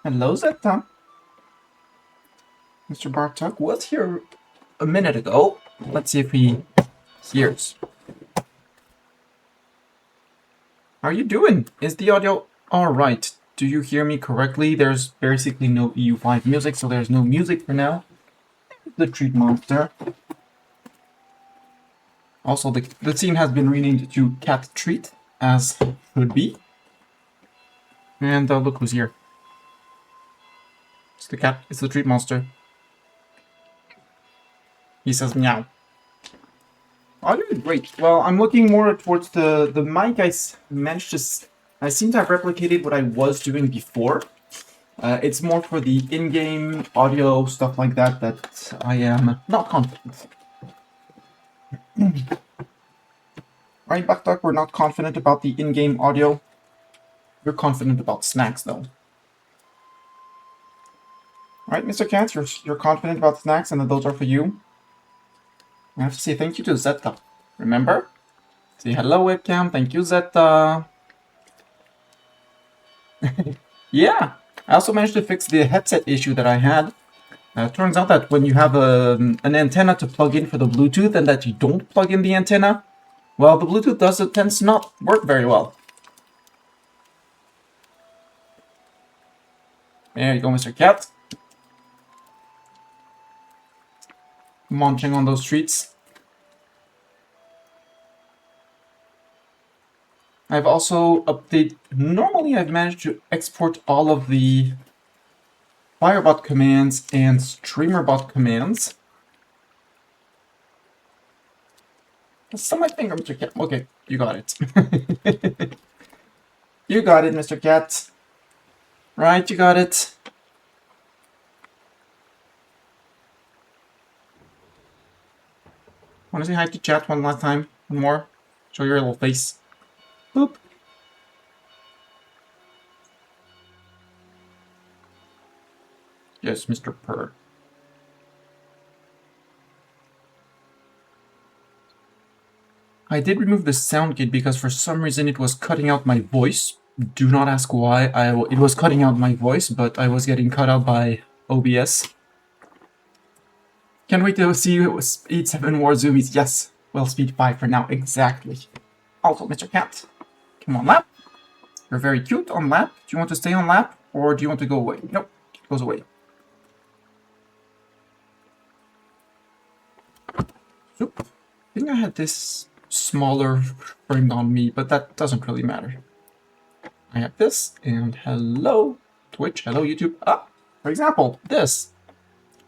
Hello, Zeta. Mr. Bartok was here a minute ago. Let's see if he hears. How are you doing? Is the audio alright? Do you hear me correctly? There's basically no EU5 music, so there's no music for now. The treat monster. Also, the scene has been renamed to Cat Treat, as should be. And look who's here. It's the cat. It's the treat monster. He says meow. Oh, you're great. Well, I'm looking more towards the mic. I managed to... I seem to have replicated what I was doing before. It's more for the in-game audio, stuff like that, that I am not confident. Right, Baktak, we're not confident about the in-game audio. You're confident about snacks, though. Alright, Mr. Katz, you're confident about snacks, and that those are for you. I have to say thank you to Zeta. Remember? Say hello, webcam. Thank you, Zeta. Yeah, I also managed to fix the headset issue that I had. It turns out that when you have an antenna to plug in for the Bluetooth and that you don't plug in the antenna, well, the Bluetooth tends to not work very well. There you go, Mr. Cat. Munching on those treats. I've also updated... Normally, I've managed to export all of the Firebot commands and StreamerBot commands. It's on my finger, Mr. Cat. Okay, you got it. You got it, Mr. Cat. Right, you got it. Want to say hi to chat one last time? One more? Show your little face. Boop. Yes, Mr. Purr. I did remove the sound kit because for some reason it was cutting out my voice. Do not ask why it was cutting out my voice, but I was getting cut out by OBS. Can't wait to see you Speed 7 War Zoomies. Yes, well, Speed 5 for now, exactly. Also, Mr. Cat, come on lap. You're very cute on lap. Do you want to stay on lap, or do you want to go away? Nope, it goes away. Oop. I think I had this smaller framed on me, but that doesn't really matter. I have this, and hello Twitch, hello YouTube. Ah, for example, this.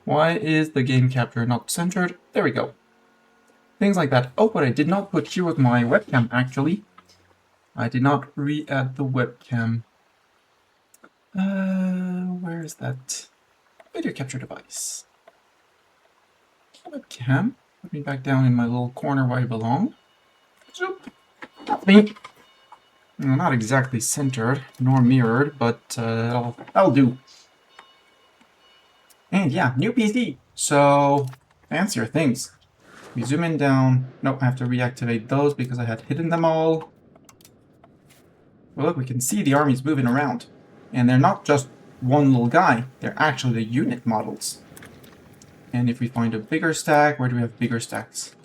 Why is the game capture not centered? There we go. Things like that. Oh, but I did not put here with my webcam, actually. I did not re-add the webcam. Where is that? Video capture device. Webcam. Put me back down in my little corner where I belong. Zoop. That's me. Well, not exactly centered, nor mirrored, but that'll do. And yeah, new PC. So, fancier things. We zoom in down. No, I have to reactivate those because I had hidden them all. Well, look, we can see the armies moving around. And they're not just one little guy. They're actually the unit models. And if we find a bigger stack, where do we have bigger stacks?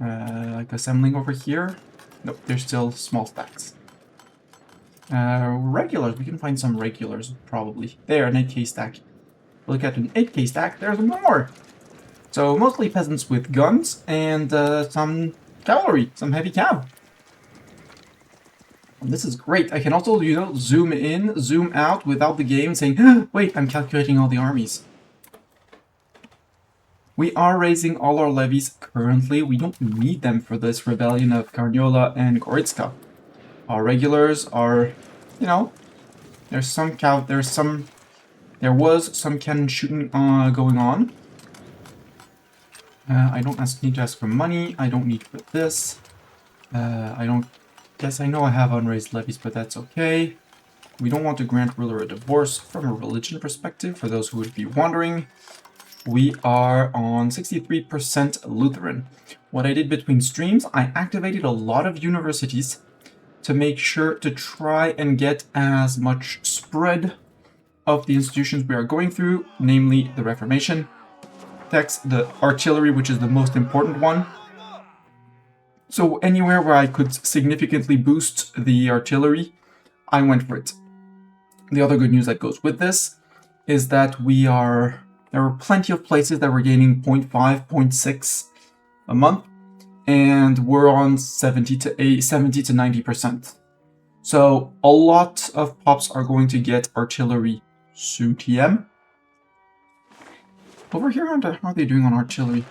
Like assembling over here? Nope, they're still small stacks. Regulars, we can find some regulars, probably. There, an 8k stack. Look at an 8k stack, there's more! So, mostly peasants with guns, and some cavalry, some heavy cav. And this is great. I can also, you know, zoom in, zoom out without the game saying, wait, I'm calculating all the armies. We are raising all our levies currently. We don't need them for this rebellion of Carniola and Goritska. Our regulars are, you know, there was some cannon shooting going on. I don't need to ask for money. I don't need for this. Yes, I know I have unraised levies, but that's okay. We don't want to grant ruler a divorce from a religion perspective, for those who would be wondering. We are on 63% Lutheran. What I did between streams, I activated a lot of universities to make sure to try and get as much spread of the institutions we are going through, namely the Reformation, the artillery, which is the most important one. So anywhere where I could significantly boost the artillery, I went for it. The other good news that goes with this is that there were plenty of places that were gaining 0.5, 0.6 a month, and we're on 70 to 90%. So a lot of pops are going to get artillery soon. TM. Over here, how are they doing on artillery?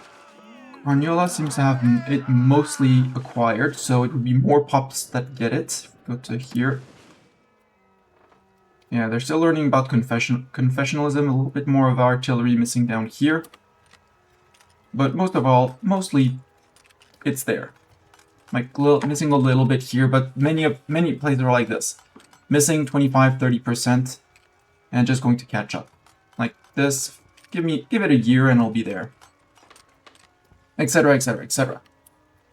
Carniola seems to have it mostly acquired, so it would be more pops that get it. Go to here. Yeah, they're still learning about confessionalism, a little bit more of artillery missing down here. But mostly it's there. Like missing a little bit here, but many places are like this. Missing 25-30% and just going to catch up. Like this, give it a year and I'll be there. Etc, etc, etc.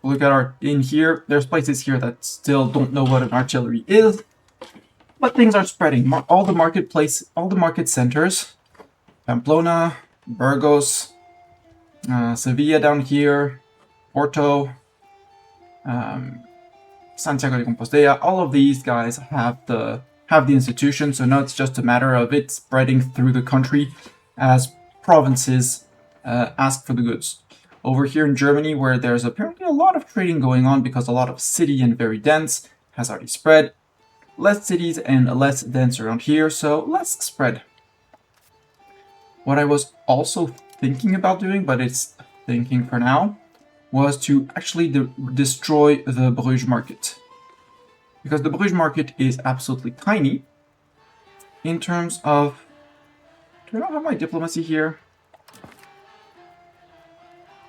Look at in here, there's places here that still don't know what an artillery is. But things are spreading. All the market centers, Pamplona, Burgos, Sevilla down here, Porto, Santiago de Compostela, all of these guys have the institution, so now it's just a matter of it spreading through the country as provinces ask for the goods. Over here in Germany, where there's apparently a lot of trading going on because a lot of city and very dense has already spread. Less cities and less dense around here, so less spread. What I was also thinking about doing, but it's thinking for now, was to actually destroy the Bruges market. Because the Bruges market is absolutely tiny in terms of... Do I not have my diplomacy here?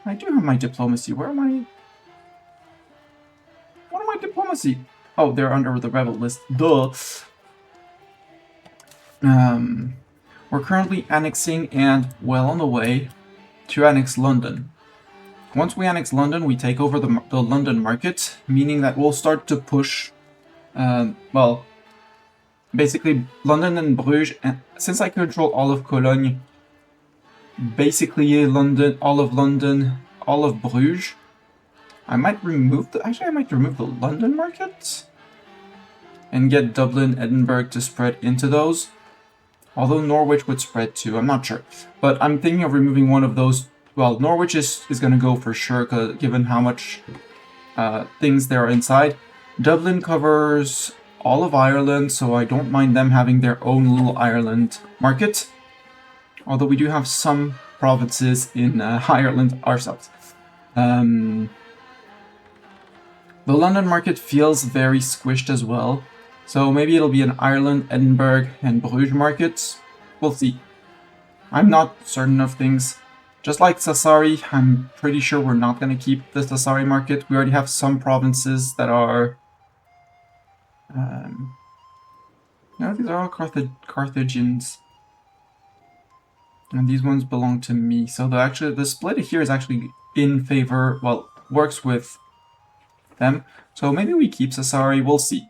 I do have my diplomacy. Where am I? What am I diplomacy? Oh, they're under the rebel list. Duh. We're currently annexing and well on the way to annex London. Once we annex London, we take over the London market, meaning that we'll start to push, well, basically London and Bruges. And since I control all of Cologne, basically all of Bruges. I might remove the London market and get Dublin, Edinburgh to spread into those. Although Norwich would spread too, I'm not sure. But I'm thinking of removing one of those. Well, Norwich is going to go for sure, given how much things there are inside. Dublin covers all of Ireland, so I don't mind them having their own little Ireland market. Although we do have some provinces in Ireland ourselves. The London market feels very squished as well, so maybe it'll be an Ireland, Edinburgh, and Bruges market. We'll see. I'm not certain of things. Just like Sassari, I'm pretty sure we're not going to keep the Sassari market. We already have some provinces that are... no, these are all Carthaginians. And these ones belong to me. So the split here is actually in favor, well, works with them. So maybe we keep Sassari, we'll see.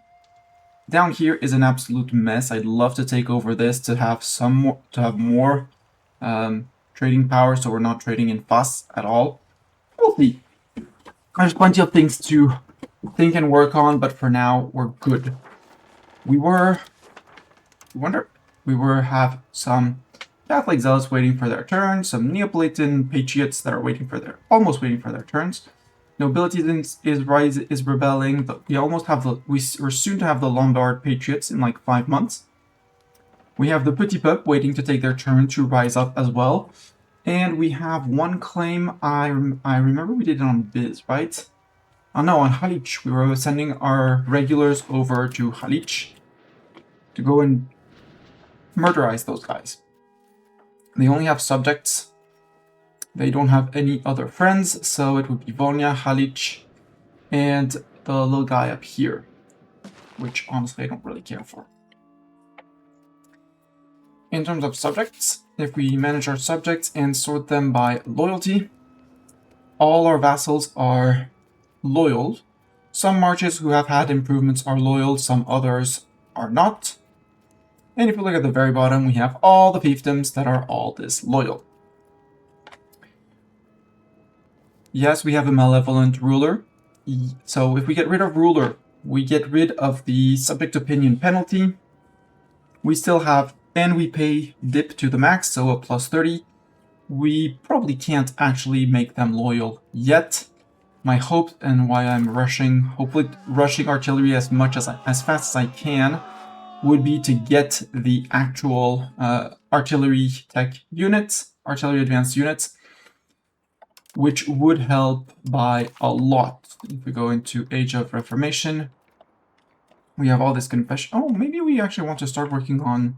Down here is an absolute mess. I'd love to take over this to have more trading power, so we're not trading in fuss at all. We'll see. There's plenty of things to think and work on, but for now we're good. We have some Catholic zealots waiting for their turn, some Neapolitan patriots that are almost waiting for their turns. Nobility is rebelling, but we're soon to have the Lombard patriots in like 5 months. We have the Petit Peuple waiting to take their turn to rise up as well. And we have one claim, I remember we did it on Biz, right? Oh no, on Halic. We were sending our regulars over to Halic to go and murderize those guys. They only have subjects. They don't have any other friends, so it would be Vonya, Halic, and the little guy up here, which honestly I don't really care for. In terms of subjects, if we manage our subjects and sort them by loyalty, all our vassals are loyal. Some marches who have had improvements are loyal, some others are not. And if you look at the very bottom, we have all the fiefdoms that are all disloyal. Yes, we have a malevolent ruler. So if we get rid of ruler, we get rid of the subject opinion penalty. We still have, and we pay dip to the max, so a plus 30. We probably can't actually make them loyal yet. My hope and why I'm hopefully rushing artillery as fast as I can, would be to get the actual artillery tech units, artillery advanced units, which would help by a lot. If we go into Age of Reformation, we have all this confession. Oh, maybe we actually want to start working on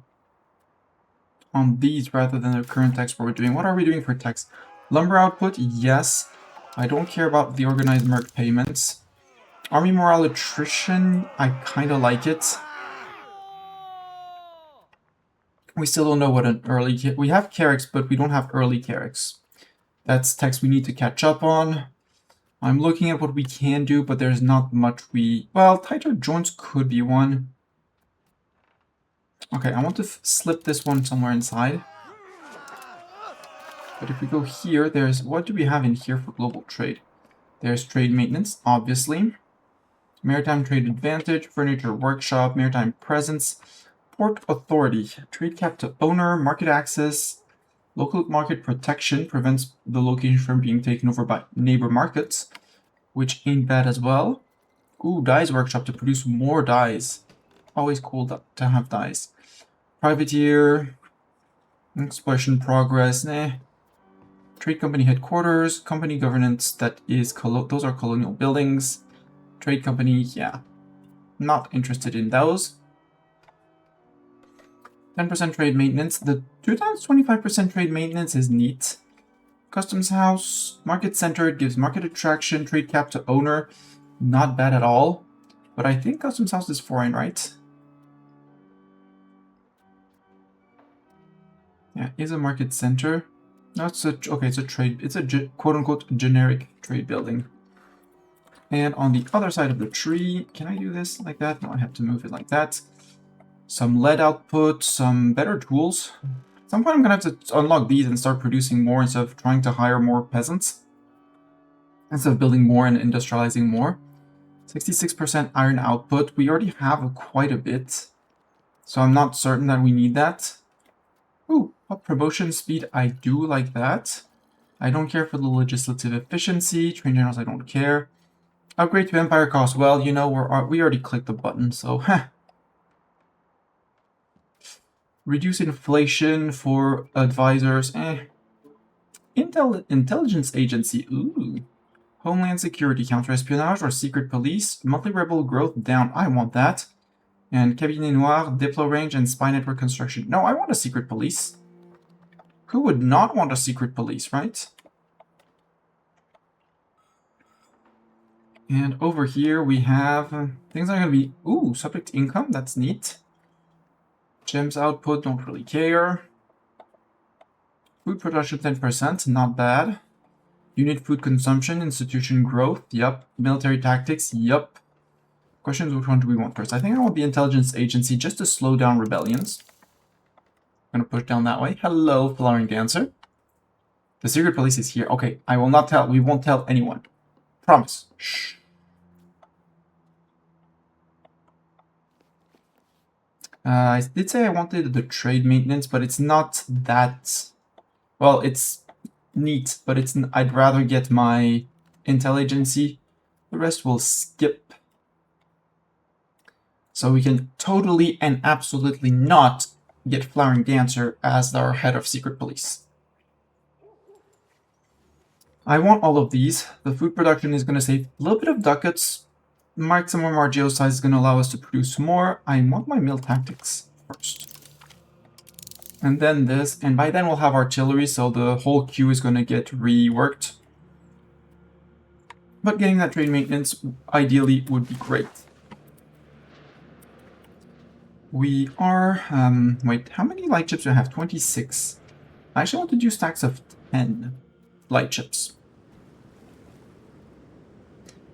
these rather than the current text we're doing. What are we doing for text? Lumber output, yes. I don't care about the organized merc payments. Army morale attrition, I kind of like it. We still don't know what an early... We have Carracks, but we don't have early Carracks. That's text we need to catch up on. I'm looking at what we can do, but there's not much well, tighter joints could be one. Okay, I want to slip this one somewhere inside. But if we go here, what do we have in here for global trade? There's trade maintenance, obviously. Maritime trade advantage, furniture workshop, maritime presence, port authority, trade cap to owner, market access, local market protection prevents the location from being taken over by neighbor markets, which ain't bad as well. Ooh, dyes workshop to produce more dyes. Always cool to have dyes. Privateer, exploration progress, Trade company headquarters, company governance, those are colonial buildings. Trade company, yeah, not interested in those. 10% trade maintenance. The 2 times 25% trade maintenance is neat. Customs house, market center, it gives market attraction, trade cap to owner. Not bad at all. But I think customs house is foreign, right? Yeah, is a market center. No, it's a trade. It's a quote-unquote generic trade building. And on the other side of the tree, can I do this like that? No, I have to move it like that. Some lead output, some better tools. At some point I'm going to have to unlock these and start producing more instead of trying to hire more peasants. Instead of building more and industrializing more. 66% iron output. We already have quite a bit. So I'm not certain that we need that. Ooh, up promotion speed. I do like that. I don't care for the legislative efficiency. Train generals, I don't care. Upgrade to empire cost. Well, you know, we already clicked the button, so Reduce inflation for advisors. Intelligence agency. Ooh. Homeland security, counter-espionage or secret police. Monthly rebel growth down. I want that. And cabinet noir, diplo range, and spy network construction. No, I want a secret police. Who would not want a secret police, right? And over here we have things that are going to be... Ooh, subject income. That's neat. Gems output, don't really care. Food production 10%, not bad. Unit food consumption, institution growth, yup. Military tactics, yup. Questions, which one do we want first? I think I want the intelligence agency just to slow down rebellions. I'm gonna push down that way. Hello, flowering dancer. The secret police is here. Okay, I will not tell. We won't tell anyone. Promise. Shh. I did say I wanted the trade maintenance, but it's not that... Well, it's neat, but it's. I'd rather get my intel agency. The rest will skip. So we can totally and absolutely not get Flowering Dancer as our head of secret police. I want all of these. The food production is going to save a little bit of ducats. Maximum our geosize is going to allow us to produce more. I want my mill tactics first. And then this, and by then we'll have artillery, so the whole queue is going to get reworked. But getting that trade maintenance, ideally, would be great. We are, wait, how many light chips do I have? 26. I actually want to do stacks of 10 light chips.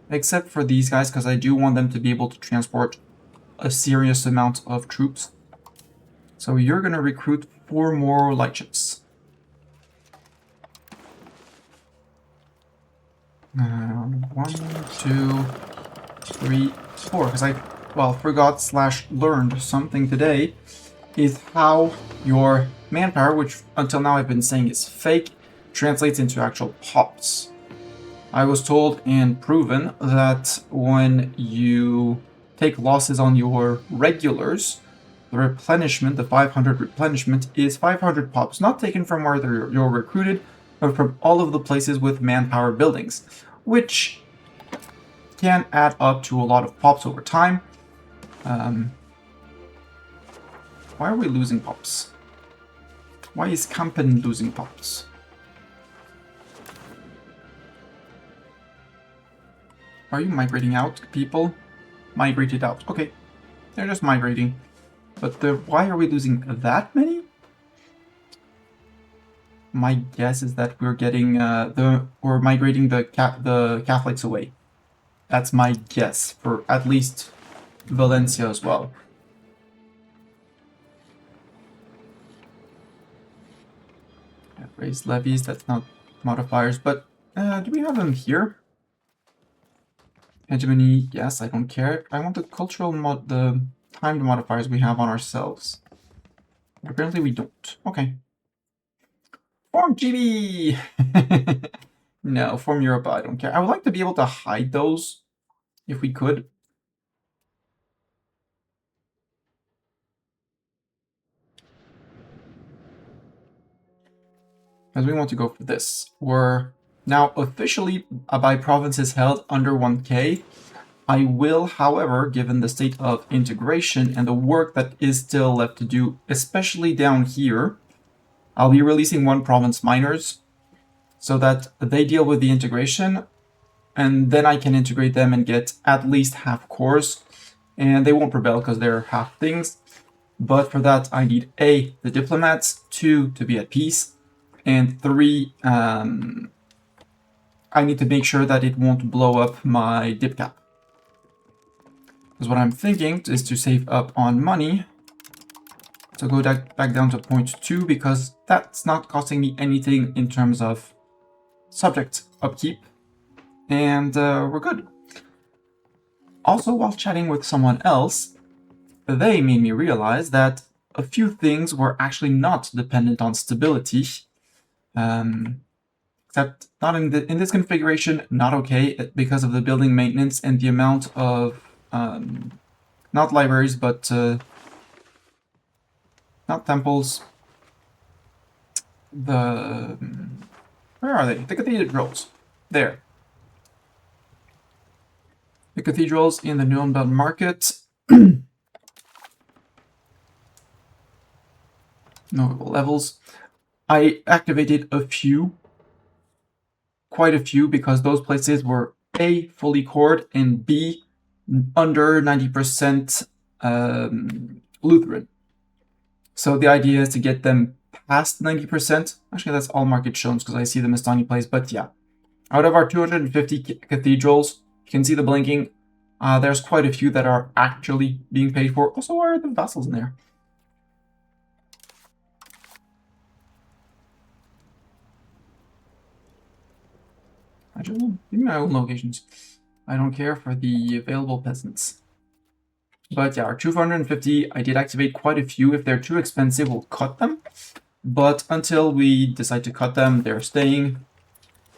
Except for these guys, because I do want them to be able to transport a serious amount of troops. So you're going to recruit 4 more light chips. 1, 2, 3, 4. Because I, well, forgot / learned something today, is how your manpower, which until now I've been saying is fake, translates into actual pops. I was told and proven that when you take losses on your regulars, the replenishment, the 500 replenishment, is 500 pops, not taken from where you're recruited, but from all of the places with manpower buildings, which can add up to a lot of pops over time. Why are we losing pops? Why is Kampen losing pops? Are you migrating out, people? Migrated out. Okay. They're just migrating. But why are we losing that many? My guess is that we're getting we're migrating the Catholics away. That's my guess for at least Valencia as well. Raise levies, that's not modifiers, but do we have them here? Hegemony, yes, I don't care. I want the cultural the timed modifiers we have on ourselves. But apparently we don't. Okay. Form GB! No, Form Europa, I don't care. I would like to be able to hide those, if we could. Because we want to go for this. We're now officially by provinces held under 1K. I will, however, given the state of integration and the work that is still left to do, especially down here, I'll be releasing 1 province miners so that they deal with the integration, and then I can integrate them and get at least half cores, and they won't rebel because they're half things. But for that, I need A, the diplomats, 2, to be at peace, and 3, I need to make sure that it won't blow up my dip cap. Because what I'm thinking is to save up on money to go back down to 0.2, because that's not costing me anything in terms of subject upkeep, and we're good. Also, while chatting with someone else, they made me realize that a few things were actually not dependent on stability, except not in this configuration, not okay, because of the building maintenance and the amount of not libraries, but not temples. Where are they? The cathedrals. There. The cathedrals in the Nuremberg market. Notable levels. I activated a few. Quite a few, because those places were A, fully cored, and B, under 90% Lutheran. So the idea is to get them past 90%. Actually, that's all market shown because I see the Mistani plays, but yeah. Out of our 250 cathedrals, you can see the blinking. There's quite a few that are actually being paid for. Also, why are the vassals in there? Give me my own locations. I don't care for the available peasants. But yeah, our 250, I did activate quite a few. If they're too expensive, we'll cut them. But until we decide to cut them, they're staying.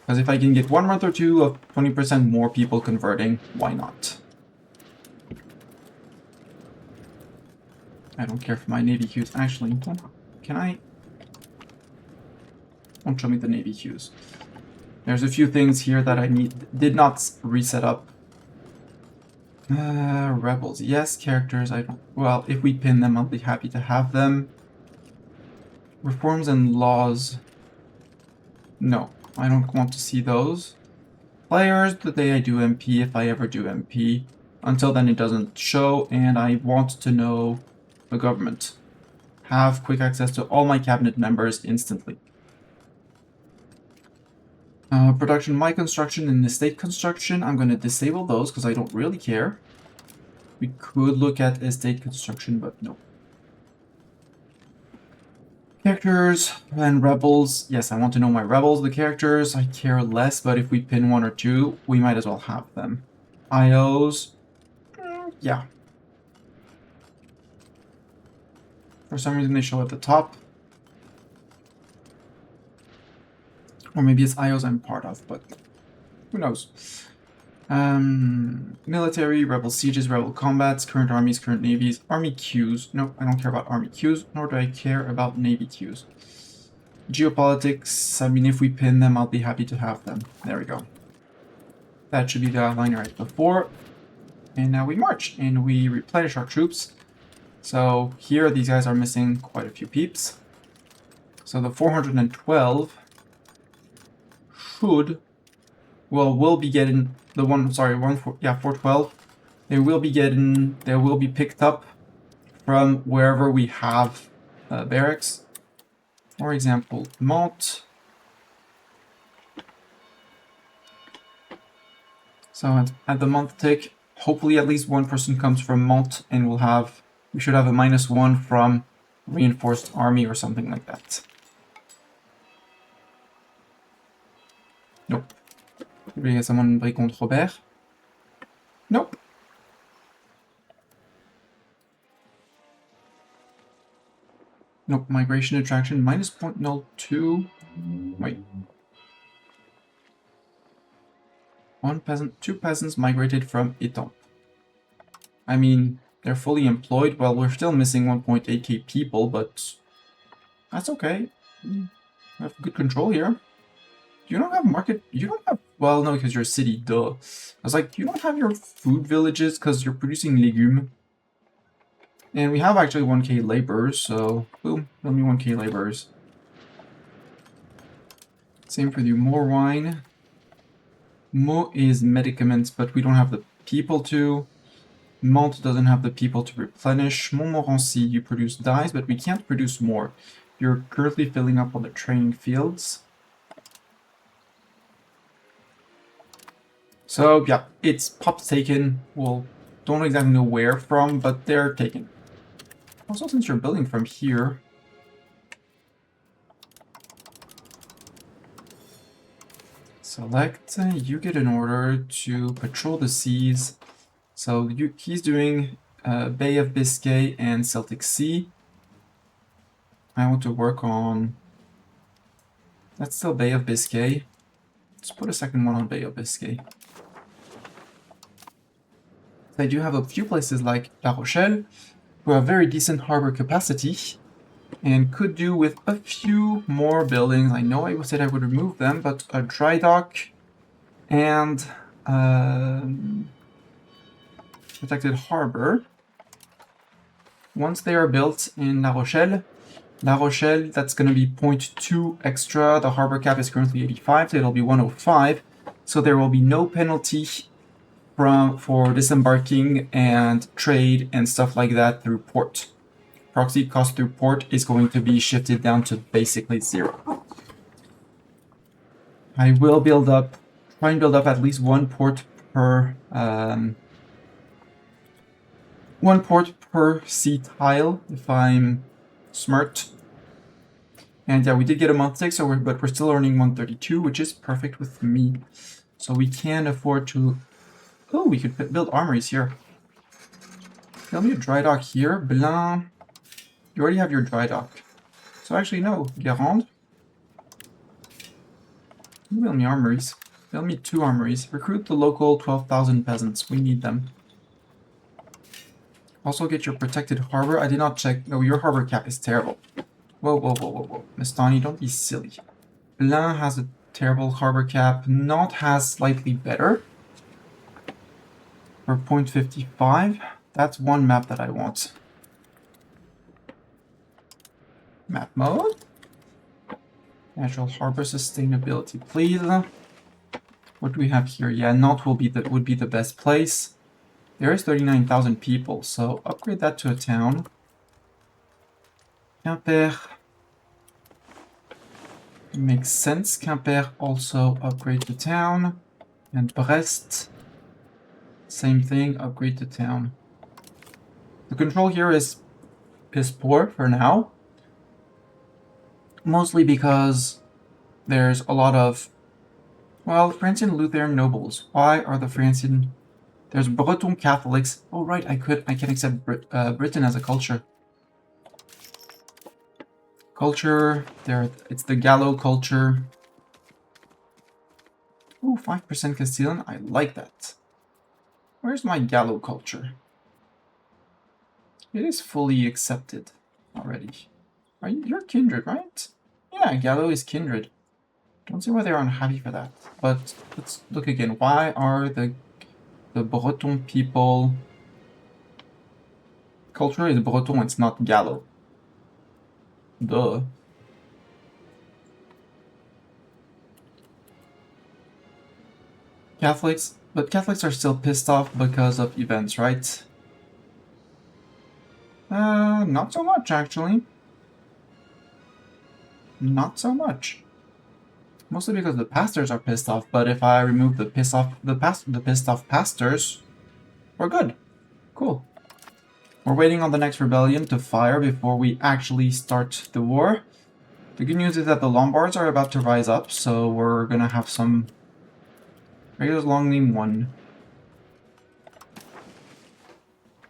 Because if I can get 1 month or two of 20% more people converting, why not? I don't care for my navy queues. Actually, can I? Don't show me the navy queues. There's a few things here that I did not reset up. Rebels, yes. Characters, I don't. Well, if we pin them, I'll be happy to have them. Reforms and laws. No, I don't want to see those. Players, the day I do MP, if I ever do MP. Until then, it doesn't show, and I want to know the government. Have quick access to all my cabinet members instantly. Production, my construction, and estate construction. I'm going to disable those because I don't really care. We could look at estate construction, but no. Characters and rebels. Yes, I want to know my rebels. The characters, I care less, but if we pin 1 or 2, we might as well have them. IOs. Yeah. For some reason, they show at the top. Or maybe it's IOs I'm part of, but who knows. Military, rebel sieges, rebel combats, current armies, current navies, army queues. No, I don't care about army queues, nor do I care about navy queues. Geopolitics, I mean, if we pin them, I'll be happy to have them. There we go. That should be the outline right before. And now we march, and we replenish our troops. So here, these guys are missing quite a few peeps. So the 412 should, well, we'll be getting the 412. They will be picked up from wherever we have barracks. For example, Mont. So at the month tick, hopefully at least one person comes from Mont, and we should have a -1 from reinforced army or something like that. Nope. Maybe get someone break contre Robert. Nope. Nope. Migration attraction -0.02. Wait. 1 peasant, 2 peasants migrated from E18. I mean, they're fully employed. Well, we're still missing 1.8k people, but that's okay. We have good control here. You don't have market. You don't have. Well, no, because you're a city. Duh. I was like, you don't have your food villages because you're producing legumes. And we have actually 1k laborers, so boom, build me 1k laborers. Same for you. More wine. Mo is medicaments, but we don't have the people to. Mont doesn't have the people to replenish. Montmorency, you produce dyes, but we can't produce more. You're currently filling up on the training fields. So yeah, it's pops taken. Well, don't exactly know where from, but they're taken. Also, since you're building from here, select. You get an order to patrol the seas. So he's doing Bay of Biscay and Celtic Sea. I want to work on. That's still Bay of Biscay. Let's put a second one on Bay of Biscay. I do have a few places like La Rochelle, who have very decent harbor capacity, and could do with a few more buildings. I know I said I would remove them, but a dry dock and protected harbor. Once they are built in La Rochelle, that's going to be 0.2 extra. The harbor cap is currently 85, so it'll be 105. So there will be no penalty for disembarking and trade and stuff like that through port. proxy cost through port is going to be shifted down to basically 0. I will try and build up at least one port per sea tile if I'm smart. And yeah, we did get a month 6, but we're still earning 132, which is perfect with me. So we can afford to... Oh, we could build armories here. Build me a dry dock here. Blanc. You already have your dry dock. So actually, no. Guérande. Build me armories. Build me 2 armories. Recruit the local 12,000 peasants. We need them. Also get your protected harbor. I did not check. No, your harbor cap is terrible. Whoa, whoa, whoa, whoa, whoa. Mestani, don't be silly. Blanc has a terrible harbor cap. Nantes has slightly better. For 0.55. That's one map that I want. Map mode. Natural harbor sustainability, please. What do we have here? Yeah, Nantes would be the best place. There is 39,000 people, so upgrade that to a town. Quimper. Makes sense. Quimper also upgrade to town. And Brest. Same thing, upgrade to town. The control here is piss poor for now. Mostly because there's a lot of, well, Franciscan Lutheran nobles. Why are the Franciscan... There's Breton Catholics. Oh right, I can accept Britain as a culture. Culture, there, it's the Gallo culture. Ooh, 5% Castilian, I like that. Where's my Gallo culture? It is fully accepted already. You're kindred, right? Yeah, Gallo is kindred. Don't see why they're unhappy for that. But let's look again. Why are the Breton people... Culture is Breton, it's not Gallo. Duh. Catholics, but Catholics are still pissed off because of events, right? Not so much, actually. Not so much. Mostly because the pastors are pissed off, but if I remove the pissed off pastors, we're good. Cool. We're waiting on the next rebellion to fire before we actually start the war. The good news is that the Lombards are about to rise up, so we're gonna have some regulars long name 1.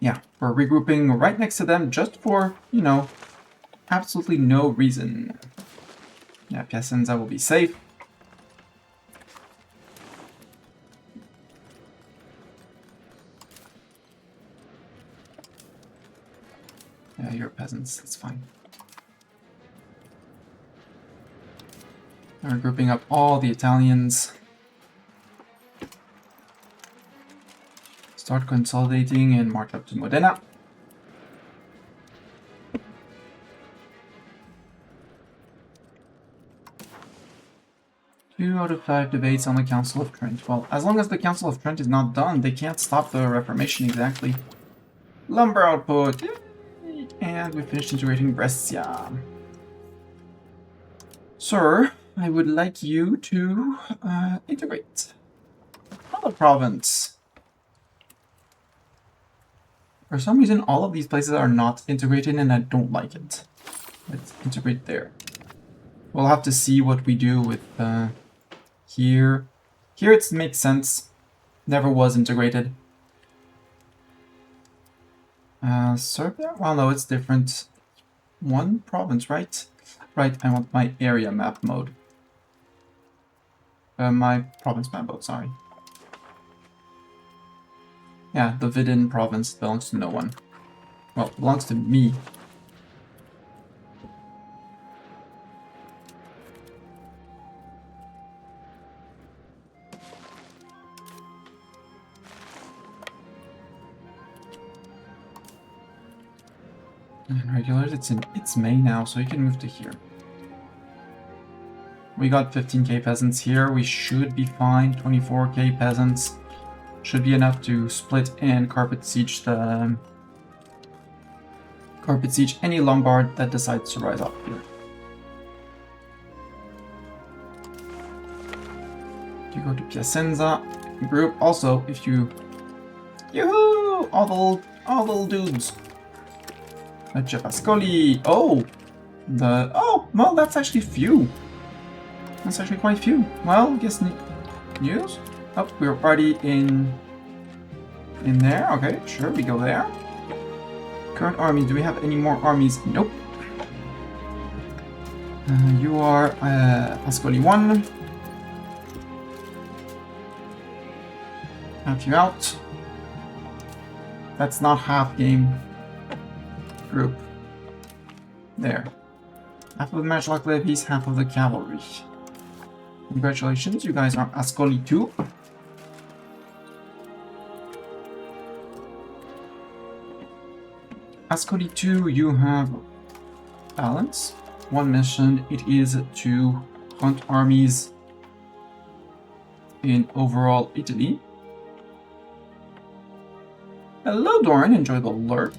Yeah, we're regrouping right next to them just for, you know, absolutely no reason. Yeah, Piacenza will be safe. Yeah, you're peasants, it's fine. We're grouping up all the Italians. Start consolidating and march up to Modena. Two out of 5 debates on the Council of Trent. Well, as long as the Council of Trent is not done, they can't stop the Reformation exactly. Lumber output! Yay! And we finished integrating Brescia. Sir, I would like you to integrate another province. For some reason, all of these places are not integrated and I don't like it. Let's integrate there. We'll have to see what we do with here. Here it makes sense. Never was integrated. Serbia? Well, no, it's different. One province, right? Right, I want my area map mode. My province map mode, sorry. Yeah, the Vidin province belongs to no one. Well, it belongs to me. And regulars, it's May now, so you can move to here. We got 15k peasants here. We should be fine. 24k peasants. Should be enough to split and carpet siege the Carpet siege any Lombard that decides to rise up here. You go to Piacenza group. Also, if you... Yoo-hoo! All the little dudes. Ascoli. Oh! Well, that's actually few. That's actually quite few. Well, I guess news? Oh, we're already in there. Okay, sure, we go there. Current armies. Do we have any more armies? Nope. You are Ascoli 1. Half you out. That's not half game group. There. Half of the matchlock levies, half of the cavalry. Congratulations, you guys are Ascoli 2. Ascoli 2, you have balance. One mission, it is to hunt armies in overall Italy. Hello, Doran, enjoy the lurk.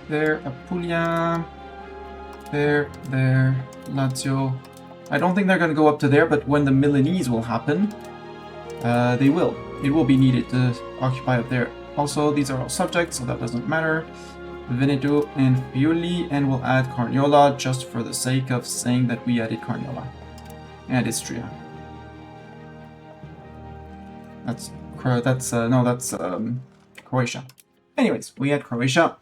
There, Apulia. There, Lazio. I don't think they're going to go up to there, but when the Milanese will happen, they will. It will be needed to occupy up there. Also, these are all subjects, so that doesn't matter. Veneto and Friuli, and we'll add Carniola just for the sake of saying that we added Carniola. And Istria. That's Croatia. Anyways, we had Croatia.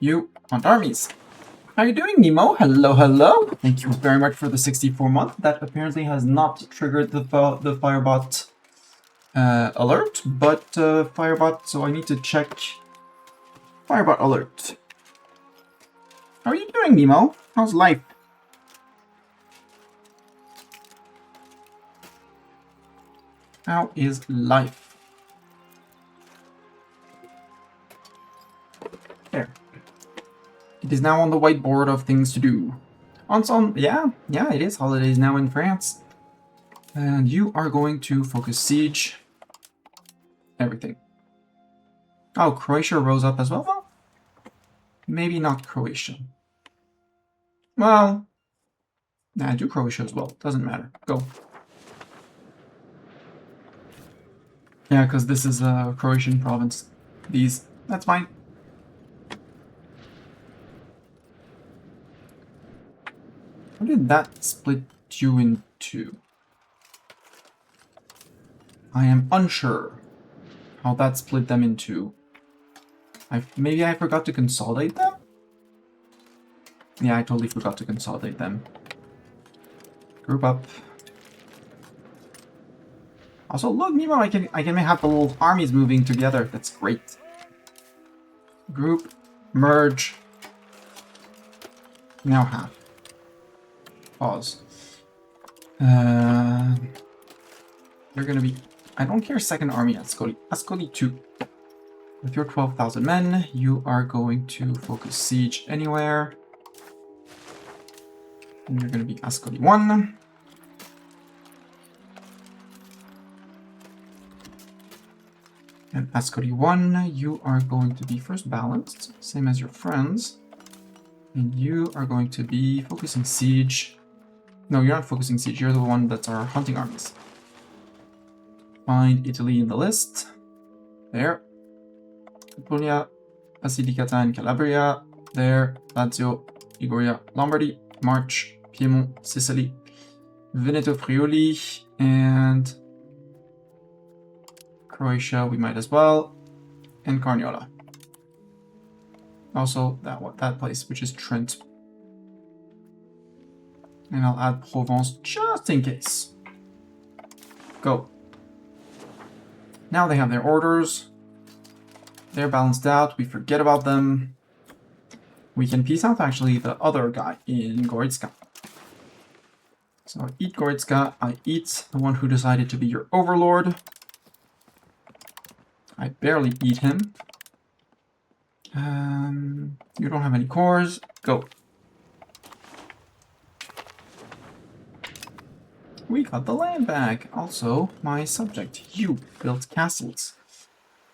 You hunt armies. How are you doing, Nemo? Hello, hello. Thank you very much for the 64-month. That apparently has not triggered the Firebot alert, but Firebot, so I need to check Firebot alert. How are you doing, Nemo? How's life? How is life? There. It is now on the whiteboard of things to do. On some, yeah, it is holidays now in France. And you are going to focus siege. Everything. Oh, Croatia rose up as well? Well, maybe not Croatia. Well, nah, do Croatia as well. Doesn't matter. Go. Yeah, because this is a Croatian province. That's fine. How did that split you in two? I am unsure how that split them in two. Maybe I forgot to consolidate them? Yeah, I totally forgot to consolidate them. Group up. Also, look, Nemo, I can have the little armies moving together. That's great. Group, merge. Now half. Pause. You're gonna be... I don't care second army Ascoli. Ascoli 2. With your 12,000 men, you are going to focus siege anywhere. And you're gonna be Ascoli 1. And Ascoli 1, you are going to be first balanced, same as your friends. And you are going to be focusing siege. No, you're not focusing siege, you're the one that's our hunting armies. Find Italy in the list. There. Puglia, Basilicata and Calabria. There. Lazio, Liguria, Lombardy, March, Piedmont, Sicily, Veneto, Friuli, and Croatia, we might as well, and Carniola. Also, that place, which is Trent. And I'll add Provence just in case. Go. Now they have their orders. They're balanced out. We forget about them. We can piece out, actually, the other guy in Goritska. So I eat Goritska. I eat the one who decided to be your overlord. I barely eat him. You don't have any cores. Go. We got the land back. Also, my subject, you built castles.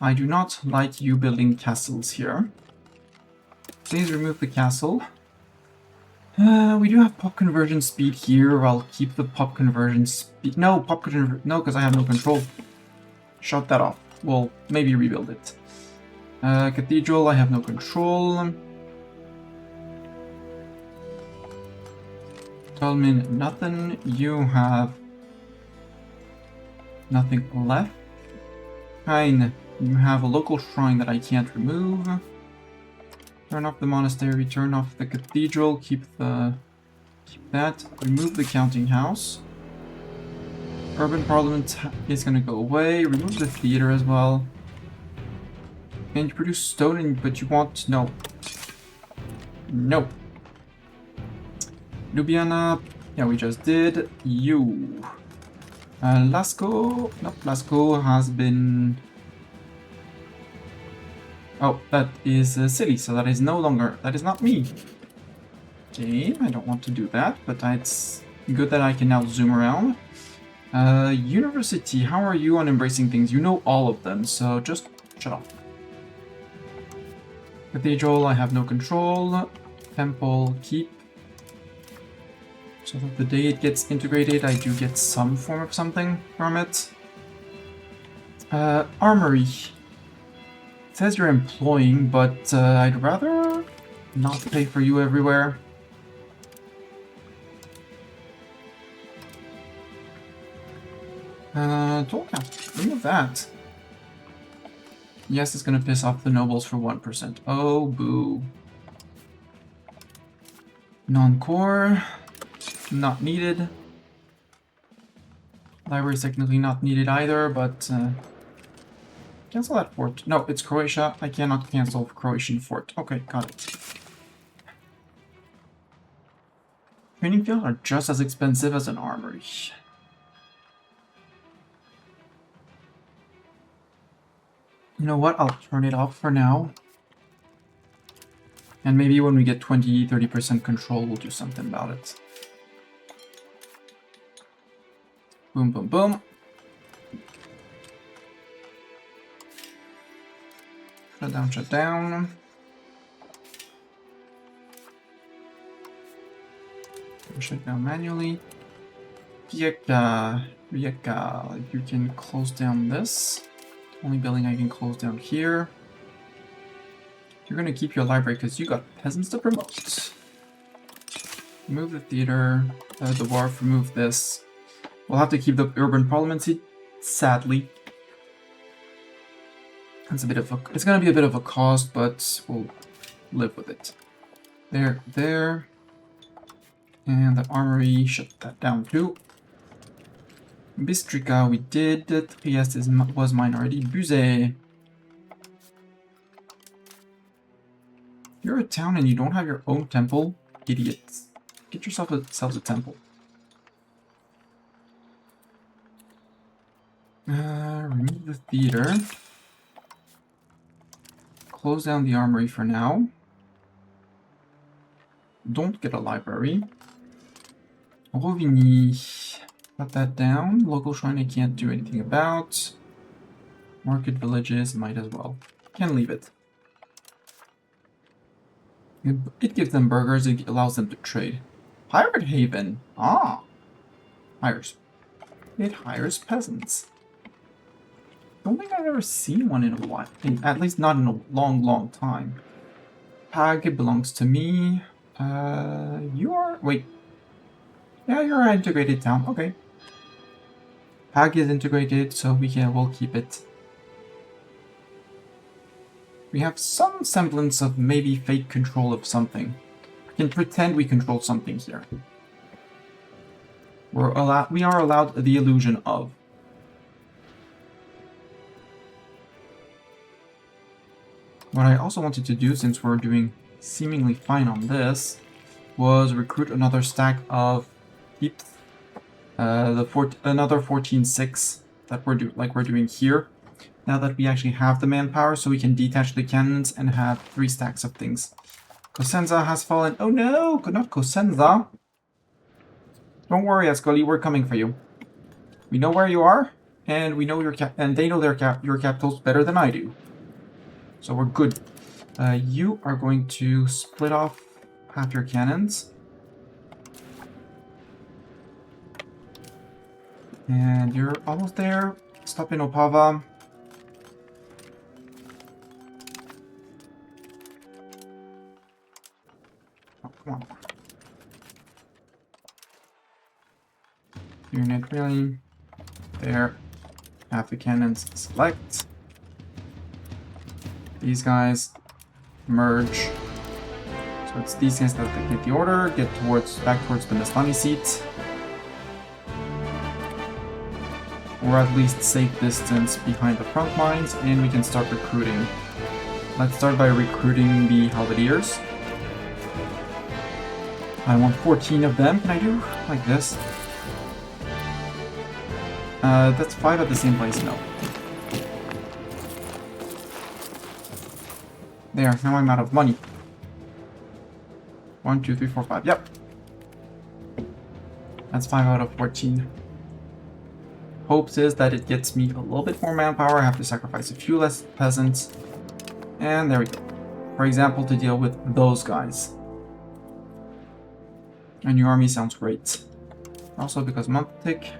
I do not like you building castles here. Please remove the castle. We do have pop conversion speed here. I'll keep the pop conversion speed. No, no, because I have no control. Shut that off. We'll maybe rebuild it. Cathedral, I have no control. Tolmin, nothing. You have nothing left. Fine. You have a local shrine that I can't remove. Turn off the monastery, turn off the cathedral, keep that. Remove the counting house. Urban Parliament is gonna go away. Remove the theater as well. And you produce stone, but you want... no. No. Ljubljana, yeah, we just did. You. Lascaux, nope, Lascaux has been... oh, that is silly, so that is no longer... that is not me. Okay, I don't want to do that, but it's good that I can now zoom around. University, how are you on embracing things? You know all of them, so just shut up. Cathedral, I have no control. Temple, keep. So that the day it gets integrated, I do get some form of something from it. Armory. It says you're employing, but I'd rather not pay for you everywhere. Tollcap, remove that. Yes, it's gonna piss off the nobles for 1%. Oh, boo. Non-core. Not needed. Library is technically not needed either, but cancel that fort. No, it's Croatia. I cannot cancel Croatian fort. Okay, got it. Training fields are just as expensive as an armory. You know what? I'll turn it off for now. And maybe when we get 20-30% control, we'll do something about it. Boom, boom, boom. Shut down, shut down. Shut down manually. Rijeka, you can close down this. Only building I can close down here. You're gonna keep your library because you got peasants to promote. Remove the theater, the wharf, remove this. We'll have to keep the urban parliament seat, sadly. It's gonna be a bit of a cost, but we'll live with it. There. And the armory, shut that down too. Bystrica, we did. Trieste was mine already. Buzet. You're a town and you don't have your own temple? Idiots. Get yourselves a temple. Remove the theater. Close down the armory for now. Don't get a library. Rovigny. Shut that down. Local shrine I can't do anything about. Market villages, might as well. Can leave it. It gives them burgers, it allows them to trade. Pirate Haven. Ah. Hires. It hires peasants. Don't think I've ever seen one in a while. At least not in a long, long time. Pag belongs to me. You are... wait. Yeah, you're an integrated town. Okay. Pag is integrated, so we'll keep it. We have some semblance of maybe fake control of something. We can pretend we control something here. We are allowed the illusion of. What I also wanted to do, since we're doing seemingly fine on this, was recruit another stack of heaps. Another 14-6 that we're doing here. Now that we actually have the manpower, so we can detach the cannons and have 3 stacks of things. Cosenza has fallen. Oh no, not Cosenza. Don't worry, Ascoli, we're coming for you. We know where you are, and we know your and they know your capitals better than I do. So we're good. You are going to split off half your cannons. And you're almost there. Stop in Opava. Oh, come on. Unit really. There. Half the cannons select. These guys merge. So it's these guys that get the order, get back towards the Mestani seat. Or at least safe distance behind the front lines, and we can start recruiting. Let's start by recruiting the Halberdiers. I want 14 of them. Can I do like this? That's 5 at the same place. No. There, now I'm out of money. 1, 2, 3, 4, 5. Yep. That's 5 out of 14. Hopes is that it gets me a little bit more manpower. I have to sacrifice a few less peasants. And there we go. For example, to deal with those guys. A new army sounds great. Also because Montic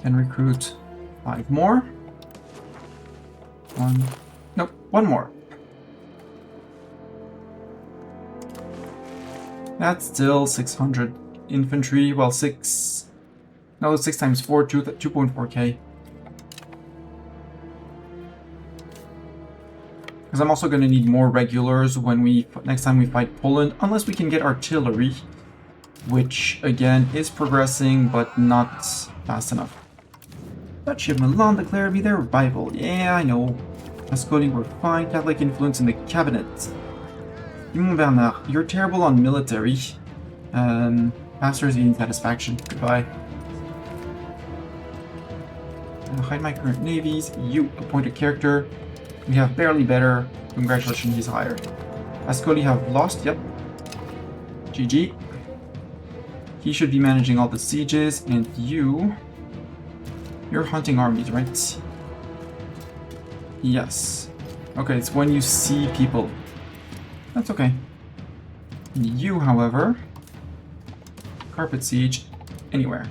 can recruit 5 more. One more. That's still 600 infantry, well 6 times 4, 2.4k. Because I'm also going to need more regulars when next time we fight Poland, unless we can get artillery, which again is progressing but not fast enough. Duchy of Milan declared me their rival. Yeah, I know. Ascoli were fine. Catholic influence in the cabinet. Simon Bernard, you're terrible on military. Pastors eating satisfaction. Goodbye. Hide my current navies. You appoint a character. We have barely better. Congratulations, he's hired. Ascoli have lost. Yep. GG. He should be managing all the sieges, and you're hunting armies, right? Yes. Okay, it's when you see people. That's okay. You, however, carpet siege anywhere.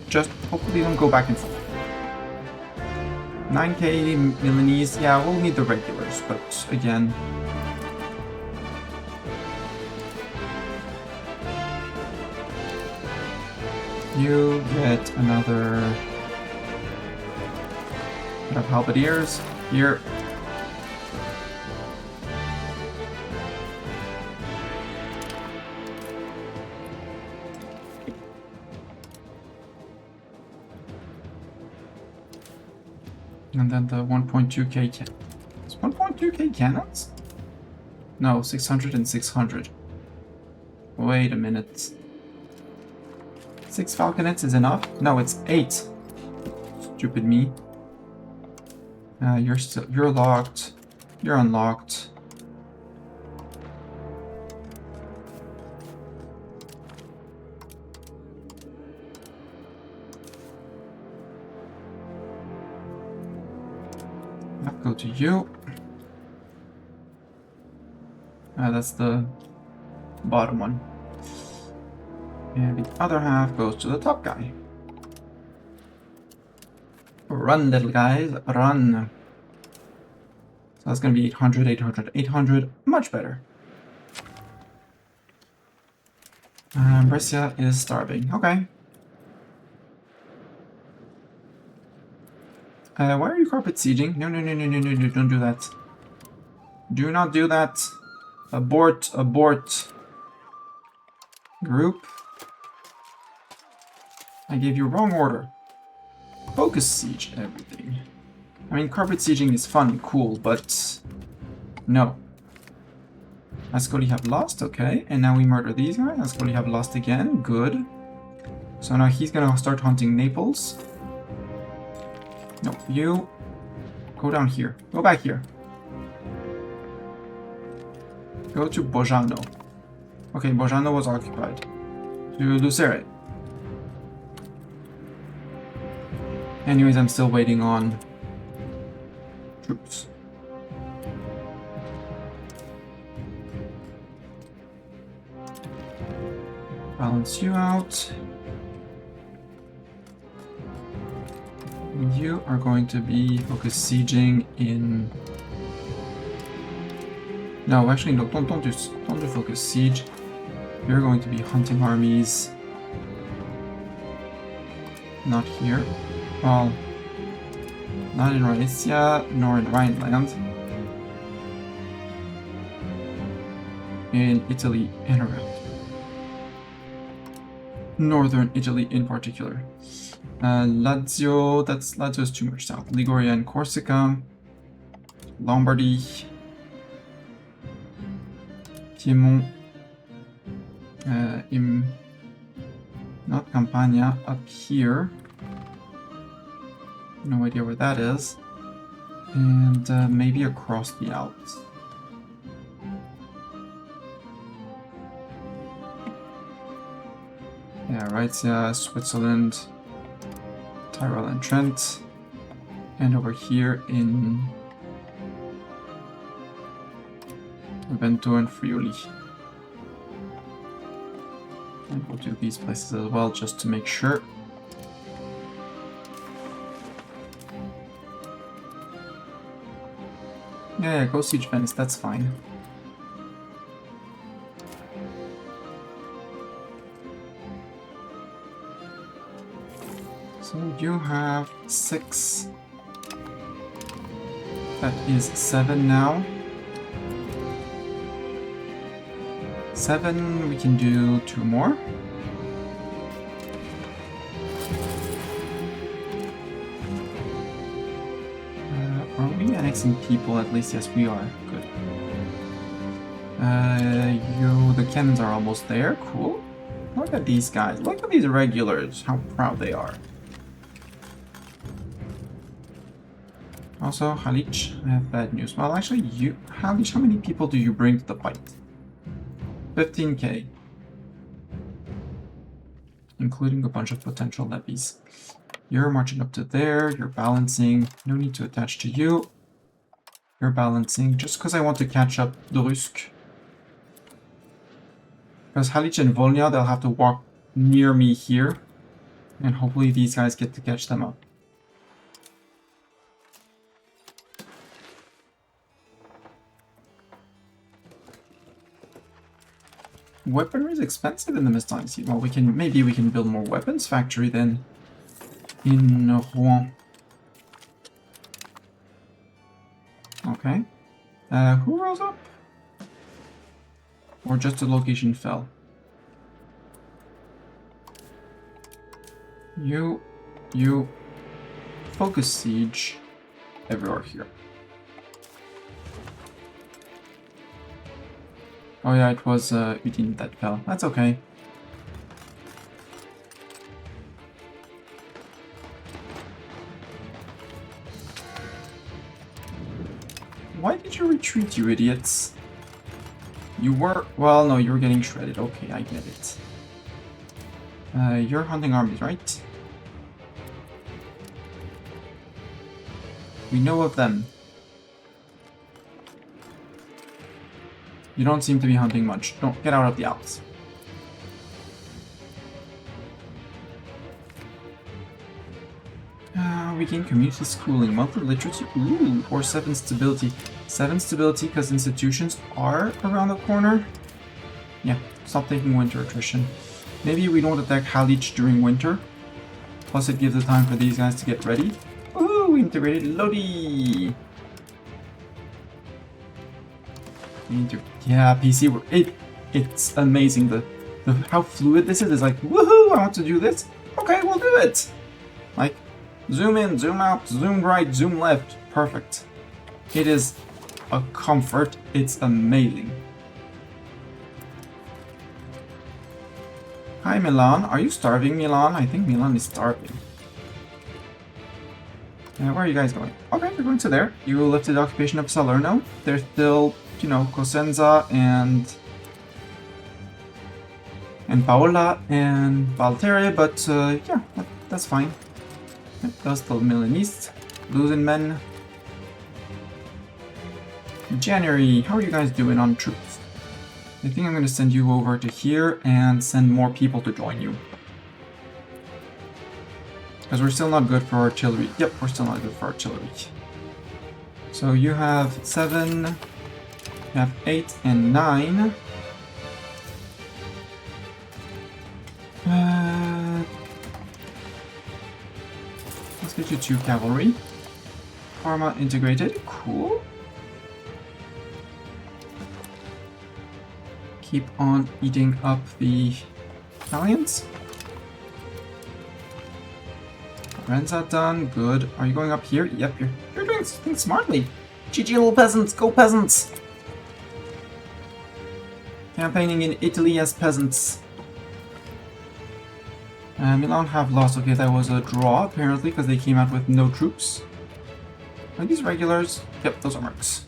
Just hopefully don't go back and forth. 9k Milanese, yeah, we'll need the regulars, but again... You get another... bit of halberdiers here. And then the 1.2k cannons. 1.2k cannons? No, 600 and 600. Wait a minute. 6 falconets is enough? No, it's 8. Stupid me. You're locked. You're unlocked. I'll go to you. That's the bottom one. And the other half goes to the top guy. Run, little guys, run. So that's going to be 800, 800, 800. Much better. Brescia is starving. Okay. Why are you carpet sieging? No, no, no, no, no, no, no, don't do that. Do not do that. Abort, abort. Group. I gave you wrong order. Focus siege everything. I mean, carpet sieging is fun and cool, but no. Ascoli have lost, okay. And now we murder these guys. Ascoli have lost again, good. So now he's gonna start hunting Naples. No, you go down here. Go back here. Go to Bojano. Okay, Bojano was occupied. To Lucere. Anyways, I'm still waiting on troops. Balance you out. You are going to be focus sieging in. No, actually, no. Don't do focus siege. You're going to be hunting armies. Not here. Well, not in Rhaetia, nor in Rhineland. In Italy and around. Northern Italy in particular. Lazio, Lazio's too much south. Liguria and Corsica. Lombardy. Piedmont. Not Campania, up here. No idea where that is. And maybe across the Alps. Yeah, right, Switzerland, Tyrol and Trent, and over here in Vento and Friuli. And we'll do these places as well, just to make sure. Yeah, go siege Venice, that's fine. So you have 6. That is 7 now. 7, we can do 2 more. Are we annexing people at least? Yes, we are. Good. The cannons are almost there. Cool. Look at these guys. Look at these regulars. How proud they are. Also, Halich, I have bad news. Well, actually, Halich, how many people do you bring to the fight? 15k. Including a bunch of potential levies. You're marching up to there, you're balancing. No need to attach to you. You're balancing, just because I want to catch up Drusk. Because Halich and Volnia, they'll have to walk near me here. And hopefully these guys get to catch them up. Weaponry is expensive in the Mystine Sea. Well, maybe we can build more weapons factory then in Rouen. Okay. Who rose up? Or just the location fell? You focus siege everywhere here. Oh yeah, it was E18 that fell. That's okay. Why did you retreat, you idiots? You were... Well, no, you were getting shredded. Okay, I get it. You're hunting armies, right? We know of them. You don't seem to be hunting much. Don't get out of the Alps. We gain community schooling, monthly literacy, ooh, or 7 stability. 7 stability because institutions are around the corner. Yeah, stop taking winter attrition. Maybe we don't attack Halich during winter. Plus it gives the time for these guys to get ready. Ooh, integrated Lodi! Yeah, PC, it's amazing how fluid this is. It's like, woohoo, I want to do this. Okay, we'll do it. Like, zoom in, zoom out, zoom right, zoom left. Perfect. It is a comfort. It's amazing. Hi, Milan. Are you starving, Milan? I think Milan is starving. Where are you guys going? Okay, you're going to there. You lifted the occupation of Salerno. There's still, you know, Cosenza and Paola and Valteria, but yeah, that's fine. That's still Milanese. Losing men. January, how are you guys doing on troops? I think I'm going to send you over to here and send more people to join you. Because we're still not good for artillery. Yep, we're still not good for artillery. So you have 7, you have 8 and 9. Let's get you 2 cavalry. Parma integrated, cool. Keep on eating up the Italians. Renza done, good. Are you going up here? Yep, you're doing something smartly. GG little peasants, go peasants! Campaigning in Italy as peasants. Milan have lost. Okay, that was a draw apparently because they came out with no troops. Are these regulars? Yep, those are mercs.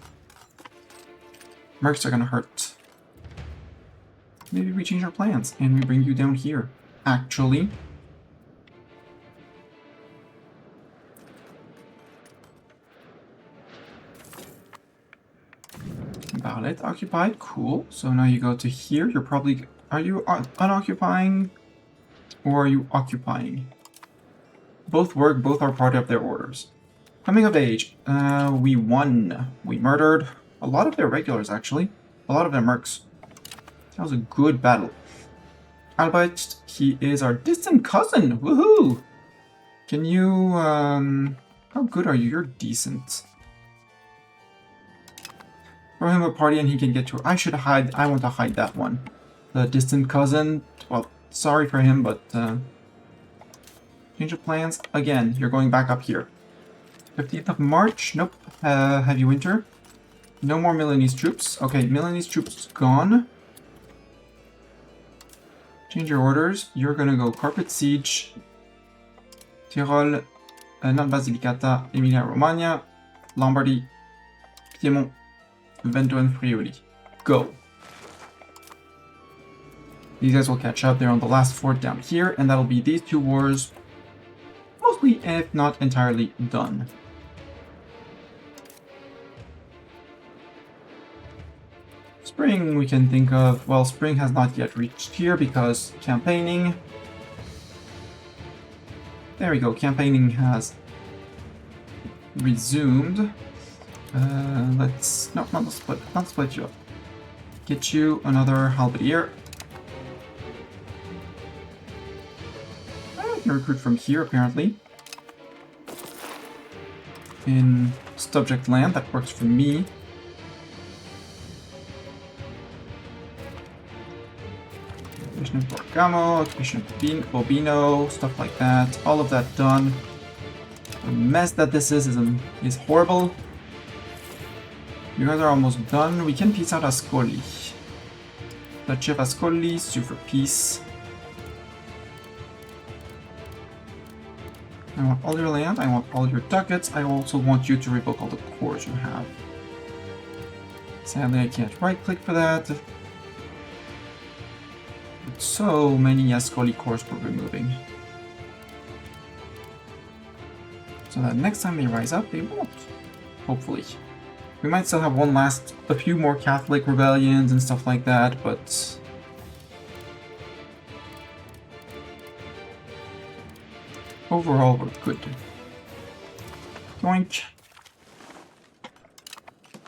Mercs are gonna hurt. Maybe we change our plans and we bring you down here. Actually. Ballot occupied, cool. So now you go to here. You're probably... Are you unoccupying? Or are you occupying? Both work, both are part of their orders. Coming of age. We won. We murdered a lot of their regulars, actually. A lot of their mercs. That was a good battle. Albert, he is our distant cousin. Woohoo! Can you, how good are you? You're decent. Throw him a party and he can get to... I should hide... I want to hide that one. The distant cousin. Well, sorry for him, but, change of plans. Again, you're going back up here. 15th of March. Nope. Heavy winter. No more Milanese troops. Okay, Milanese troops gone. Change your orders. You're gonna go Carpet Siege, Tyrol, non Basilicata, Emilia Romagna, Lombardy, Piedmont, Veneto and Friuli. Go. These guys will catch up. They're on the last fort down here, and that'll be these 2 wars, mostly, if not entirely, done. Spring we can think of, well, spring has not yet reached here because campaigning. There we go, campaigning has resumed. Let's, no, not split you up. Get you another halberdier. I can recruit from here apparently. In subject land, that works for me. Occupation of Borgamo, occupation of Bobino, stuff like that. All of that done. The mess that this is horrible. You guys are almost done. We can peace out Ascoli. Duchy of Ascoli, sue for peace. I want all your land, I want all your ducats, I also want you to revoke all the cores you have. Sadly, I can't right-click for that. So many Ascoli cores we're removing. So that next time they rise up, they won't. Hopefully. We might still have a few more Catholic rebellions and stuff like that, but... overall, we're good. Yoink.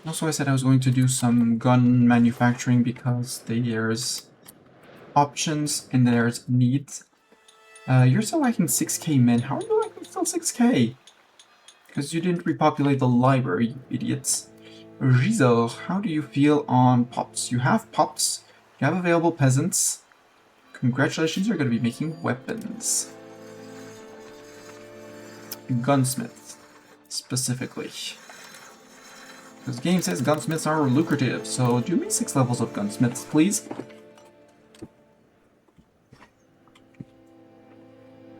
Also, I said I was going to do some gun manufacturing because there's options and there's needs. You're still lacking 6k men. How are you lacking still 6k? Because you didn't repopulate the library, you idiots. Rizor, how do you feel on pops? You have pops, you have available peasants. Congratulations, you're going to be making weapons. Gunsmith, specifically. Because the game says gunsmiths are lucrative, so do me 6 levels of gunsmiths, please.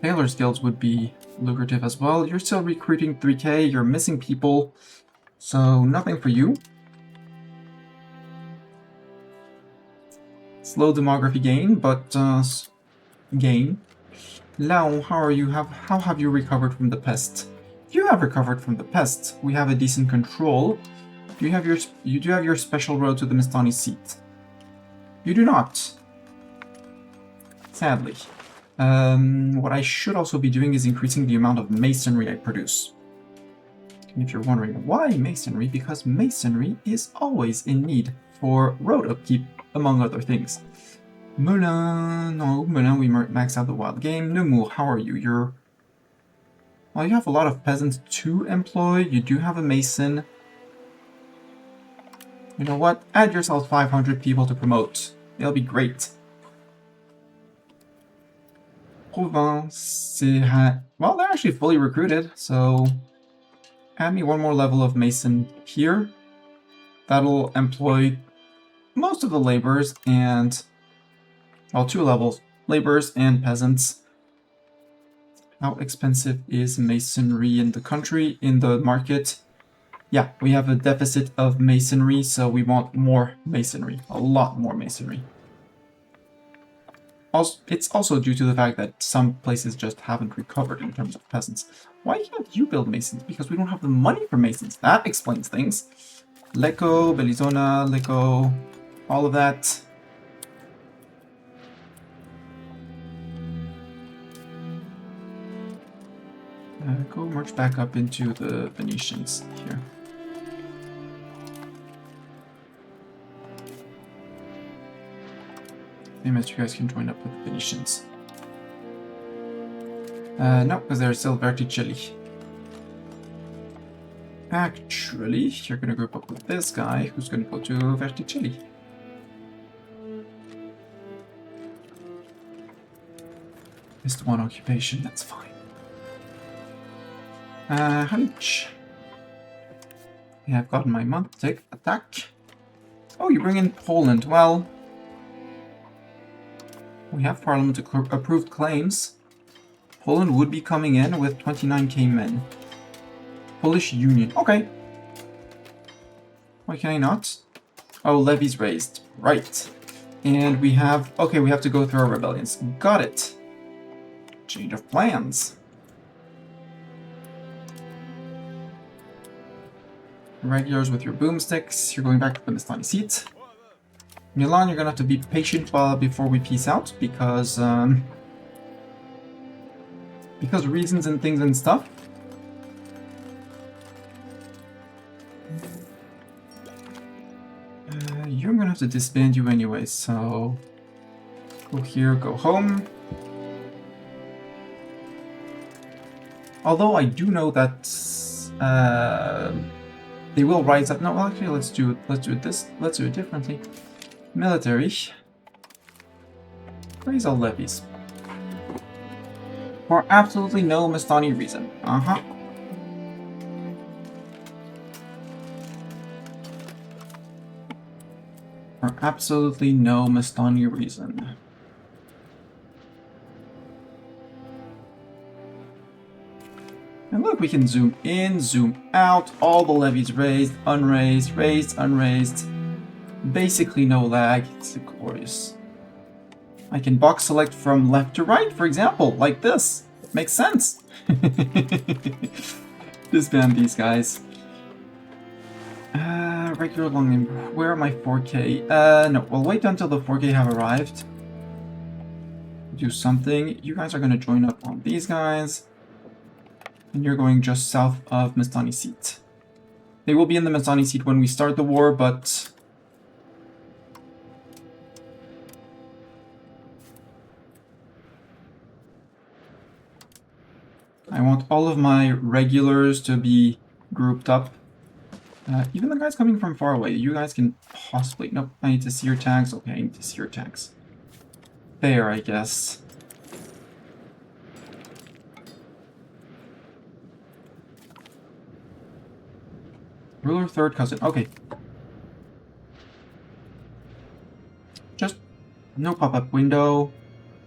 Tailor's guilds would be lucrative as well. You're still recruiting 3k, you're missing people, so nothing for you. Slow demography gain, but gain. Lao, how are you? How have you recovered from the pest? You have recovered from the pest. We have a decent control. You do have your special road to the Mistani seat. You do not. Sadly. What I should also be doing is increasing the amount of masonry I produce. And if you're wondering why masonry, because masonry is always in need for road upkeep, among other things. Moulin, no, Moulin, we max out the wild game. Nemours, how are you? Well, you have a lot of peasants to employ. You do have a mason. You know what? Add yourself 500 people to promote. They'll be great. Provence, well, they're actually fully recruited, so add me one more level of mason here. That'll employ most of the laborers and, well, 2 levels, laborers and peasants. How expensive is masonry in the country, in the market? Yeah, we have a deficit of masonry, so we want more masonry, a lot more masonry. Also, it's also due to the fact that some places just haven't recovered in terms of peasants. Why can't you build masons? Because we don't have the money for masons. That explains things. Lecco, Bellinzona, Lecco, all of that. Go march back up into the Venetians here. Maybe you guys can join up with the Venetians. No, because they're still Verticelli. Actually, you're gonna group up with this guy, who's gonna go to Verticelli. Missed one occupation, that's fine. Hunch. Yeah, I've gotten my month. Take attack. Oh, you bring in Poland. Well, we have Parliament approved claims. Poland would be coming in with 29k men. Polish Union. Okay. Why can I not? Oh, levies raised. Right. And we have... Okay, we have to go through our rebellions. Got it. Change of plans. Regulars with your boomsticks. You're going back to the Mestani seat. Milan, you're gonna have to be patient before we peace out, because reasons and things and stuff. You're gonna have to disband you anyway, so go here, go home. Although I do know that they will rise up. No, well, actually, let's do it differently. Military. Raise all levies. For absolutely no Mestani reason. Uh-huh. For absolutely no Mestani reason. And look, we can zoom in, zoom out, all the levies raised, unraised, raised, unraised. Basically no lag, it's glorious. I can box select from left to right, for example, like this. Makes sense. Disband these guys. Regular long name. Where are my 4K? No, we'll wait until the 4K have arrived. Do something. You guys are going to join up on these guys. And you're going just south of Mestani seat. They will be in the Mestani seat when we start the war, but... I want all of my regulars to be grouped up. Even the guys coming from far away, you guys can possibly... Nope, I need to see your tags. Okay, I need to see your tags. Fair, I guess. Ruler third cousin. Okay. Just no pop-up window.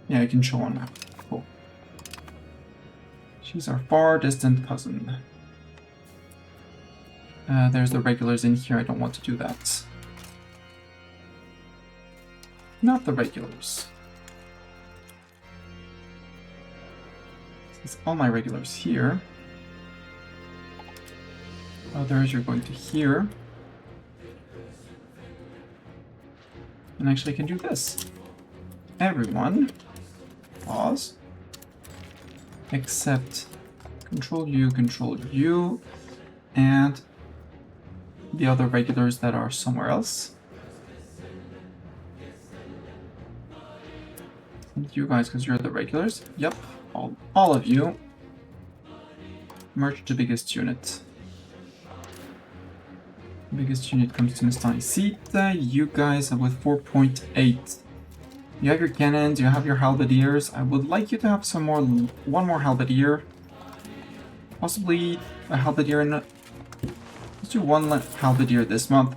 Yeah, you can show on map. Cool. She's our far distant cousin. There's the regulars in here. I don't want to do that. Not the regulars. Since all my regulars here. Others, you're going to here. And actually I can do this. Everyone, pause, except control you, and the other regulars that are somewhere else. And you guys, because you're the regulars. Yep, all of you. Merge the biggest unit. Biggest unit comes to Mistani seat. You guys are with 4.8. You have your cannons, you have your halberdiers. I would like you to have one more halberdier. Possibly a halberdier in let's do one halberdier this month.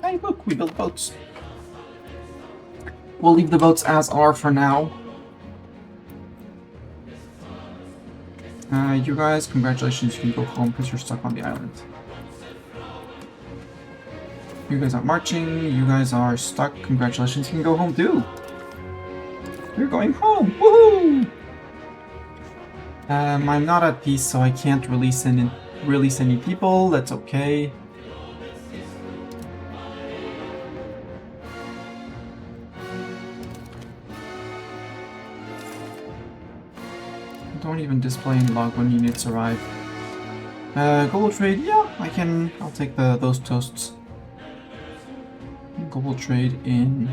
Hey look, we built boats. We'll leave the boats as are for now. You guys, congratulations, you can go home because you're stuck on the island. You guys are marching, you guys are stuck, congratulations, you can go home too! You're going home, woohoo! I'm not at peace, so I can't release any people, that's okay. Don't even display in log when units arrive. Global trade, yeah, I'll take those toasts. Global trade in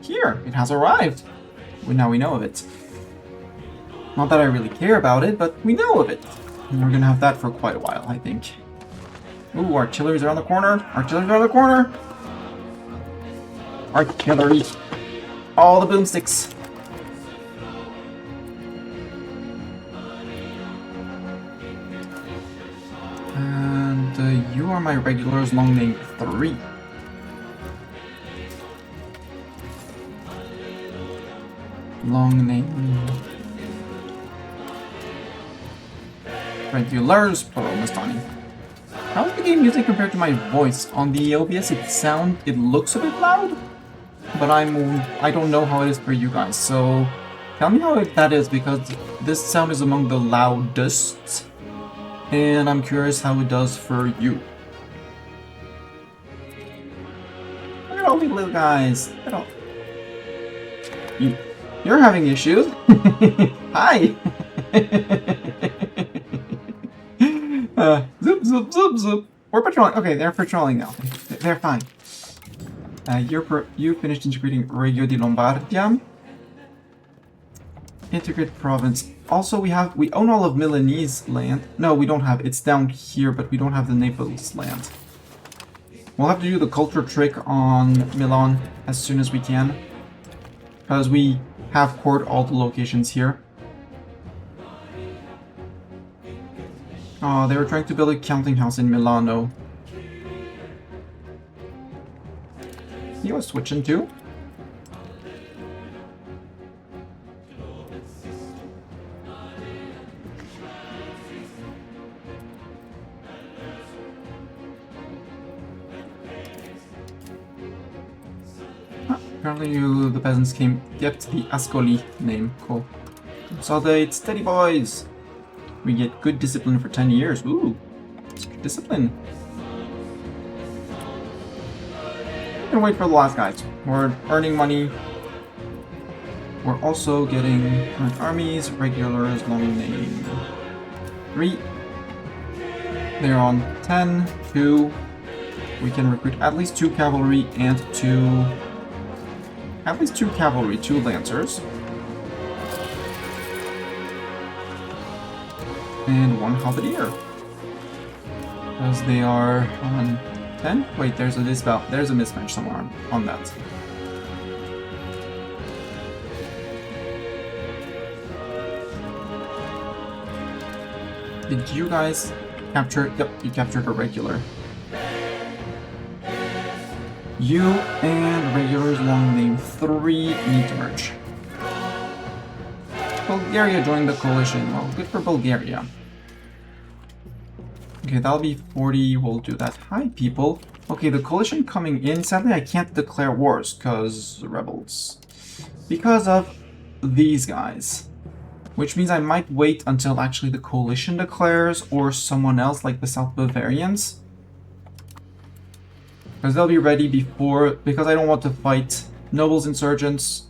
here, it has arrived. Now we know of it. Not that I really care about it, but we know of it. And we're gonna have that for quite a while, I think. Ooh, artillery's around the corner. Artillery's around the corner. Artillery. All the boomsticks. And you are my regulars, long name 3. Long name. Regulars, plural Mastani. How is the game music compared to my voice? On the OBS it looks a bit loud, but I don't know how it is for you guys, so tell me how that is, because this sound is among the loudest, and I'm curious how it does for you. Look at all these little guys. Look at all... You're having issues. Hi. Zoop, zoop, zoop, zoop. We're patrolling. Okay, they're patrolling now. They're fine. You finished integrating Regio di Lombardia. Integrate province. Also, we own all of Milanese land. No, we don't have. It's down here, but we don't have the Naples land. We'll have to do the culture trick on Milan as soon as we can, because we have court all the locations here. Oh, they were trying to build a counting house in Milano. He was switching too. Apparently the peasants kept the Ascoli name. Cool. Consolidate, steady boys! We get good discipline for 10 years. Ooh, discipline. I'm gonna wait for the last guys. We're earning money. We're also getting current armies, regulars, long name 3. They're on 10, 2. We can recruit at least 2 cavalry and 2 cavalry, 2 lancers. And 1 halberdier. Because they are on 10? Wait, there's a mismatch somewhere on that. Did you guys capture? Yep, you captured a regular. You and regulars long name 3 need to merge. Bulgaria joined the coalition. Well, good for Bulgaria. Okay, that'll be 40. We'll do that. Hi, people. Okay, the coalition coming in. Sadly, I can't declare wars because rebels. Because of these guys. which means I might wait until actually the coalition declares or someone else like the South Bavarians. Because they'll be ready before, because I don't want to fight nobles insurgents,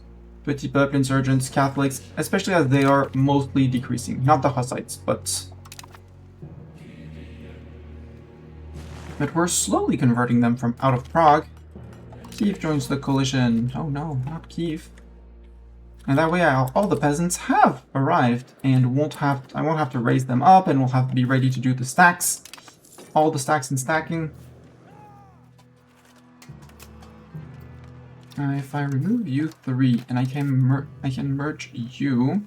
petit peuple insurgents, Catholics, especially as they are mostly decreasing. Not the Hussites, but we're slowly converting them from out of Prague. Kiev joins the coalition. Oh no, not Kiev. And that way all the peasants have arrived and I won't have to raise them up, and we'll have to be ready to do the stacks. All the stacks and stacking. If I remove you 3 and I can merge you.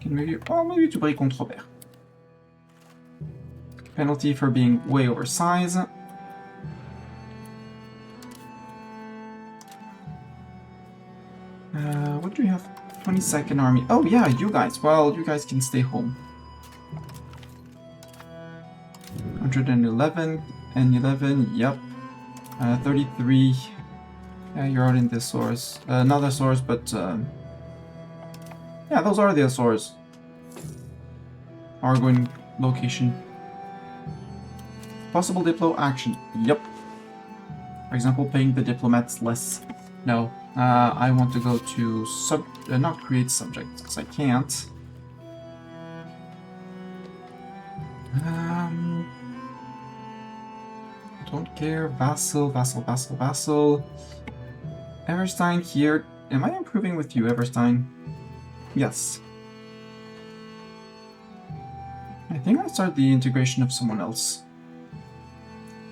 Can move you. Oh, move you to Brie contre Robert. Penalty for being way oversized. What do we have? 22nd Army. Oh yeah, you guys. Well, you guys can stay home. 111 and 11. Yep. 33. Yeah, you're out in this source. Another source, but yeah, those are the Azores. Argon location. Possible diplo action. Yep. For example, paying the diplomats less. No. I want to go to not create subjects, because I can't. Don't care. Vassal, vassal, vassal, vassal. Everstein here. Am I improving with you, Everstein? Yes. I think I'll start the integration of someone else.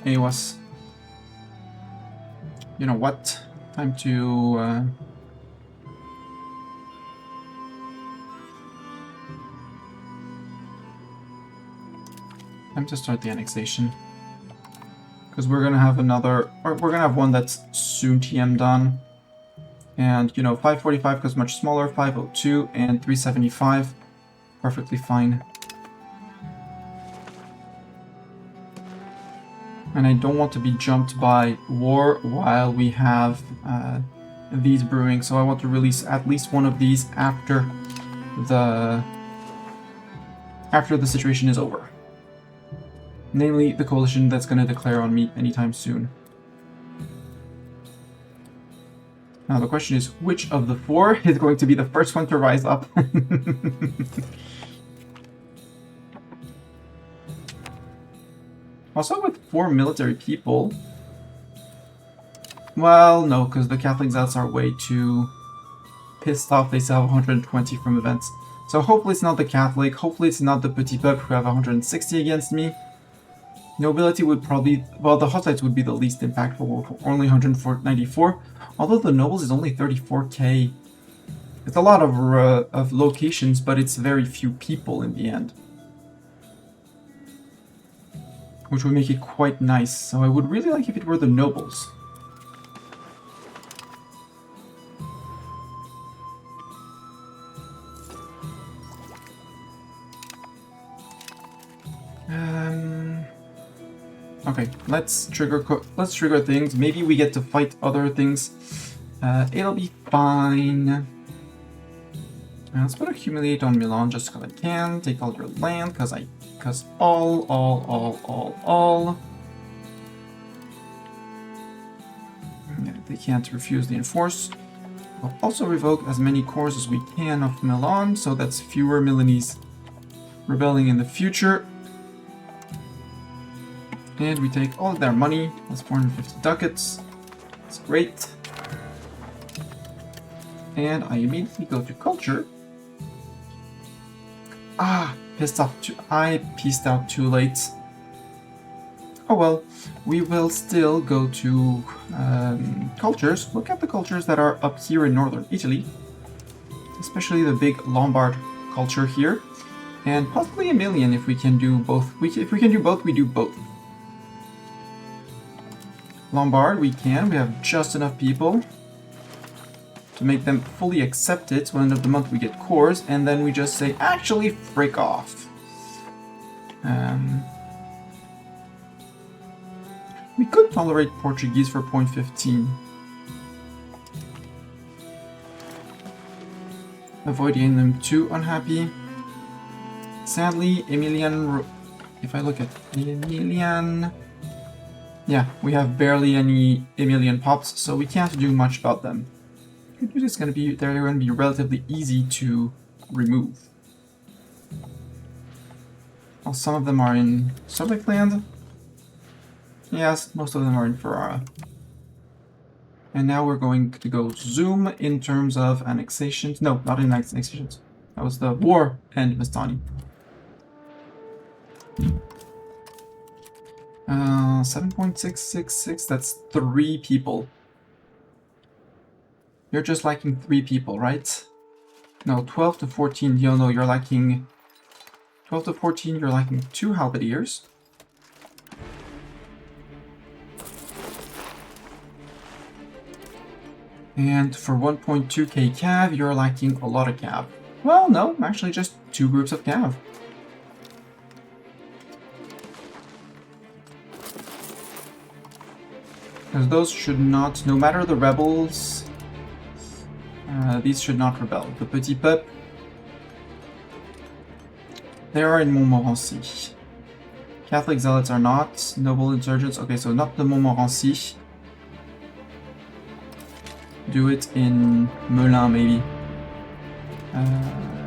AWAS. You know what? Time to start the annexation, because we're gonna have another, or we're gonna have one that's soon TM done, and you know 545 because much smaller, 502 and 375, perfectly fine. And I don't want to be jumped by war while we have these brewing, so I want to release at least one of these after the situation is over. Namely, the coalition that's going to declare on me anytime soon. Now the question is, which of the 4 is going to be the first one to rise up? Also, with 4 military people... Well, no, because the Catholic Zealots are way too pissed off. They still have 120 from events. So hopefully it's not the Catholic, hopefully it's not the Petit Peuple who have 160 against me. Nobility would probably... Well, the Hussites would be the least impactful, only 194. Although the Nobles is only 34k. It's a lot of locations, but it's very few people in the end. Which would make it quite nice, so I would really like if it were the nobles. Okay, let's trigger things. Maybe we get to fight other things. It'll be fine. Let's put accumulate on Milan just because I can. Take all your land because all. Yeah, they can't refuse the enforce. We'll also revoke as many cores as we can of Milan, so that's fewer Milanese rebelling in the future. And we take all of their money. That's 450 ducats. That's great. And I immediately go to culture. I pieced out too late. Oh well, we will still go to cultures. Look at the cultures that are up here in northern Italy, especially the big Lombard culture here, and possibly Emilian if we can do both. If we can do both, we do both. Lombard, we can. We have just enough people to make them fully accept it. So at the end of the month we get cores, and then we just say, actually, frick off. We could tolerate Portuguese for 0.15. avoid getting them too unhappy. Sadly, Emilian, if I look at Emilian, yeah, we have barely any Emilian pops, so we can't do much about them. Good news is they're going to be relatively easy to remove. Well, some of them are in Soviet land. Yes, most of them are in Ferrara. And now we're going to go zoom in terms of annexations. No, not in annexations. That was the war and Mastani. 7.666, that's 3 people. You're just lacking 3 people, right? No, 12 to 14, no, you're lacking... 12 to 14, you're lacking 2 halberdiers. And for 1.2k cav, you're lacking a lot of cav. Well, no, actually just 2 groups of cav. Because those should not, no matter the rebels, these should not rebel. The Petit Peuple, they are in Montmorency. Catholic zealots are not. Noble insurgents, okay, so not the Montmorency. Do it in Melun, maybe.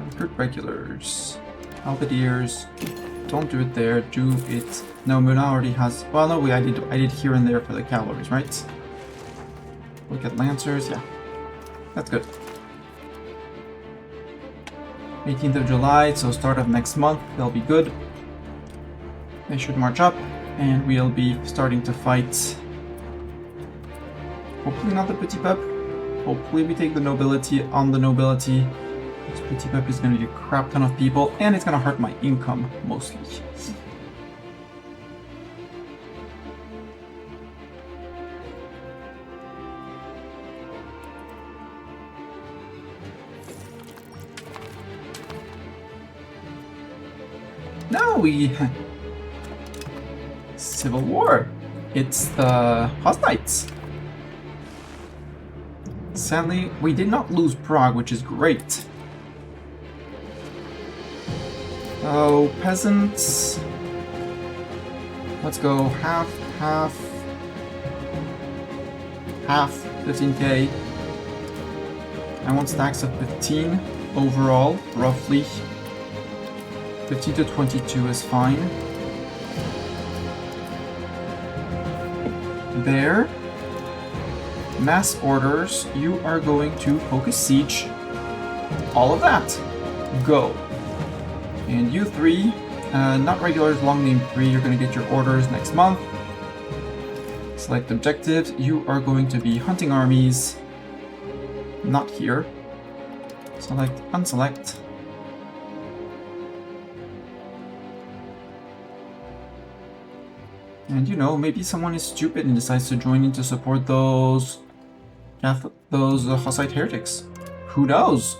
Recruit regulars. Halberdiers. Don't do it there. Do it. No, Melun already has. Well, no, I did here and there for the cavalries, right? Look at lancers. Yeah, that's good. 18th of July, so start of next month. They'll be good. They should march up, and we'll be starting to fight. Hopefully not the Petit Peuple. Hopefully we take the nobility on the nobility. This Petit Peuple is going to be a crap ton of people, and it's going to hurt my income, mostly. No, we... Civil War. It's the Hussites. Sadly, we did not lose Prague, which is great. Oh, peasants. Let's go half, 15k. I want stacks of 15 overall, roughly. 15 to 22 is fine. There. Mass orders, you are going to focus siege. All of that. Go. And you 3, not regulars, long name 3, you're going to get your orders next month. Select objectives, you are going to be hunting armies. Not here. Select, unselect. And you know, maybe someone is stupid and decides to join in to support those Hussite heretics. Who knows?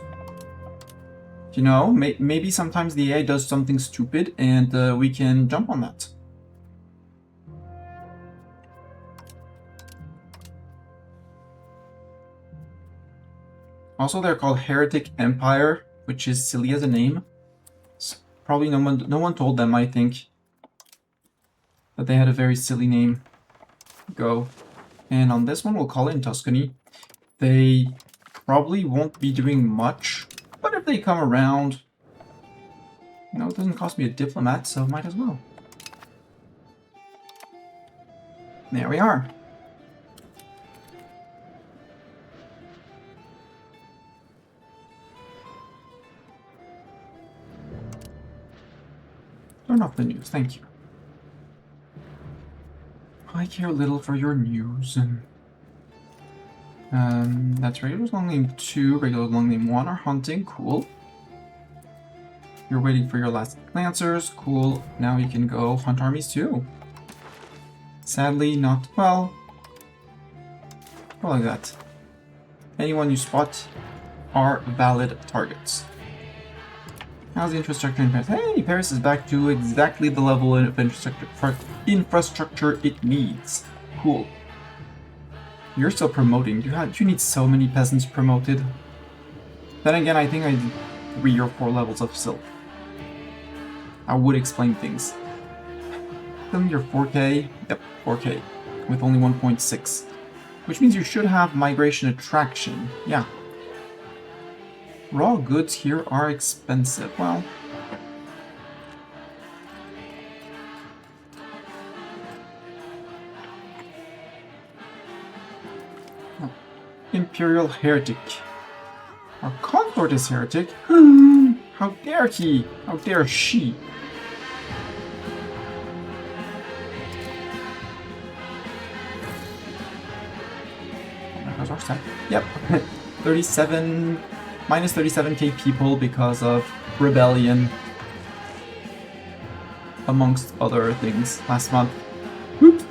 You know, maybe sometimes the AI does something stupid and we can jump on that. Also, they're called Heretic Empire, which is silly as a name. Probably no one told them, I think, that they had a very silly name. Go. And on this one, we'll call it in Tuscany. They probably won't be doing much, but if they come around, you know, it doesn't cost me a diplomat, so might as well. There we are. Turn off the news, thank you. I care little for your news. That's regulars long name 2, regulars long name 1 are hunting, cool. You're waiting for your last lancers, cool. Now you can go hunt armies too. Sadly, not, well, like that. Anyone you spot are valid targets. How's the infrastructure in Paris? Hey, Paris is back to exactly the level of infrastructure it needs. Cool. You're still promoting. You need so many peasants promoted. Then again, I think I did 3 or 4 levels of silk. I would explain things. Tell me you're 4K. Yep, 4K. With only 1.6. Which means you should have migration attraction. Yeah. Raw goods here are expensive. Well... Oh. Imperial Heretic. Our consort is heretic? How dare he? How dare she? How's our stat? Yep. 37... minus 37k people because of rebellion. Amongst other things last month. Whoop!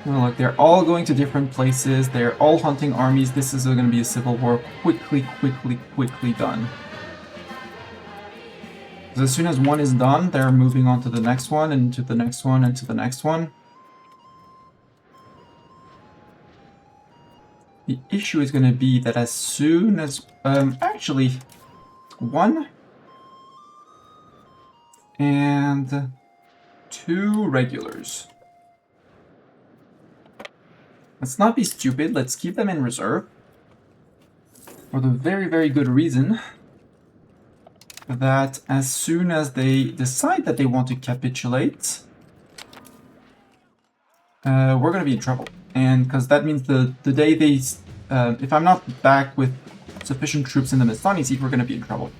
Well, look, they're all going to different places. They're all hunting armies. This is going to be a civil war quickly done. Because as soon as one is done, they're moving on to the next one, and to the next one, and to the next one. The issue is going to be that as soon as... actually, 1 and 2 regulars. Let's not be stupid, let's keep them in reserve. For the very good reason that as soon as they decide that they want to capitulate, we're going to be in trouble. And because that means the day they... if I'm not back with sufficient troops in the Mistani seat, we're going to be in trouble.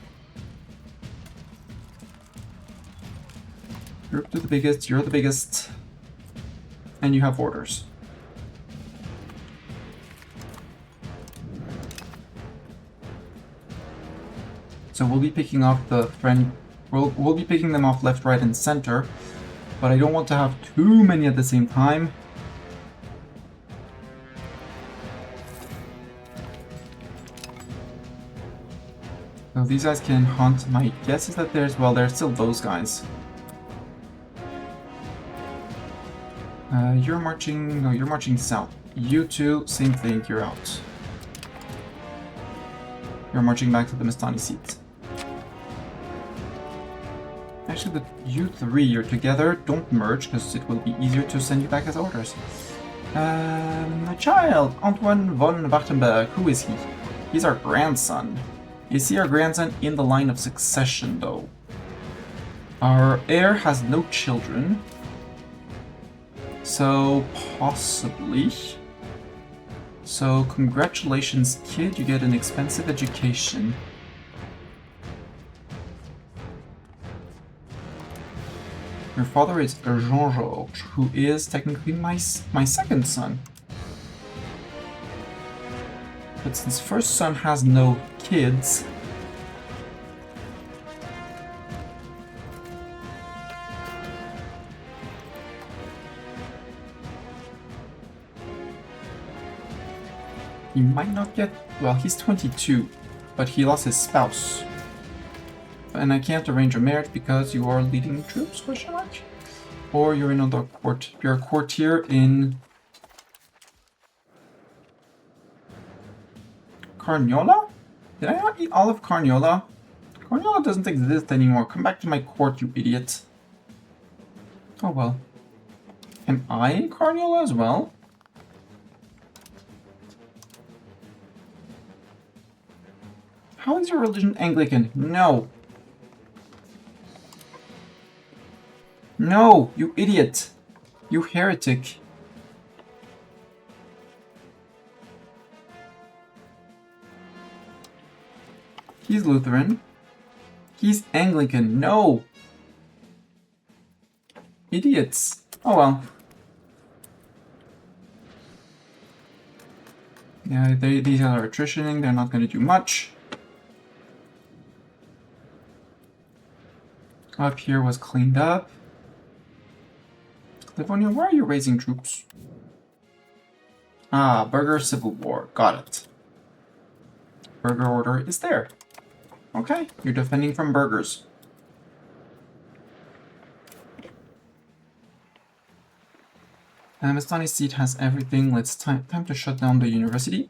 You're the biggest, you're the biggest. And you have orders. So we'll be picking off the friend... We'll be picking them off left, right, and center. But I don't want to have too many at the same time. So these guys can hunt. My guess is that there's... well, there's still those guys. You're marching... no, you're marching south. You two, same thing, you're out. You're marching back to the Mistani seat. Actually, the you 3, you're together. Don't merge, because it will be easier to send you back as orders. A child, Antoine von Wartenberg. Who is he? He's our grandson. Is he our grandson in the line of succession, though? Our heir has no children. So, possibly. So, congratulations, kid. You get an expensive education. Your father is Jean-Georges, who is technically my second son. But since first son has no kids... he might not get... well, he's 22, but he lost his spouse. And I can't arrange a marriage because you are leading troops, question mark? Or you're in another court. You're a courtier in... Carniola? Did I not eat all of Carniola? Carniola doesn't exist anymore. Come back to my court, you idiot. Oh well. Am I in Carniola as well? How is your religion Anglican? No. No, you idiot. You heretic. He's Lutheran. He's Anglican. No. Idiots. Oh well. Yeah, these are attritioning. They're not going to do much. Up here was cleaned up. Livonia, where are you raising troops? Ah, Burger Civil War. Got it. Burger order is there. Okay, you're defending from burgers. Mastani's seat has everything. Let's time to shut down the university.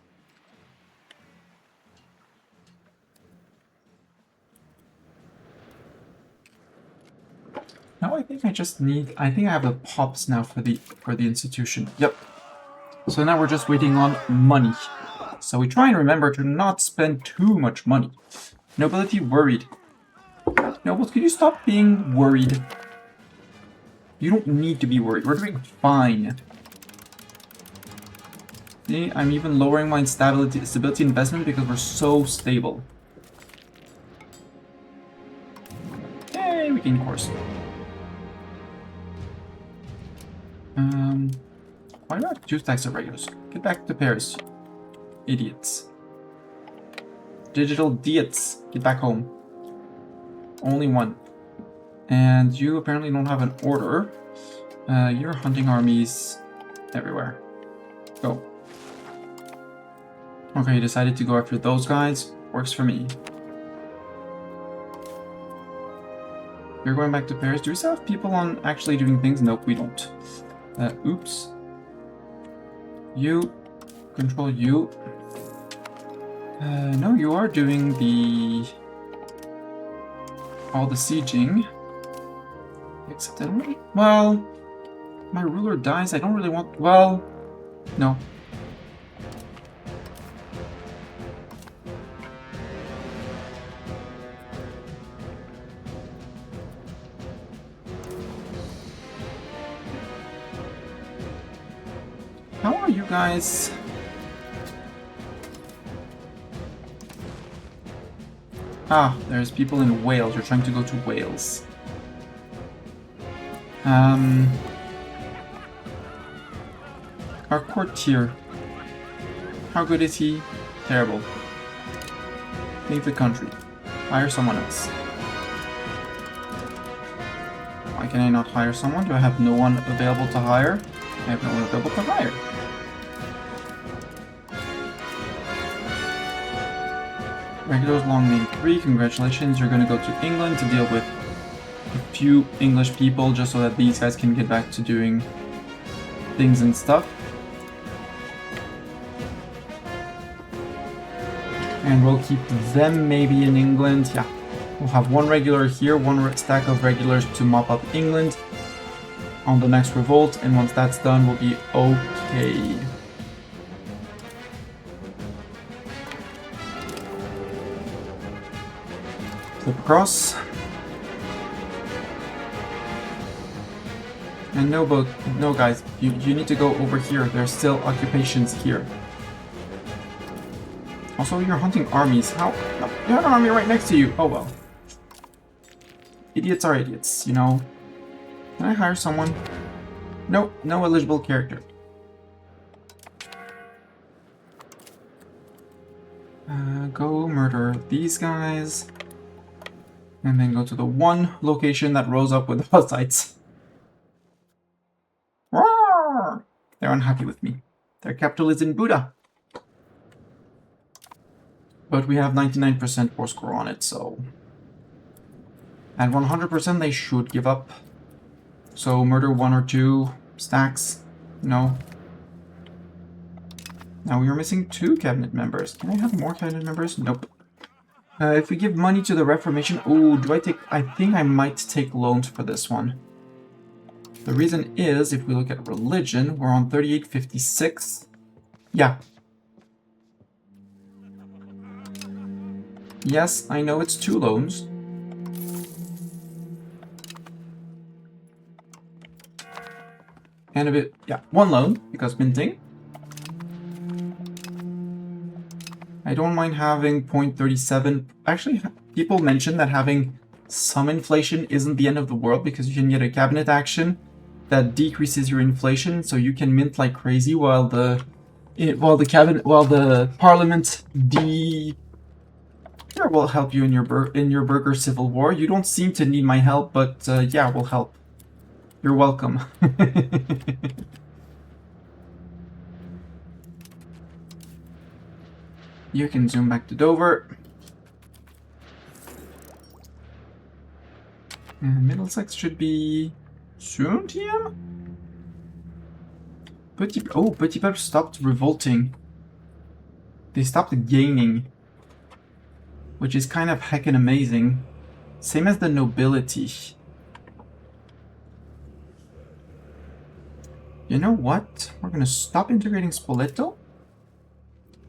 Now I think I just need. I think I have the pops now for the institution. Yep. So now we're just waiting on money. So we try and remember to not spend too much money. Nobility worried. Nobles, could you stop being worried? You don't need to be worried. We're doing fine. See, I'm even lowering my stability investment because we're so stable. Yay, we gain course. Why not 2 stacks of regulars? Get back to Paris. Idiots. Digital idiots. Get back home. Only one. And you apparently don't have an order. You're hunting armies everywhere. Go. Okay, you decided to go after those guys. Works for me. You're going back to Paris. Do we still have people on actually doing things? Nope, we don't. Oops. You. Control you. No, you are doing all the sieging. Except I don't really... Well... My ruler dies, I don't really want... Well... No. How are you guys? Ah, there's people in Wales. You're trying to go to Wales. Our courtier. How good is he? Terrible. Leave the country. Hire someone else. Why can I not hire someone? Do I have no one available to hire? I have no one available to hire. Regulars long name 3, congratulations, you're gonna go to England to deal with a few English people just so that these guys can get back to doing things and stuff. And we'll keep them maybe in England, yeah. We'll have one regular here, one stack of regulars to mop up England on the next revolt, and once that's done, we'll be okay. Flip across. And no guys, you need to go over here. There's still occupations here. Also, you're hunting armies. How? No, you have an army right next to you. Oh well. Idiots are idiots, you know. Can I hire someone? Nope, no eligible character. Go murder these guys. And then go to the one location that rose up with the Hussites. Roar! They're unhappy with me. Their capital is in Buda. But we have 99% war score on it, so... At 100% they should give up. So murder 1 or 2 stacks. No. Now we are missing 2 cabinet members. Can I have more cabinet members? Nope. If we give money to the Reformation... Ooh, do I take... I think I might take loans for this one. The reason is, if we look at religion, we're on 3856. Yeah. Yes, I know it's 2 loans. And a bit... Yeah, 1 loan, because minting. I don't mind having 0.37. Actually, people mention that having some inflation isn't the end of the world because you can get a cabinet action that decreases your inflation, so you can mint like crazy while the parliament will help you in your burger civil war. You don't seem to need my help, but yeah, we'll help. You're welcome. You can zoom back to Dover. And Middlesex should be soon, TM? Petit Peuple stopped revolting. They stopped gaining, which is kind of heckin' amazing. Same as the nobility. You know what? We're gonna stop integrating Spoleto.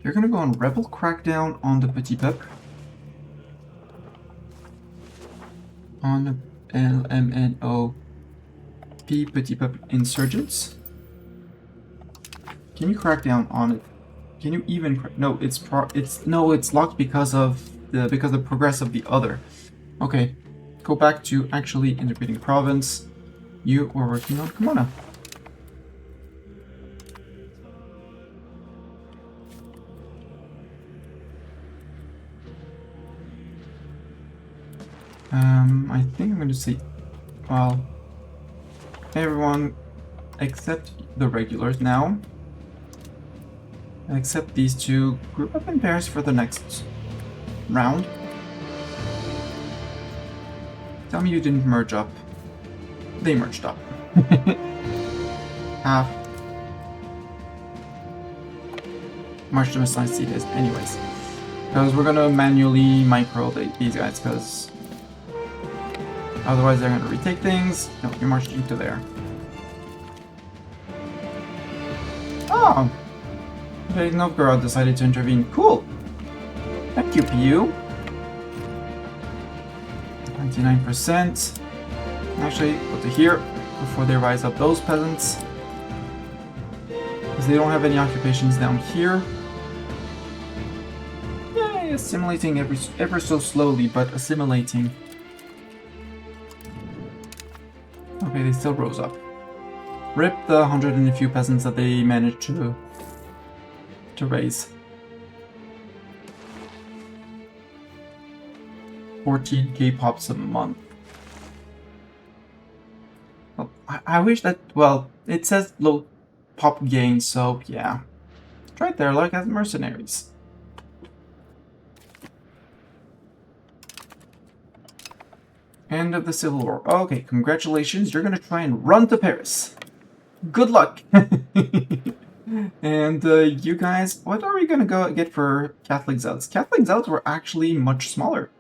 You're gonna go on rebel crackdown on the Petit Peuple. On LMNO Petit Peuple insurgents. Can you crack down on it? Can you even no, it's locked because of the progress of the other. Okay. Go back to actually integrating province. You are working on Cremona. I think I'm going to say, well, everyone except the regulars now. Except these two, group up in pairs for the next round. Tell me you didn't merge up. They merged up. Half. March to assign cities, anyways. Because we're gonna manually micro these guys, because otherwise they're gonna retake things. No, you marched into there. Oh! Novgorod decided to intervene. Cool! Thank you, PU. 99%. Actually, go to here before they rise up those peasants. Because they don't have any occupations down here. Yay, assimilating ever so slowly, but assimilating. Okay, they still rose up. Rip the 100 and a few peasants that they managed to raise. 14k pops a month. Well, I wish that, well, it says low pop gain, so yeah. It's right there, like as mercenaries. End of the Civil War. Okay, congratulations, you're gonna try and run to Paris. Good luck! And you guys, what are we gonna go get for Catholic Zealots? Catholic Zealots were actually much smaller.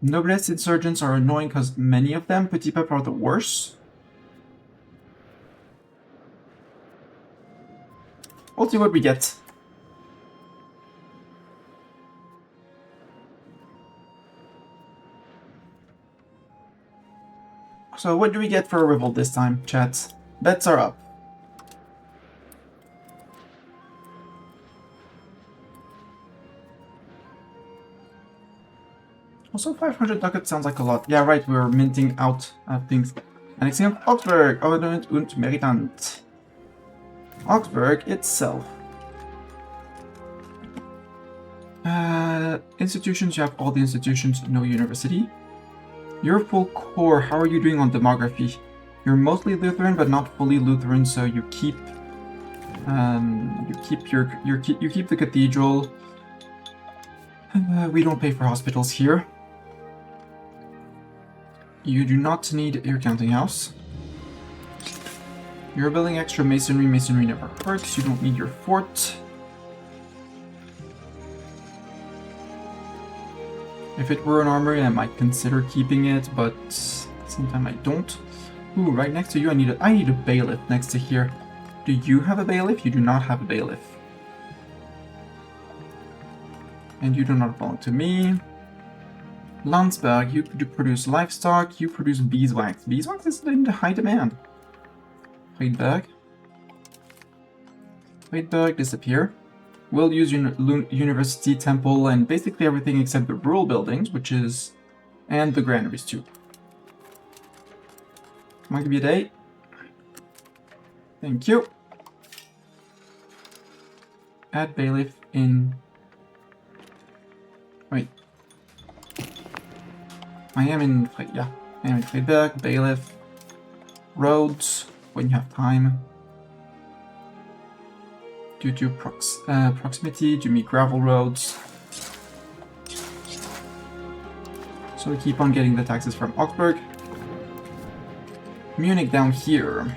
Noblesse insurgents are annoying because many of them, Petit Peuple, are the worst. We'll see what we get. So what do we get for a revolt this time, chat? Bets are up. Also, 500 ducats sounds like a lot. Yeah, right, we're minting out things. Annexing of Augsburg, ordinant und meritant. Augsburg itself. Institutions, you have all the institutions, no university. Your full core, how are you doing on demography? You're mostly Lutheran, but not fully Lutheran, so you keep you keep the cathedral. We don't pay for hospitals here. You do not need your counting house. You're building extra masonry. Masonry never works. You don't need your fort. If it were an armory, I might consider keeping it, but sometimes I don't. Ooh, right next to you, I need a bailiff next to here. Do you have a bailiff? You do not have a bailiff. And you do not belong to me. Landsberg, you produce livestock, you produce beeswax. Beeswax is in high demand. Friedberg. Friedberg, disappear. We'll use university, temple, and basically everything except the rural buildings, which is... and the granaries too. Come on, give me a day. Thank you. Add bailiff in... wait. I am in Friedberg, bailiff, roads, when you have time. Due to proximity, do me gravel roads. So we keep on getting the taxes from Augsburg. Munich down here.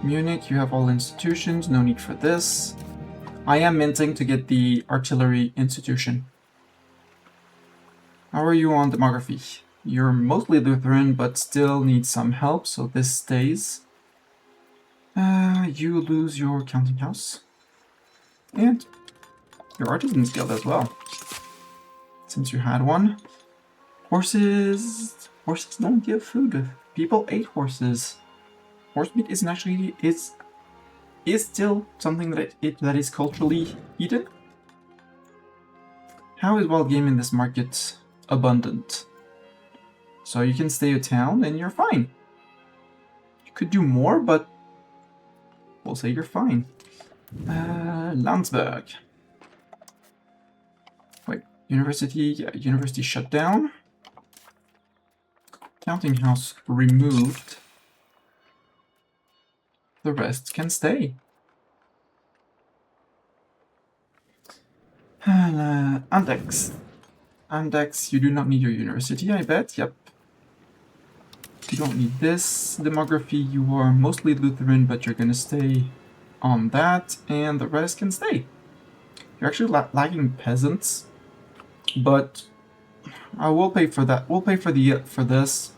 Munich, you have all institutions, no need for this. I am minting to get the artillery institution. How are you on demography? You're mostly Lutheran, but still need some help, so this stays. You lose your counting house. And your artisan's guild as well, since you had one. Horses don't give food. People ate horses. Horse meat isn't actually is still something that is culturally eaten. How is wild game in this market abundant? So you can stay a town and you're fine. You could do more, but we'll say you're fine. Landsberg. Wait, university shut down. Counting house removed. The rest can stay. Andex. Andex, you do not need your university, I bet. Yep. You don't need this. Demography, you are mostly Lutheran, but you're gonna stay on that, and the rest can stay. You're actually lagging peasants, but I will pay for that. We'll pay for this.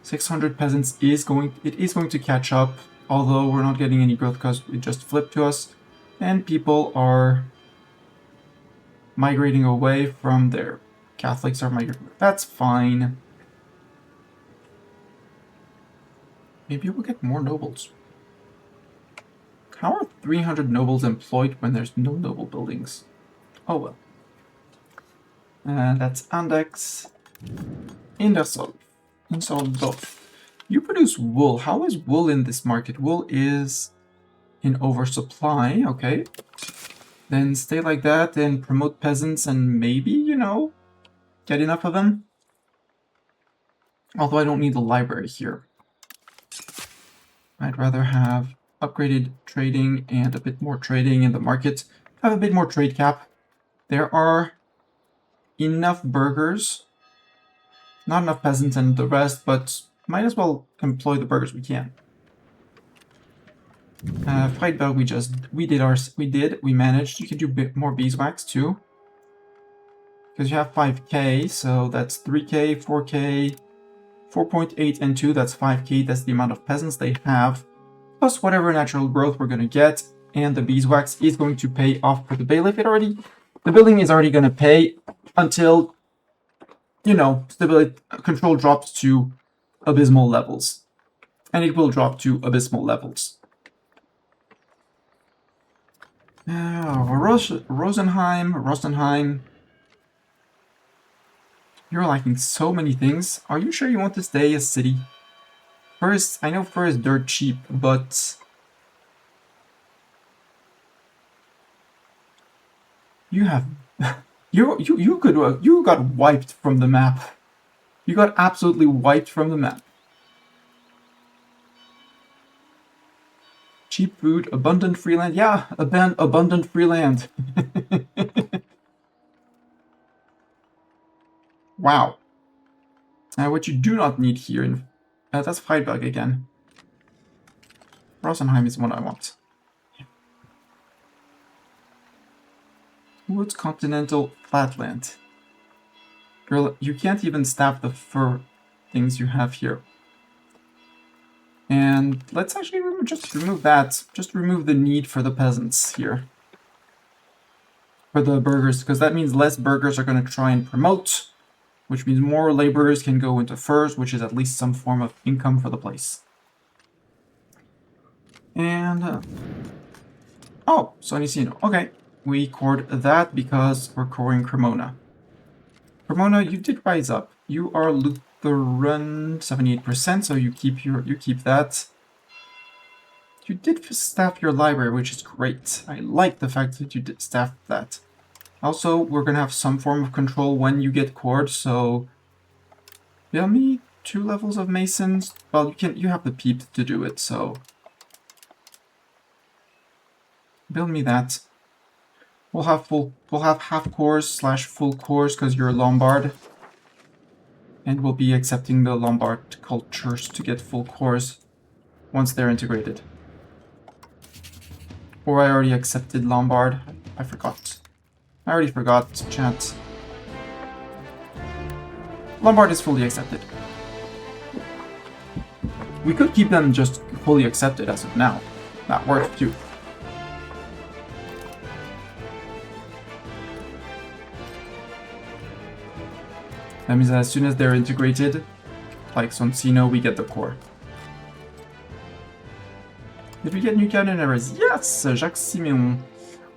600 peasants is going to catch up, although we're not getting any growth because it just flipped to us, and people are migrating away from there. Catholics are migrating. That's fine. Maybe we'll get more nobles. How are 300 nobles employed when there's no noble buildings? Oh well. That's Andex. Insoldof. You produce wool. How is wool in this market? Wool is in oversupply, okay. Then stay like that and promote peasants and maybe, you know, get enough of them. Although I don't need the library here. I'd rather have upgraded trading and a bit more trading in the market. Have a bit more trade cap. There are enough burghers. Not enough peasants and the rest, but might as well employ the burghers we can. Friedberg, we managed. You can do a bit more beeswax too. Because you have 5k, so that's 3k, 4k, 4.8 and 2, that's 5k, that's the amount of peasants they have. Plus whatever natural growth we're going to get, and the beeswax is going to pay off for the bailiff. The building is already going to pay until, you know, stability control drops to abysmal levels. And it will drop to abysmal levels. Rosenheim. You're lacking so many things. Are you sure you want to stay a city? First, I know fur is dirt cheap, but you have you got wiped from the map. You got absolutely wiped from the map. Cheap food, abundant free land. Yeah, abundant free land. Wow. What you do not need here, that's Friedberg again. Rosenheim is what I want. Woods continental flatland. Girl, you can't even staff the fur things you have here. And let's actually just remove that. Just remove the need for the peasants here. For the burghers, because that means less burghers are going to try and promote, which means more laborers can go into furs, which is at least some form of income for the place. And, oh, Sonicino. Okay, we cored that because we're coring Cremona. Cremona, you did rise up. You are Lutheran 78%, so you keep that. You did staff your library, which is great. I like the fact that you did staff that. Also, we're gonna have some form of control when you get cored, so build me 2 levels of masons. Well, you have the peep to do it, so build me that. We'll have half cores / full cores because you're a Lombard, and we'll be accepting the Lombard cultures to get full cores once they're integrated. Or I already accepted Lombard. I forgot. I already forgot, chat. Lombard is fully accepted. We could keep them just fully accepted as of now. That works too. That means that as soon as they're integrated, like Soncino, we get the core. Did we get new cabinet errors? Yes, Jacques Simeon.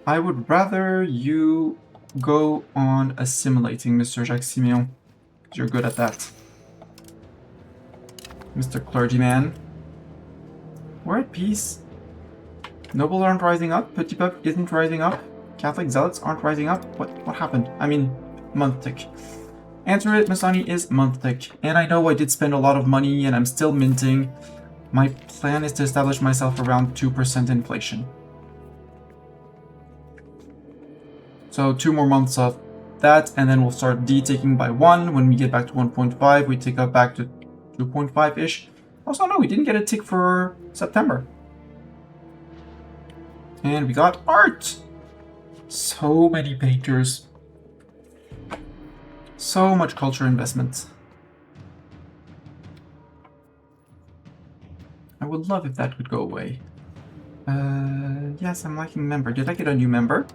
I would rather you go on assimilating, Mr. Jacques Simeon. You're good at that. Mr. Clergyman. We're at peace. Nobles aren't rising up. Petit Peuple isn't rising up. Catholic zealots aren't rising up. What happened? I mean, month tick. Answer it, Masani, is month tick. And I know I did spend a lot of money and I'm still minting. My plan is to establish myself around 2% inflation. So 2 more months of that, and then we'll start de-taking by 1. When we get back to 1.5, we take up back to 2.5-ish. Also, no, we didn't get a tick for September. And we got art! So many painters. So much culture investment. I would love if that would go away. Yes, I'm liking member. Did I get a new member?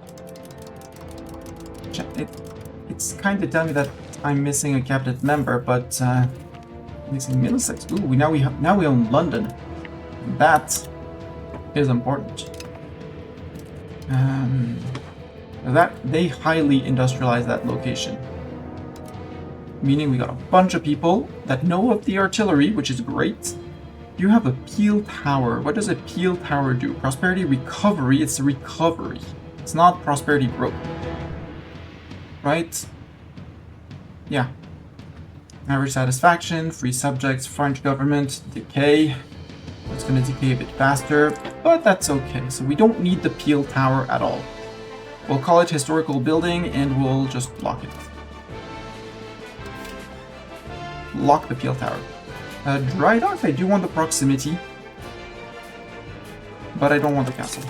It's kind of telling me that I'm missing a cabinet member, but missing Middlesex. Ooh, now we own London. That is important. That they highly industrialize that location, meaning we got a bunch of people that know of the artillery, which is great. You have a Peel Tower. What does a Peel Tower do? Prosperity recovery. It's a recovery. It's not prosperity growth. Right? Yeah. Average satisfaction, free subjects, French government, decay. It's going to decay a bit faster, but that's okay. So we don't need the Peel Tower at all. We'll call it historical building and we'll just block it. Lock the Peel Tower. Dry Docks, I do want the proximity, but I don't want the castle.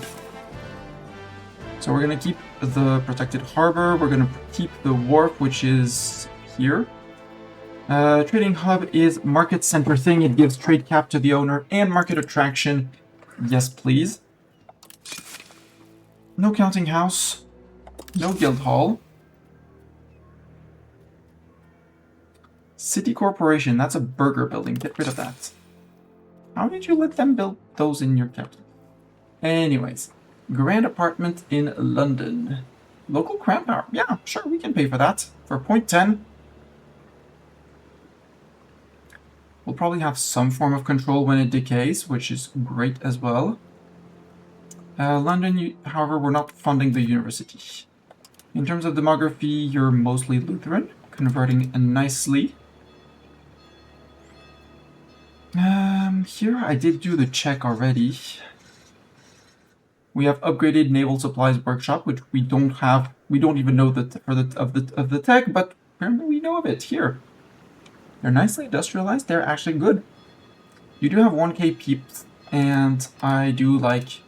So we're going to keep the protected harbor, we're going to keep the wharf, which is here. Trading hub is market center thing, it gives trade cap to the owner and market attraction. Yes, please. No counting house, no guild hall. City Corporation, that's a burger building. Get rid of that. How did you let them build those in your capital? Anyways, grand apartment in London. Local crown power. Yeah, sure, we can pay for that. For 0.10. We'll probably have some form of control when it decays, which is great as well. London, however, we're not funding the university. In terms of demography, you're mostly Lutheran, converting nicely. Here I did do the check already. We have upgraded naval supplies workshop, which we don't have. We don't even know of the tech, but apparently we know of it here. They're nicely industrialized. They're actually good. You do have 1k peeps, and I do like.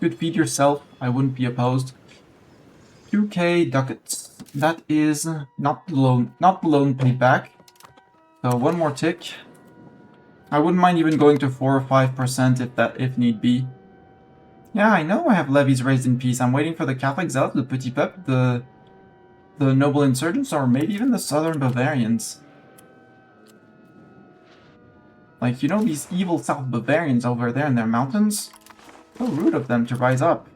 Could feed yourself. I wouldn't be opposed. 2k ducats. That is not the loan paid back. So one more tick. I wouldn't mind even going to 4 or 5% if need be. Yeah, I know I have levies raised in peace. I'm waiting for the Catholic Zealot, the Petit Peuple, the noble insurgents, or maybe even the Southern Bavarians. Like, you know, these evil South Bavarians over there in their mountains? So rude of them to rise up.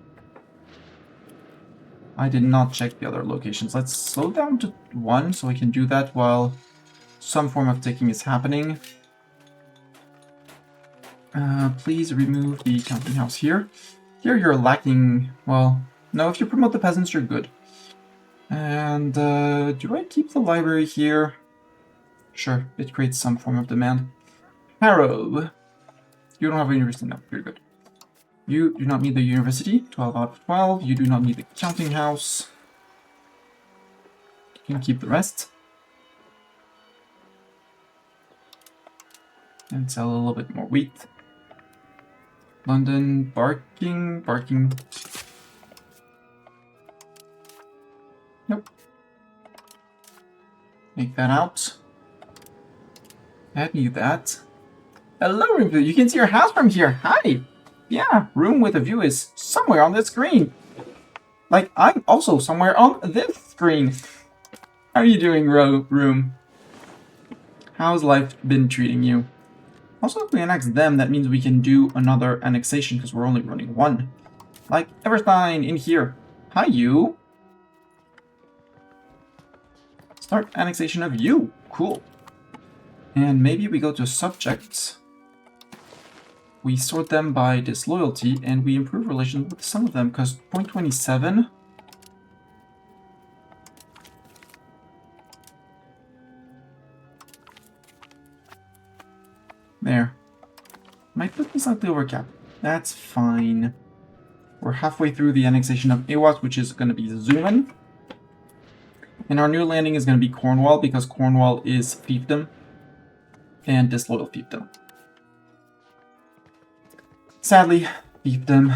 I did not check the other locations. Let's slow down to 1 so we can do that while some form of taking is happening. Please remove the counting house here. Here you're lacking... Well, no, if you promote the peasants, you're good. And, do I keep the library here? Sure, it creates some form of demand. Harrow. You don't have a university now. You're good. You do not need the university. 12 out of 12. You do not need the counting house. You can keep the rest. And sell a little bit more wheat. London, barking, barking. Nope. Make that out. Add me that. Hello, room view. You can see your house from here. Hi. Yeah, room with a view is somewhere on this screen. Like, I'm also somewhere on this screen. How are you doing, room? How's life been treating you? Also, if we annex them, that means we can do another annexation because we're only running one. Like, Everstein in here. Hi, you. Start annexation of you. Cool. And maybe we go to subjects. We sort them by disloyalty, and we improve relations with some of them, because point 27... There. Might put me slightly over cap. That's fine. We're halfway through the annexation of E18, which is going to be Zuman. And our new landing is going to be Cornwall, because Cornwall is fiefdom. And disloyal fiefdom. Sadly, fiefdom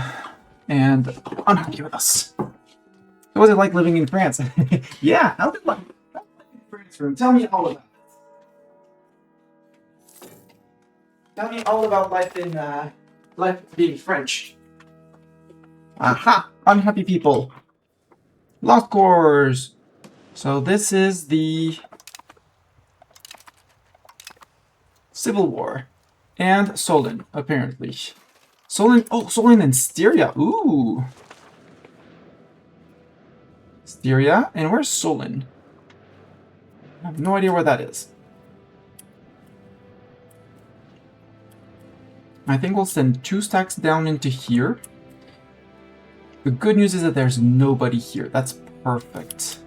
and unhappy with us. So what was it like living in France? Yeah, how did life in France room? Tell me all about it. Tell me all about life in life being French. Aha! Unhappy people. Lost cores. So this is the Civil War. And Solon, apparently. Solon, oh, Solon and Styria. Ooh. Styria, and where's Solon? I have no idea where that is. I think we'll send 2 stacks down into here. The good news is that there's nobody here. That's perfect.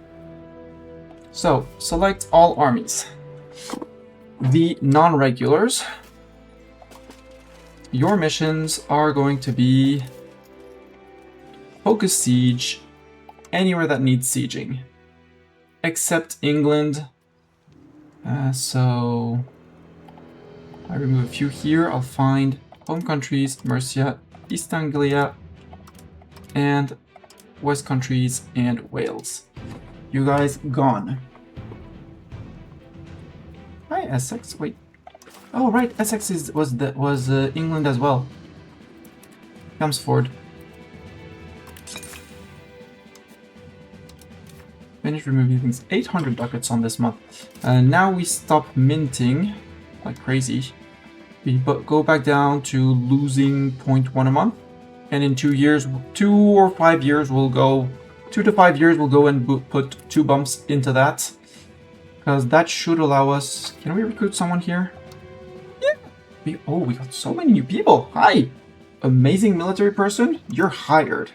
So, select all armies. The non-regulars. Your missions are going to be focus siege anywhere that needs sieging. Except England. So I remove a few here. I'll find home countries, Mercia, East Anglia, and West countries and Wales. You guys gone. Hi, Essex. Wait. Oh right, Essex was England as well. Chelmsford. Finish removing things. 800 ducats on this month. Now we stop minting like crazy. We go back down to losing 0.1 a month, and in 2 years, 2 or 5 years, we'll go 2 to 5 years. We'll go and put 2 bumps into that, because that should allow us. Can we recruit someone here? Oh, we got so many new people. Hi! Amazing military person. You're hired.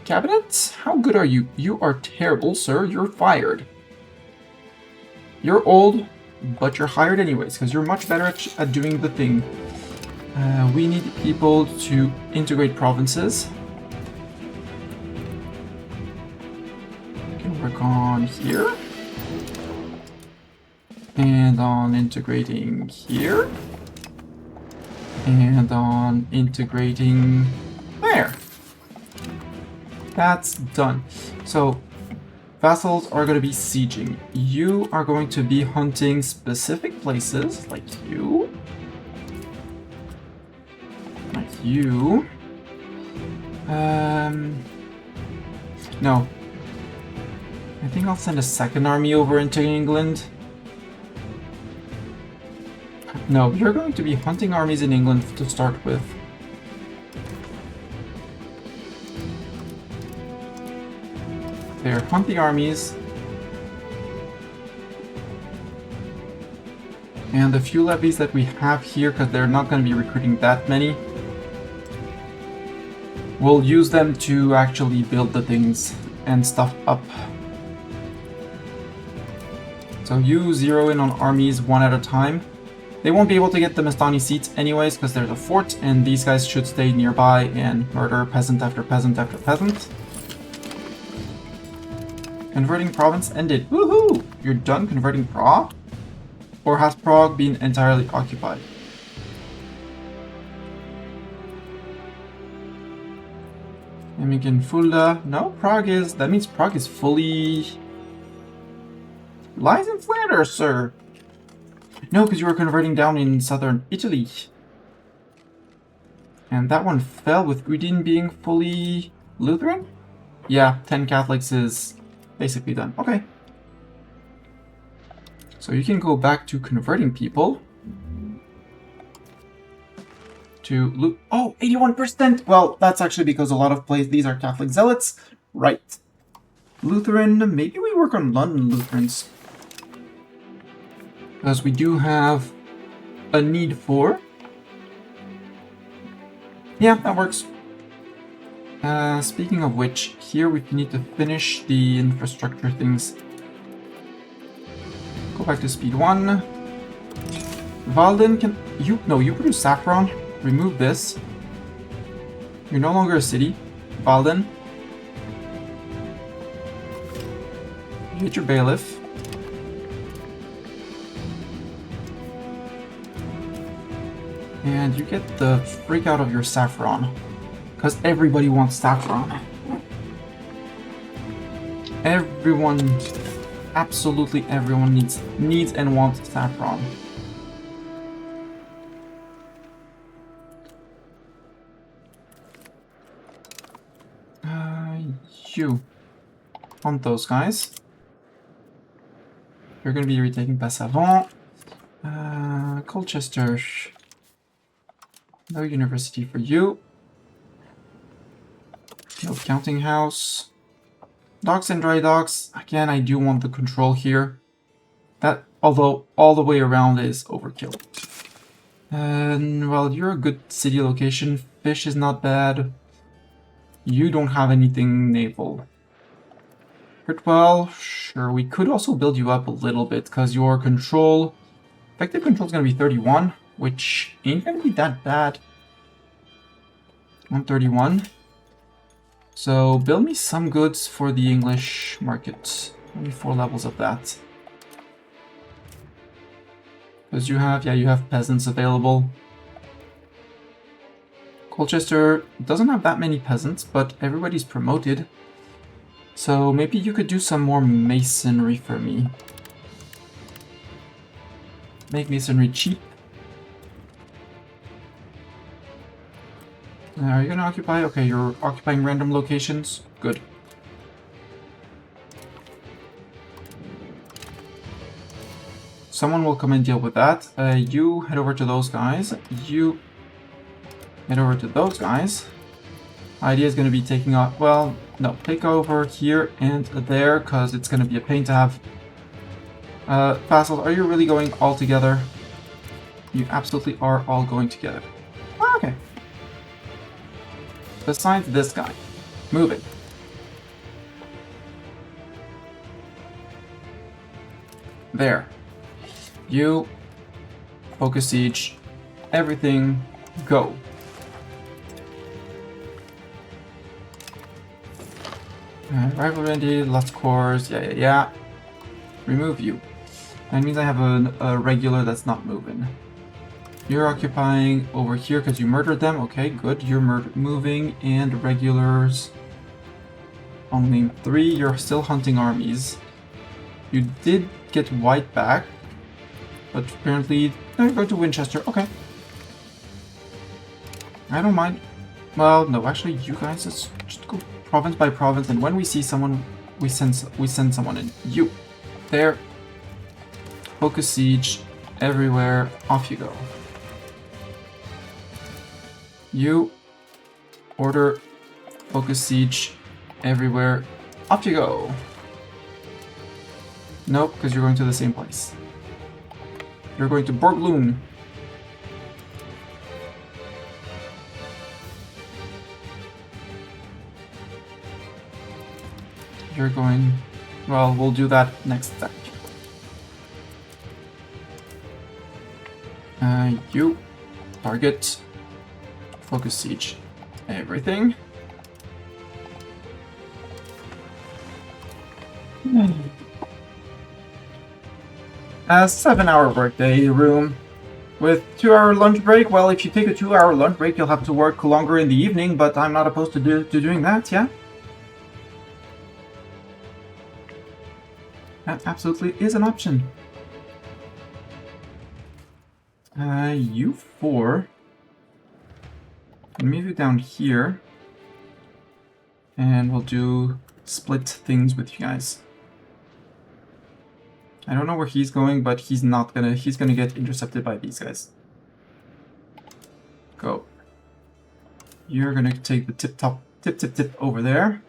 Cabinet? How good are you? You are terrible, sir. You're fired. You're old, but you're hired anyways, because you're much better at doing the thing. We need people to integrate provinces. We can work on here. And on integrating here. And on integrating there. That's done. So, vassals are going to be sieging. You are going to be hunting specific places, like you. Like you. No. I think I'll send a second army over into England. No, you're going to be hunting armies in England to start with. They're hunting armies. And the few levies that we have here, because they're not going to be recruiting that many, we'll use them to actually build the things and stuff up. So you zero in on armies one at a time. They won't be able to get the Mastani seats anyways, because there's a fort, and these guys should stay nearby and murder peasant after peasant after peasant. Converting province ended. Woohoo! You're done converting Prague? Or has Prague been entirely occupied? Emigen Fulda. No, Prague is... That means Prague is fully... Lies in Flanders, sir. No, because you were converting down in southern Italy. And that one fell with Udine being fully Lutheran? Yeah, 10 Catholics is basically done. Okay. So you can go back to converting people. To oh, 81%! Well, that's actually because a lot of places, these are Catholic zealots. Right. Lutheran, maybe we work on London Lutherans. Because we do have a need for... Yeah, that works. Speaking of which, here we need to finish the infrastructure things. Go back to speed 1. Walden can... you produce saffron. Remove this. You're no longer a city. Walden. You get your bailiff. And you get the freak out of your saffron. Because everybody wants saffron. Everyone, absolutely everyone needs and wants saffron. You want those guys. You're going to be retaking Passavant. Colchester. No university for you. No counting house. Docks and dry docks. Again, I do want the control here. That, although all the way around is overkill. And, well, you're a good city location. Fish is not bad. You don't have anything naval. Well, sure, we could also build you up a little bit, because your control... Effective control is going to be 31, which ain't going to be that bad. 131. So, build me some goods for the English market. Only 4 levels of that. Because you have peasants available. Colchester doesn't have that many peasants, but everybody's promoted. So maybe you could do some more masonry for me. Make masonry cheap. Are you gonna occupy? Okay, you're occupying random locations. Good. Someone will come and deal with that. You head over to those guys. You head over to those guys. Idea is going to be taking off, well, no, take over here and there, because it's going to be a pain to have. Vassals, are you really going all together? You absolutely are all going together. Oh, okay. Besides this guy. Move it. There. You focus siege. Everything. Go. Rivalry, lots of cores, yeah. Remove you. That means I have a regular that's not moving. You're occupying over here because you murdered them. Okay, good. You're moving, and regulars. Only 3. You're still hunting armies. You did get white back, but apparently... No, you're going to Winchester. Okay. I don't mind. Well, no, actually, you guys, let's just go province by province, and when we see someone, we send someone in. You. There. Focus siege. Everywhere. Off you go. You. Order. Focus siege. Everywhere. Off you go. Nope, because you're going to the same place. You're going to Borglum. You're going... Well, we'll do that next step. You. Target. Focus siege. Everything. A 7-hour workday room. With 2-hour lunch break, well, if you take a 2-hour lunch break, you'll have to work longer in the evening, but I'm not opposed to doing that, yeah? That absolutely is an option. You 4. I'll move you down here. And we'll do split things with you guys. I don't know where he's going, but he's gonna get intercepted by these guys. Go. You're gonna take the tip over there.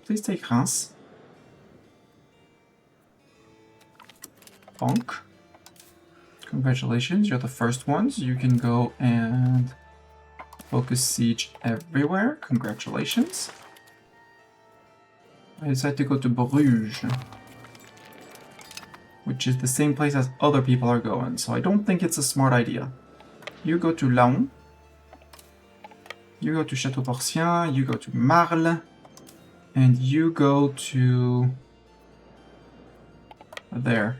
Please take Hans. Bonk. Congratulations, you're the first ones. You can go and focus siege everywhere. Congratulations. I decided to go to Bruges, which is the same place as other people are going, so I don't think it's a smart idea. You go to Laon. You go to Château Porcien. You go to Marle. And you go to... there.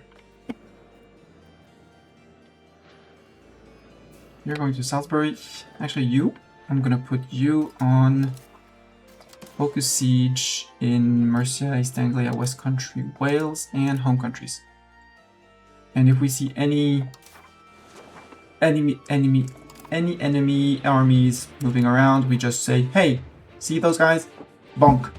You're going to Salisbury. Actually, I'm gonna put you on focus siege in Mercia, East Anglia, West Country, Wales, and home countries. And if we see any enemy armies moving around, we just say, hey, see those guys? Bonk.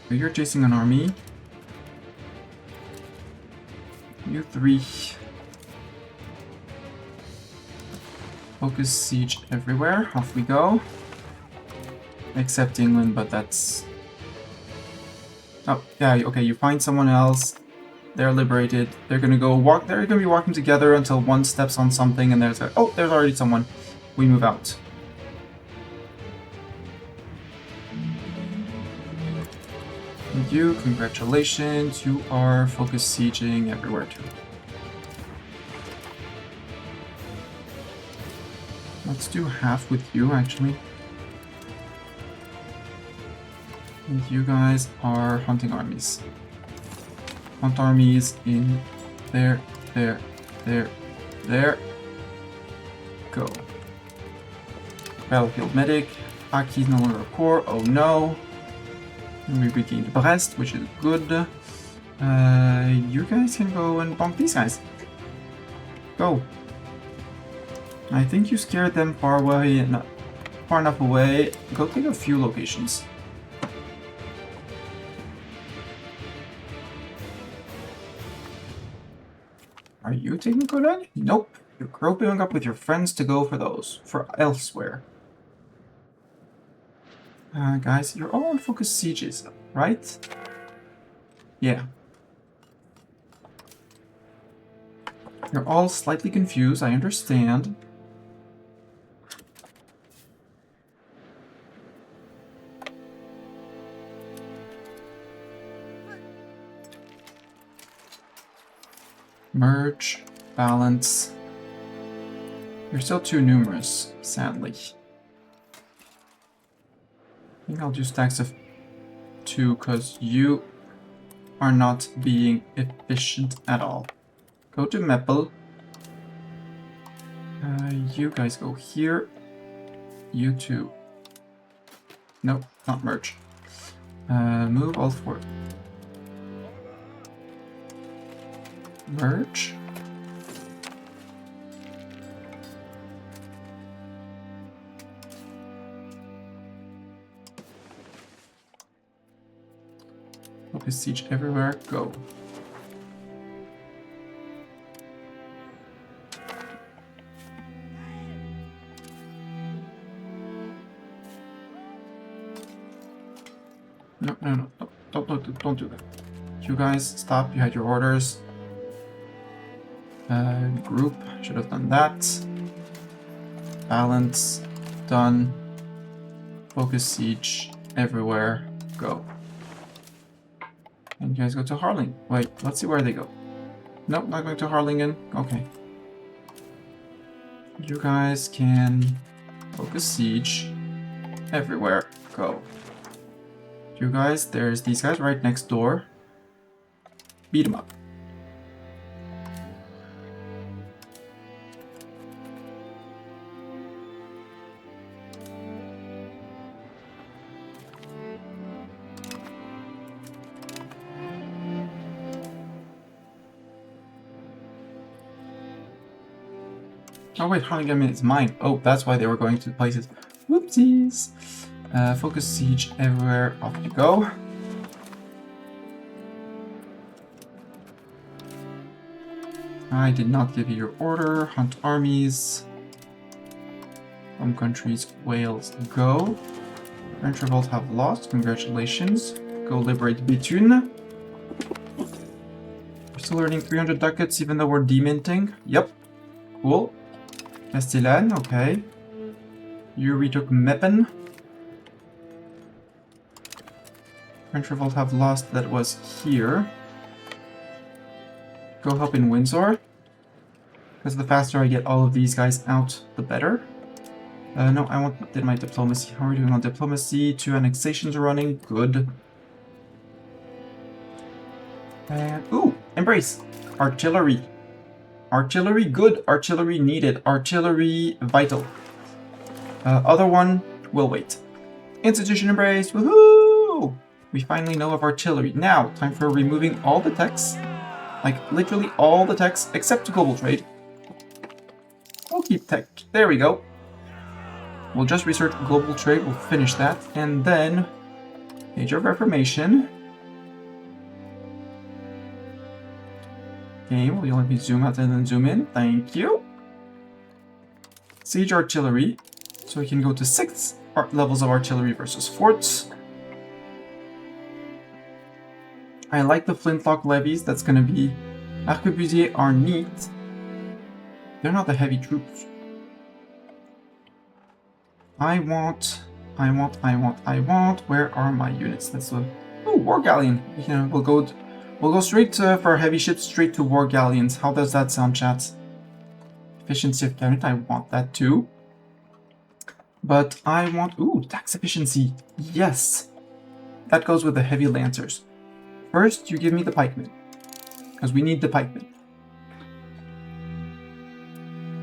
You're chasing an army. You 3. Focus siege everywhere. Off we go. Except England, but that's... oh, yeah, okay, you find someone else. They're liberated. They're gonna be walking together until one steps on something and there's oh, there's already someone. We move out. And you, congratulations, you are focus sieging everywhere too. Let's do half with you, actually. And you guys are hunting armies. Hunt armies in there. Go. Battlefield medic. Aki's no longer a core. Oh no. And we regained Brest, which is good. You guys can go and bomb these guys. Go. I think you scared them far away, not far enough away. Go take a few locations. Are you taking Cologne? Nope. You're grouping up with your friends to go for elsewhere. Guys, you're all on focus sieges, right? Yeah. You're all slightly confused, I understand. Merge, balance. You're still too numerous, sadly. I think I'll do stacks of 2 because you are not being efficient at all. Go to Meppel. You guys go here. You two. Nope, not merge. Move all 4. Merge. Focus siege everywhere. Go. No, don't do that. You guys, stop. You had your orders. Group, should have done that. Balance, done. Focus siege everywhere. Go. And you guys go to Harling. Wait, let's see where they go. Nope, not going to Harlingen. Okay. You guys can focus siege everywhere. Go. You guys, there's these guys right next door. Beat them up. Oh wait, Harlingen is mine. Oh, that's why they were going to places. Whoopsies! Focus siege everywhere. Off you go. I did not give you your order. Hunt armies. Home countries, Wales, go. French revolt have lost. Congratulations. Go liberate Bethune. We're still earning 300 ducats even though we're deminting. Yep. Cool. Castellan, okay. You retook Meppen. French revolt have lost. That was here. Go help in Windsor. Because the faster I get all of these guys out, the better. No, I did my diplomacy. How are we doing on diplomacy? 2 annexations are running. Good. And, ooh, embrace. Artillery. Artillery, good. Artillery needed. Artillery, vital. Other one, will wait. Institution embrace. Woohoo! We finally know of artillery. Now, time for removing all the techs. Like, literally all the techs, except global trade. We'll keep tech. There we go. We'll just research global trade. We'll finish that. And then, Age of Reformation. Okay, will you let me zoom out and then zoom in? Thank you. Siege artillery. So we can go to 6 levels of artillery versus forts. I like the flintlock levies. That's going to be... Arquebusiers are neat. They're not the heavy troops. I want. Where are my units? That's a... Ooh, War Galleon. You know, we'll go straight for heavy ships, straight to War Galleons. How does that sound, chat? Efficiency of cabinet, I want that too. But I want... Ooh, tax efficiency. Yes. That goes with the heavy lancers. First, you give me the pikemen. Because we need the pikemen.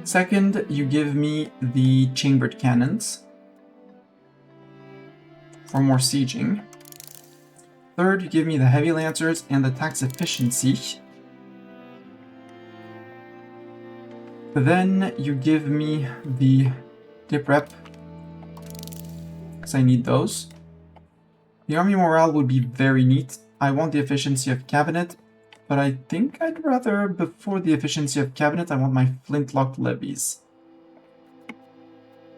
Second, you give me the chambered cannons. For more sieging. Third, you give me the heavy lancers and the tax efficiency. Then you give me the dip rep. Because I need those. The army morale would be very neat. I want the efficiency of cabinet. But I think I'd rather, before the efficiency of cabinet, I want my flintlock levies.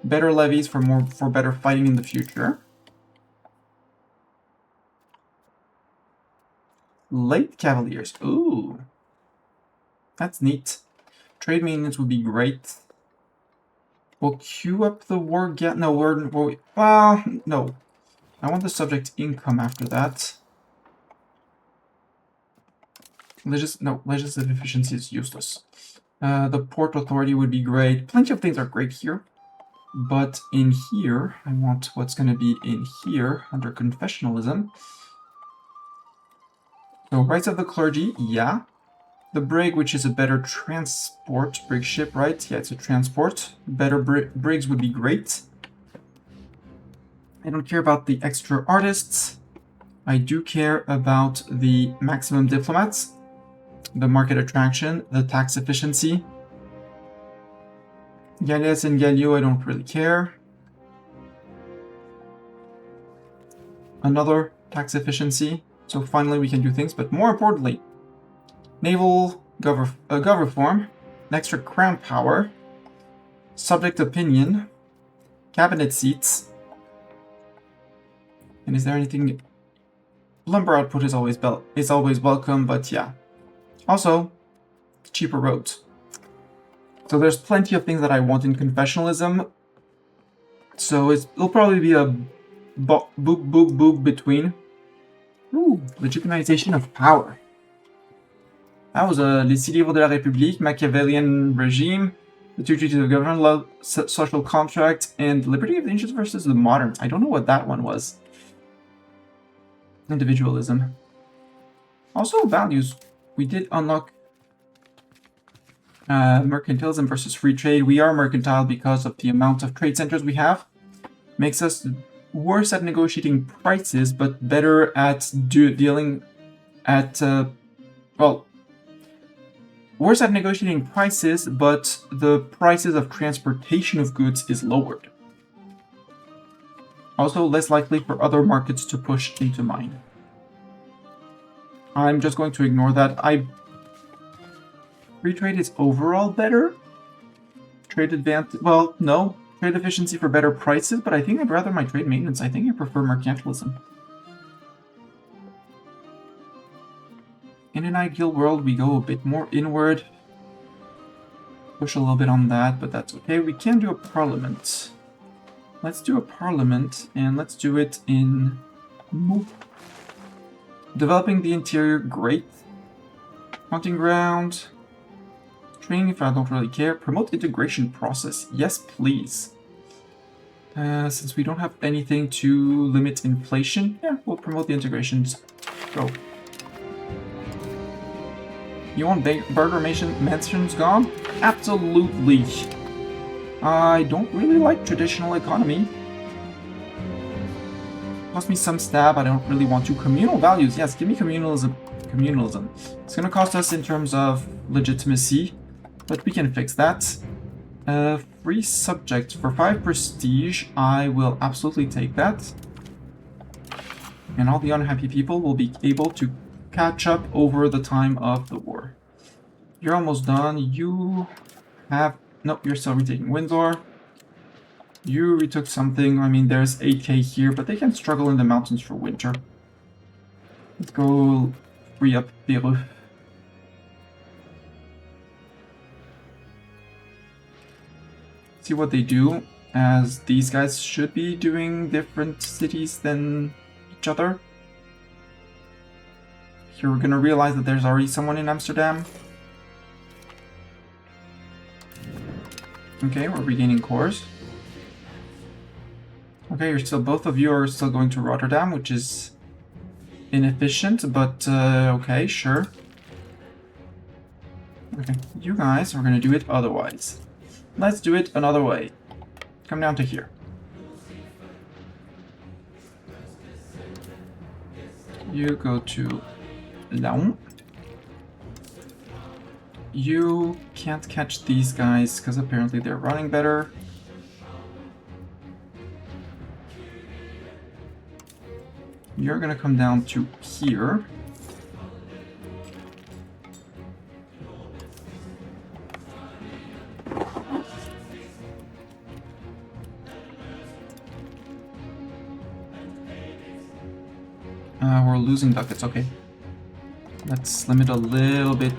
Better levies for better fighting in the future. Late Cavaliers. Ooh. That's neat. Trade maintenance would be great. We'll queue up the war no, well, no. I want the subject income after that. Legislative efficiency is useless. The port authority would be great. Plenty of things are great here. But in here, I want what's going to be in here under confessionalism. So, rights of the clergy, yeah. The brig, which is a better transport, brig ship, right? Yeah, it's a transport. Better brigs would be great. I don't care about the extra artists. I do care about the maximum diplomats, the market attraction, the tax efficiency. Gallias and Gallio, I don't really care. Another tax efficiency. So finally we can do things, but more importantly, naval gov reform, an extra crown power, subject opinion, cabinet seats, and is there anything? Lumber output is always welcome, but yeah. Also, cheaper roads. So there's plenty of things that I want in confessionalism. So it'll probably be a boop between. Ooh, legitimization of power. That was Les 6 livres de la République, Machiavellian regime. The two treaties of government, love, social contract, and liberty of the ancients versus the moderns. I don't know what that one was. Individualism. Also values. We did unlock mercantilism versus free trade. We are mercantile because of the amount of trade centers we have. Makes us worse at negotiating prices, but better at dealing at, worse at negotiating prices, but the prices of transportation of goods is lowered. Also less likely for other markets to push into mine. I'm just going to ignore that. Free trade is overall better. Trade advantage, well, no. Trade efficiency for better prices, but I think I'd rather my trade maintenance. I think I prefer mercantilism. In an ideal world, we go a bit more inward. Push a little bit on that, but that's okay. We can do a parliament. Let's do a parliament, and let's do it in... Developing the interior, great. Hunting ground. Training, if I don't really care. Promote integration process, yes please. Since we don't have anything to limit inflation, yeah, we'll promote the integrations. Go. You want burger mansions gone? Absolutely. I don't really like traditional economy. Cost me some stab, I don't really want to. Communal values, yes, give me communalism. Communalism. It's gonna cost us in terms of legitimacy, but we can fix that. Free subject for 5 prestige, I will absolutely take that. And all the unhappy people will be able to catch up over the time of the war. You're almost done. You have... Nope, you're still retaking Windsor. You retook something. I mean, there's 8k here, but they can struggle in the mountains for winter. Let's go free up Peru. See what they do, as these guys should be doing different cities than each other. Here we're gonna realize that there's already someone in Amsterdam. Okay, we're regaining cores. Okay, you're still, both of you are still going to Rotterdam, which is inefficient, but okay, sure. Okay, you guys are gonna do it otherwise. Let's do it another way. Come down to here. You go to Laon. You can't catch these guys because apparently they're running better. You're gonna come down to here. We're losing ducats, okay. Let's limit a little bit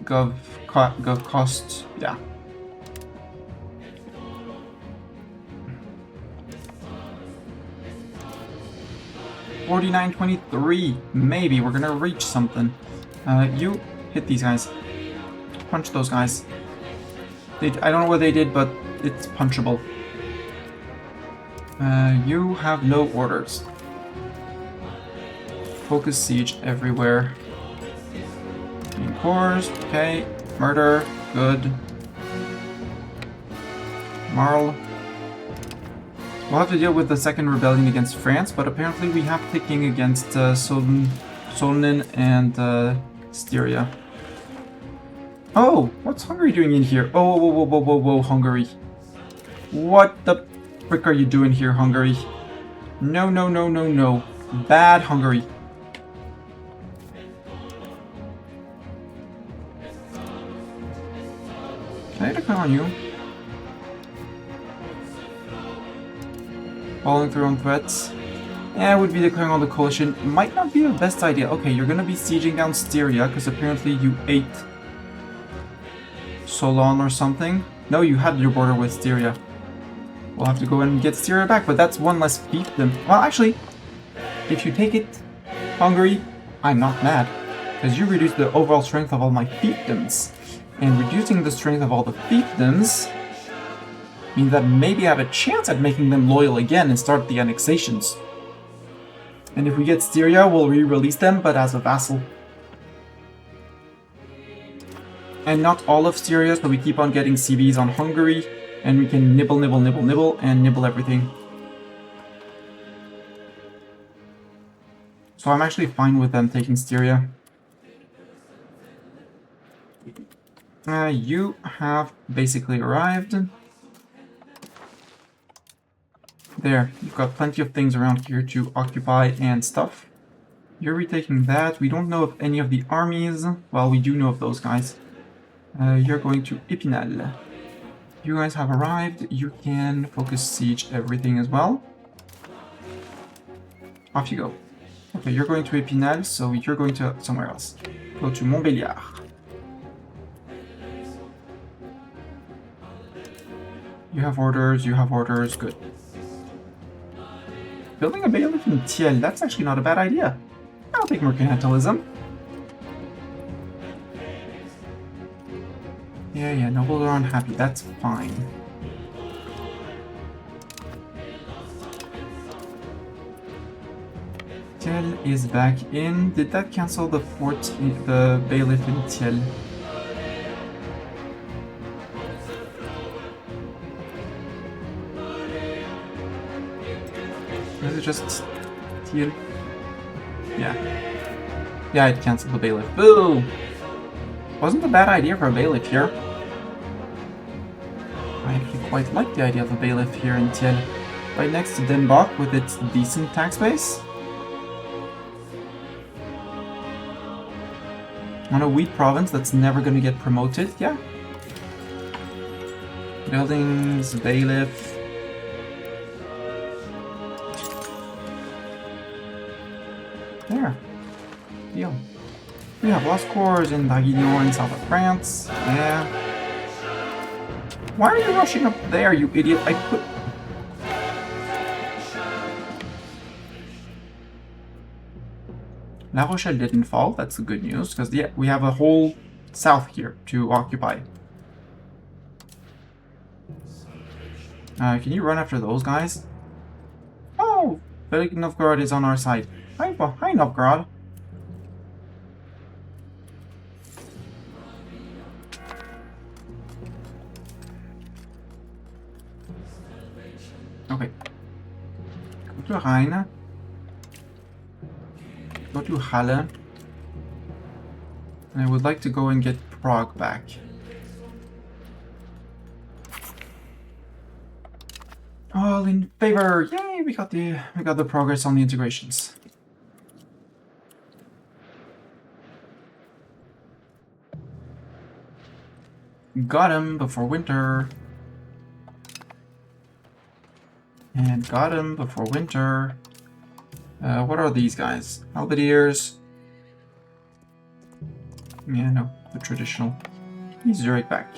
gov cost, yeah. $49.23, maybe we're gonna reach something. You hit these guys. Punch those guys. I don't know what they did, but it's punchable. You have no orders. Focus siege everywhere. Main cores, okay. Murder, good. Marl. We'll have to deal with the second rebellion against France, but apparently we have the king against Solnin and Styria. Oh, what's Hungary doing in here? Oh, whoa, Hungary. What the frick are you doing here, Hungary? No. Bad Hungary. Can I declare on you? Following through on threats. Yeah, I would be declaring on the coalition. Might not be the best idea. Okay, you're gonna be sieging down Styria, because apparently you ate Solon or something. No, you had your border with Styria. We'll have to go and get Styria back, but that's one less fiefdom. Well, actually, if you take it, Hungary, I'm not mad, because you reduce the overall strength of all my fiefdoms. And reducing the strength of all the fiefdoms means that maybe I have a chance at making them loyal again and start the annexations. And if we get Styria, we'll re-release them, but as a vassal. And not all of Styria, so we keep on getting CBs on Hungary, and we can nibble, nibble, nibble, nibble, and nibble everything. So I'm actually fine with them taking Styria. You have basically arrived. There, you've got plenty of things around here to occupy and stuff. You're retaking that. We don't know of any of the armies. Well, we do know of those guys. You're going to Epinal. You guys have arrived. You can focus siege everything as well. Off you go. Okay, you're going to Epinal, so you're going to somewhere else. Go to Montbéliard. You have orders, good. Building a bailiff in Thiel, that's actually not a bad idea. I'll take mercantilism. Yeah, nobles are unhappy, that's fine. Thiel is back in. Did that cancel the fort, the bailiff in Thiel? Is it just Thiel? Yeah. Yeah, it canceled the bailiff. Boo! Wasn't a bad idea for a bailiff here. I actually quite like the idea of a bailiff here in Thiel. Right next to Den Bosch with its decent tax base. On a wheat province that's never going to get promoted, yeah. Buildings, bailiff. There. Deal. We have lost cores in Draguignan in south of France. Yeah. Why are you rushing up there, you idiot? I put... La Rochelle didn't fall, that's the good news, because yeah, we have a whole south here to occupy. Can you run after those guys? Oh! Velik Novgorod is on our side. Hi Novgorod. Okay. Go to Rhein. Go to Halle. And I would like to go and get Prague back. All in favor! Yay! We got the progress on the integrations. Got him before winter. And got him before winter. What are these guys? Halberdiers. Yeah, no, the traditional. He's Zurich back.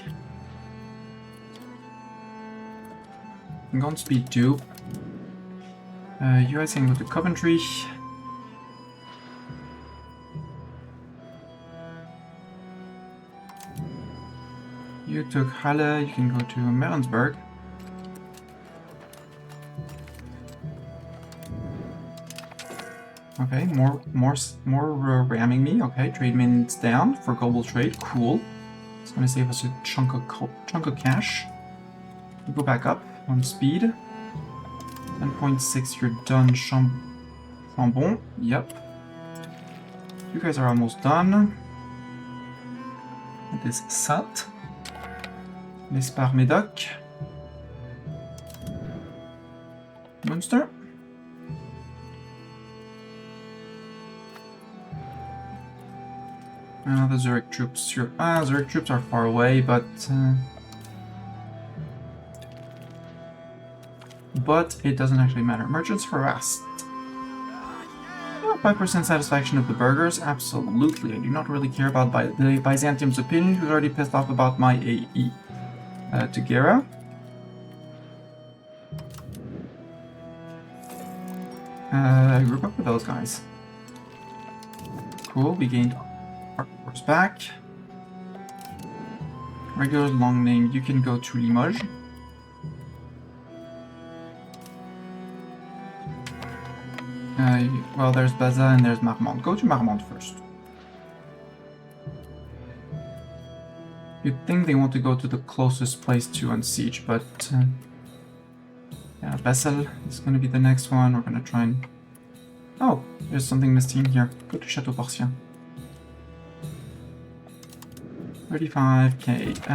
I'm going speed 2. You guys can go to Coventry. You took Halle, you can go to Merensburg. Okay, more ramming me. Okay, trade minutes down for global trade. Cool. It's gonna save us a chunk of cash. We go back up on speed. 10.6, you're done. Chambon. Yep. You guys are almost done. It is Sat. L'Espar Médoc. Munster. The Zurich troops. Zurich troops are far away, but it doesn't actually matter. Merchants harassed. 5% satisfaction of the burghers. Absolutely. I do not really care about the Byzantium's opinion, who's already pissed off about my AE. Tugera. I group up with those guys. Cool, we gained our force back. Regular long name, you can go to Limoges. Well, there's Baza and there's Marmande. Go to Marmande first. You'd think they want to go to the closest place to unsiege, but yeah, Bessel is going to be the next one. We're going to try and... Oh, there's something missing here. Go to Chateau Porcien. 35k.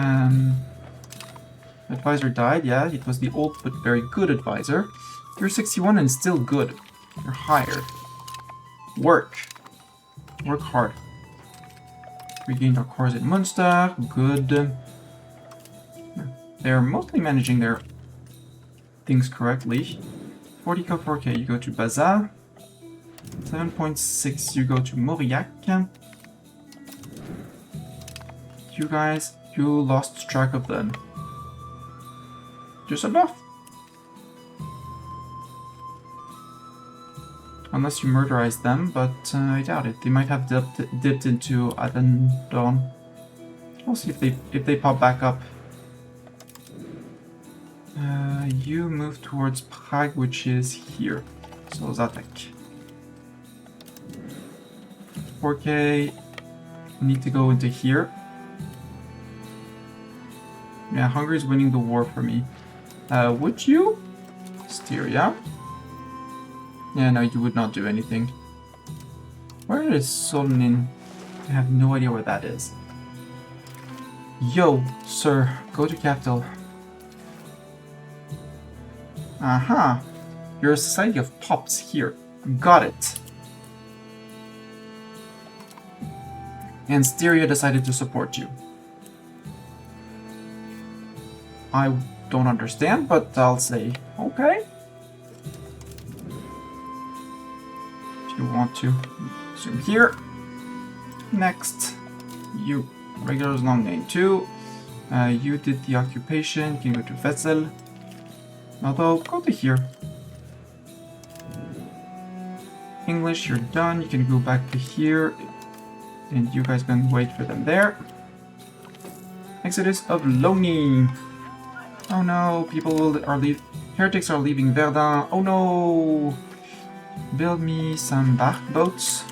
Advisor died, yeah, it was the old but very good advisor. You're 61 and still good. You're hired. Work. Work hard. Regained our cores in Munster. Good. They're mostly managing their things correctly. 40k, 4k, you go to Baza. 7.6, you go to Mauriac. You guys, you lost track of them. Düsseldorf? Unless you murderized them, but I doubt it. They might have dipped into Adendorn. We'll see if they pop back up. You move towards Prague, which is here. So Zatek. 4k. Need to go into here. Yeah, Hungary's winning the war for me. Would you? Styria? Yeah, no, you would not do anything. Where is Solnin? I have no idea where that is. Yo, sir, go to capital. Aha! You're a society of pops here. Got it. And Styria decided to support you. I don't understand, but I'll say, okay. If you want to zoom here. Next, you, regulars long name 2. You did the occupation, you can go to Wetzel. Although, go to here. English, you're done, you can go back to here. And you guys can wait for them there. Exodus of Loni. Oh no, people are heretics are leaving Verdun. Oh no! Build me some bark boats.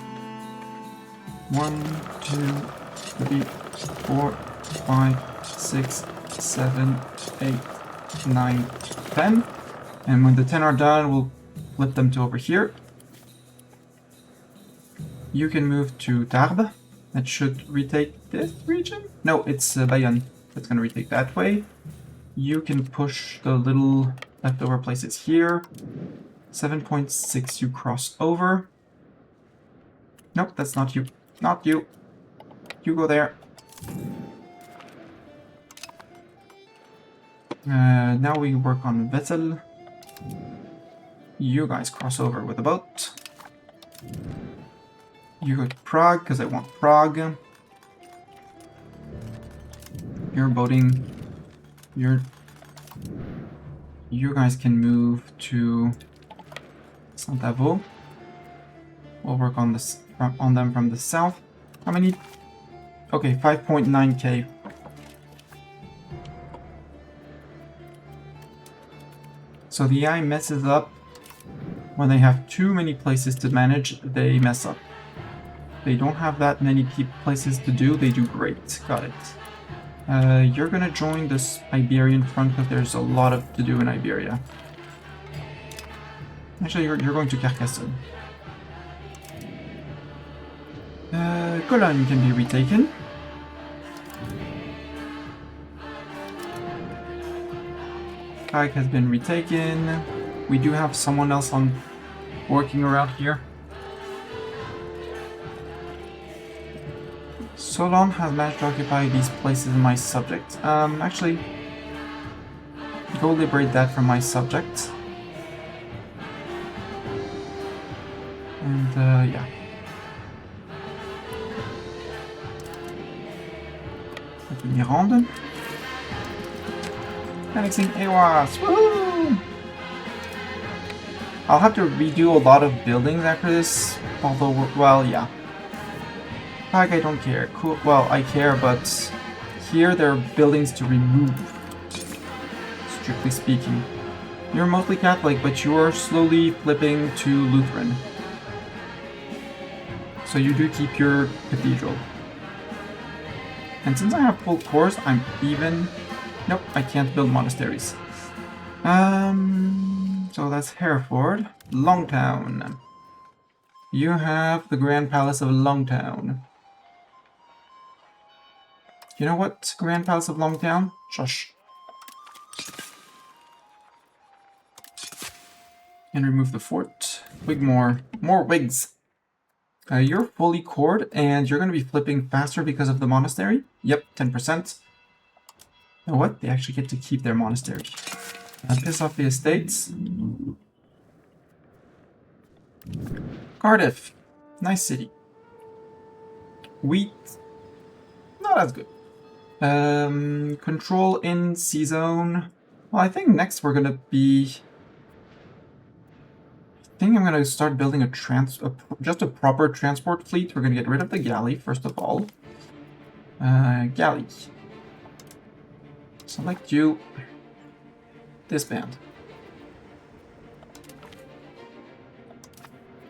1, 2, 3, 4, 5, 6, 7, 8, 9, 10. And when the 10 are done, we'll flip them to over here. You can move to Tarbes. That should retake this region? No, it's Bayonne. That's going to retake that way. You can push the little leftover places here. 7.6, you cross over. Nope, that's not you. Not you. You go there. Now we work on Wetzel. You guys cross over with a boat. You go to Prague, because I want Prague. You're boating. You guys can move to Santavo. We'll work on this on them from the south. How many? Okay, 5.9k. So the AI messes up when they have too many places to manage. They mess up. They don't have that many places to do. They do great. Got it. You're gonna join this Iberian front because there's a lot to do in Iberia. Actually, you're going to Carcassonne. Cologne can be retaken. Prague has been retaken. We do have someone else working around here. Solon has managed to occupy these places in my subject. Actually, go liberate that from my subject. And, yeah. Mirande. Annexing Ewas! Woohoo! I'll have to redo a lot of buildings after this, although, well, yeah. Prague, I don't care. Cool. Well, I care, but here there are buildings to remove, strictly speaking. You're mostly Catholic, but you're slowly flipping to Lutheran. So you do keep your cathedral. And since I have full cores, I'm even... Nope, I can't build monasteries. So that's Hereford. Longtown. You have the Grand Palace of Longtown. You know what, Grand Palace of Longtown? Shush. And remove the fort. Wigmore. More wigs. You're fully cored, and you're going to be flipping faster because of the monastery. Yep, 10%. You know what? They actually get to keep their monastery. Piss off the estates. Cardiff. Nice city. Wheat. Not as good. Control in C-zone. Well, I think next we're going to be... I think I'm going to start building just a proper transport fleet. We're going to get rid of the galley, first of all. Galley. Select you. Disband.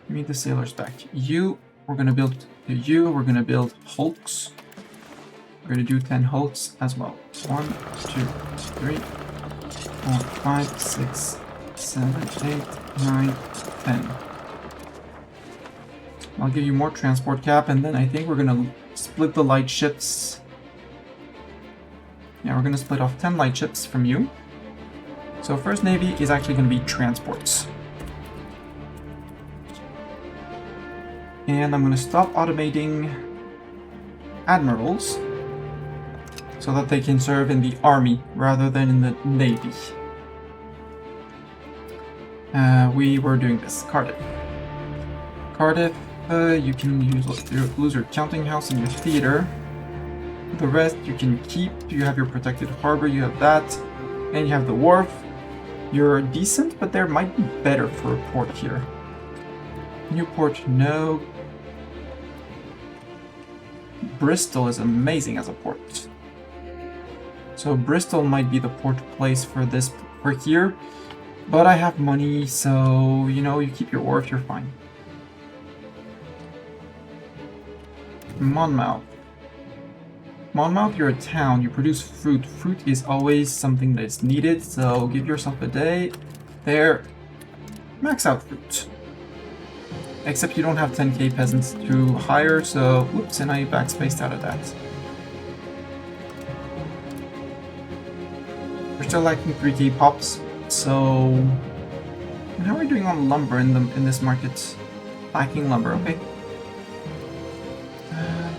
Give me the sailors back. You, we're going to build we're going to build hulks. We're going to do 10 hulks as well. 1, 2, 3, 4, 5, 6, 7, 8, 9, 10. I'll give you more transport cap, and then I think we're gonna split the light ships. Yeah, we're gonna split off 10 light ships from you. So First Navy is actually gonna be transports. And I'm gonna stop automating admirals so that they can serve in the army rather than in the navy. We were doing this. Cardiff. Cardiff, you can lose your counting house and your theater. The rest you can keep. You have your protected harbor, you have that. And you have the wharf. You're decent, but there might be better for a port here. Newport, no. Bristol is amazing as a port. So Bristol might be the port place for this, for here. But I have money, so, you know, you keep your wharf, you're fine. Monmouth. Monmouth, you're a town, you produce fruit. Fruit is always something that is needed, so give yourself a day. There. Max out fruit. Except you don't have 10k peasants to hire, so, whoops, and I backspaced out of that. We're still lacking 3k pops. So, and how are we doing on lumber in this market? Lacking lumber, okay.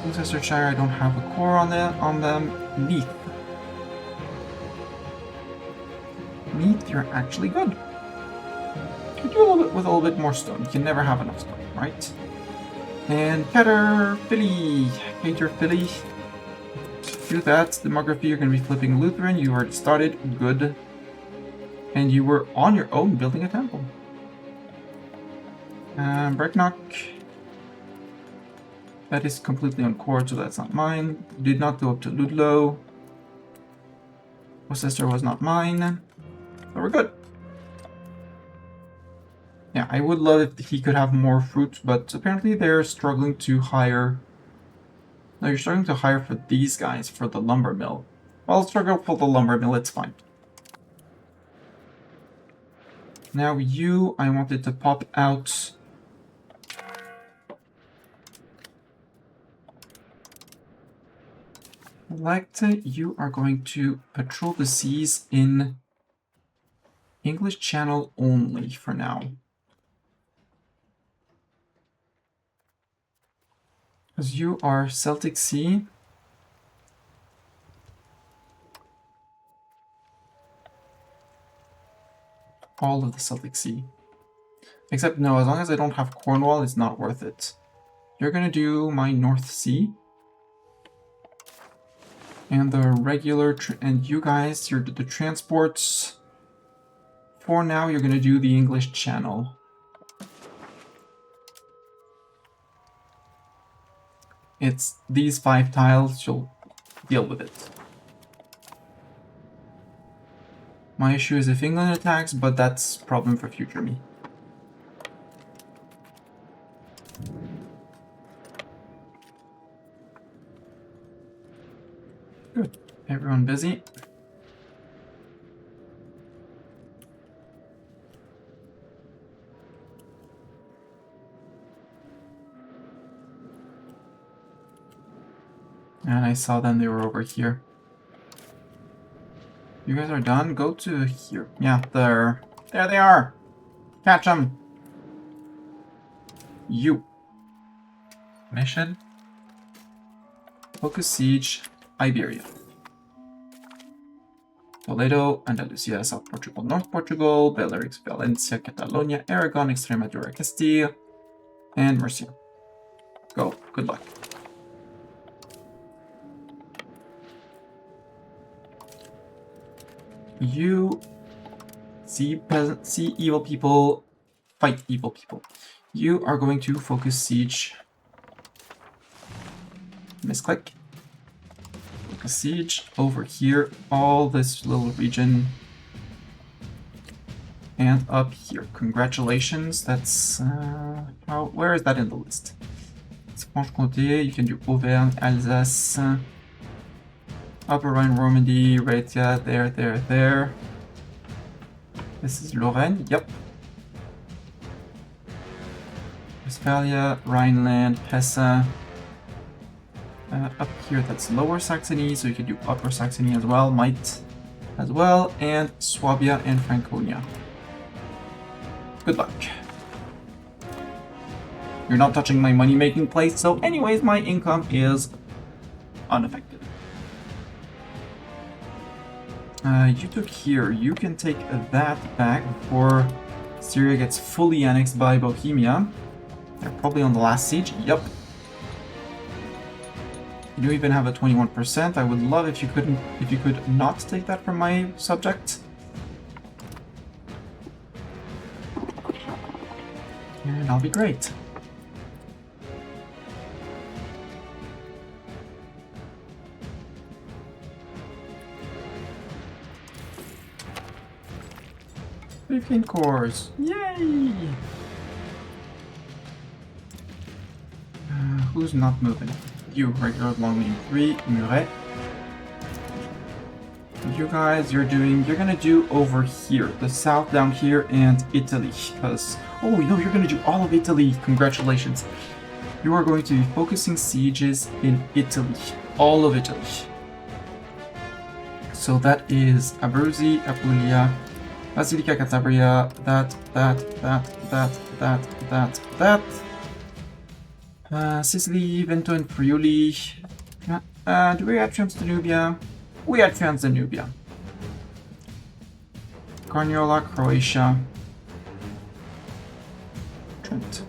Gloucestershire, I don't have a core on them. Neath. Neath, you're actually good. Could do a little bit with a little bit more stone. You can never have enough stone, right? And Caterpilly, Caterpilly. Do that. Demography, you're going to be flipping Lutheran. You already started. Good. And you were on your own building a temple. Brecknock. That is completely on core, so that's not mine. Did not go up to Ludlow. Worcester was not mine. So we're good. Yeah, I would love if he could have more fruit, but apparently they're struggling to hire... No, you're struggling to hire for these guys, for the lumber mill. Well, struggle for the lumber mill, it's fine. Now you, I wanted to pop out... Lecta, you are going to patrol the seas in English Channel only for now. Because you are Celtic Sea. All of the Celtic Sea. Except no, as long as I don't have Cornwall, it's not worth it. You're gonna do my North Sea. And the regular, and you guys, you're the transports. For now, you're gonna do the English Channel. It's these 5 tiles, you'll deal with it. My issue is if England attacks, but that's a problem for future me. Good. Everyone busy? And I saw them, they were over here. You guys are done? Go to here. Yeah, there. There they are! Catch them! You. Mission. Focus Siege, Iberia. Toledo, Andalusia, South Portugal, North Portugal, Balearics, Valencia, Catalonia, Aragon, Extremadura, Castile, and Murcia. Go. Good luck. You see evil people, fight evil people. You are going to focus siege. Misclick. Focus siege over here, all this little region, and up here. Congratulations. That's where is that in the list? It's Franche-Comté. You can do Auvergne, Alsace. Upper Rhine, Normandy, Raetia, there. This is Lorraine, yep. Westphalia, Rhineland, Hesse. Up here, that's Lower Saxony, so you can do Upper Saxony as well, might as well, and Swabia and Franconia. Good luck. You're not touching my money-making place, so anyways, my income is unaffected. You took here. You can take that back before Syria gets fully annexed by Bohemia. They're probably on the last siege. Yup. You do even have a 21%. I would love if you could not take that from my subject. And I'll be great. Cores. Yay! Who's not moving? You, regular long lane 3, Muret. You guys, you're gonna do over here, the south down here, and Italy. Because, oh no, you're gonna do all of Italy. Congratulations. You are going to be focusing sieges in Italy. All of Italy. So that is Abruzzi, Apulia, Basilica, Cantabria, Sicily, Vento, and Friuli. Do we add Transdanubia? We add Transdanubia. Carniola, Croatia. Trent.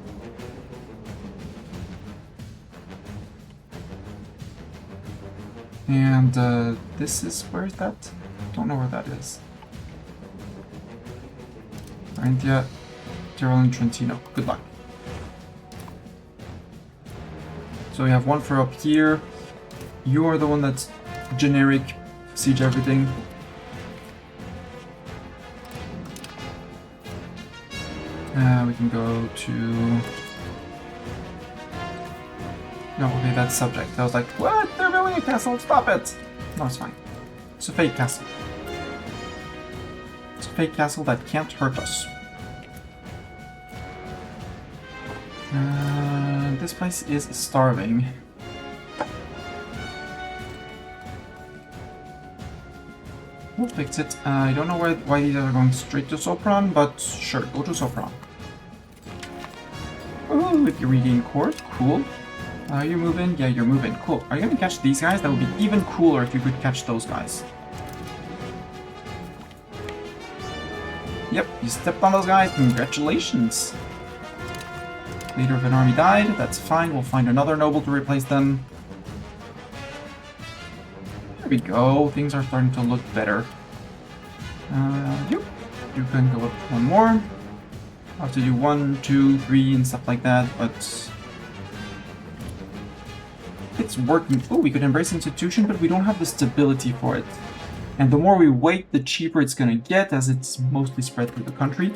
And this is, where is that? Don't know where that is. Carinthia, Tyrol, and Trentino. Good luck. So we have one for up here. You are the one that's generic, siege everything. We can go to... No, okay, that's subject. I was like, what? They're building a castle, stop it! No, it's fine. It's a fake castle. It's a fake castle that can't hurt us. This place is starving. We'll fix it. I don't know why these are going straight to Sopron, but sure, go to Sopron. Oh, if you regain court, cool. You're moving? Yeah, you're moving. Cool. Are you gonna catch these guys? That would be even cooler if you could catch those guys. Yep, you stepped on those guys. Congratulations. Leader of an army died. That's fine. We'll find another noble to replace them. There we go. Things are starting to look better. You can go up one more. I'll have to do 1, 2, 3 and stuff like that, but it's working. Oh, we could embrace institution, but we don't have the stability for it. And the more we wait, the cheaper it's going to get, as it's mostly spread through the country.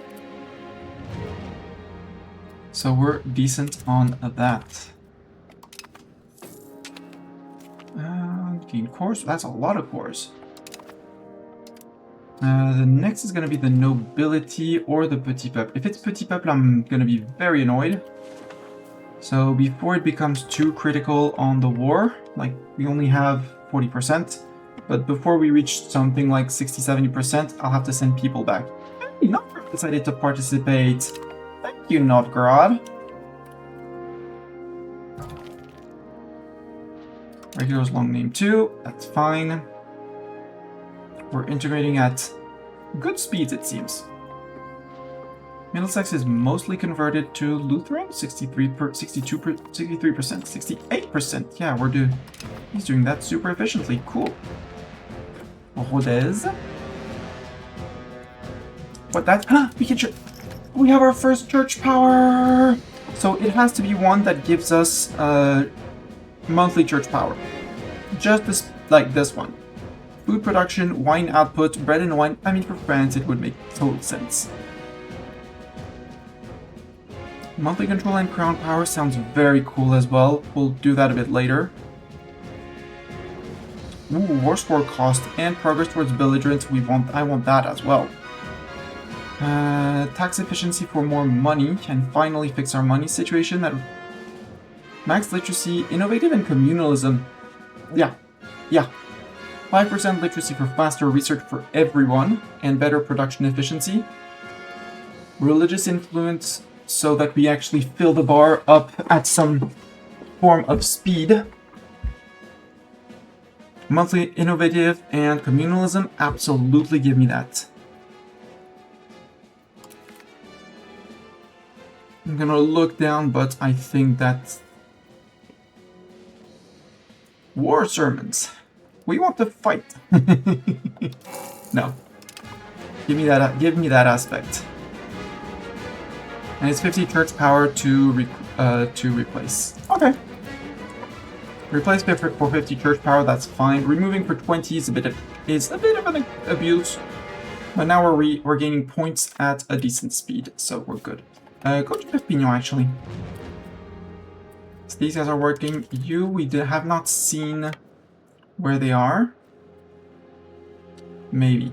So we're decent on that. Gain cores. That's a lot of cores. The next is going to be the nobility or the petit peuple. If it's petit peuple, I'm going to be very annoyed. So before it becomes too critical on the war, like we only have 40%, but before we reach something like 60-70%, I'll have to send people back. Hey, Novgorod decided to participate. Thank you, Novgorod. Regular's long name too, that's fine. We're integrating at good speeds, it seems. Middlesex is mostly converted to Lutheran, 63%, 68%. Yeah, he's doing that super efficiently. Cool. Rodez. What that? We have our first church power. So it has to be one that gives us monthly church power. Just this, like this one. Food production, wine output, bread and wine. I mean, for France, it would make total sense. Monthly control and crown power sounds very cool as well. We'll do that a bit later. Ooh, war score cost and progress towards belligerence. I want that as well. Tax efficiency for more money. Can finally fix our money situation. That max literacy, innovative and communalism. Yeah. 5% literacy for faster research for everyone and better production efficiency. Religious influence so that we actually fill the bar up at some form of speed. Monthly innovative and communalism, absolutely give me that. I'm gonna look down, but I think that's war sermons. We want to fight. No. Give me that aspect. And it's 50 church power to replace. Okay. Replace for 50 church power, that's fine. Removing for 20 is a bit of an abuse. But now we're gaining points at a decent speed, so we're good. Go to Perpignan, actually. So these guys are working. We have not seen where they are. Maybe.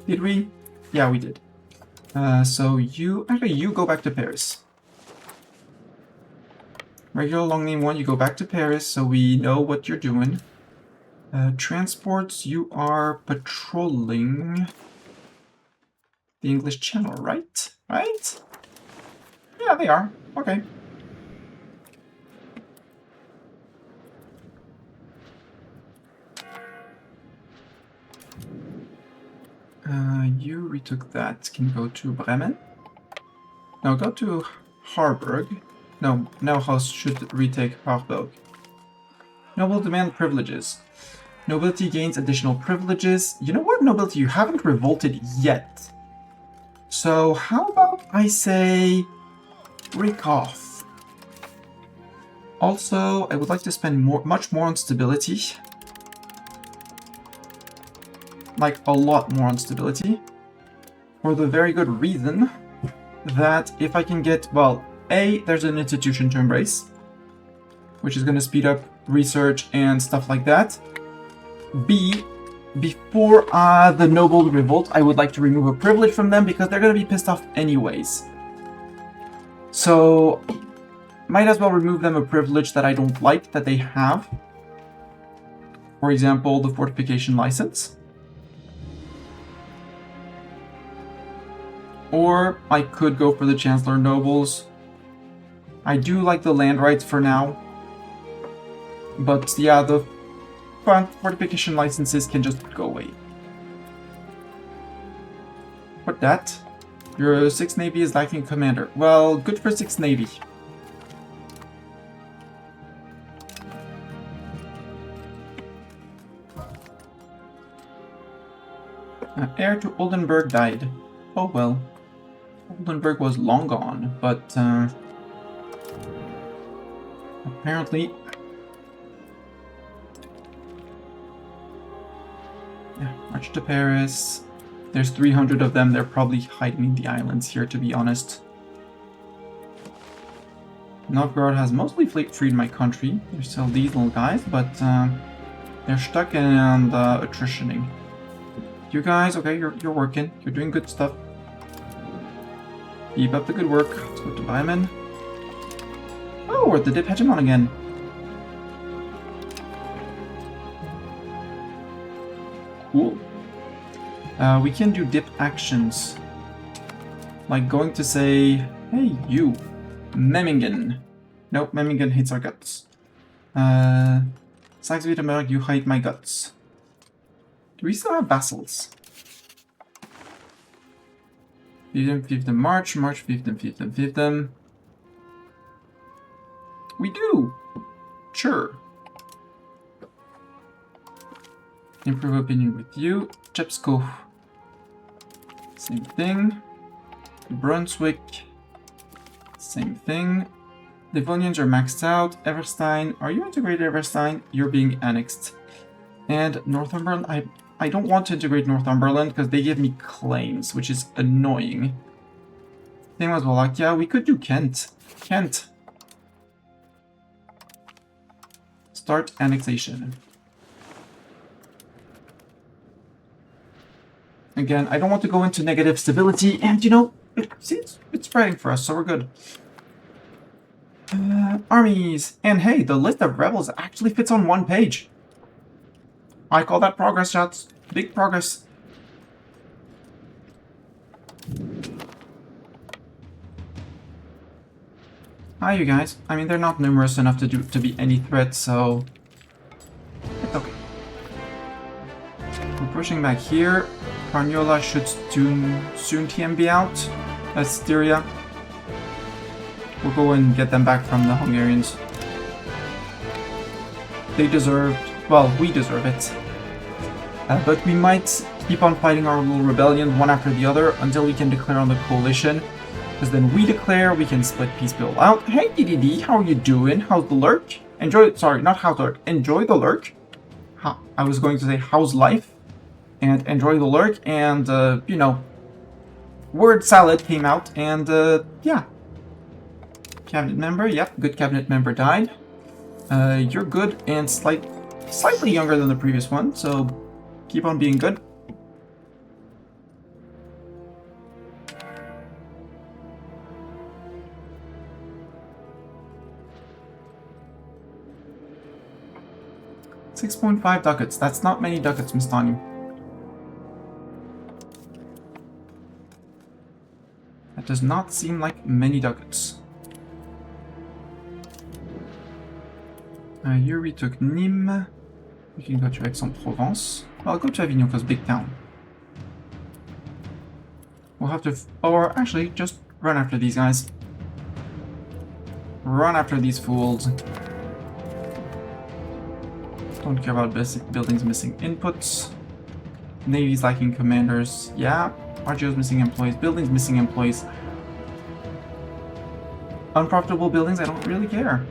Did we? Yeah, we did. So you go back to Paris. Regular long name 1, you go back to Paris, so we know what you're doing. Transports, you are patrolling the English Channel, right? Right? Yeah, they are. Okay. You retook that. Can go to Bremen. No, go to Harburg. No, Neuhaus should retake Harburg. Noble demand privileges. Nobility gains additional privileges. You know what, nobility? You haven't revolted yet. So how about I say break off. Also, I would like to spend much more on stability. Like a lot more on stability. For the very good reason that if I can get, well, A, there's an institution to embrace, which is going to speed up research and stuff like that. B, before the noble revolt, I would like to remove a privilege from them because they're going to be pissed off anyways. So, might as well remove them a privilege that I don't like that they have. For example, the fortification license. Or I could go for the Chancellor Nobles. I do like the land rights for now. But yeah, the fortification licenses can just go away. What that? Your 6th Navy is lacking commander. Well, good for 6th Navy. Heir to Oldenburg died. Oh well. Oldenburg was long gone, but apparently Yeah, march to Paris. There's 300 of them. They're probably hiding in the islands here, to be honest. Novgorod has mostly freed my country. There's still these little guys, but they're stuck and attritioning. You guys, okay, you're working. You're doing good stuff. Keep up the good work. Let's go to Baiman. Oh, we're at the dip hegemon again. Cool. We can do dip actions. Like going to say, hey, you, Memmingen. Nope, Memmingen hates our guts. Saxe-Wittenberg, you hate my guts. Do we still have vassals? 5th and March, March 5th and 5th and 5th and... We do! Sure. Improve opinion with you. Chepsko. Same thing. Brunswick. Same thing. Livonians are maxed out. Everstein. Are you integrated, Everstein? You're being annexed. And Northumberland. I don't want to integrate Northumberland because they give me claims, which is annoying. Same as Wallachia. We could do Kent. Kent. Start annexation. Again, I don't want to go into negative stability, and you know, it's spreading for us, so we're good. Armies! And hey, the list of rebels actually fits on one page. I call that progress, shots. Big progress. Hi, you guys. I mean, they're not numerous enough to be any threat, so it's okay. We're pushing back here. Carniola should soon TM be out. That's Styria. We'll go and get them back from the Hungarians. They deserved, well, we deserve it. But we might keep on fighting our little rebellion one after the other until we can declare on the coalition. Because then we declare, we can split peace bill out. Hey DDD, how are you doing? How's the lurk? Enjoy, sorry, not how's the lurk. Enjoy the lurk. I was going to say how's life. And enjoy the lurk. And, you know, word salad came out. And, yeah. Cabinet member, yep, good cabinet member died. You're good and slightly younger than the previous one, so keep on being good. $6.5 ducats. That's not many ducats, Mistani. That does not seem like many ducats. You retook Nîmes. We can go to Aix-en-Provence. Well, I'll go to Avignon because big town. We'll have to... or actually, just run after these guys. Run after these fools. Don't care about buildings missing inputs. Navy's lacking commanders. Yeah. RGO's missing employees. Buildings missing employees. Unprofitable buildings, I don't really care.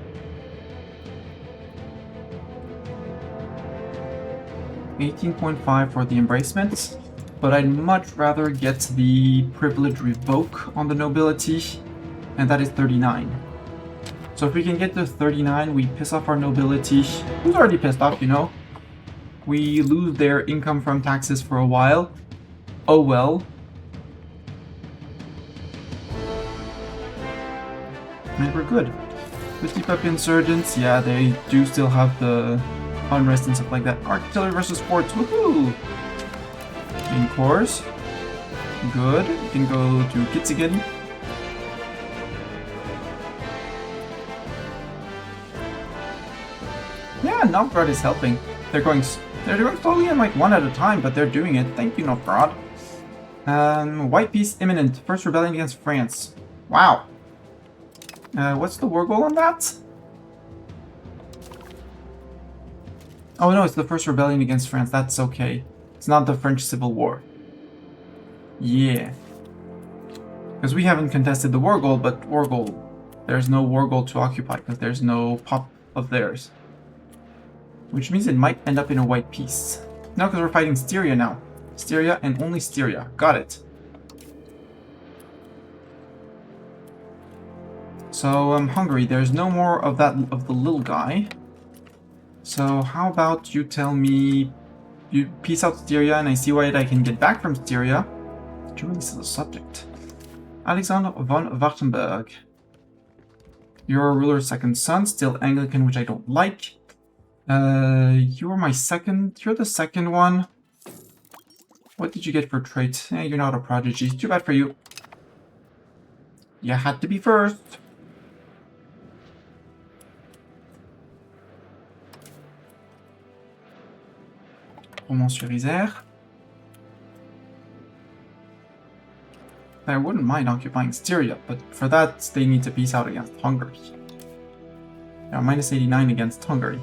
$18.5 for the embracement, but I'd much rather get the privilege revoke on the nobility, and that is 39. So if we can get to 39, we piss off our nobility, who's already pissed off, you know. We lose their income from taxes for a while. Oh well. And we're good. The keep up insurgents, yeah, they do still have the unrest and stuff like that. Artillery versus forts, woohoo! In cores. Good. We can go to Kitzingen. Yeah, Novgorod is helping. They're doing slowly and like one at a time, but they're doing it. Thank you, Novgorod. White peace imminent. First rebellion against France. Wow. What's the war goal on that? Oh no, it's the first rebellion against France. That's okay. It's not the French Civil War. Yeah. Because we haven't contested the war goal, but war goal. There's no war goal to occupy because there's no pop of theirs. Which means it might end up in a white peace. No, because we're fighting Styria now. Styria and only Styria. Got it. So, Hungary, there's no more of that, of the little guy. So, how about you tell me, you peace out Styria, and I see what I can get back from Styria. Germany is the subject. Alexander von Wartenberg. You're a ruler's second son, still Anglican, which I don't like. You're my second, you're the second one. What did you get for trait? Eh, you're not a prodigy. Too bad for you. You had to be first. Romans-sur-Isère. I wouldn't mind occupying Styria, but for that they need to peace out against Hungary. Yeah, minus 89 against Hungary.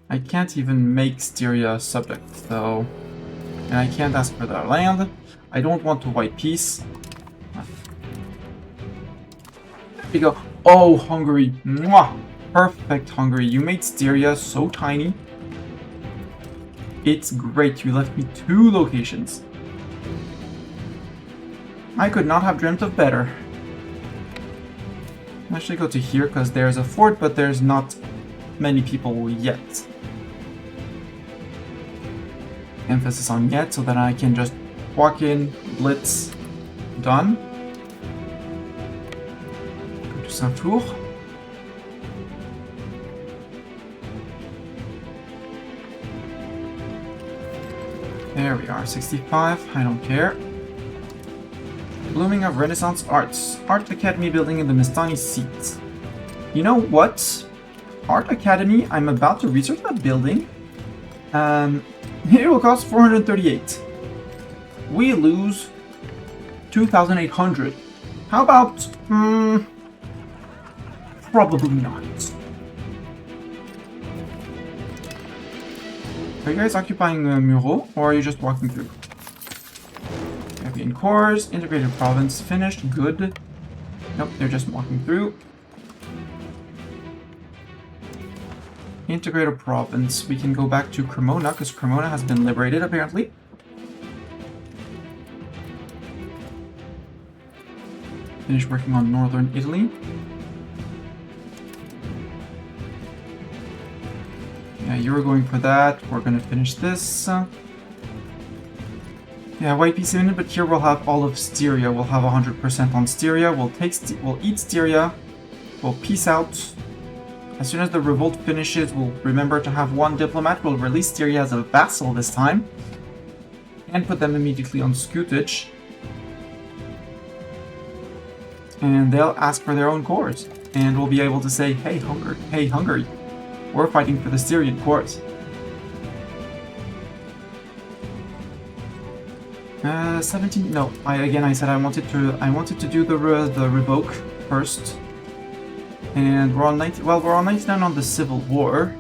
I can't even make Styria a subject, though. And I can't ask for their land. I don't want to white peace. There we go. Oh, Hungary. Mwah! Perfect, Hungary. You made Styria so tiny. It's great. You left me 2 locations. I could not have dreamt of better. I'll actually go to here because there's a fort, but there's not many people yet. Emphasis on yet, so that I can just walk in, blitz, done. Go to Saint-Tour. There we are, 65, I don't care. Blooming of Renaissance Arts. Art Academy building in the Mestani seat. You know what? Art Academy, I'm about to research that building. It will cost 438. We lose 2,800. How about... probably not. Are you guys occupying Muro, or are you just walking through? European cores, integrated province finished, good. Nope, they're just walking through. Integrated province. We can go back to Cremona, because Cremona has been liberated, apparently. Finish working on northern Italy. Yeah, you were going for that. We're going to finish this. Yeah, white peace in it, but here we'll have all of Styria. We'll have 100% on Styria. We'll eat Styria. We'll peace out. As soon as the revolt finishes, we'll remember to have 1 diplomat. We'll release Styria as a vassal this time. And put them immediately on scutage. And they'll ask for their own cores. And we'll be able to say, hey, Hungary, we're fighting for the Styrian cores. 17. No, I said I wanted to do the revoke first. And we're on 90. Well, we're on 99 on the Civil War.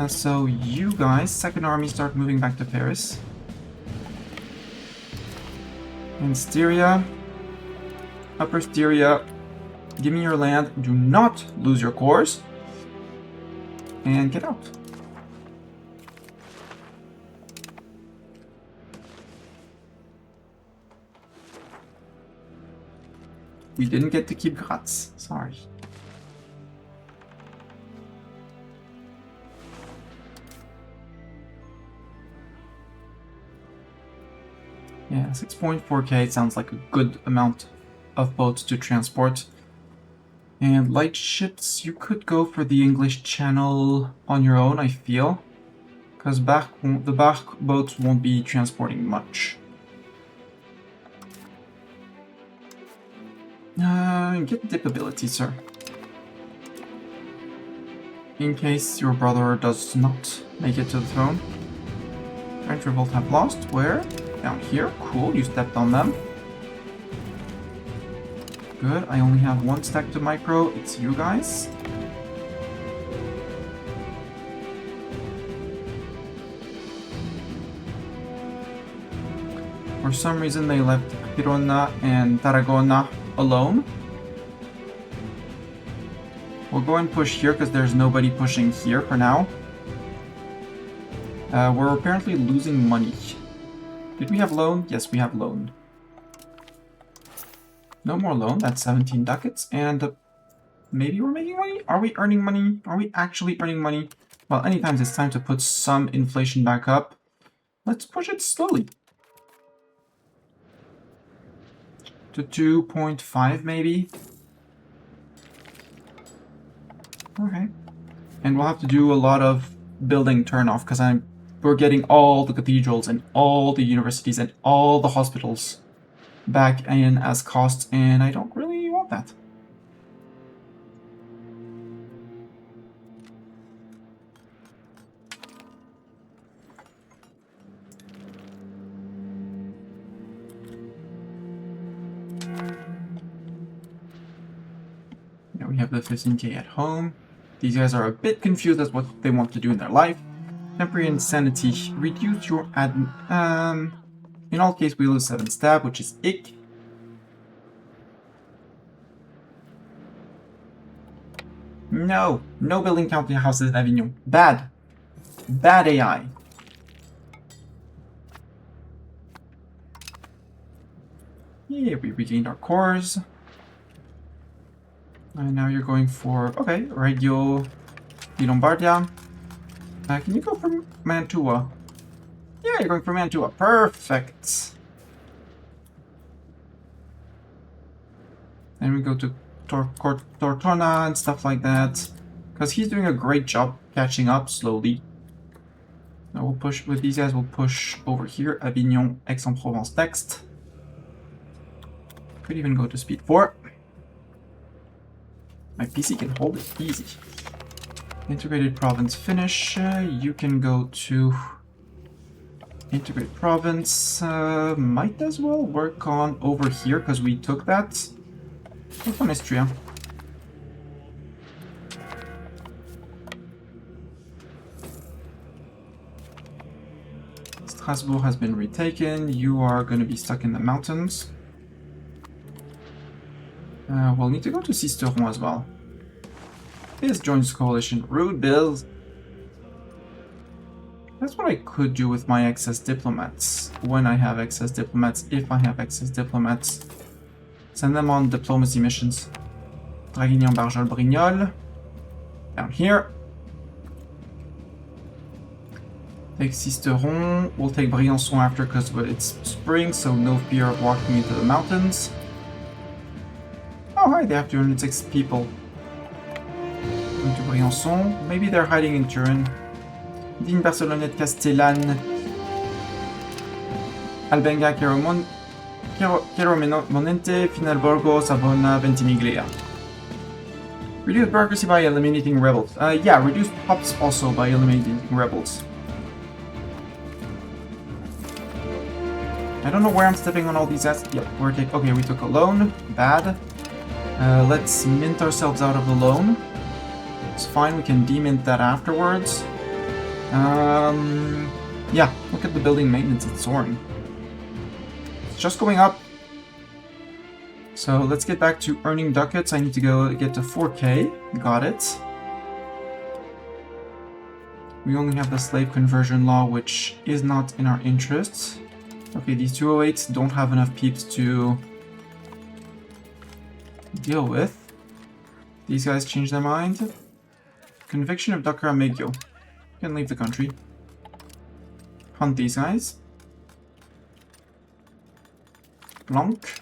So you guys, Second Army, start moving back to Paris. And Styria, Upper Styria, give me your land. Do not lose your cores. And get out. We didn't get to keep Graz. Sorry. Yeah, 6.4k sounds like a good amount of boats to transport. And light ships, you could go for the English Channel on your own, I feel. Because the Bach boats won't be transporting much. Get dip ability, sir. In case your brother does not make it to the throne. French revolt have lost. Where? Down here. Cool, you stepped on them. Good, I only have 1 stack to micro. It's you guys. For some reason they left Girona and Tarragona alone. We'll go and push here because there's nobody pushing here for now. We're apparently losing money. Did we have loan? Yes, we have loan. No more loan, that's 17 ducats, and maybe we're making money? Are we earning money? Are we actually earning money? Well, anytime it's time to put some inflation back up, let's push it slowly. To 2.5 maybe? Okay. And we'll have to do a lot of building turnoff, because we're getting all the cathedrals and all the universities and all the hospitals back in as costs, and I don't really want that. Now we have the 15k at home. These guys are a bit confused as what they want to do in their life. Temporary insanity. Reduce your in all case we lose 7 stab, which is ick. No building county houses in Avignon. Bad AI. Yeah, we regained our cores. And now you're going for, okay, Reggio di Lombardia. Can you go for Mantua? Yeah, you're going for Mantua. Perfect. Then we go to Tortona and stuff like that. Because he's doing a great job catching up slowly. Now we'll push, with these guys, we'll push over here. Avignon, Aix-en-Provence next. Could even go to speed 4. My PC can hold it easy. Integrated province finish. You can go to integrated province. Might as well work on over here because we took that. Work on Istria. Strasbourg has been retaken. You are going to be stuck in the mountains. We'll need to go to Sisteron as well. Biz joins coalition. Rude Bills. That's what I could do with my excess diplomats. When I have excess diplomats, if I have excess diplomats. Send them on diplomacy missions. Draguignan, Barjol, Brignoles. Down here. Take Sisteron. We'll take Briançon after because it's spring, so no fear of walking into the mountains. Oh hi, they have 206 people. Going to Briançon. Maybe they're hiding in Turin. Din Barcelonette, Castellane. Albenga, Chiaromonente, Finalborgo, Savona, Ventimiglia. Reduce bureaucracy by eliminating rebels. Yeah, reduce pops also by eliminating rebels. I don't know where I'm stepping on all these assets. Yep, okay, we took a loan. Bad. Let's mint ourselves out of the loan. It's fine, we can demint that afterwards. Yeah, look at the building maintenance, it's soaring. It's just going up. So let's get back to earning ducats. I need to go get to 4k. Got it. We only have the slave conversion law, which is not in our interests. Okay, these 208s don't have enough peeps to deal with. These guys change their mind. Conviction of Dr. Amegio. Can leave the country. Hunt these guys. Blanc.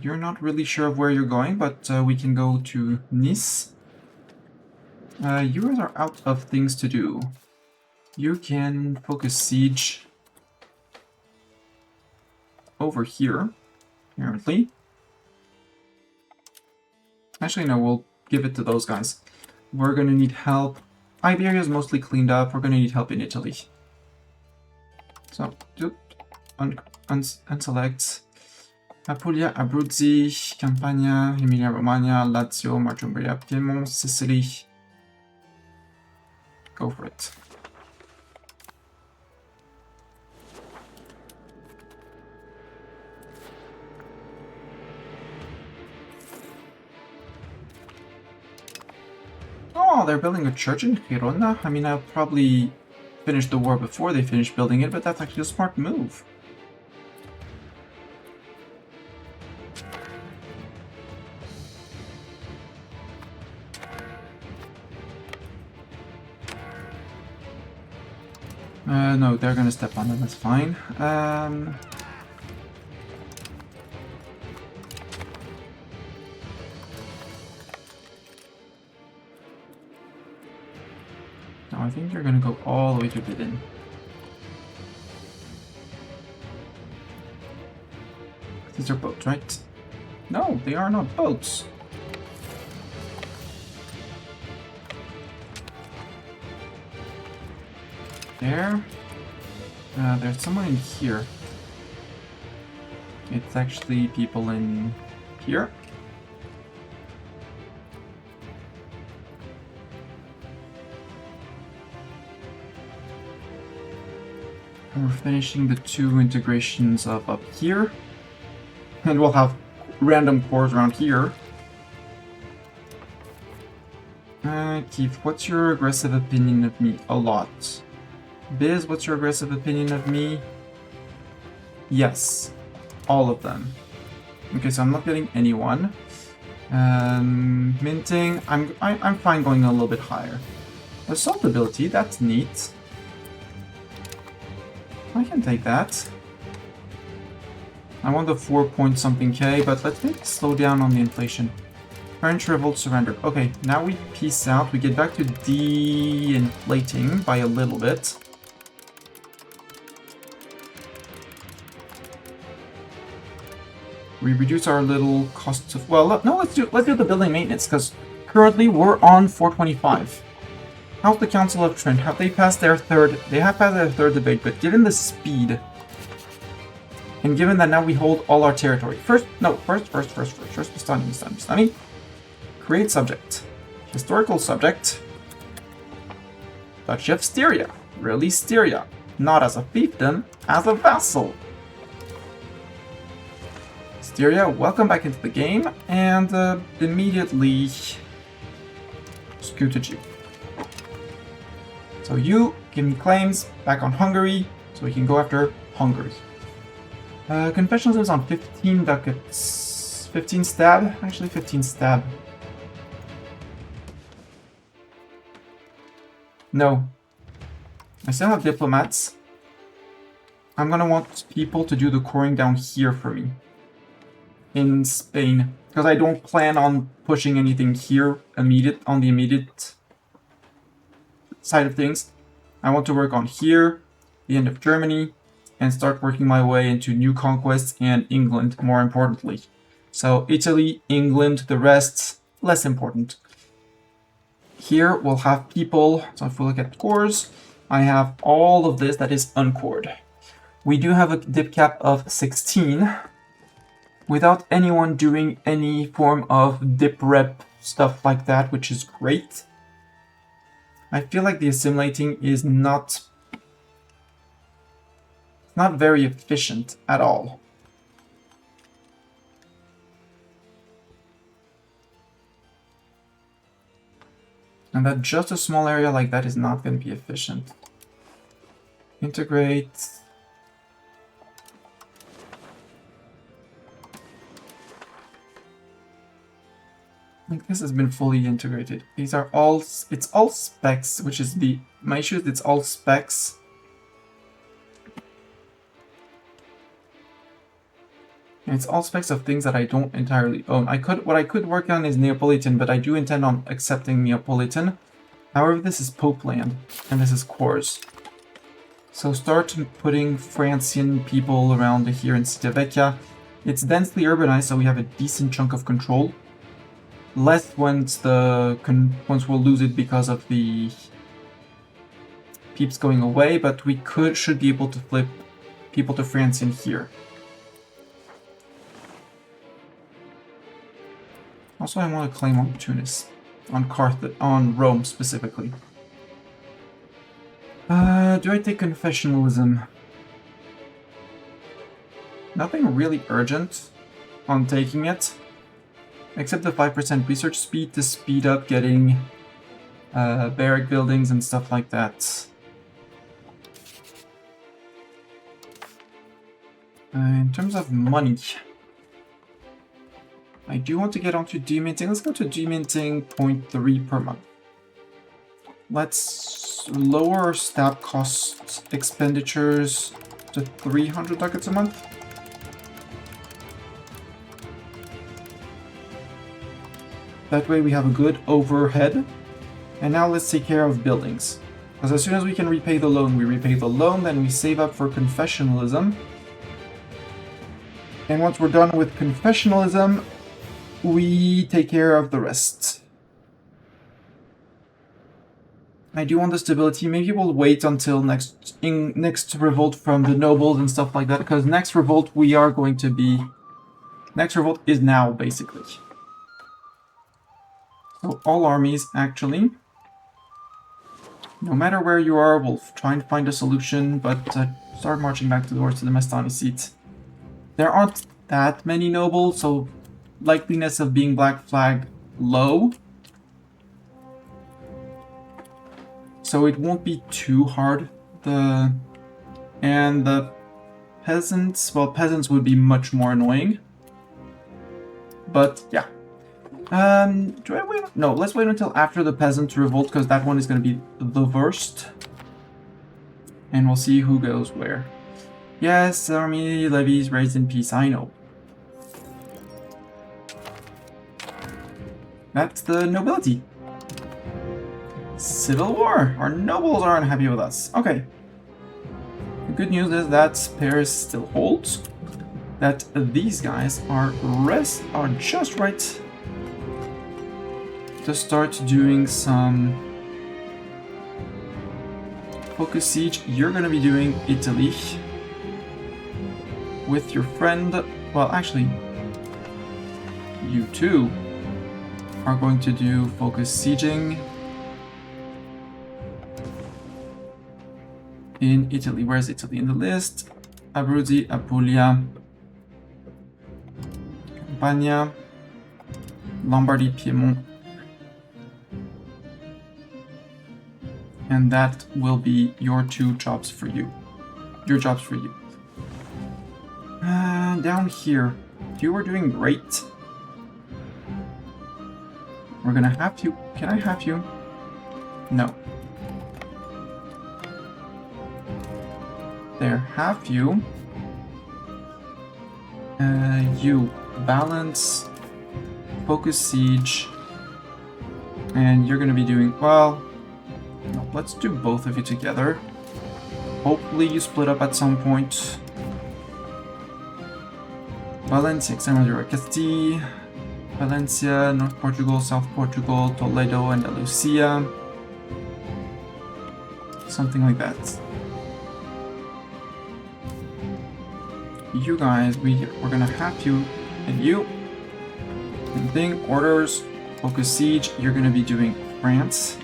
You're not really sure of where you're going, but we can go to Nice. You guys are out of things to do. You can focus siege over here, apparently. Actually, no, we'll give it to those guys. We're gonna need help. Iberia is mostly cleaned up. We're gonna need help in Italy. So, unselect. Apulia, Abruzzi, Campania, Emilia-Romagna, Lazio, Martumbria, Piedmont, Sicily. Go for it. Oh, they're building a church in Girona? I mean, I'll probably finish the war before they finish building it, but that's actually a smart move. No, they're gonna step on it, that's fine. No, I think you're gonna go all the way to Bidin. These are boats, right? No, they are not boats. There. There's someone in here. It's actually people in here. And we're finishing the 2 integrations of up here. And we'll have random cores around here. Keith, what's your aggressive opinion of me? A lot. Biz, what's your aggressive opinion of me? Yes. All of them. Okay, so I'm not getting anyone. Minting, I'm fine going a little bit higher. Assault ability, that's neat. I can take that. I want the 4 point something K, but let's maybe slow down on the inflation. French revolt surrendered. Okay, now we peace out. We get back to de-inflating by a little bit. We reduce our little costs of... Well, no, let's do the building maintenance, because currently we're on 425. How's the Council of Trent? Have they passed their third... They have passed their third debate, but given the speed... And given that now we hold all our territory. First, Bastani. Create subject. Historical subject. Duchy of Styria. Release Styria. Not as a fiefdom, as a vassal. Styria, welcome back into the game, and immediately scooted you. So you give me claims back on Hungary, so we can go after Hungary. Confessionalism is on 15 ducats. 15 stab? Actually 15 stab. No. I still have diplomats. I'm gonna want people to do the coring down here for me. In Spain. Because I don't plan on pushing anything here on the immediate side of things. I want to work on here, the end of Germany, and start working my way into new conquests and England, more importantly. So Italy, England, the rest, less important. Here we'll have people, so if we look at cores, I have all of this that is uncored. We do have a dip cap of 16, without anyone doing any form of dip rep stuff like that, which is great. I feel like the assimilating is not very efficient at all. And that just a small area like that is not going to be efficient. Integrate. I think this has been fully integrated. These are all, it's all specs, which is my issue is it's all specs. And it's all specs of things that I don't entirely own. What I could work on is Neapolitan, but I do intend on accepting Neapolitan. However, this is Pope land, and this is cores. So start putting Francian people around here in Civitavecchia. It's densely urbanized, so we have a decent chunk of control. Less once we'll lose it because of the peeps going away, but we should be able to flip people to Francian here. Also, I want to claim on Tunis, on Rome specifically. Do I take confessionalism? Nothing really urgent on taking it, except the 5% research speed to speed up getting barrack buildings and stuff like that. In terms of money, I do want to get onto deminting. Let's go to deminting 0.3 per month. Let's lower our stab cost expenditures to 300 ducats a month. That way we have a good overhead. And now let's take care of buildings. Because as soon as we can repay the loan, we repay the loan, then we save up for confessionalism. And once we're done with confessionalism, we take care of the rest. I do want the stability. Maybe we'll wait until next revolt from the nobles and stuff like that, because next revolt we are going to be... Next revolt is now, basically. So all armies, actually. No matter where you are, we'll try and find a solution, but start marching back towards the Mestani seat. There aren't that many nobles, so likeliness of being black flag low. So it won't be too hard. And the peasants, well, peasants would be much more annoying. But yeah. Do I wait? No, let's wait until after the peasant revolt, because that one is going to be the worst. And we'll see who goes where. Yes, army levies raised in peace, I know. That's the nobility. Civil war. Our nobles are unhappy with us. Okay. The good news is that Paris still holds. That these guys are just right to start doing some focus siege. You're going to be doing Italy with your friend. Well, actually, you two are going to do focus sieging in Italy. Where's Italy in the list? Abruzzi, Apulia, Campania, Lombardy, Piedmont. And that will be your two jobs for you. Your jobs for you. Down here, you are doing great. We're gonna have you. Can I have you? No. There, have you. You balance, focus siege, and you're gonna be doing, well, no, let's do both of you together. Hopefully you split up at some point. Valencia, Extremadura, Castile, Valencia, North Portugal, South Portugal, Toledo, and Andalusia. Something like that. You guys, we're gonna have you, and you. Same thing, orders, focus siege, you're gonna be doing France.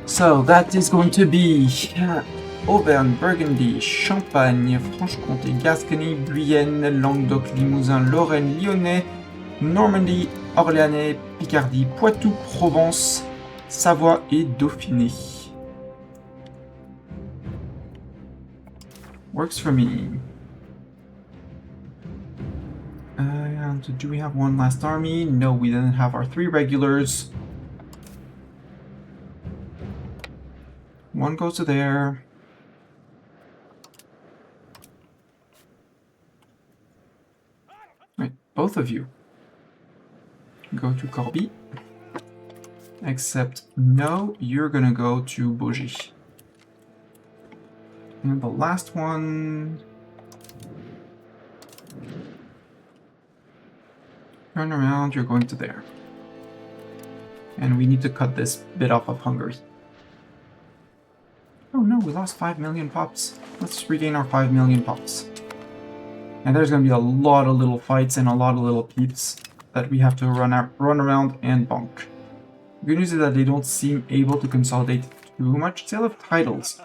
So that is going to be Auvergne, Burgundy, Champagne, Franche-Comté, Gascony, Guyenne, Languedoc, Limousin, Lorraine, Lyonnais, Normandie, Orléanais, Picardie, Poitou, Provence, Savoie et Dauphiné. Works for me. And do we have one last army? No, we didn't have our 3 regulars. One goes to there. Right, both of you go to Corbie. Except, no, you're gonna go to Bougie. And the last one... Turn around, you're going to there. And we need to cut this bit off of Hungary. Oh no, we lost 5 million pops. Let's regain our 5 million pops. And there's going to be a lot of little fights and a lot of little peeps that we have to run around and bonk. Good news is that they don't seem able to consolidate too much. Sale of titles.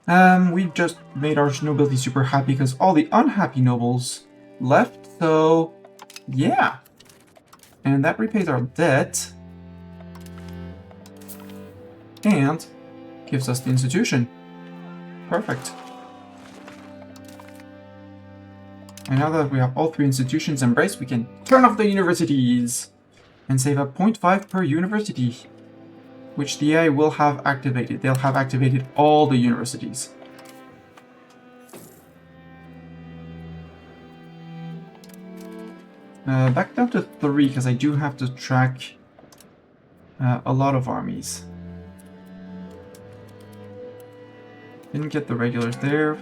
We've just made our nobility super happy because all the unhappy nobles left, so yeah. And that repays our debt. and gives us the institution. Perfect. And now that we have all 3 institutions embraced, we can turn off the universities and save a 0.5 per university, which the AI will have activated. They'll have activated all the universities. Back down to 3, because I do have to track a lot of armies. Didn't get the regulars there.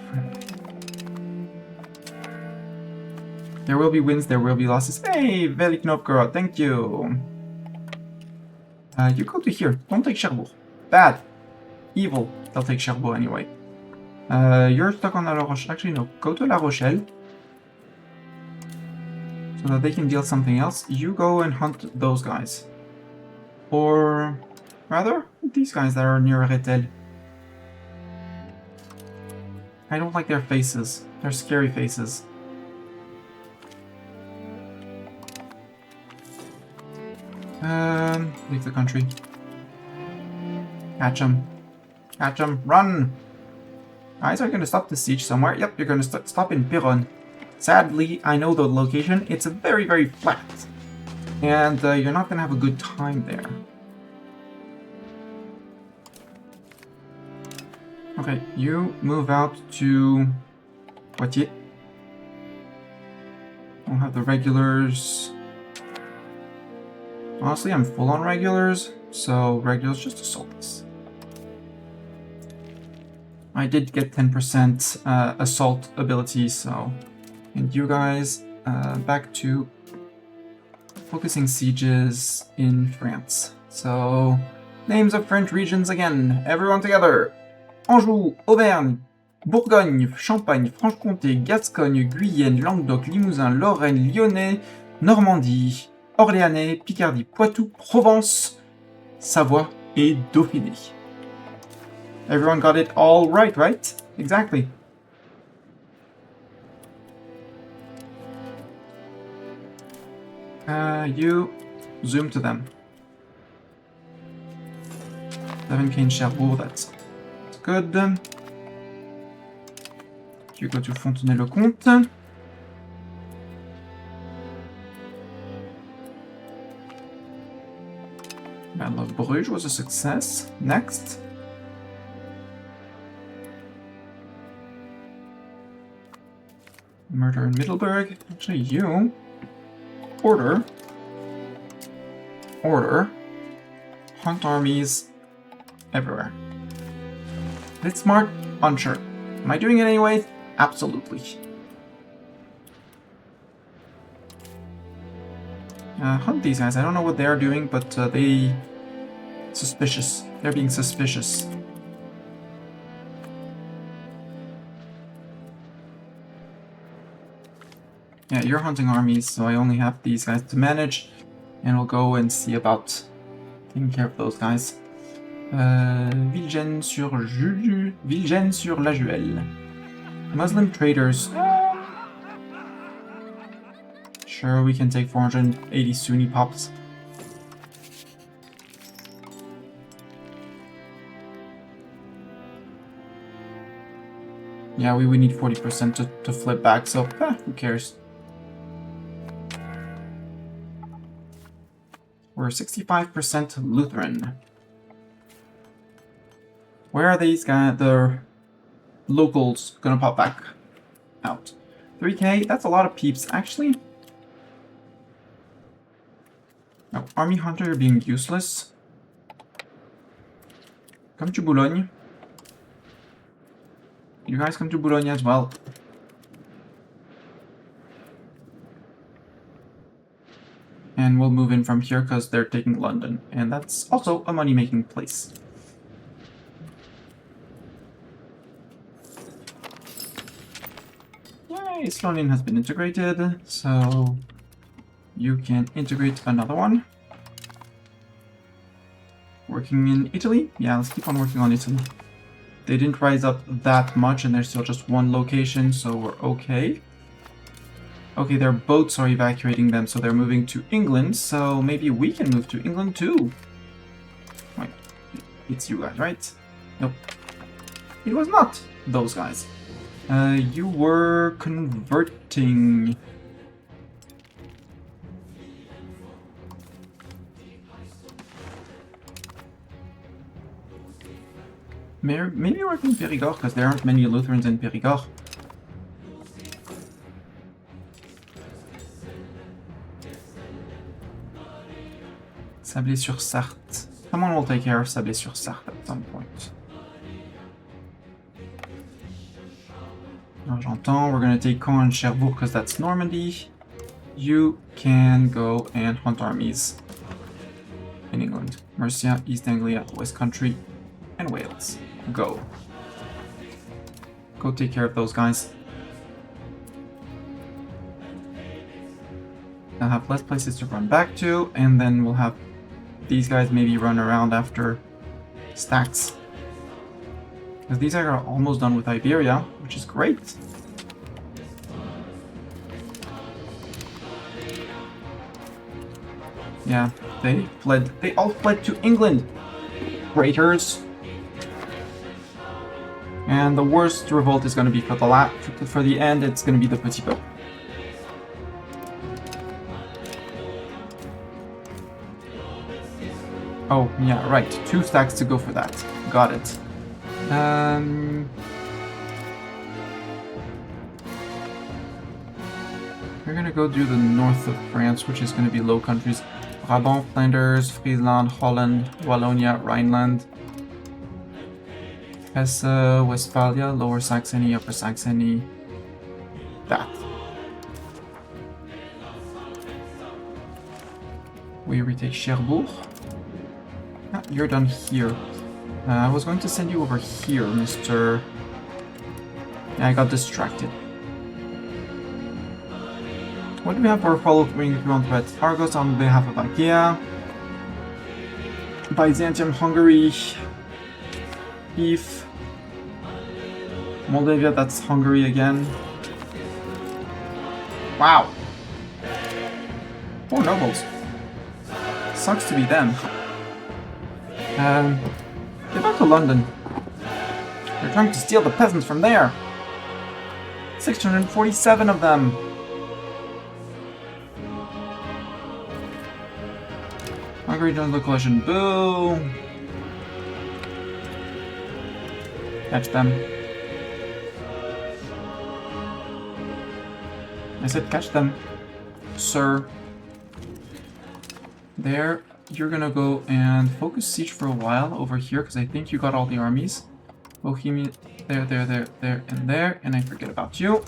There will be wins, there will be losses. Hey, Velik Novgorod, thank you. You go to here. Don't take Cherbourg. Bad. Evil. They'll take Cherbourg anyway. You're stuck on La Rochelle. Actually, no. Go to La Rochelle. So that they can deal something else. You go and hunt those guys. Or rather, these guys that are near Rethel. I don't like their faces. They're scary faces. Leave the country. Catch him. Catch him. Run! Guys, are you going to stop the siege somewhere? Yep, you're going to stop in Piron. Sadly, I know the location. It's very, very flat. And you're not going to have a good time there. Okay, you move out to Poitiers. We'll have the regulars. Honestly, I'm full on regulars, so regulars just assault us. I did get 10% assault ability, so... And you guys, back to focusing sieges in France. So, names of French regions again. Everyone together. Anjou, Auvergne, Bourgogne, Champagne, Franche-Comté, Gascogne, Guyenne, Languedoc, Limousin, Lorraine, Lyonnais, Normandie, Orléanais, Picardie, Poitou, Provence, Savoie et Dauphiné. Everyone got it all right, right? Exactly. You zoom to them. 7k in Cherbourg, that's good. You go to Fontenay-le-Comte. Battle of Bruges was a success. Next. Murder in Middelburg. Actually, you order hunt armies everywhere. Is it smart? Unsure. Am I doing it anyway? Absolutely. Hunt these guys. I don't know what they are doing, but they... Suspicious. They're being suspicious. Yeah, you're hunting armies, so I only have these guys to manage. And we'll go and see about taking care of those guys. Vilgène-sur-la-Juelle. Muslim traders. Sure, we can take 480 Sunni pops. Yeah, we would need 40% to flip back, so who cares? We're 65% Lutheran. Where are these guys, the locals, gonna pop back out? 3k, that's a lot of peeps, actually. No, Army Hunter, you're being useless. Come to Boulogne. You guys come to Boulogne as well. And we'll move in from here because they're taking London. And that's also a money-making place. Yay, Slonin has been integrated. So you can integrate another one. Working in Italy? Yeah, let's keep on working on Italy. They didn't rise up that much and there's still just one location, so we're okay. Okay, their boats are evacuating them, so they're moving to England, so maybe we can move to England too. Wait, It's you guys, right? Nope. It was not those guys. You were converting. Maybe we're in Périgord, because there aren't many Lutherans in Périgord. Sablé-sur-Sarthe. Someone will take care of Sablé-sur-Sarthe at some point. Argentan, we're gonna take Caen and Cherbourg because that's Normandy. You can go and hunt armies in England. Mercia, East Anglia, West Country, and Wales. Go. Go take care of those guys. I'll have less places to run back to, and then we'll have these guys maybe run around after stacks. Because these are almost done with Iberia, which is great. Yeah, they all fled to England. Traitors. And the worst revolt is going to be for the end, it's going to be the Petit Peuple. Oh, yeah, right. 2 stacks to go for that. Got it. We're gonna go do the north of France, which is gonna be Low Countries. Brabant, Flanders, Friesland, Holland, Wallonia, Rhineland. Hesse, Westphalia, Lower Saxony, Upper Saxony. That. We retake Cherbourg. Ah, you're done here. I was going to send you over here, Mr. Yeah, I got distracted. What do we have for following through on threats? Argos on behalf of Achaea. Byzantium, Hungary. Kiev. Moldavia, that's Hungary again. Wow. 4 nobles. Sucks to be them. Get back to London. They're trying to steal the peasants from there. 647 of them. Hungary joins the coalition. Boo! Catch them. I said catch them, sir. There. You're gonna go and focus siege for a while over here, because I think you got all the armies. Bohemia, there, and there, and I forget about you.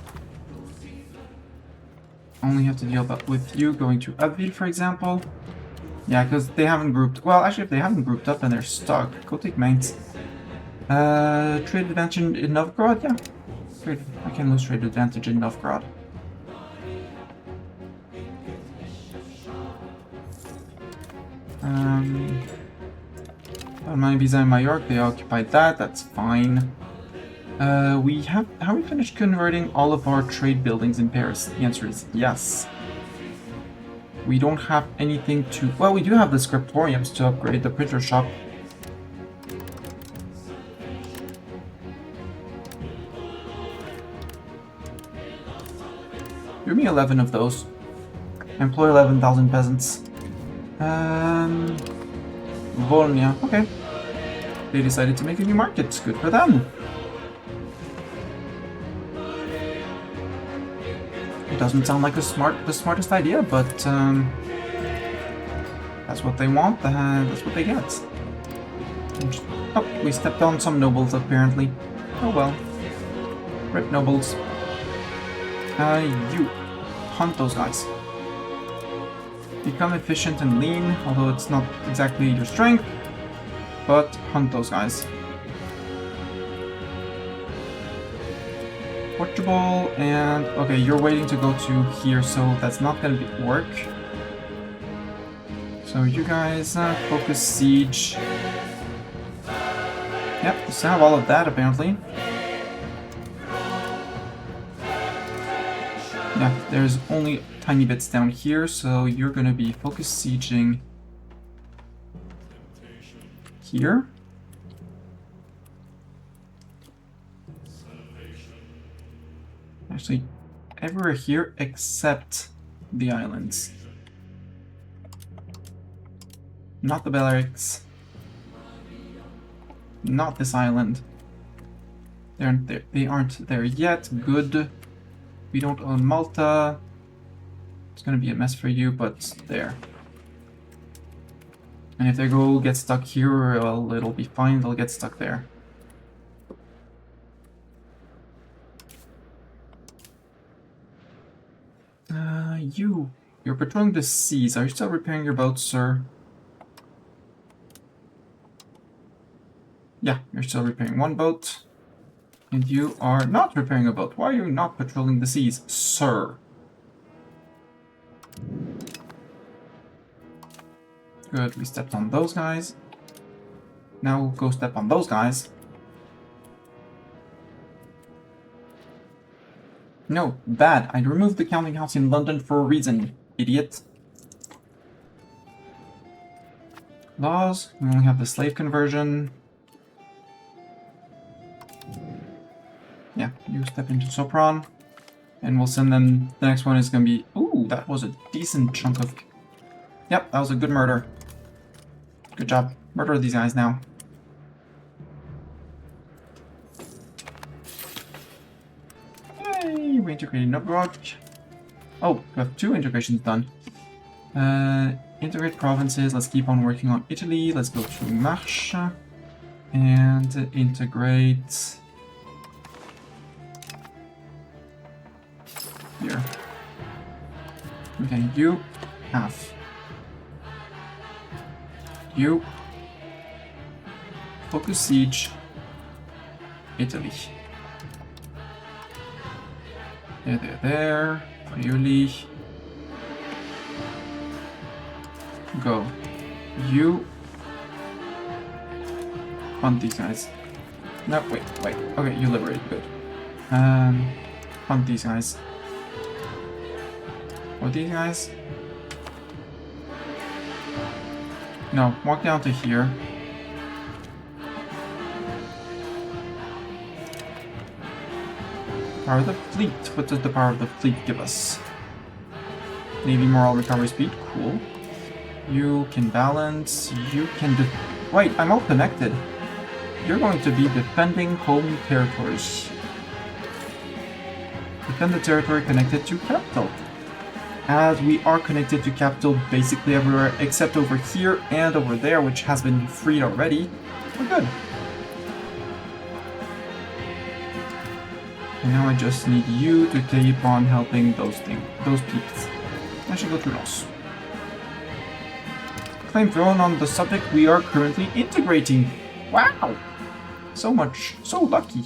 Only have to deal with you going to Abbeville, for example. Yeah, because they haven't grouped. Well, actually, if they haven't grouped up and they're stuck, go take Mainz. Trade advantage in Novgorod, yeah. I can lose trade advantage in Novgorod. Pisa and Majorque, they occupied that, that's fine. Have we finished converting all of our trade buildings in Paris? The answer is yes. We don't have anything to, well, we do have the scriptoriums to upgrade the printer shop. Give me 11 of those. Employ 11,000 peasants. Volnia, okay. They decided to make a new market. Good for them. It doesn't sound like the smartest idea, but that's what they want. That's what they get. Oh, we stepped on some nobles apparently. Oh well. Rip nobles. You hunt those guys. Become efficient and lean, although it's not exactly your strength. But hunt those guys. Portugal, and okay, you're waiting to go to here, so that's not gonna work. So you guys focus siege. Yep, you still have all of that apparently. Yeah, there's only tiny bits down here, so you're gonna be focus sieging here. Actually, everywhere here except the islands. Not the Balearics. Not this island. They aren't there. They aren't there yet. Good. We don't own Malta. It's gonna be a mess for you, but there. And if they go get stuck here, well, it'll be fine. They'll get stuck there. You're patrolling the seas. Are you still repairing your boats, sir? Yeah, you're still repairing one boat. And you are not repairing a boat. Why are you not patrolling the seas, sir? Good, we stepped on those guys. Now we'll go step on those guys. No, bad. I removed the counting house in London for a reason, idiot. Laws. We only have the slave conversion. Yeah, you step into Sopron. And we'll send them... The next one is going to be... Ooh, that was a decent chunk of... Yep, that was a good murder. Good job. Murder these guys now. Yay! We integrated Novgorod. Oh, we have 2 integrations done. Integrate provinces. Let's keep on working on Italy. Let's go to Marche. And integrate... Here. Okay, you half. You focus siege Italy. There. Friuli. Go. You hunt these guys. No, wait. Okay, you liberate. Good. Hunt these guys. Or these guys? No, walk down to here. Power of the fleet. What does the power of the fleet give us? Navy moral recovery speed. Cool. You can balance. You can wait, I'm all connected. You're going to be defending home territories. Defend the territory connected to capital. As we are connected to capital basically everywhere except over here and over there, which has been freed already, we're good. And now I just need you to keep on helping those peeps. I should go to Los. Claim throne on the subject we are currently integrating. Wow! So much. So lucky.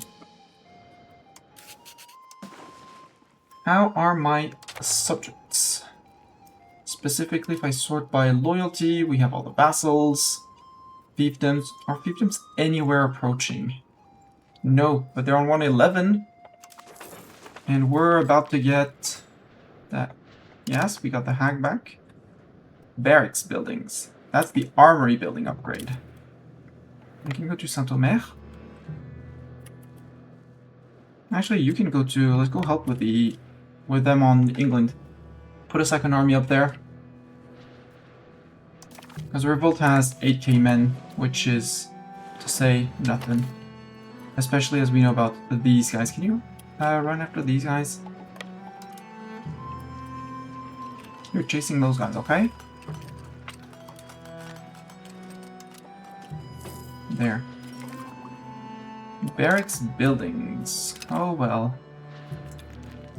How are my subjects? Specifically, if I sort by loyalty, we have all the vassals. Fiefdoms. Are fiefdoms anywhere approaching? No, but they're on 111. And we're about to get that. Yes, we got the hag back. Barracks buildings. That's the armory building upgrade. We can go to Saint-Omer. Actually, you can go to... Let's go help with them on England. Put a second army up there. Because Revolt has 8k men, which is, to say, nothing. Especially as we know about these guys. Can you run after these guys? You're chasing those guys, okay? There. Barracks buildings. Oh well.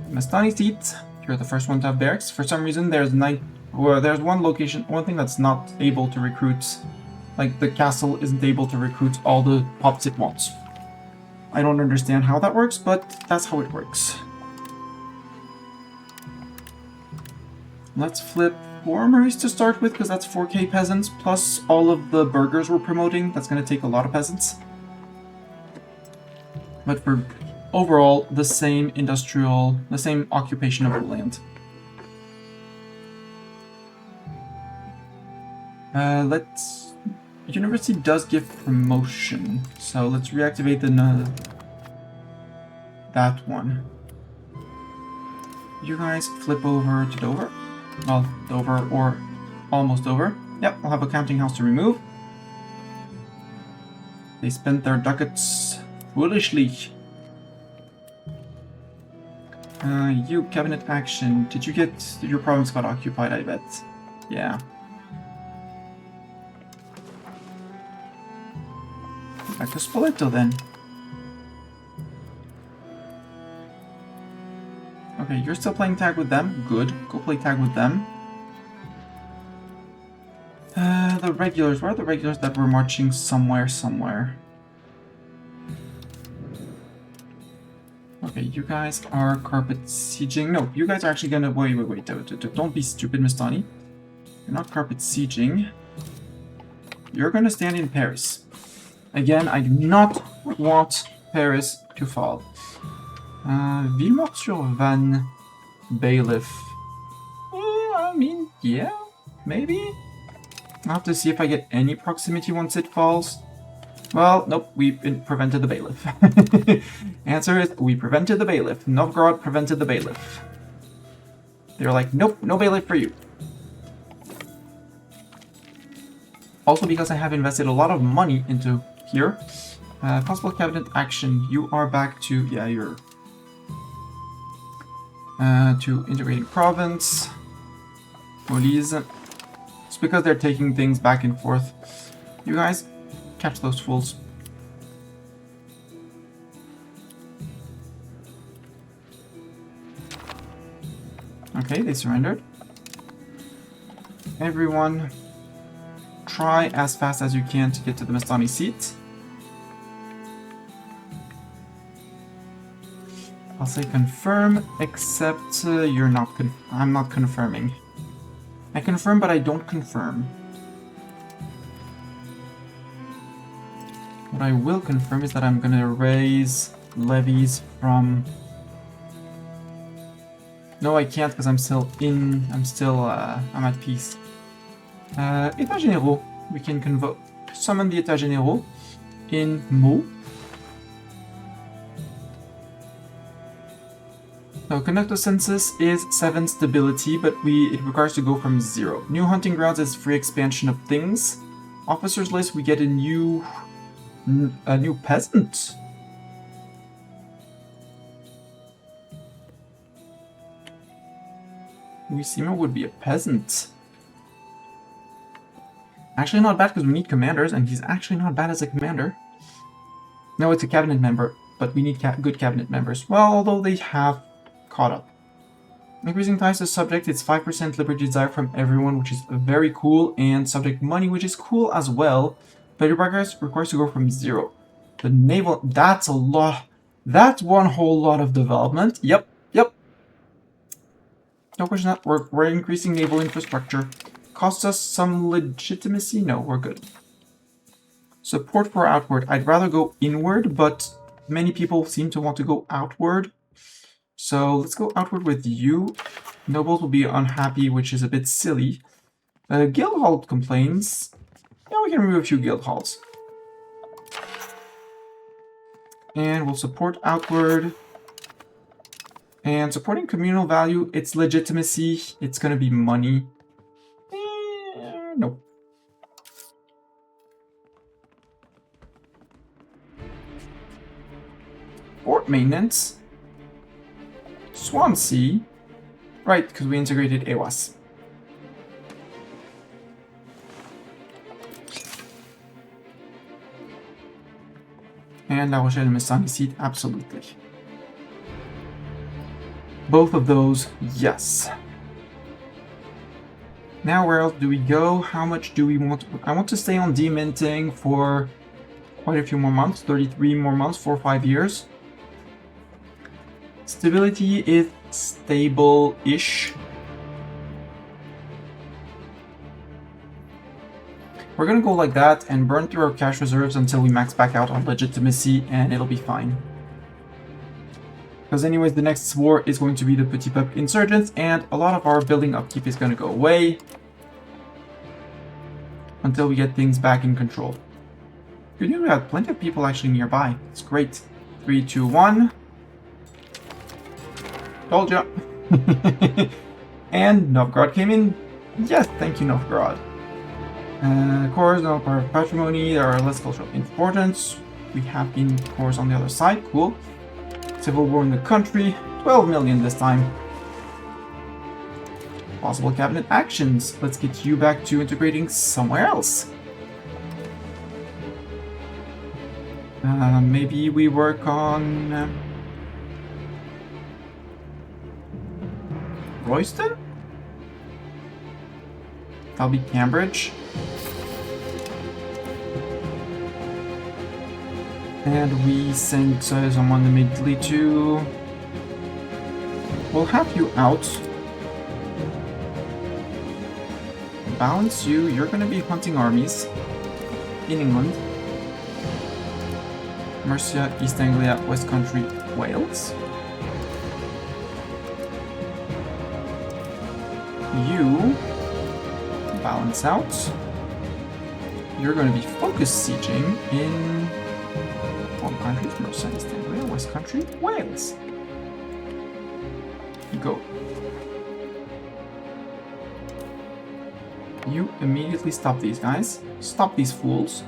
Mastani seat. You're the first one to have barracks. For some reason, there's one thing that's not able to recruit. Like the castle isn't able to recruit all the pops it wants. I don't understand how that works, but that's how it works. Let's flip 4 armories to start with, because that's 4k peasants, plus all of the burghers we're promoting. That's going to take a lot of peasants. But for overall, the same occupation of the land. University does give promotion, so let's reactivate that one. You guys flip over to Dover. Well, Dover or almost over. Yep, I'll have a counting house to remove. They spent their ducats foolishly. You, cabinet action. Did you get... Your province got occupied, I bet. Yeah. Back to Spoleto then. Okay, you're still playing tag with them. Good. Go play tag with them. The regulars. Where are the regulars that were marching somewhere? Okay, you guys are carpet sieging. No, you guys are actually gonna... Wait. Don't be stupid, Mistani. You're not carpet sieging. You're gonna stand in Paris. Again, I do not want Paris to fall. Villemort-sur-Vanne, bailiff. I mean, yeah, maybe? I'll have to see if I get any proximity once it falls. Well, nope, we prevented the bailiff. Answer is, we prevented the bailiff. Novgorod prevented the bailiff. They're like, nope, no bailiff for you. Also because I have invested a lot of money into here. Possible cabinet action. You are back to... Yeah, you're... to integrating province. Police. It's because they're taking things back and forth. You guys, catch those fools. Okay, they surrendered. Everyone, try as fast as you can to get to the Mastani seat. I'll say confirm, except you're not I'm not confirming. I confirm, but I don't confirm. What I will confirm is that I'm gonna raise levies from... No, I can't because I'm still I'm at peace. États généraux. We can summon the États généraux in Meaux. So conduct a census is 7 stability, but it requires to go from 0. New hunting grounds is free expansion of things. Officers list, we get a new peasant. Uisima would be a peasant. Actually not bad because we need commanders, and he's actually not bad as a commander. No, it's a cabinet member, but we need good cabinet members. Well, although they have caught up. Increasing ties to subject, it's 5% liberty desire from everyone, which is very cool, and subject money, which is cool as well, but it requires to go from 0. The naval, that's a lot, that's one whole lot of development. Yep. No question that we're increasing naval infrastructure. Costs us some legitimacy? No, we're good. Support for outward. I'd rather go inward, but many people seem to want to go outward. So let's go outward with you. Nobles will be unhappy, which is a bit silly. Guildhall complains. Yeah, we can remove a few guild halls. And we'll support outward. And supporting communal value, it's legitimacy. It's going to be money. Nope. Port maintenance. Swansea. Right, because we integrated EWAS. And La Rochelle and Messani seat, absolutely. Both of those, yes. Now where else do we go? How much do we want? I want to stay on deminting for quite a few more months, 33 more months, 4 or 5 years. Stability is stable-ish. We're gonna go like that and burn through our cash reserves until we max back out on legitimacy, and it'll be fine. Because anyways, the next war is going to be the Petit Peuple insurgents, and a lot of our building upkeep is going to go away until we get things back in control. Good news, we have plenty of people actually nearby. It's great. 3, 2, 1. Told ya. And Novgorod came in. Yes, thank you, Novgorod. Cores, no part of patrimony, there are less cultural importance. We have been cores on the other side, cool. Civil war in the country, 12 million this time. Possible cabinet actions. Let's get you back to integrating somewhere else. Maybe we work on Royston? That'll be Cambridge. And we send someone immediately to... We'll have you out. Balance you. You're going to be hunting armies in England. Mercia, East Anglia, West Country, Wales. You balance out. You're going to be focus sieging in home countries, Mercia, East Anglia, West Country, Wales. Go. You immediately stop these guys. Stop these fools.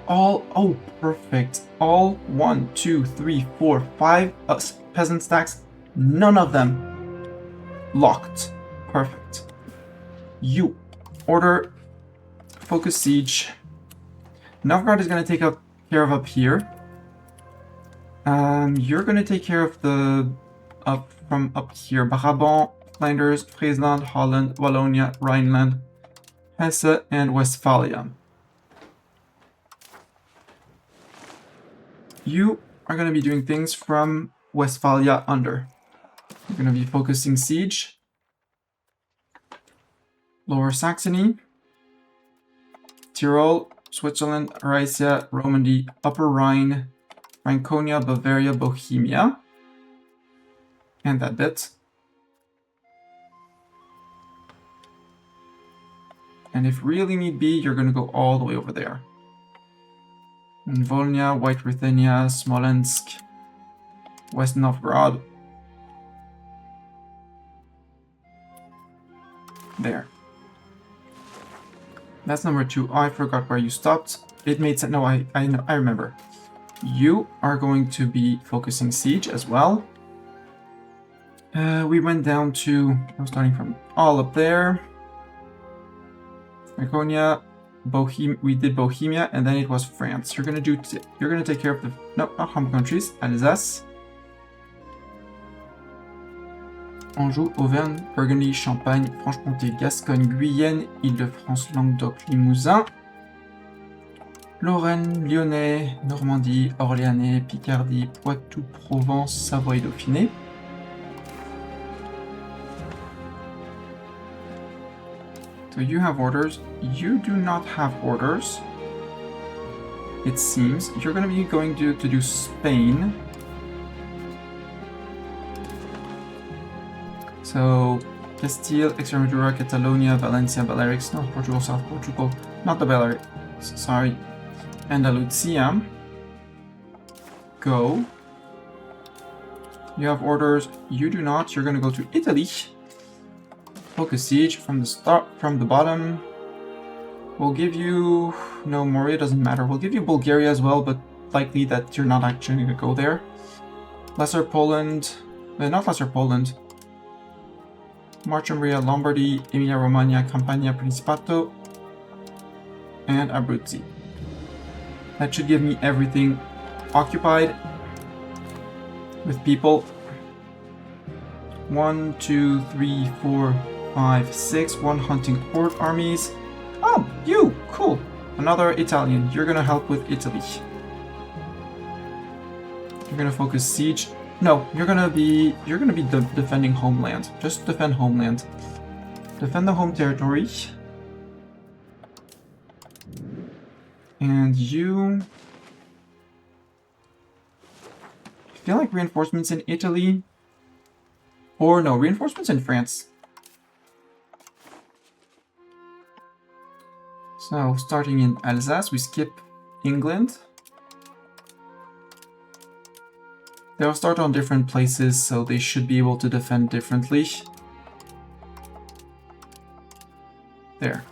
Oh, perfect. All 1, 2, 3, 4, 5 peasant stacks. None of them locked. Perfect. You order focus siege. Novgorod is going to take care of up here. You're going to take care of the from up here. Brabant, Flanders, Friesland, Holland, Wallonia, Rhineland, Hesse, and Westphalia. You are going to be doing things from Westphalia under. You're going to be focusing siege. Lower Saxony, Tyrol, Switzerland, Raetia, Romandy, Upper Rhine, Franconia, Bavaria, Bohemia, and that bit. And if really need be, you're going to go all the way over there. Volnia, White Ruthenia, Smolensk, West Novgorod. There. That's number 2. Oh, I forgot where you stopped. It made sense. No, I remember. You are going to be focusing siege as well. We went down to... I'm starting from all up there. Franconia, we did Bohemia, and then it was France. You're gonna take care of the not home countries. Alsace, Anjou, Auvergne, Burgundy, Champagne, Franche-Comté, Gascogne, Guyenne, Île-de-France, Languedoc, Limousin, Lorraine, Lyonnais, Normandie, Orléanais, Picardie, Poitou, Provence, Savoie et Dauphiné. So you have orders. You do not have orders. It seems you're going to be going to do Spain. So Castile, Extremadura, Catalonia, Valencia, Balearics, North Portugal, South Portugal, not the Balearics, sorry, Andalusia. Go. You have orders. You do not. You're going to go to Italy. Focus siege from the start, from the bottom. We'll give you... No, Moria doesn't matter. We'll give you Bulgaria as well, but likely that you're not actually going to go there. Lesser Poland... not Lesser Poland. Marchumbria, Lombardy, Emilia-Romagna, Campania, Principato, and Abruzzi. That should give me everything occupied with people. 1, 2, 3, 4, 5, 6. 1 hunting horde armies. Oh, you! Cool! Another Italian. You're gonna help with Italy. You're gonna focus siege. No, you're gonna be defending homeland. Just defend homeland. Defend the home territory. And you... I feel like reinforcements in Italy. Or no, reinforcements in France. So, starting in Alsace, we skip England. They'll start on different places, so they should be able to defend differently. There.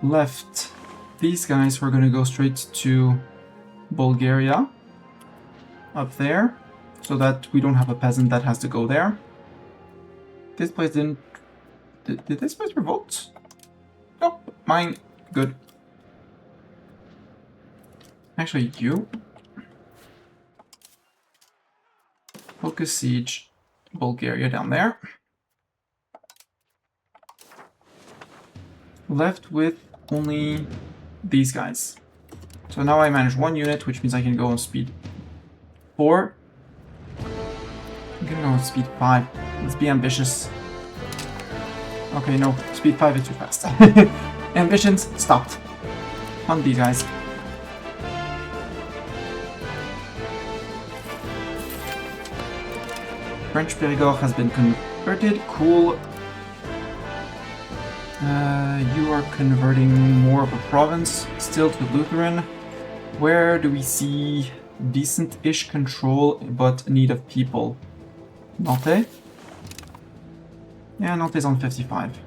Left. These guys were going to go straight to Bulgaria. Up there. So that we don't have a peasant that has to go there. This place didn't... Did this place revolt? Nope. Mine. Good. Actually, you... Focus siege Bulgaria down there. Left with only these guys. So now I manage 1 unit, which means I can go on speed 4. I'm gonna go on speed 5. Let's be ambitious. Okay, no, speed 5 is too fast. Ambitions stopped. On these guys. French Périgord has been converted. Cool. You are converting more of a province, still to Lutheran. Where do we see decent-ish control, but need of people? Nantes? Yeah, Nantes is on 55.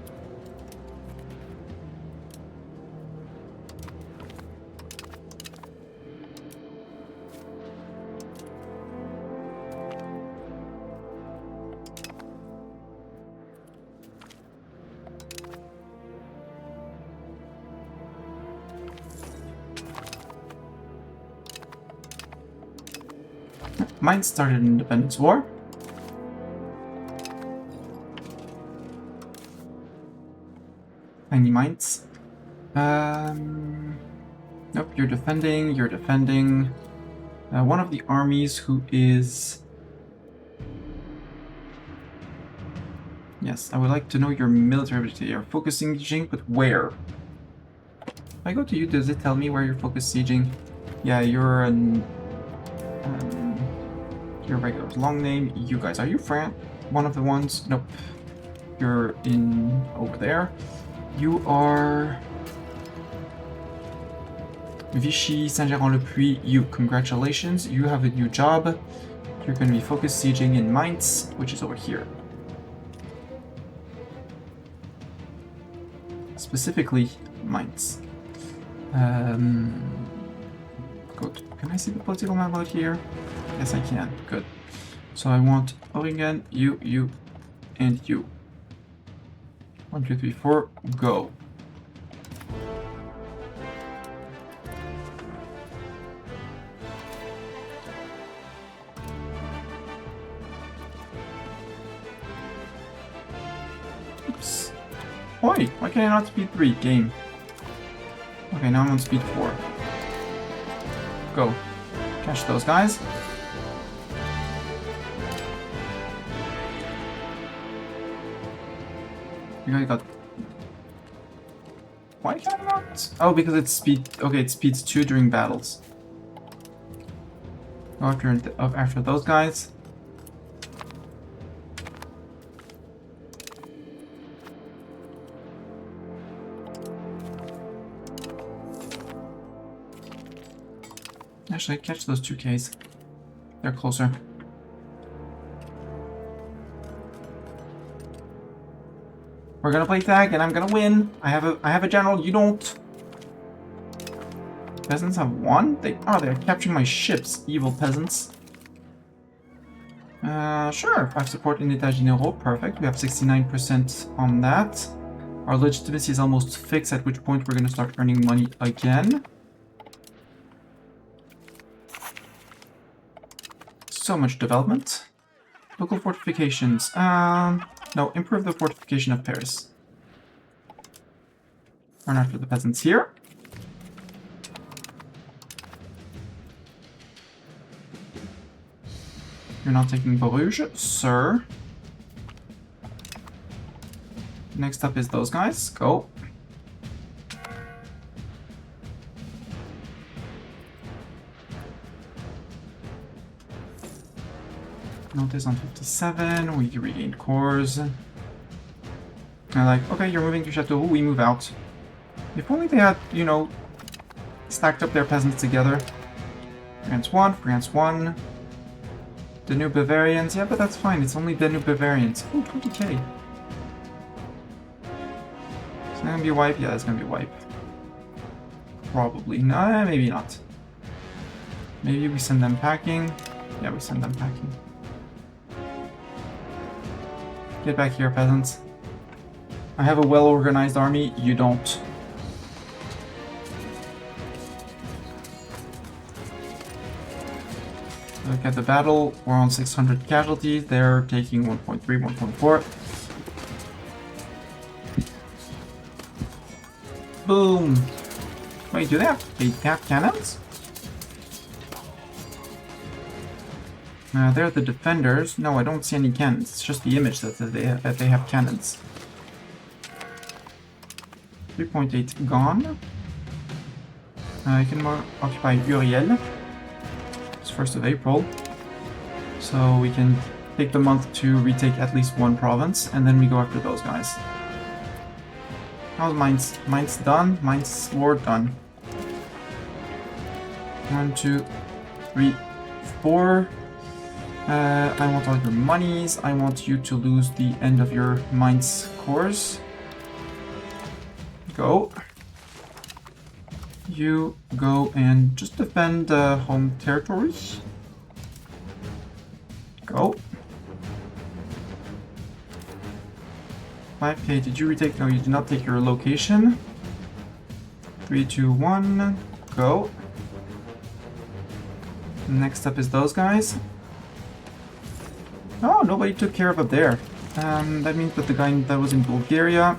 Mine started an independence war. Tiny mines. Nope, you're defending, you're defending. One of the armies who is... Yes, I would like to know your military ability. You're focusing sieging, but where? If I go to you, does it tell me where you're focus sieging? Yeah, you're an... your regular long name. You guys, are you France? One of the ones? Nope. You're in over there. You are Vichy, Saint-Géron-le-Puy. You, congratulations. You have a new job. You're going to be focus sieging in Mainz, which is over here. Specifically, Mainz. Good. Can I see the political map out here? Yes, I can. Good. So I want Oregon, you, and you. 1, 2, 3, 4, go. Oops. Oi, why can I not speed 3? Game. Okay, now I'm on speed 4. Go. Catch those guys. You guys got... Why can I not? Oh, because it's speed... Okay, it speeds 2 during battles. Go after those guys. Actually, catch those 2Ks. They're closer. We're gonna play tag, and I'm gonna win. I have a general. You don't. Peasants have 1. They're capturing my ships. Evil peasants. Sure. 5 support in États Généraux. Perfect. We have 69% on that. Our legitimacy is almost fixed. At which point we're gonna start earning money again. So much development. Local fortifications. No, improve the fortification of Paris. Run after the peasants here. You're not taking Bruges, sir. Next up is those guys. Go. Notice on 57, we regained cores. And like, okay, you're moving to Chateau, we move out. If only they had, you know, stacked up their peasants together. France 1, France 1. The new Bavarians, yeah, but that's fine. It's only the new Bavarians. Oh, 20k. It's gonna be a wipe? Yeah, it's gonna be a wipe. Probably. No, maybe not. Maybe we send them packing. Yeah, we send them packing. Get back here, peasants. I have a well-organized army. You don't. Look at the battle. We're on 600 casualties. They're taking 1.3, 1.4. Boom. Wait, do they have cannons? They're the defenders. No, I don't see any cannons. It's just the image that they have cannons. 3.8 gone. You can occupy Uriel. It's 1st of April. So we can take the month to retake at least one province, and then we go after those guys. How's Mainz? Mainz done? Mainz war done. 1, 2, 3, 4. I want all your monies. I want you to lose the end of your Mainz cores. Go. You go and just defend home territories. Go. 5k, did you retake? No, you did not take your location. 3, 2, 1, go. Next up is those guys. Oh, nobody took care of up there. That means that the guy that was in Bulgaria,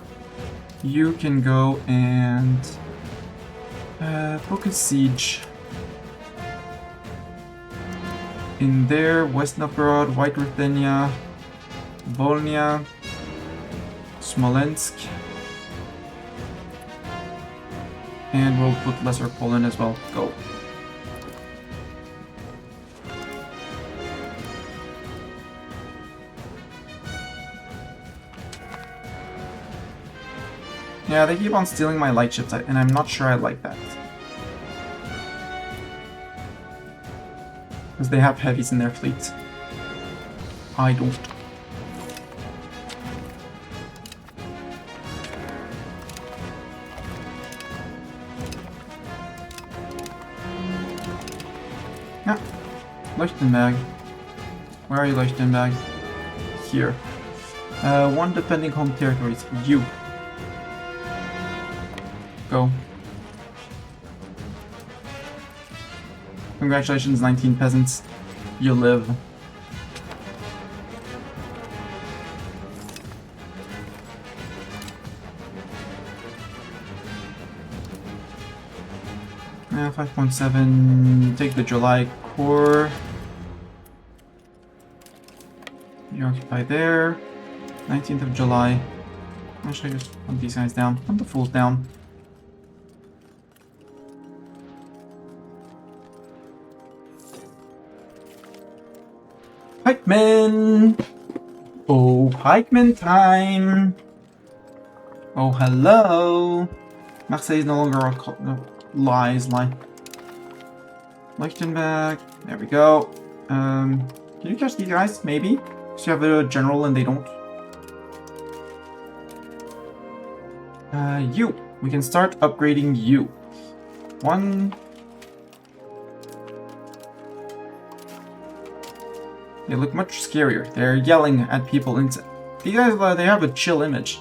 you can go and focus siege. In there, West Novgorod, White Ruthenia, Volnia, Smolensk, and we'll put Lesser Poland as well. Go. Yeah, they keep on stealing my light ships, and I'm not sure I like that. Because they have heavies in their fleet. I don't. Yeah. Leuchtenberg. Where are you, Leuchtenberg? Here. One defending home territories. You. Go. Congratulations, 19 peasants. You live. Yeah, 5.7. Take the July core. You occupy there. 19th of July. Actually, just hunt these guys down. Hunt the fools down. Pikemen! Oh, pikeman time! Oh, hello! Marseille is no longer a lies. Lichtenberg, there we go. Can you catch these guys? Maybe? So you have a general and they don't. You. We can start upgrading you. 1. They look much scarier. They're yelling at people. These guys, they have a chill image.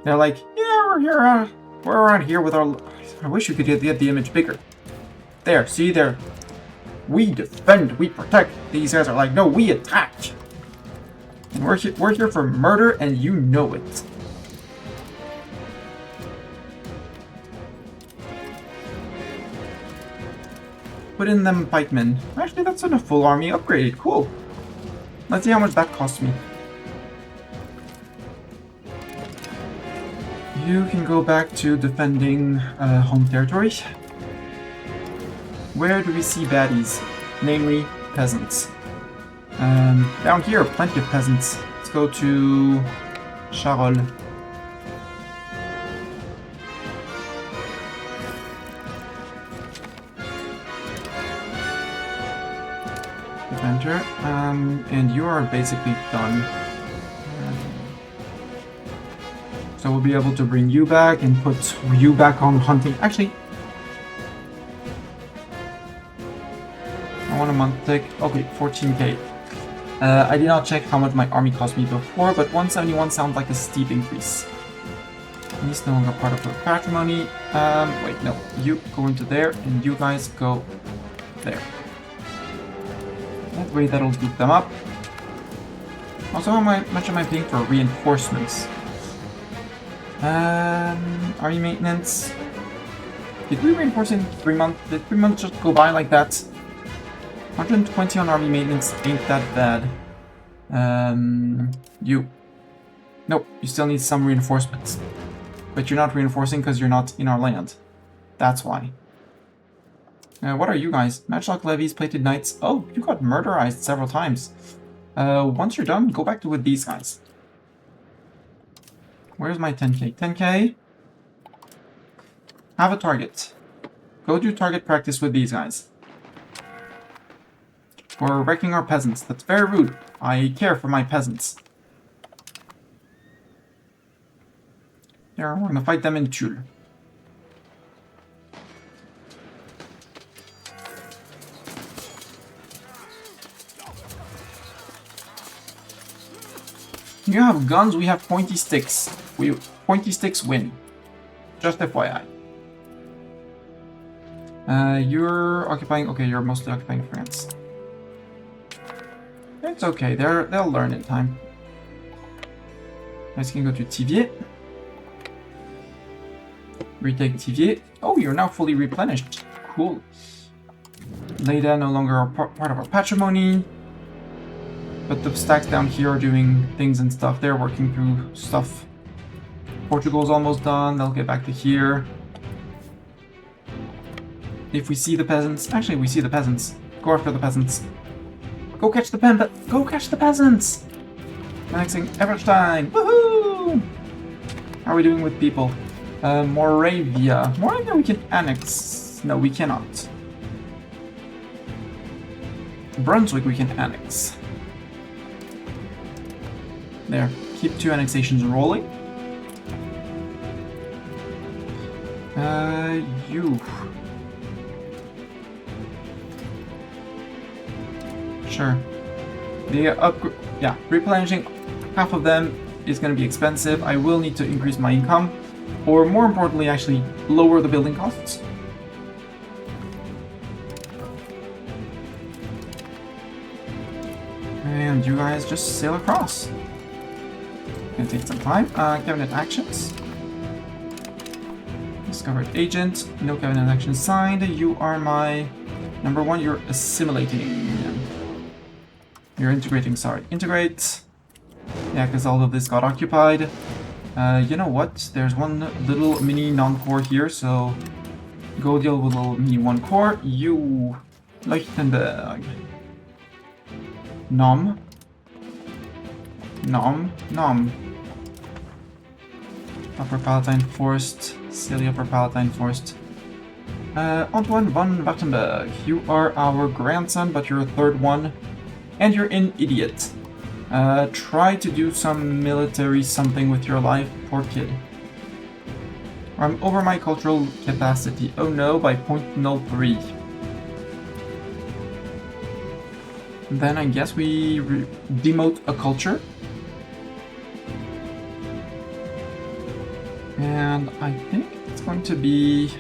They're like, yeah, we're here. We're around here with our. I wish we could get the image bigger. There, see there. We defend, we protect. These guys are like, no, we attack. And we're here for murder, and you know it. Put in them pikemen. Actually, that's in a full army upgraded. Cool. Let's see how much that costs me. You can go back to defending home territory. Where do we see baddies? Namely, peasants. Down here, plenty of peasants. Let's go to Charolles. Enter. And you are basically done. So we'll be able to bring you back and put you back on hunting. Actually, I want a month tick. Okay, 14k. I did not check how much my army cost me before, but 171 sounds like a steep increase. He's no longer part of the patrimony. Wait, no. You go into there, and you guys go there. That way, that'll group them up. Also, how much am I paying for reinforcements? Army maintenance. Did we reinforce in 3 months? Did 3 months just go by like that? 120 on army maintenance ain't that bad. You. Nope, you still need some reinforcements. But you're not reinforcing because you're not in our land. That's why. What are you guys? Matchlock levies, plated knights. Oh, you got murderized several times. Once you're done, go back to with these guys. Where's my 10k? 10k? Have a target. Go do target practice with these guys. We're wrecking our peasants. That's very rude. I care for my peasants. There, we're gonna fight them in Tulle. You have guns, we have pointy sticks. Pointy sticks win. Just FYI. You're occupying... Okay, you're mostly occupying France. It's okay, they'll learn in time. Guys can go to Thiviers. Retake Thiviers. Oh, you're now fully replenished. Cool. Leda no longer part of our patrimony. But the stacks down here are doing things and stuff. They're working through stuff. Portugal's almost done. They'll get back to here. If we see the peasants... Actually, we see the peasants. Go after the peasants. Go catch the Go catch the peasants! Annexing Everstein! Woohoo! How are we doing with people? Moravia. Moravia we can annex. No, we cannot. Brunswick we can annex. There. Keep 2 annexations rolling. You. Sure. The yeah, replenishing half of them is going to be expensive. I will need to increase my income, or more importantly, actually lower the building costs. And you guys just sail across. Gonna take some time. Cabinet actions. Discovered agent. No cabinet action signed. You are my number 1. You're assimilating. You're integrating, sorry. Integrate. Yeah, because all of this got occupied. You know what? There's one little mini non-core here, so go deal with little mini 1 core. You, Leuchtenberg. Nom. Nom. Nom. Upper Palatine Forest. Silly Upper Palatine Forest. Antoine von Wartenberg. You are our grandson, but you're a 3rd one. And you're an idiot. Try to do some military something with your life, poor kid. I'm over my cultural capacity. Oh no, by 0.03. Then I guess we demote a culture. And I think it's going to be...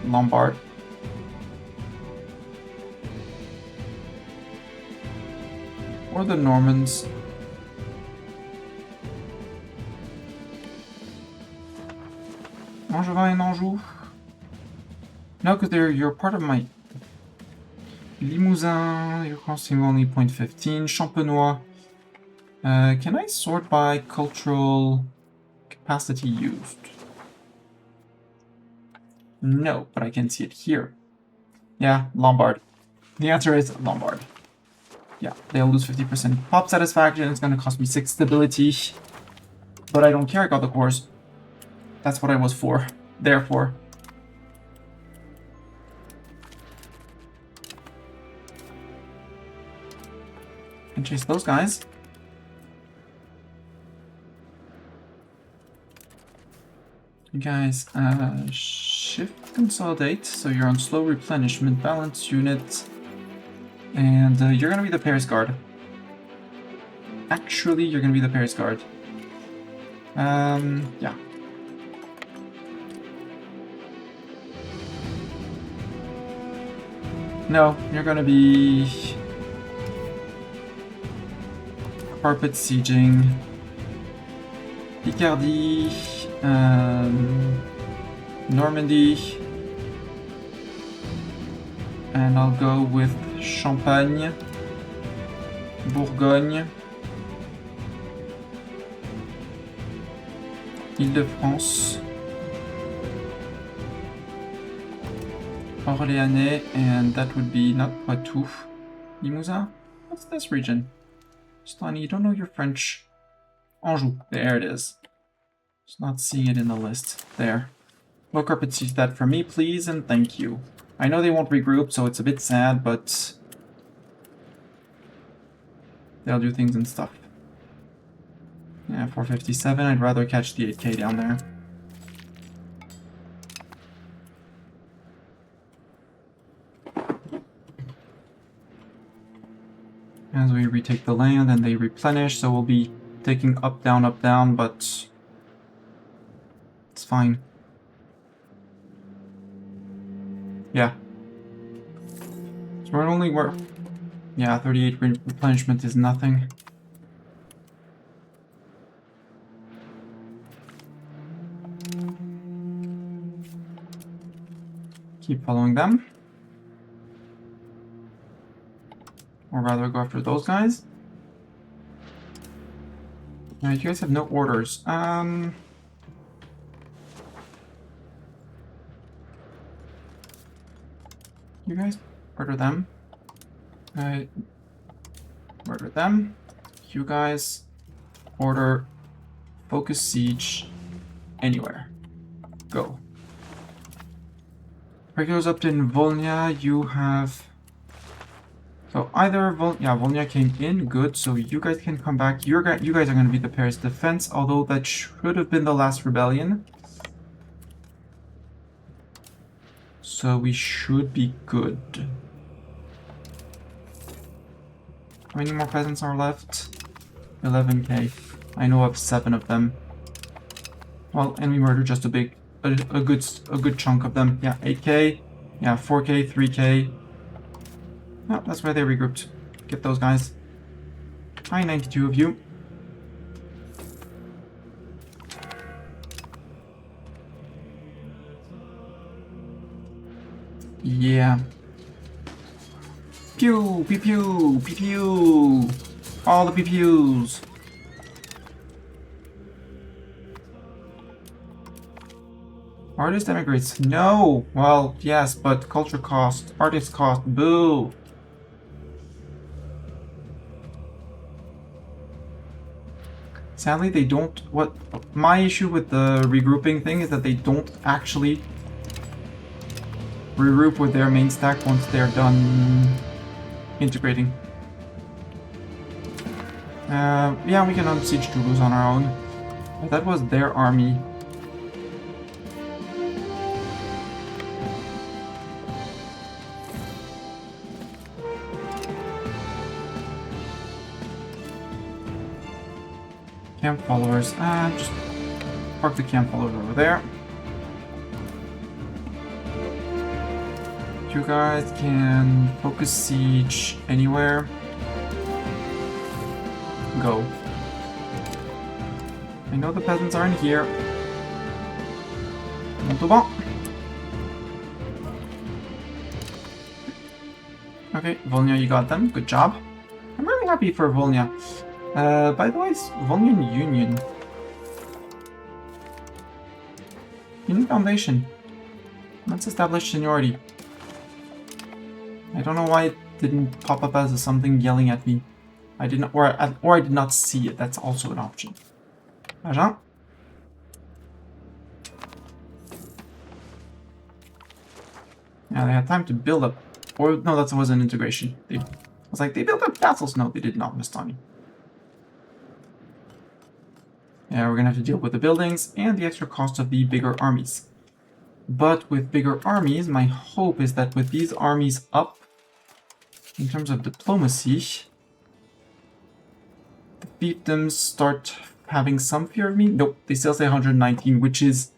Lombard. Or the Normans. Angevin and Anjou? No, because you're part of my... Limousin, you're costing only 0.15. Champenois. Can I sort by cultural capacity used? No, but I can see it here. Yeah, Lombard. The answer is Lombard. Yeah, they'll lose 50% pop satisfaction. It's going to cost me 6 stability. But I don't care, I got the cores. That's what I was for. Therefore. And chase those guys. You guys, shift consolidate, so you're on slow replenishment, balance unit, and you're gonna be the Paris Guard. Actually, you're gonna be the Paris Guard. Yeah. No, you're gonna be carpet sieging Picardy, Normandy, and I'll go with Champagne, Bourgogne, Île-de-France, Orléanais, and that would be not Poitou, Limousin? What's this region? Stani, you don't know your French. Anjou, there it is. Just not seeing it in the list. There. Low carpet siege that for me, please, and thank you. I know they won't regroup, so it's a bit sad, but they'll do things and stuff. Yeah, 457, I'd rather catch the 8k down there. As we retake the land and they replenish, so we'll be taking up, down, but it's fine. Yeah. So we're only yeah, 38 replenishment is nothing. Keep following them. Or rather go after those guys. Alright, you guys have no orders. You guys order them. Murder them. You guys order focus siege anywhere. Go. Regulars up in Volnya, you have... So either Volnya came in, good, so you guys can come back. You guys are going to be the Paris defense, although that should have been the last rebellion. So we should be good. How many more peasants are left? 11k. I know of 7 of them. Well, and we murdered just a good chunk of them. Yeah, 8k. Yeah, 4k, 3k. Oh, that's why they regrouped. Get those guys. Hi, 92 of you. Yeah. Pew, pew, pew, pew, pew. All the pew pews. Artist emigrates. No. Well, yes, but culture cost. Artist cost. Boo. Sadly, they don't... My issue with the regrouping thing is that they don't actually regroup with their main stack once they're done integrating. Yeah, we can unsiege Toulouse on our own. But that was their army. Camp followers. Just park the camp followers over there. You guys can focus siege anywhere. Go. I know the peasants aren't here. Tout bon. Okay, Volnya, you got them. Good job. I'm really happy for Volnya. By the way, it's Volnyan Union. Union Foundation. Let's establish seniority. I don't know why it didn't pop up as something yelling at me. I did not, or I did not see it. That's also an option. Agent. Yeah, they had time to build up. Or no, that was an integration. They was like, they built up castles. No, they did not, Mastani. Yeah, we're gonna have to deal with the buildings and the extra cost of the bigger armies. But with bigger armies, my hope is that with these armies up, in terms of diplomacy, the fiefdoms start having some fear of me. Nope, they still say 119, which is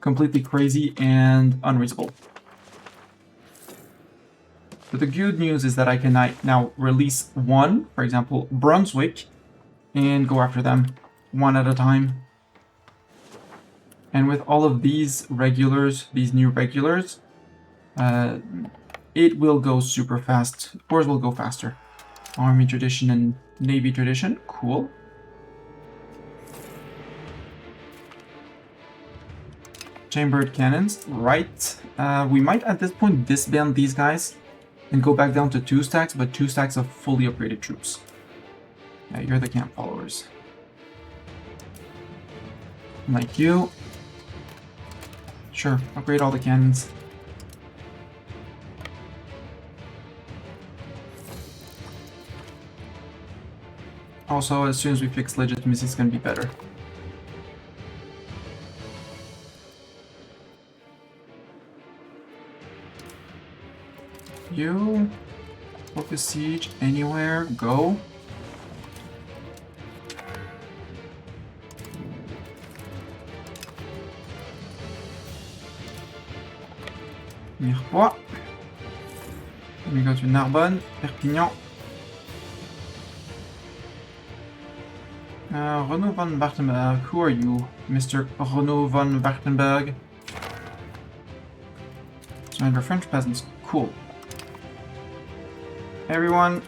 completely crazy and unreasonable. But the good news is that I can now release one, for example, Brunswick, and go after them one at a time. And with all of these regulars, these new regulars, it will go super fast. Wars will go faster. Army tradition and navy tradition, cool. Chambered cannons, right. We might at this point disband these guys and go back down to 2 stacks, but 2 stacks of fully upgraded troops. Yeah, you're the camp followers. Like you. Sure, upgrade all the cannons. Also, as soon as we fix legitimacy, it's gonna be better. You focus siege anywhere, go. Mirepoix. Let me go to Narbonne, Perpignan. Renaud von Wartenberg, who are you, Mr. Renaud von Wartenberg? Surrender French peasants, cool. Everyone,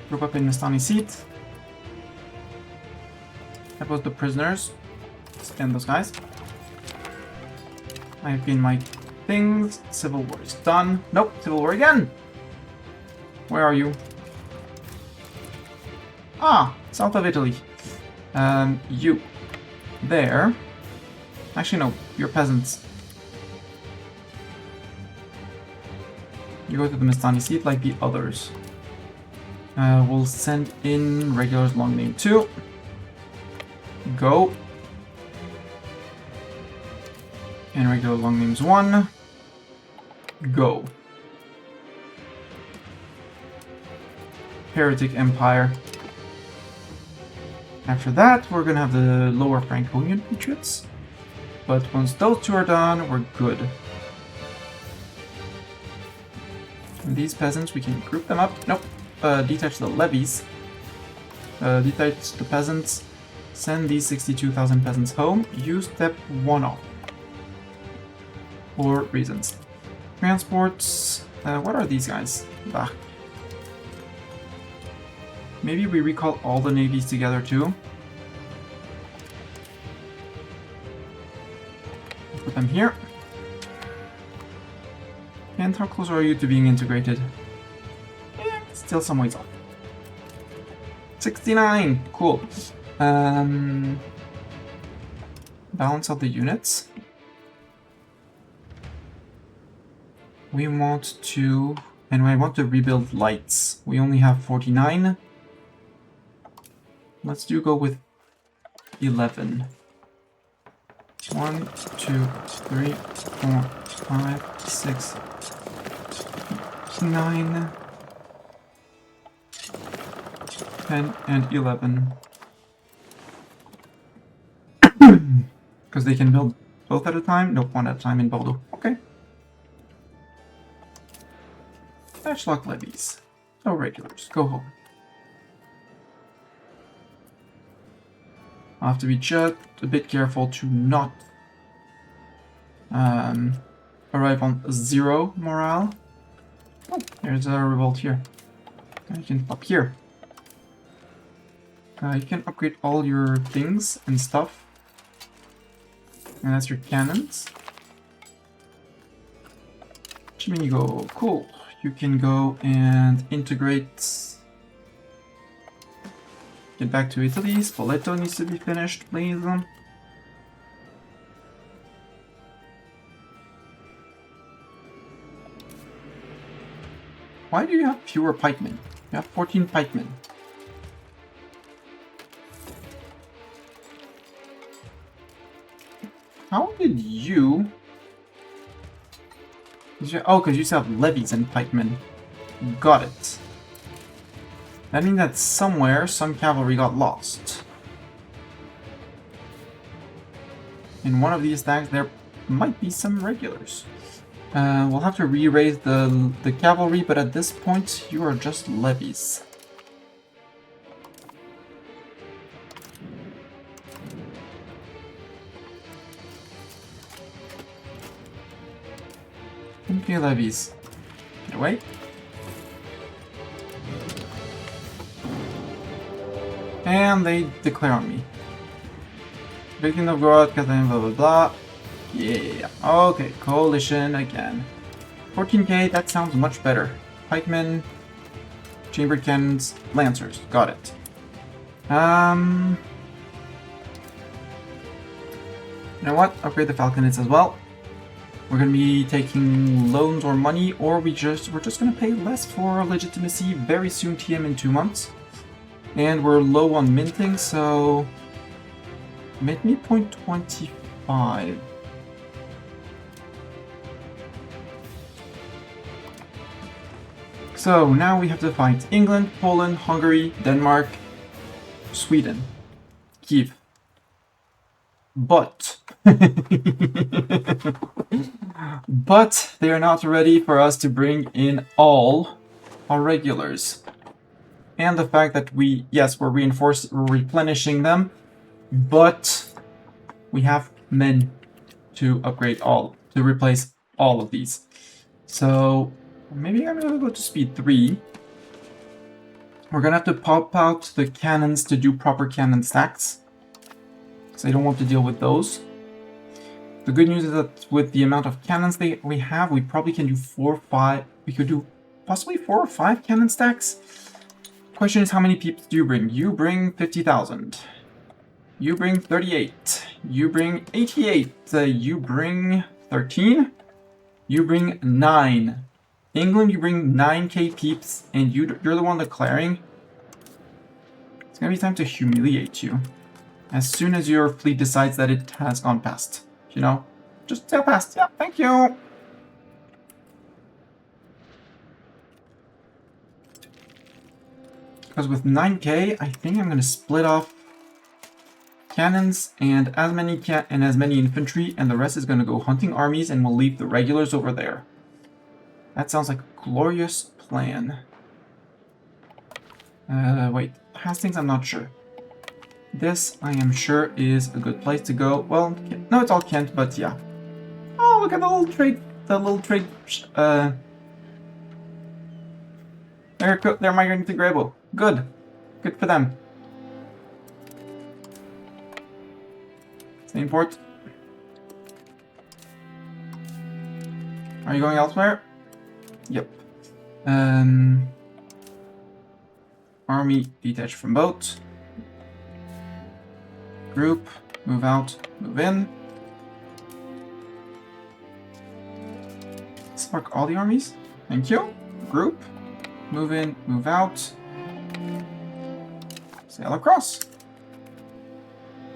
group up in Mastani seat. That was the prisoners. Spend those guys. I've been my things. Civil war is done. Nope, civil war again. Where are you? Ah, south of Italy. You. There. Actually, no, you're peasants. You go to the Mastani seat like the others. We'll send in regulars long name 2. Go. And regular long names 1. Go. Heretic Empire. After that, we're gonna have the lower Franconian patriots. But once those 2 are done, we're good. And these peasants, we can group them up. Nope. Detach the levies. Detach the peasants. Send these 62,000 peasants home. You step 1 off. For reasons. Transports. What are these guys? Bah. Maybe we recall all the navies together too. Put them here. And how close are you to being integrated? Still some ways off. 69! Cool. Balance of the units. We want to... And I want to rebuild lights. We only have 49. Let's go with 11. 1, 2, 3, 4, 5, 6, 9, 10, and 11. Because they can build both at a time? Nope, 1 at a time in Bordeaux. Okay. Fetchlock levies. No regulars. Go home. I'll have to be just a bit careful to not arrive on 0 morale. Oh, there's a revolt here. You can pop here. You can upgrade all your things and stuff. And that's your cannons. Chiminigo, cool. You can go and integrate. Get back to Italy. Spoleto needs to be finished, please. Why do you have fewer pikemen? You have 14 pikemen. How did you... Oh, because you still have levies and pikemen. Got it. That means that somewhere, some cavalry got lost. In one of these stacks, there might be some regulars. We'll have to re-raise the cavalry, but at this point, you are just levies. Infantry levies. Get away. And they declare on me. Victim of God, blah blah blah. Yeah. Okay, coalition again. 14k, that sounds much better. Pikemen, chambered cannons, lancers. Got it. You know what? Upgrade the falconets as well. We're gonna be taking loans or money, or we're just gonna pay less for legitimacy very soon. TM in 2 months. And we're low on minting, so mint me 0.25. So now we have to fight England, Poland, Hungary, Denmark, Sweden, Kiev. But but they are not ready for us to bring in all our regulars. And the fact that we're replenishing them, but we have men to upgrade to replace all of these. So maybe I'm gonna go to speed 3. We're gonna have to pop out the cannons to do proper cannon stacks, because I don't want to deal with those. The good news is that with the amount of cannons we have, we probably can do 4 or 5. We could do possibly 4 or 5 cannon stacks. Question is, how many people do you bring? You bring 50,000. You bring 38. You bring 88. You bring 13. You bring 9. England, you bring 9k peeps, and you're the one declaring. It's gonna be time to humiliate you. As soon as your fleet decides that it has gone past. You know? Just sail past. Yeah, thank you. Because with 9k, I think I'm gonna split off cannons and as many infantry, and the rest is gonna go hunting armies, and we'll leave the regulars over there. That sounds like a glorious plan. Wait, Hastings, I'm not sure. This, I am sure, is a good place to go. Well, no, it's all Kent, but yeah. Oh, look at the little trade, they're migrating to Grebo. Good. Good for them. Same port. Are you going elsewhere? Yep. Army detach from boat. Group, move out, move in. Spark all the armies. Thank you. Group, move in, move out. Sail across.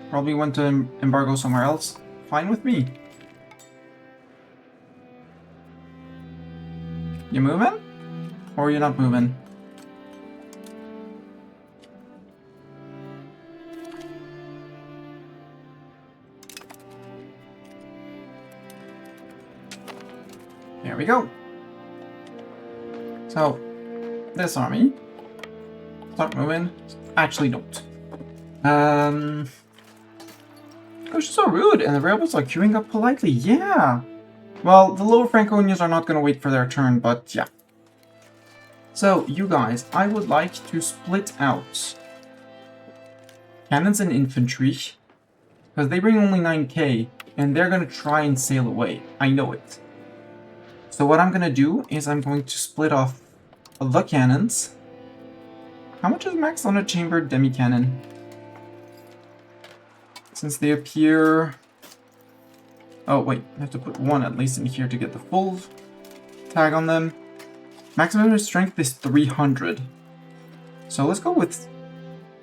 Probably went to embargo somewhere else. Fine with me. You moving? Or are you not moving? There we go. So, this army. Start moving. Actually, don't. Gosh, so rude, and the rebels are queuing up politely. Yeah. Well, the lower Franconians are not going to wait for their turn, but yeah. So, you guys, I would like to split out cannons and infantry, because they bring only 9k, and they're going to try and sail away. I know it. So what I'm going to do is I'm going to split off the cannons. How much is max on a chambered demi-cannon? Since they appear... Oh, wait, I have to put one at least in here to get the full tag on them. Maximum strength is 300. So let's go with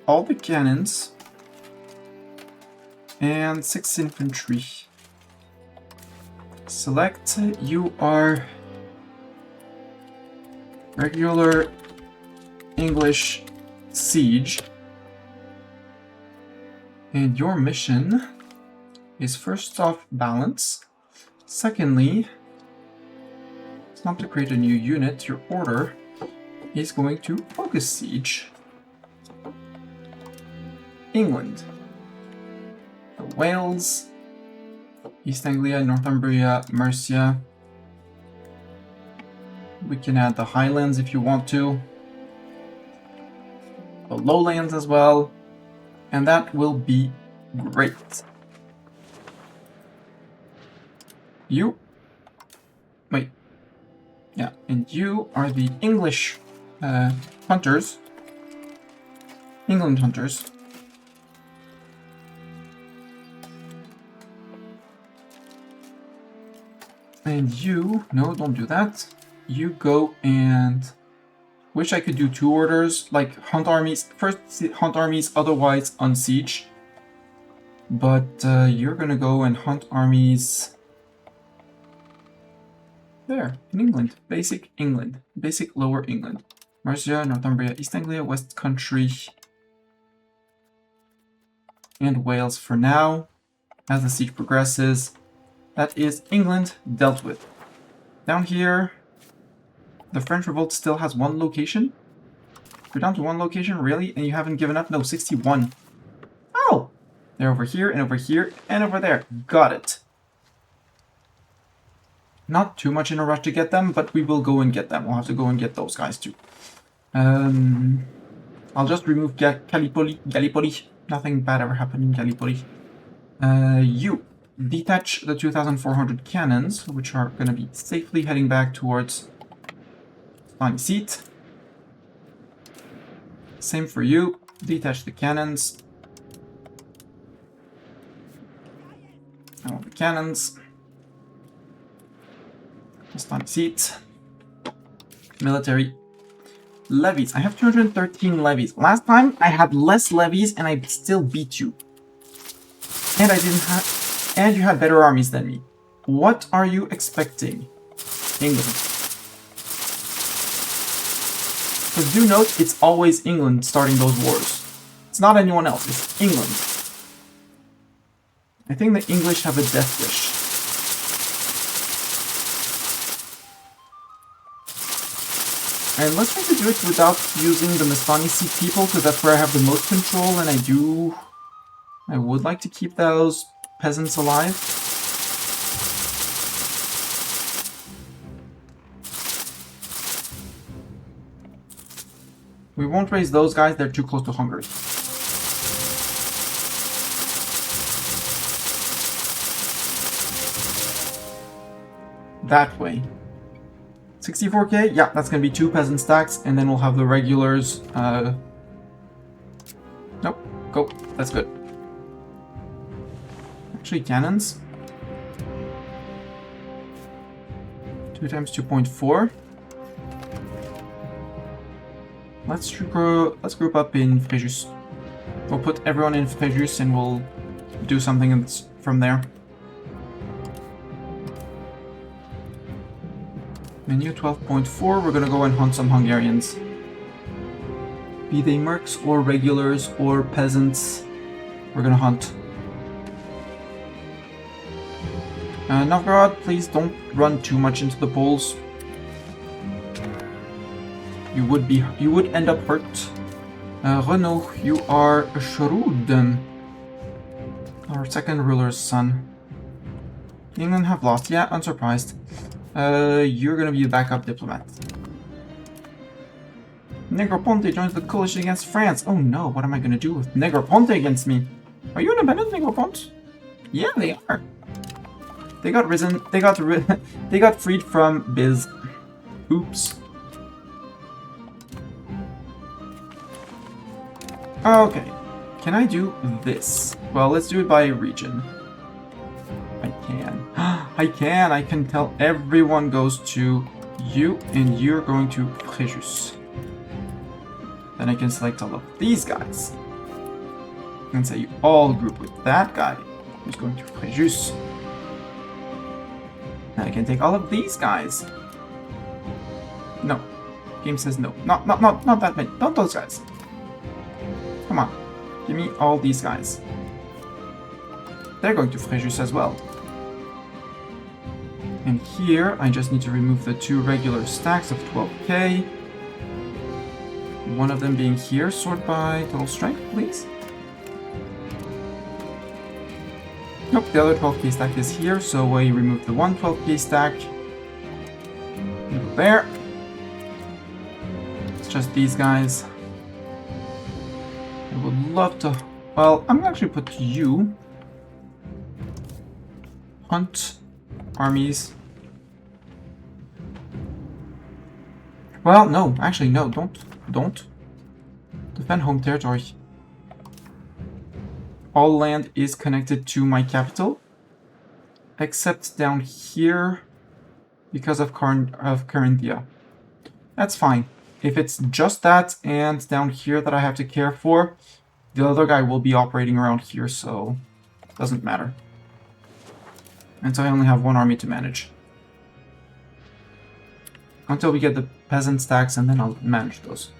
all the cannons and 6 infantry. Select, you are regular English siege. And your mission is first off balance. Secondly, it's not to create a new unit. Your order is going to focus siege. England. Wales. East Anglia, Northumbria, Mercia. We can add the Highlands if you want to. The Lowlands as well. And that will be great. You... Wait. Yeah, and you are the English hunters. England hunters. And you... No, don't do that. You go and... Wish I could do 2 orders, like hunt armies. First hunt armies, otherwise unsiege. But you're gonna go and hunt armies... There, in England. Basic England. Basic Lower England. Mercia, Northumbria, East Anglia, West Country. And Wales for now. As the siege progresses. That is England dealt with. Down here, the French Revolt still has 1 location. We're down to 1 location, really? And you haven't given up? No, 61. Oh! They're over here, and over there. Got it. Not too much in a rush to get them, but we will go and get them. We'll have to go and get those guys too. I'll just remove Gallipoli. Nothing bad ever happened in Gallipoli. You detach the 2,400 cannons, which are going to be safely heading back towards Spiny Seat. Same for you. Detach the cannons. I want the cannons. Spiny Seat. Military. Levies. I have 213 levies. Last time I had less levies and I still beat you. And I didn't have... And you had better armies than me. What are you expecting, England? Because do note, it's always England starting those wars. It's not anyone else, it's England. I think the English have a death wish. And let's try to do it without using the Mastani Sea people, because that's where I have the most control, and I would like to keep those peasants alive. We won't raise those guys, they're too close to Hungary. That way. 64k? Yeah, that's gonna be 2 peasant stacks, and then we'll have the regulars. Nope, go. That's good. Actually, cannons. 2 times 2.4. Let's group up in Fréjus. We'll put everyone in Fréjus and we'll do something from there. Menu 12.4, we're gonna go and hunt some Hungarians. Be they mercs or regulars or peasants, we're gonna hunt. Novgorod, please don't run too much into the Poles. You would end up hurt. Renault, you are Shrewd, our second ruler's son. England have lost, yeah, unsurprised. You're gonna be a backup diplomat. Negroponte joins the coalition against France. Oh no, what am I gonna do with Negroponte against me? Are you independent, Negroponte? Yeah, they are. They got they got freed from Biz. Oops. Okay. Can I do this? Well, let's do it by region. I can. I can tell everyone goes to you, and you're going to Fréjus. Then I can select all of these guys. And say you all group with that guy, who's going to Fréjus. Then I can take all of these guys. No. Game says no. Not that many. Not those guys. Come on. Give me all these guys. They're going to Fréjus as well. And here, I just need to remove the 2 regular stacks of 12k. One of them being here. Sort by total strength, please. Nope, the other 12k stack is here, so I remove the one 12k stack. Go there. It's just these guys. I would love to... Well, I'm gonna actually put you... Hunt armies. Well, no, actually, no, don't. Defend home territory. All land is connected to my capital, except down here because of Carinthia. That's fine. If it's just that and down here that I have to care for, the other guy will be operating around here, so it doesn't matter. And so I only have one army to manage. Until we get the peasant stacks, and then I'll manage those.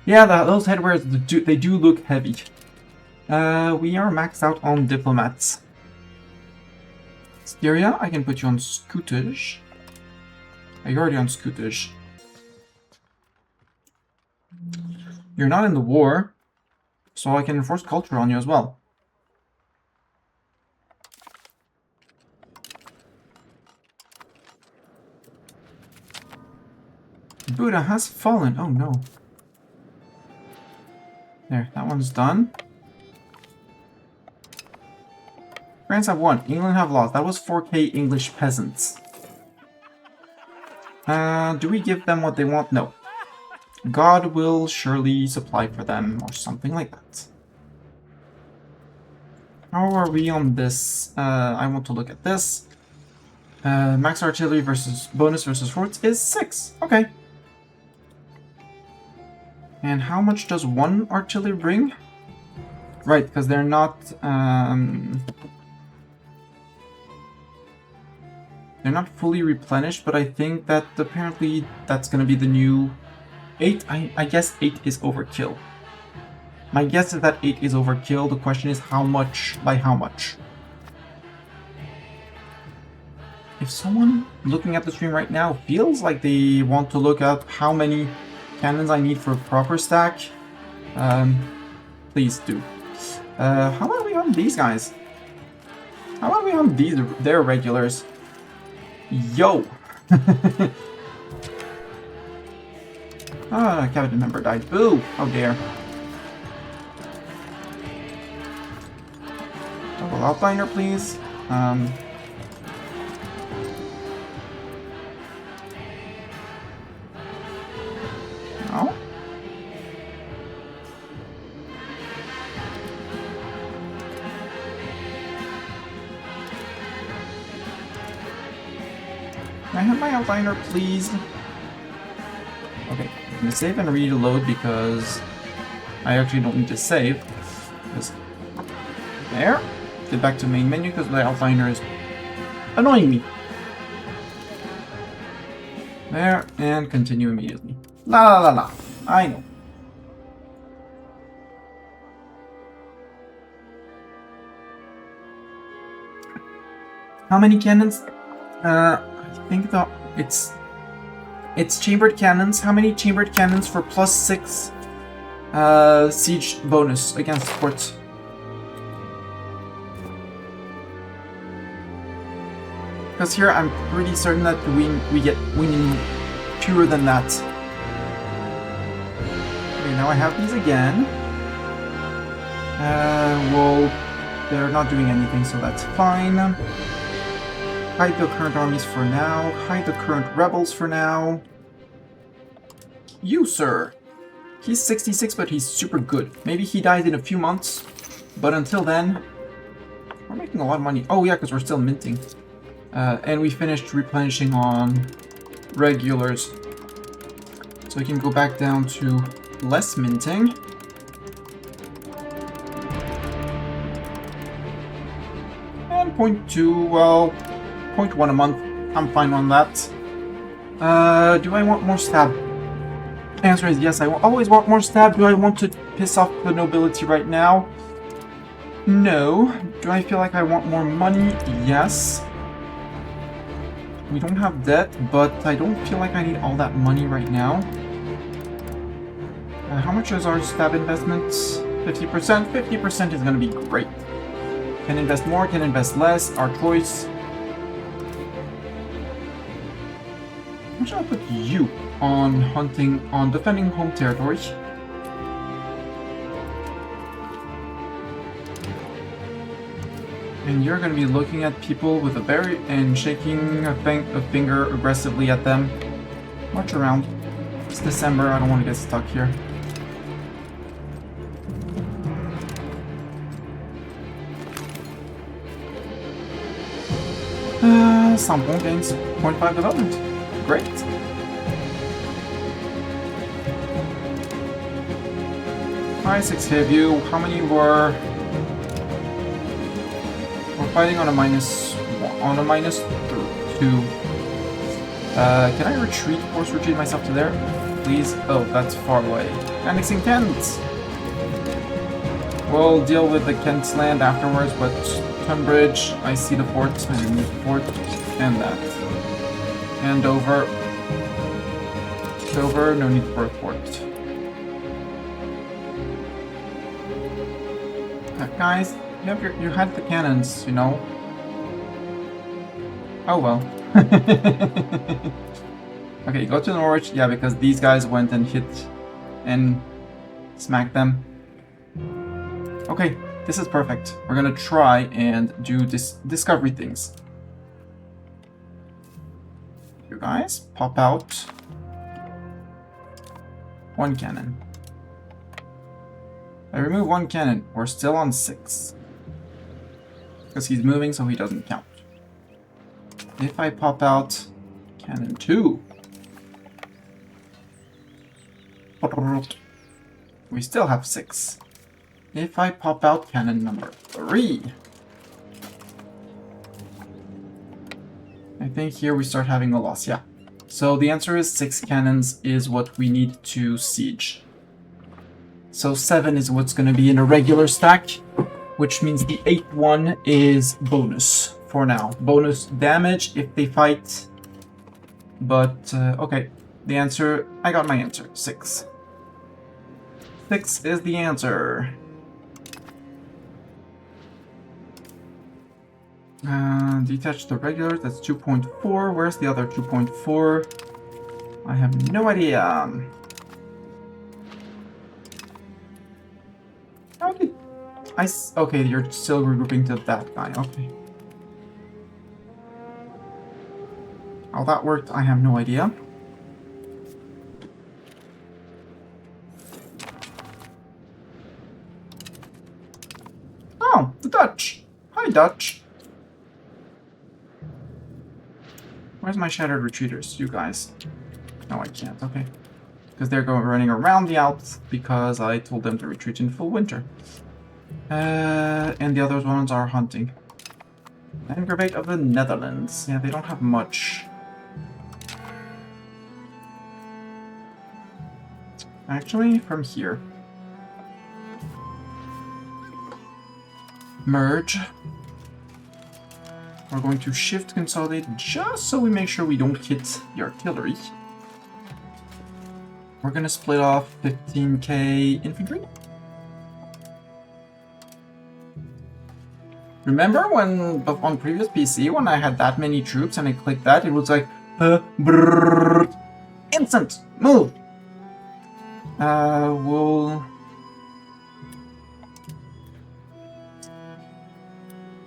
Yeah, those headwares, they do look heavy. We are maxed out on diplomats. Styria, I can put you on scutage. You're already on scutage. You're not in the war, so I can enforce culture on you as well. Buddha has fallen. Oh no. There, that one's done. France have won. England have lost. That was 4k English peasants. Do we give them what they want? No. God will surely supply for them, or something like that. How are we on this? I want to look at this. Max artillery versus bonus versus forts is 6. Okay. And how much does one artillery bring? Right, because they're not... they're not fully replenished, but I think that apparently that's going to be the new 8. I guess 8 is overkill. My guess is that 8 is overkill. The question is how much by how much. If someone looking at the stream right now feels like they want to look up how many cannons I need for a proper stack, please do. How are we on these guys? How are we on their regulars? Yo! Ah, cabinet member died. Boo! How dare. Double outliner, please. No? Can I have my outliner, please? Okay, I'm gonna save and reload because I actually don't need to save. Just there. Get back to main menu because my outliner is annoying me. There, and continue immediately. La la la la. I know. How many cannons? I think that it's chambered cannons. How many chambered cannons for +6 siege bonus against forts? Because here I'm pretty certain that we get winning fewer than that. Okay, now I have these again. Well, they're not doing anything, so that's fine. Hide the current armies for now. Hide the current rebels for now. You, sir. He's 66, but he's super good. Maybe he dies in a few months, but until then, we're making a lot of money. Oh yeah, because we're still minting. And we finished replenishing on regulars. So we can go back down to less minting. And 0.2, well, 0.1 a month. I'm fine on that. Do I want more stab? Answer is yes, I always want more stab. Do I want to piss off the nobility right now? No. Do I feel like I want more money? Yes. We don't have debt, but I don't feel like I need all that money right now. How much is our stab investment? 50%? 50% is going to be great. Can invest more, can invest less, our choice. How should I put you on hunting, on defending home territory? And you're going to be looking at people with a berry and shaking a finger aggressively at them. March around. It's December, I don't want to get stuck here. Sampon gains 0.5 development. Great. Alright, 6 hit you. How many were... We're fighting on a minus 2. Can I retreat? Force retreat myself to there? Please? Oh, that's far away. Annexing Kent! We'll deal with the Kent's land afterwards, but Tunbridge, I see the fort, I need the fort, and that. And Dover. Dover, no need for a fort. Guys, you had the cannons, you know. Oh well. Okay, go to Norwich, yeah, because these guys went and hit and smacked them. Okay, this is perfect. We're gonna try and do this discovery things. You guys, pop out 1 cannon. I remove 1 cannon. We're still on 6. Because he's moving, so he doesn't count. If I pop out cannon 2, we still have 6. If I pop out cannon number 3, I think here we start having a loss, yeah. So the answer is 6 cannons is what we need to siege. So 7 is what's going to be in a regular stack, which means the 8th one is bonus for now. Bonus damage if they fight. But, okay. The answer, I got my answer, 6. 6 is the answer. Detach the regular, that's 2.4. Where's the other 2.4? I have no idea. How did okay, you're still regrouping to that guy, okay. How that worked, I have no idea. Oh, the Dutch. Hi, Dutch. Where's my shattered retreaters, you guys? No, I can't, okay. Because they're running around the Alps because I told them to retreat in full winter. And the other ones are hunting. Landgravate of the Netherlands. Yeah, they don't have much. Actually, from here. Merge. We're going to shift consolidate just so we make sure we don't hit the artillery. We're gonna split off 15k infantry. Remember when on previous PC when I had that many troops and I clicked that, it was like brrr, instant move. We'll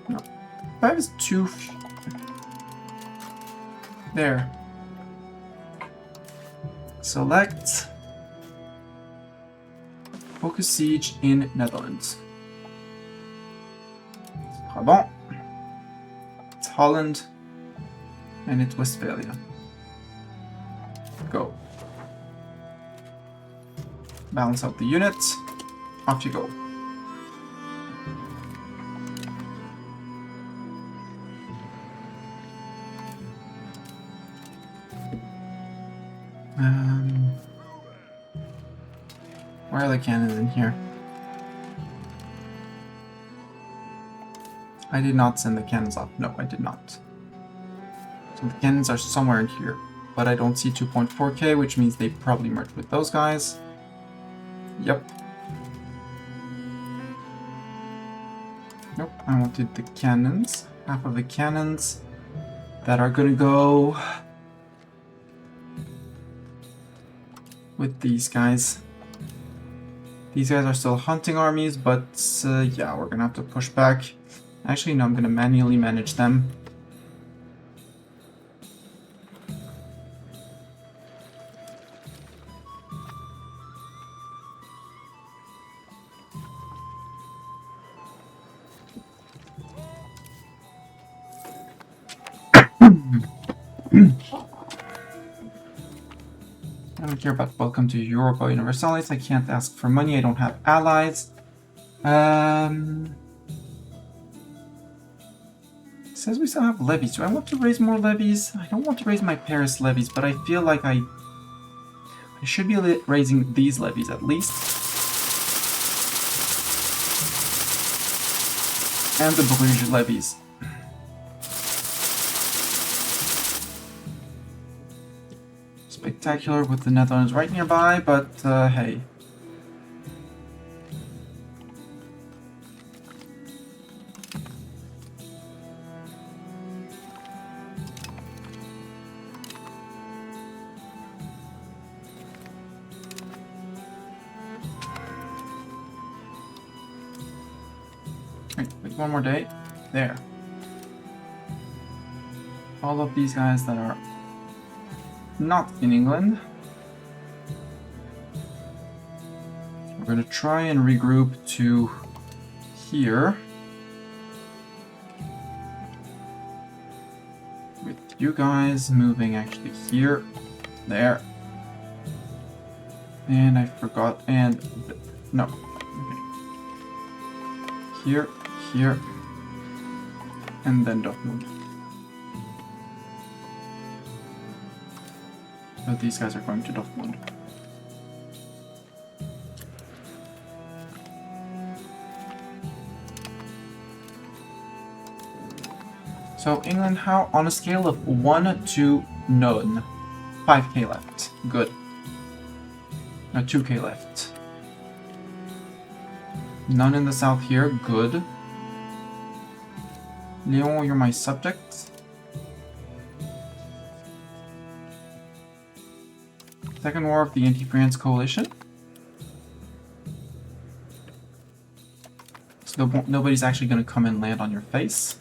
no. 5 is too there. Select focus siege in Netherlands. Brabant. It's Holland and it's Westphalia. Go. Balance out the units. Off you go. Where are the cannons in here? I did not send the cannons off. No, I did not. So the cannons are somewhere in here. But I don't see 2.4k, which means they probably merged with those guys. Yep. Nope, I wanted the cannons. Half of the cannons that are gonna go with these guys. These guys are still hunting armies, but yeah, we're gonna have to push back. Actually, no, I'm gonna manually manage them. I don't care about welcome to Europa Universalis. I can't ask for money. I don't have allies. It says we still have levies. Do I want to raise more levies? I don't want to raise my Paris levies, but I feel like I should be raising these levies at least. And the Bruges levies. Spectacular with the Netherlands right nearby, but hey. Wait, one more day. There. All of these guys that are not in England. We're going to try and regroup to here. With you guys moving actually here, there. And I forgot, and no. Okay. Here, here, and then Dortmund. But these guys are going to Dortmund. So England, how on a scale of 1 to none? 5k left. Good. No, 2k left. None in the south here. Good. Leon, you're my subject. Second war of the anti-France coalition. So nobody's actually going to come and land on your face.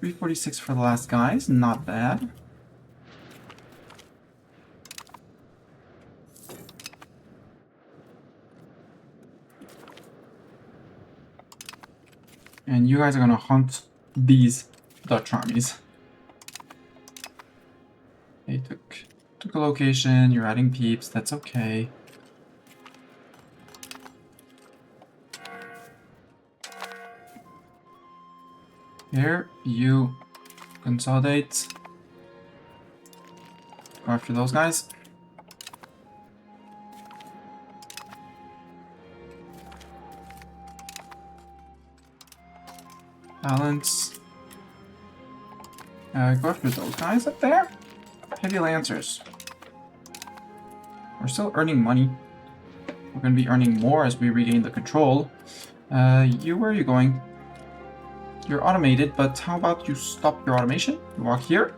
346 for the last guys, not bad. And you guys are going to hunt these Dutch armies. They took a location, you're adding peeps, that's okay. Here, you consolidate. Go after those guys. Balance. Go after those guys up there. Heavy Lancers. We're still earning money. We're going to be earning more as we regain the control. Where are you going? You're automated, but how about you stop your automation? You walk here.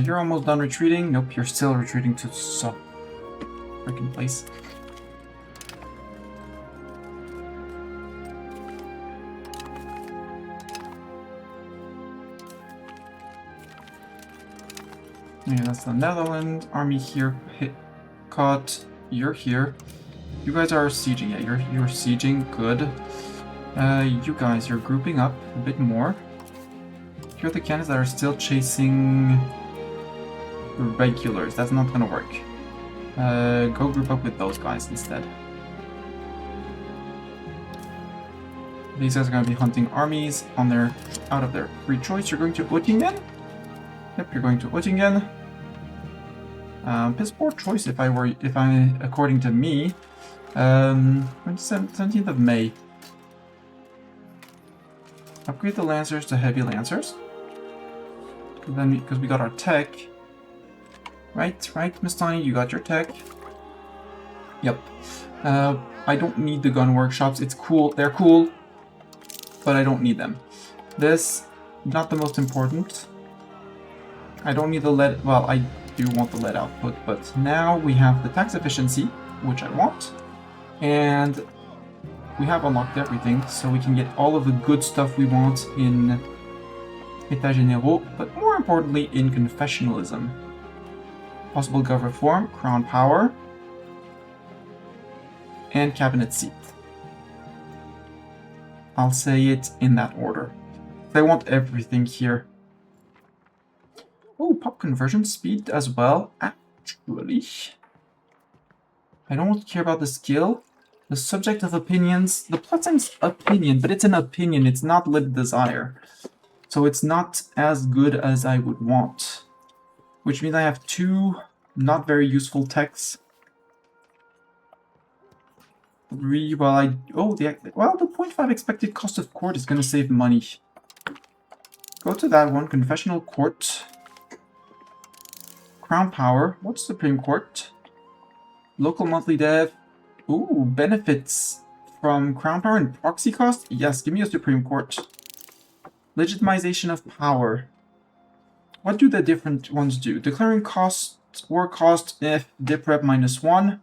You're almost done retreating. Nope, you're still retreating to some freaking place. Yeah, that's the Netherlands army here. Hit, caught. You're here. You guys are sieging. Yeah, you're sieging. Good. You guys, you're grouping up a bit more. Here are the cannons that are still chasing the regulars. That's not gonna work. Go group up with those guys instead. These guys are going to be hunting armies on their out of their free choice. You're going to Oettingen? Yep, you're going to Oettingen. Piss poor choice if I according to me. 17th of May. Upgrade the Lancers to Heavy Lancers. Then because we got our tech. Right, Miss Tiny, you got your tech. Yep. I don't need the gun workshops. It's cool. They're cool. But I don't need them. This, not the most important. I don't need the lead. Well, I do want the lead output, but now we have the tax efficiency, which I want. And we have unlocked everything, so we can get all of the good stuff we want in États Généraux, but more importantly in confessionalism. Possible gov reform, crown power, and cabinet seat. I'll say it in that order. I want everything here. Oh, pop conversion speed as well, actually. I don't care about the skill. The subject of opinions. The plot time's opinion, but it's an opinion. It's not lived desire. So it's not as good as I would want. Which means I have two not very useful techs. The 0.5 expected cost of court is going to save money. Go to that one, confessional court. Crown power, what's Supreme Court? Local monthly dev. Ooh, benefits from crown power and proxy cost? Yes, give me a Supreme Court. Legitimization of power. What do the different ones do? Declaring cost, war cost, if diprep -1.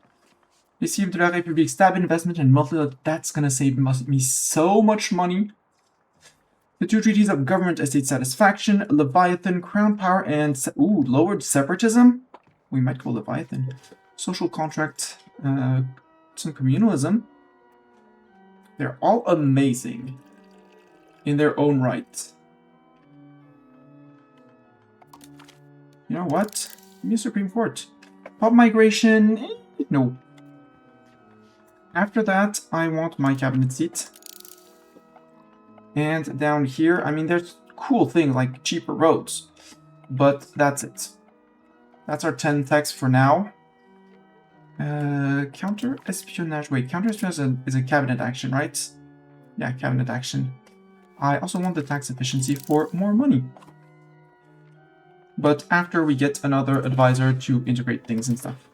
Receive de la République stab investment and monthly. That's gonna save me so much money. The two treaties of government estate satisfaction, Leviathan, crown power, and lowered separatism. We might go Leviathan. Social contract, some communalism. They're all amazing in their own right. You know what? Give me a Supreme Court. Pop migration, no. After that, I want my cabinet seat. And down here, I mean, there's cool things like cheaper roads. But that's it. That's our 10 techs for now. Counter-espionage. Wait, counter-espionage is a cabinet action, right? Yeah, cabinet action. I also want the tax efficiency for more money. But after we get another advisor to integrate things and stuff.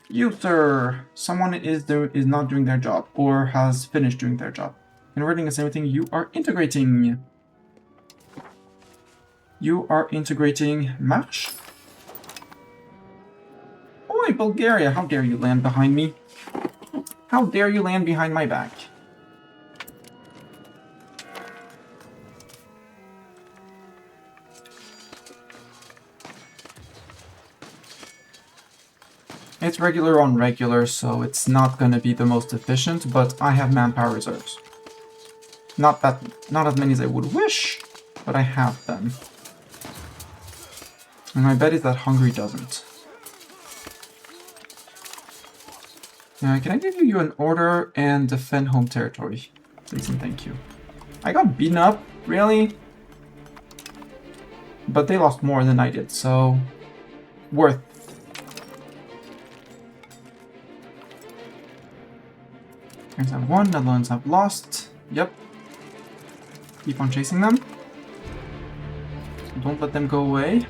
You, sir! Someone is not doing their job, or has finished doing their job. Converting is everything you are integrating. You are integrating March. Oi, Bulgaria! How dare you land behind me? How dare you land behind my back? It's regular on regular, so it's not going to be the most efficient, but I have manpower reserves. Not as many as I would wish, but I have them. And my bet is that Hungary doesn't. Can I give you an order and defend home territory? Please and thank you. I got beaten up, really? But they lost more than I did, so worth. France have won, Netherlands have lost. Yep. Keep on chasing them. Don't let them go away.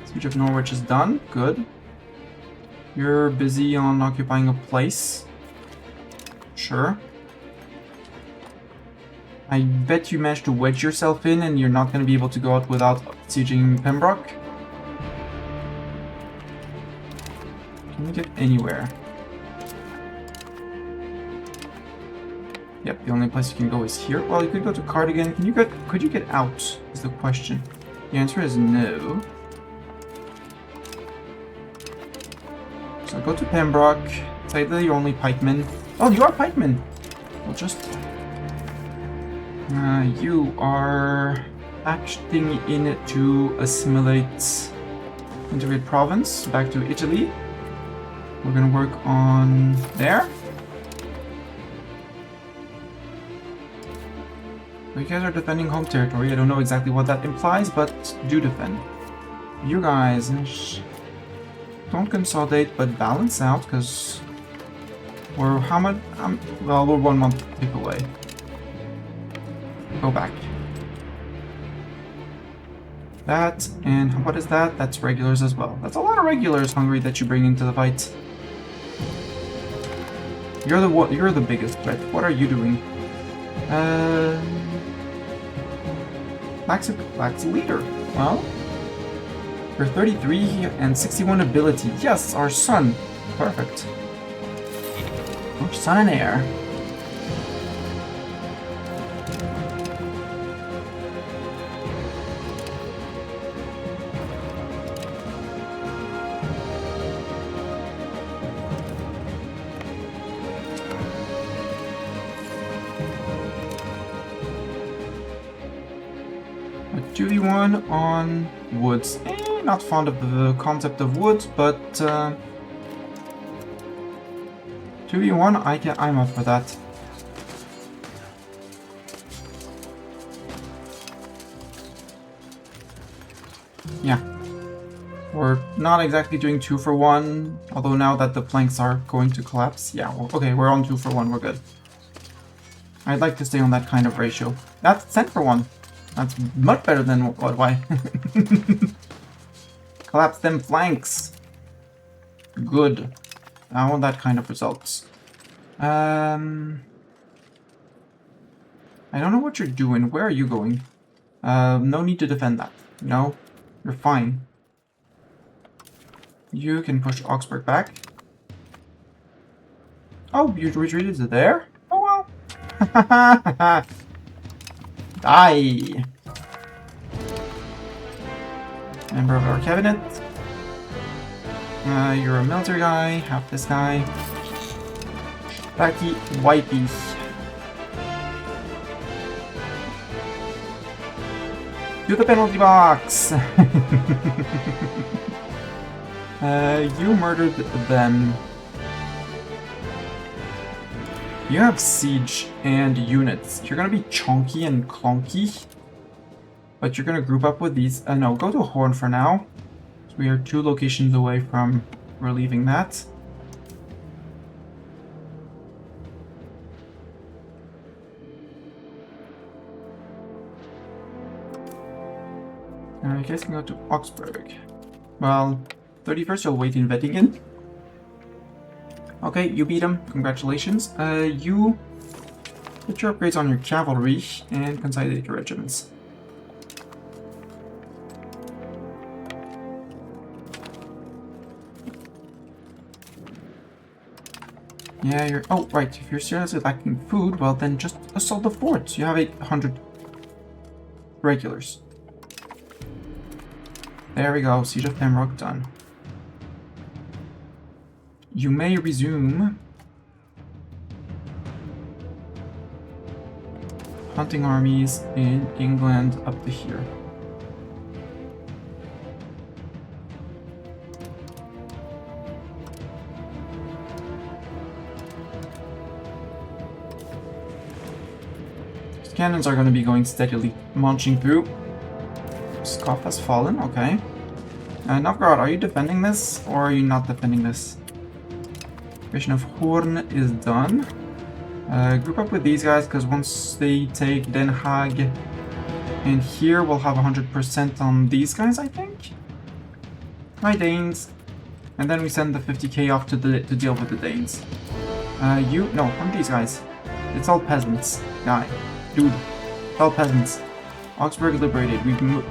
Siege of Norwich is done. Good. You're busy on occupying a place. Sure. I bet you managed to wedge yourself in and you're not going to be able to go out without sieging Pembroke. Can we get anywhere? Yep, the only place you can go is here. Well, you could go to Cardigan. Could you get out? Is the question. The answer is no. So go to Pembroke. Say that you're only pikemen. Oh, you are pikemen. Well, just you are acting in to assimilate integrate province back to Italy. We're gonna work on there. You guys are defending home territory. I don't know exactly what that implies, but do defend. You guys don't consolidate, but balance out, because we're how much? Well, we're 1 month pick away. Go back. That, and what is that? That's regulars as well. That's a lot of regulars, Hungary, that you bring into the fight. You're the biggest threat. What are you doing? Black's leader. Well, you're 33 and 61 ability. Yes, our son. Perfect. Our son and heir. A 2v1 on woods. Not fond of the concept of woods, but 2v1, I'm up for that. Yeah. We're not exactly doing 2 for 1, although now that the planks are going to collapse. Yeah, okay, we're on 2 for 1, we're good. I'd like to stay on that kind of ratio. That's 10 for 1. That's much better than what, why? Collapse them flanks. Good. I want that kind of results. I don't know what you're doing. Where are you going? No need to defend that. No, you're fine. You can push Augsburg back. Oh, you retreated to there? Oh well. Die! Member of our cabinet. You're a military guy. Have this guy. Backy Wipey. To the penalty box! You murdered them. You have siege and units. You're gonna be chunky and clunky. But you're gonna group up with these. No, go to Horn for now. So we are 2 locations away from relieving that. You guys can go to Augsburg. Well, 31st you'll wait in Wettingen. Okay, you beat him. Congratulations. You put your upgrades on your cavalry and consolidate your regiments. Yeah, you're... Oh, right. If you're seriously lacking food, well then just assault the forts. You have 800 regulars. There we go. Siege of Pembroke done. You may resume hunting armies in England up to here. These cannons are going to be going steadily, munching through. Scoff has fallen, okay. Novgorod, are you defending this, or are you not defending this? Mission of Horn is done. Group up with these guys, because once they take Den Haag and here, we'll have 100% on these guys, I think? Hi, Danes. And then we send the 50k off to deal with the Danes. No, from these guys. It's all peasants. Guy. Dude. It's all peasants. Augsburg liberated.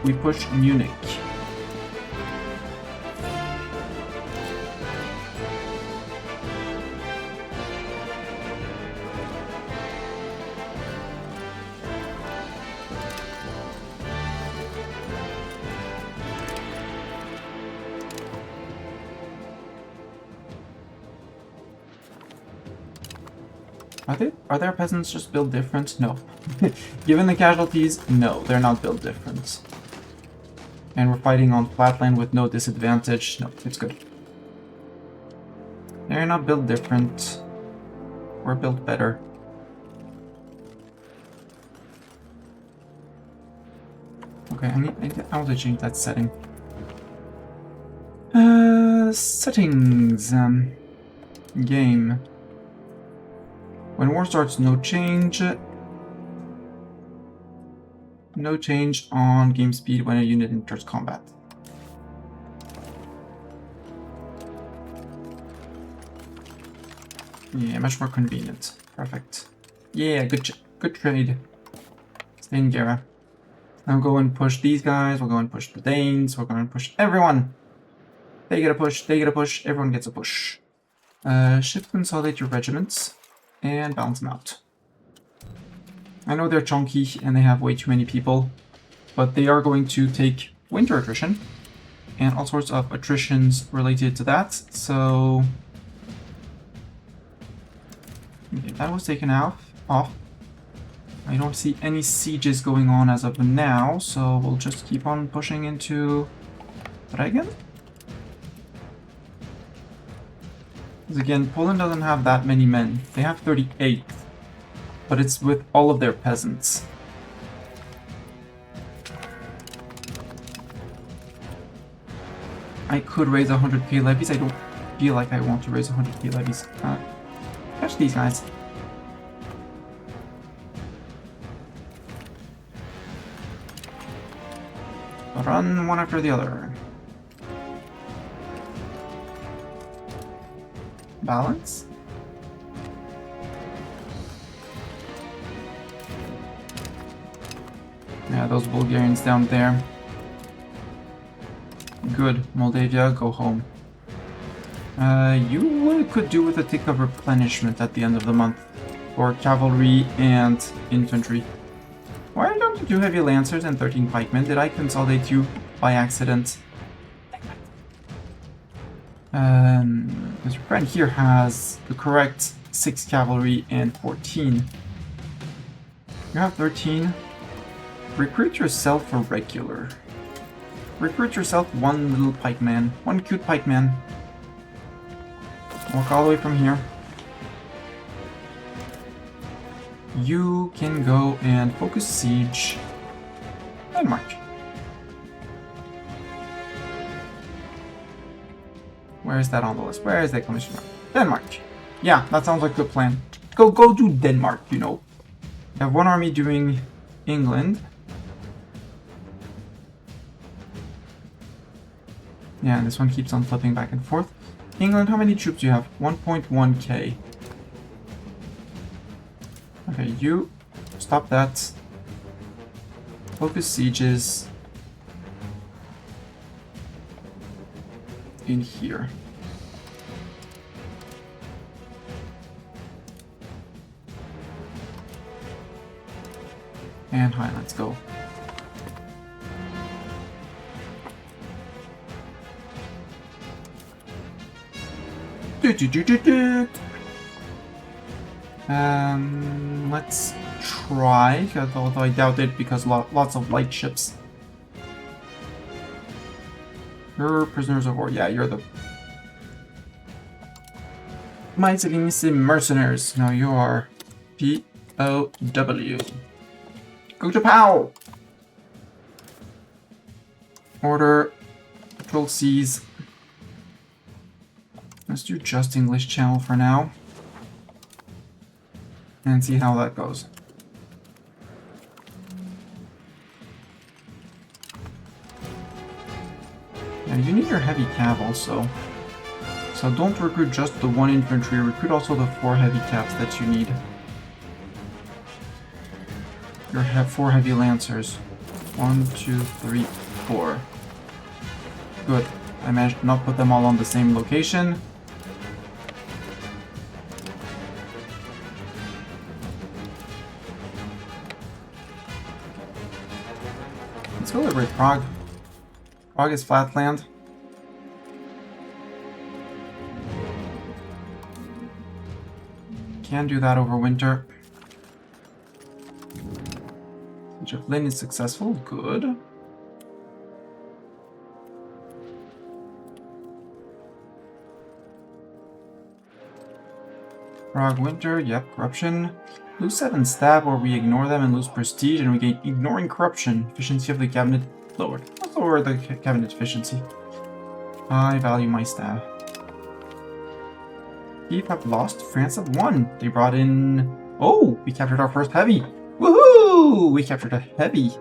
We push Munich. Are their peasants just built different? No. Given the casualties, no, they're not built different. And we're fighting on flatland with no disadvantage. No, it's good. They're not built different. We're built better. Okay, I want to change that setting. Settings. Game. When war starts, no change. No change on game speed when a unit enters combat. Yeah, much more convenient. Perfect. Yeah, good trade. Stay in Gera. Now go and push these guys. We'll go and push the Danes. We're going to push everyone. They get a push. They get a push. Everyone gets a push. Shift consolidate your regiments and balance them out. I know they're chunky and they have way too many people, but they are going to take winter attrition and all sorts of attritions related to that. So okay, that was taken off. I don't see any sieges going on as of now, so we'll just keep on pushing into Dragon. Because again, Poland doesn't have that many men. They have 38, but it's with all of their peasants. I could raise 100k levies. I don't feel like I want to raise 100k levies. Catch these guys. Run one after the other. Balance. Yeah, those Bulgarians down there. Good. Moldavia, go home. You could do with a tick of replenishment at the end of the month for cavalry and infantry. Why don't you do heavy lancers and 13 pikemen? Did I consolidate you by accident? Because your friend here has the correct 6 cavalry and 14. You have 13. Recruit yourself for regular. Recruit yourself one little pikeman. One cute pikeman. Walk all the way from here. You can go and focus siege Denmark. Where is that on the list? Where is that commission? Denmark. Yeah, that sounds like a good plan. Go do Denmark, you know. You have one army doing England. Yeah, and this one keeps on flipping back and forth. England, how many troops do you have? 1.1k. Okay, you stop that. Focus sieges in here. And hi, let's go. Let's try, although I doubt it because lots of light ships. You're prisoners of war. Yeah, you're the mighty mercenaries. No, you are POW. Go to POW! Order. Patrol seas. Let's do just English Channel for now. And see how that goes. Yeah, you need your heavy cav also. So don't recruit just the 1 infantry, recruit also the 4 heavy cavs that you need. You have 4 heavy lancers. 1, 2, 3, 4. Good. I managed to not put them all on the same location. Let's go liberate Prague. Prague is flatland. can do that over winter. Siege of Lynn is successful. Good. Prague winter. Yep. Corruption. Lose 7 staff, or we ignore them and lose prestige, and we gain ignoring corruption. Efficiency of the cabinet lowered. Let's lower the cabinet efficiency. I value my staff. Kiev have lost. France have won. They brought in... Oh! We captured our first heavy. Woohoo! We captured a heavy.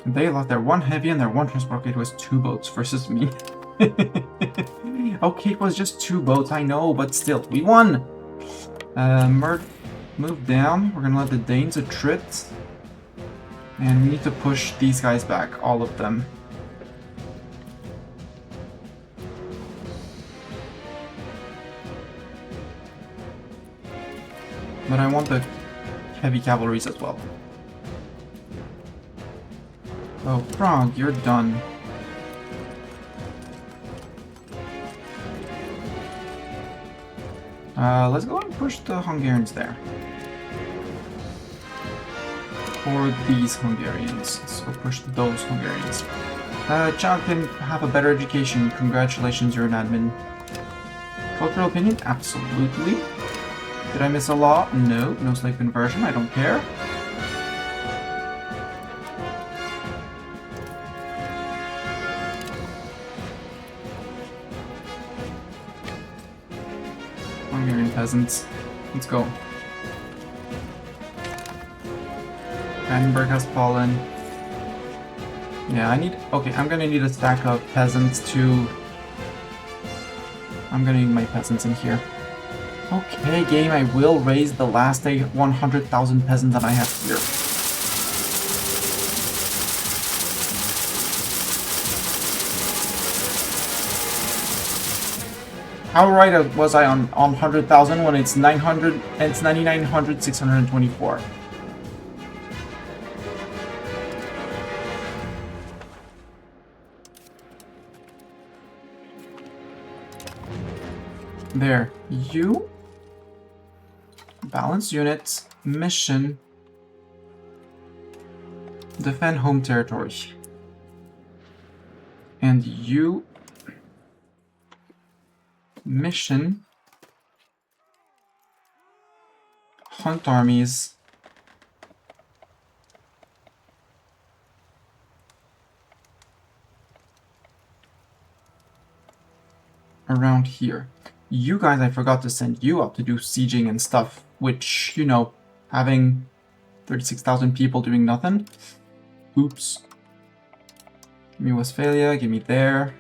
They lost their 1 heavy and their 1 transport. It was 2 boats versus me. Okay, it was just 2 boats, I know, but still, we won! Move down. We're gonna let the Danes attrit. And we need to push these guys back, all of them. But I want the heavy cavalries as well. Oh, Prague, you're done. Let's go and push the Hungarians there. Or these Hungarians. So push those Hungarians. Child can have a better education. Congratulations, you're an admin. Cultural opinion? Absolutely. Did I miss a law? No. No slave conversion. I don't care. Hungarian peasants. Let's go. Brandenburg has fallen. Yeah, I need... Okay, I'm gonna need a stack of peasants to... I'm gonna need my peasants in here. Okay, game, I will raise the last 100,000 peasants that I have here. How right was I on 100,000 when it's 900 and it's 9,900, 624? There. You... Balance units, mission, defend home territory. And you... Mission, hunt armies, around here. You guys, I forgot to send you up to do sieging and stuff, which, you know, having 36,000 people doing nothing. Oops. Give me Westphalia, give me there.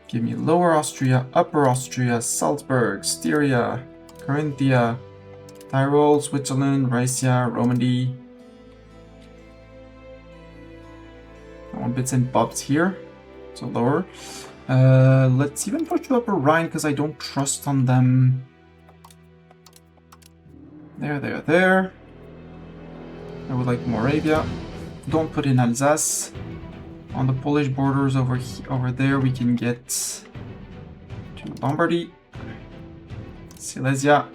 Give me Lower Austria, Upper Austria, Salzburg, Styria, Carinthia, Tyrol, Switzerland, Rhaetia, Romandy. I want bits and bobs here, so lower. Let's even push to Upper Rhine because I don't trust on them. There. I would like Moravia. Don't put in Alsace. On the Polish borders over there, we can get to Lombardy, Silesia,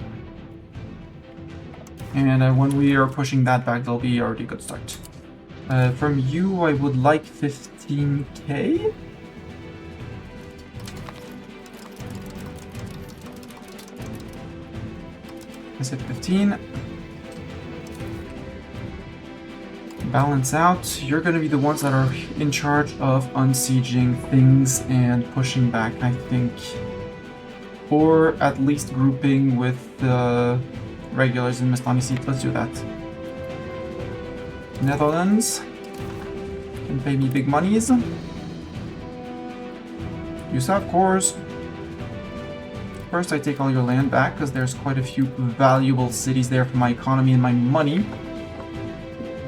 and when we are pushing that back, that'll be already a good start. From you, I would like 15k. I said 15. Balance out. You're going to be the ones that are in charge of unsieging things and pushing back, I think. Or at least grouping with the regulars in Mestami seat. Let's do that. Netherlands can pay me big monies. Yusav cores. First, I take all your land back because there's quite a few valuable cities there for my economy and my money.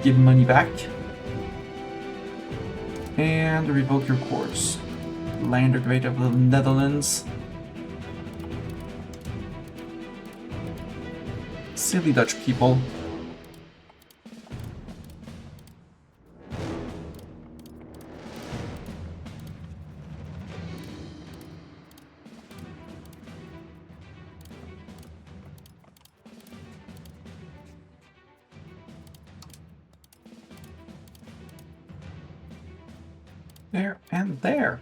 Give money back. And revoke your cores. Land Great of the Netherlands. Silly Dutch people. there, and there.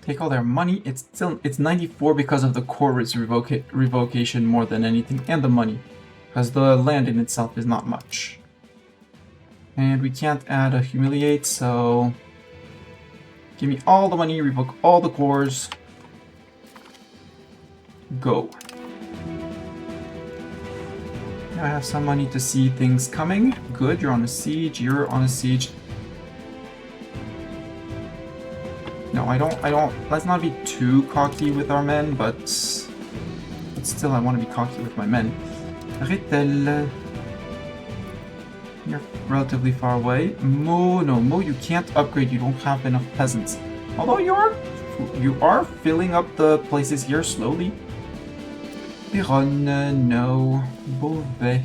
Take all their money. It's 94 because of the chorus revocation more than anything, and the money, because the land in itself is not much. And we can't add a humiliate, so give me all the money, revoke all the cores. Go. Now I have some money to see things coming. Good, you're on a siege, you're on a siege. No, I don't, let's not be too cocky with our men, but still I want to be cocky with my men. Retel. You're relatively far away. Mo, no, Mo, you can't upgrade, you don't have enough peasants. Although you are filling up the places here slowly. Péronne, no. Beauvais.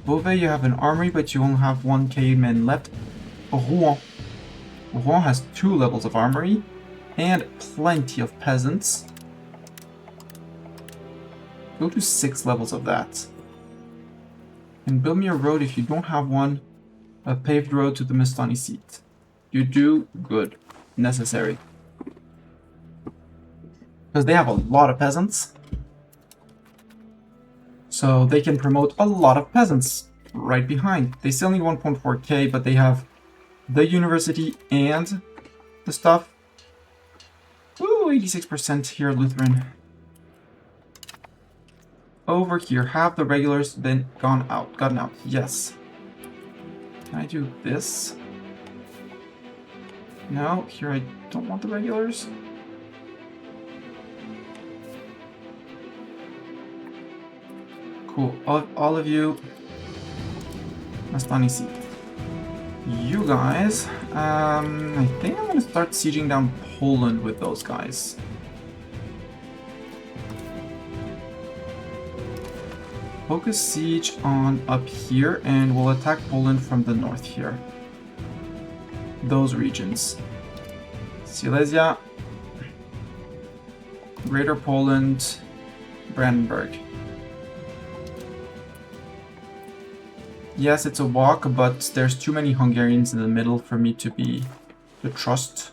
Beauvais, you have an armory, but you only have 1k men left. Rouen. Rouen has 2 levels of armory and plenty of peasants. Go to 6 levels of that. And build me a road if you don't have one. A paved road to the Mistani seat. You do? Good. Necessary. Because they have a lot of peasants. So they can promote a lot of peasants right behind. They still need 1.4k, but they have the university and the stuff. Ooh, 86% here, Lutheran. Over here, have the regulars been gotten out? Yes. Can I do this? No, here I don't want the regulars. Cool. All of you. Mastani seat. You guys. I think I'm gonna start sieging down Poland with those guys. Focus siege on up here, and we'll attack Poland from the north here. Those regions. Silesia, Greater Poland, Brandenburg. Yes, it's a walk, but there's too many Hungarians in the middle for me to trust.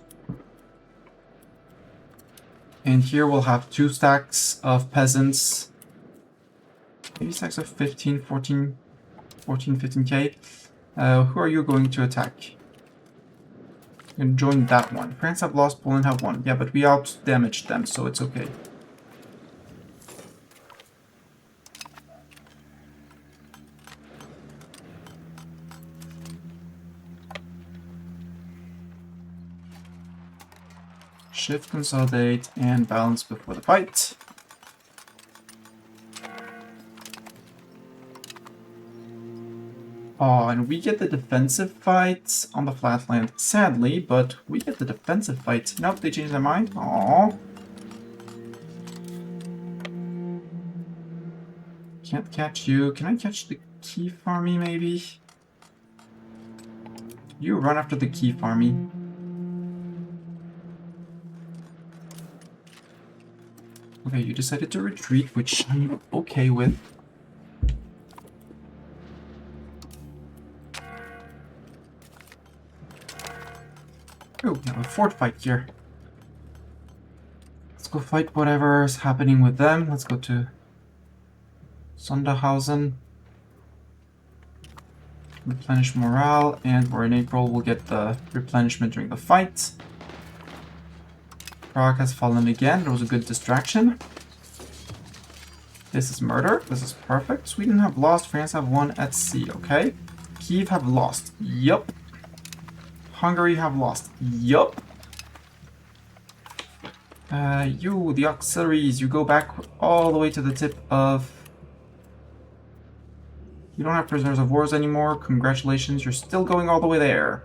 And here we'll have 2 stacks of peasants. Maybe stacks of 15, 15k. Who are you going to attack? And join that one. France have lost, Poland have won. Yeah, but we out-damaged them, so it's okay. Shift, consolidate, and balance before the fight. Oh, and we get the defensive fight on the flatland, sadly, but we get the defensive fight. Nope, they changed their mind. Aww. Can't catch you. Can I catch the Kiev army, maybe? You run after the Kiev army. Okay, you decided to retreat, which I'm okay with. Oh, we have a fort fight here. Let's go fight whatever's happening with them. Let's go to Sonderhausen. Replenish morale, and we're in April. We'll get the replenishment during the fight. Prague has fallen again. There was a good distraction. This is murder. This is perfect. Sweden have lost. France have won at sea. Okay. Kiev have lost. Yup. Hungary have lost. Yup. You, the auxiliaries, you go back all the way to the tip of... You don't have prisoners of wars anymore. Congratulations, you're still going all the way there.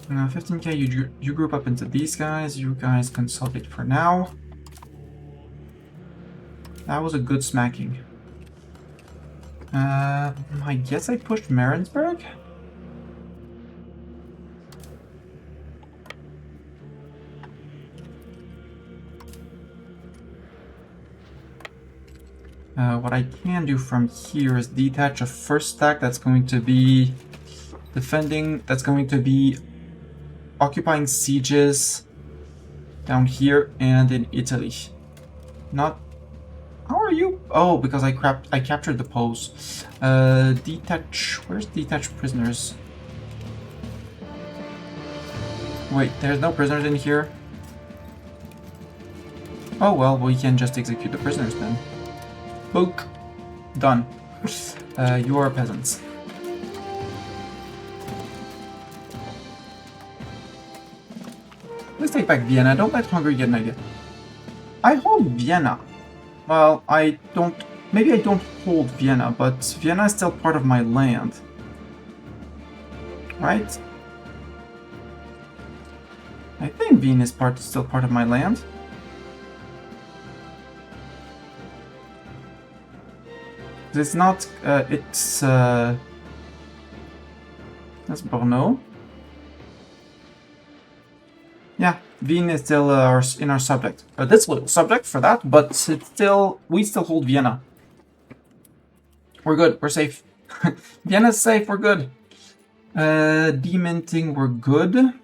Now 15k, you group up into these guys. You guys consolidate for now. That was a good smacking. I guess I pushed Marinsburg? What I can do from here is detach a first stack that's going to be defending, that's going to be occupying sieges down here and in Italy. Not... How are you? Oh, because I captured the pose. Detach... Where's detached prisoners? Wait, there's no prisoners in here? Oh well, we can just execute the prisoners then. Book. Done. You are peasants. Let's take back Vienna. Don't let Hungary get an idea. I hold Vienna. Well, I don't... Maybe I don't hold Vienna, but Vienna is still part of my land. Right? I think Vienna is still part of my land. It's not... That's Brno. Yeah, Wien is still in our subject. This little subject for that, but it's still... We still hold Vienna. We're good. We're safe. Vienna's safe. We're good. Deminting, we're good.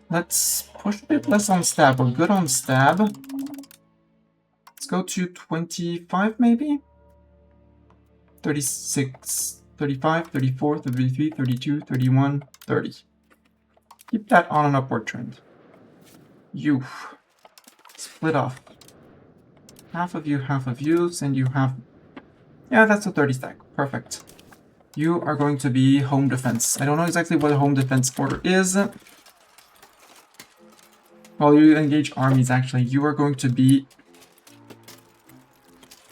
Let's push a bit less on stab. We're good on stab. Let's go to 25 maybe? 36, 35, 34, 33, 32, 31, 30. Keep that on an upward trend. You. Split off. Half of you, send you half. Yeah, that's a 30 stack. Perfect. You are going to be home defense. I don't know exactly what a home defense order is. While you engage armies, actually, you are going to be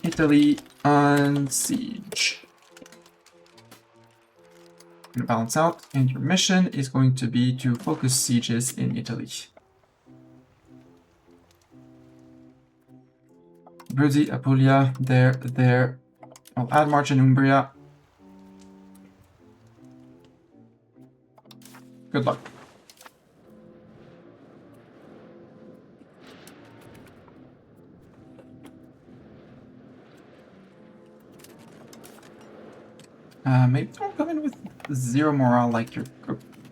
Italy on siege. Gonna balance out, and your mission is going to be to focus sieges in Italy. Bruzzi, Apulia, there. I'll add March in Umbria. Good luck. Maybe don't come in with 0 morale like you're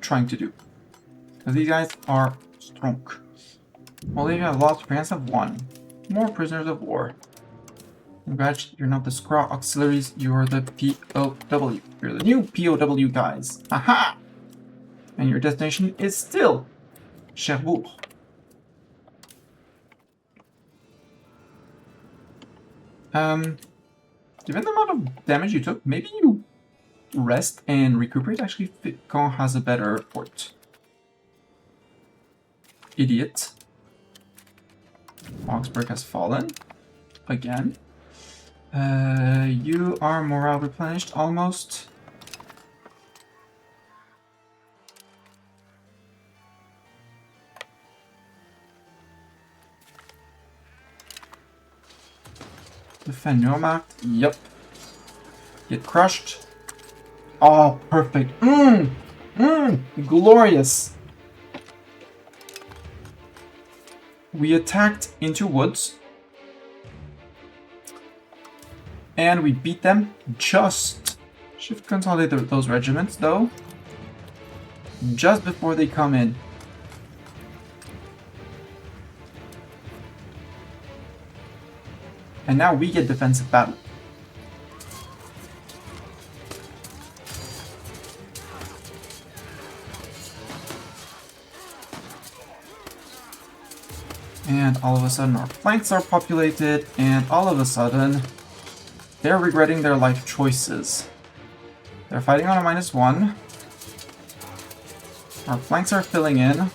trying to do. Because these guys are strong. Moldavia lost France have 1. More prisoners of war. Congrats, you're not the Scraw auxiliaries, you're the POW. You're the new POW guys. Aha! And your destination is still Cherbourg. Given the amount of damage you took, maybe you rest and recuperate. Actually, Caen has a better port. Idiot. Augsburg has fallen. Again. You are morale replenished almost. Defend Neumarkt. Yep. Get crushed. Oh, perfect. Glorious. We attacked into woods. And we beat them just... Should consolidate those regiments, though. Just before they come in. And now we get defensive battle. And all of a sudden our flanks are populated, and all of a sudden they're regretting their life choices. They're fighting on a -1. Our flanks are filling in.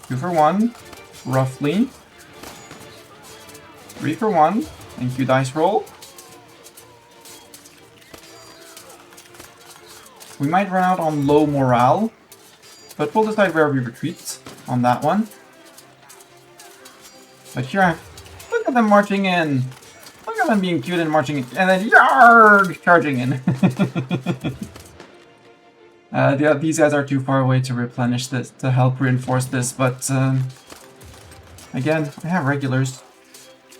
2 for 1, roughly. 3 for 1. Thank you, dice roll. We might run out on low morale, but we'll decide where we retreat on that one. But here, look at them marching in. Look at them being cute and marching in. And then, yarg! Charging in. These guys are too far away to replenish this, to help reinforce this, but again, I have regulars.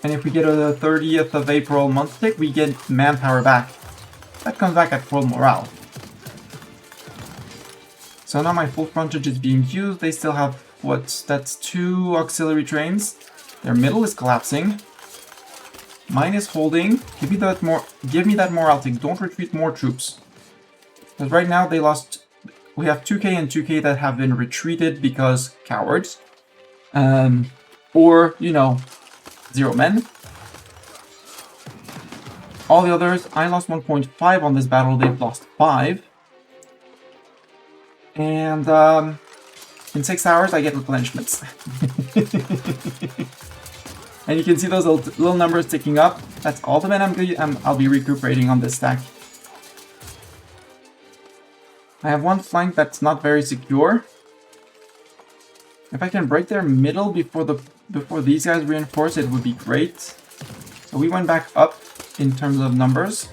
And if we get a 30th of April month tick, we get manpower back. That comes back at full morale. So now my full frontage is being used. They still have, what, that's 2 auxiliary trains. Their middle is collapsing. Mine is holding. Give me that morale tick. Don't retreat more troops. Because right now they lost. We have 2k and 2k that have been retreated because cowards. Or, you know, 0 men. All the others, I lost 1.5 on this battle. They've lost 5. And in 6 hours, I get replenishments. And you can see those little numbers ticking up. That's all the men I'll be recuperating on this stack. I have one flank that's not very secure. If I can break their middle before these guys reinforce, it would be great. So we went back up in terms of numbers.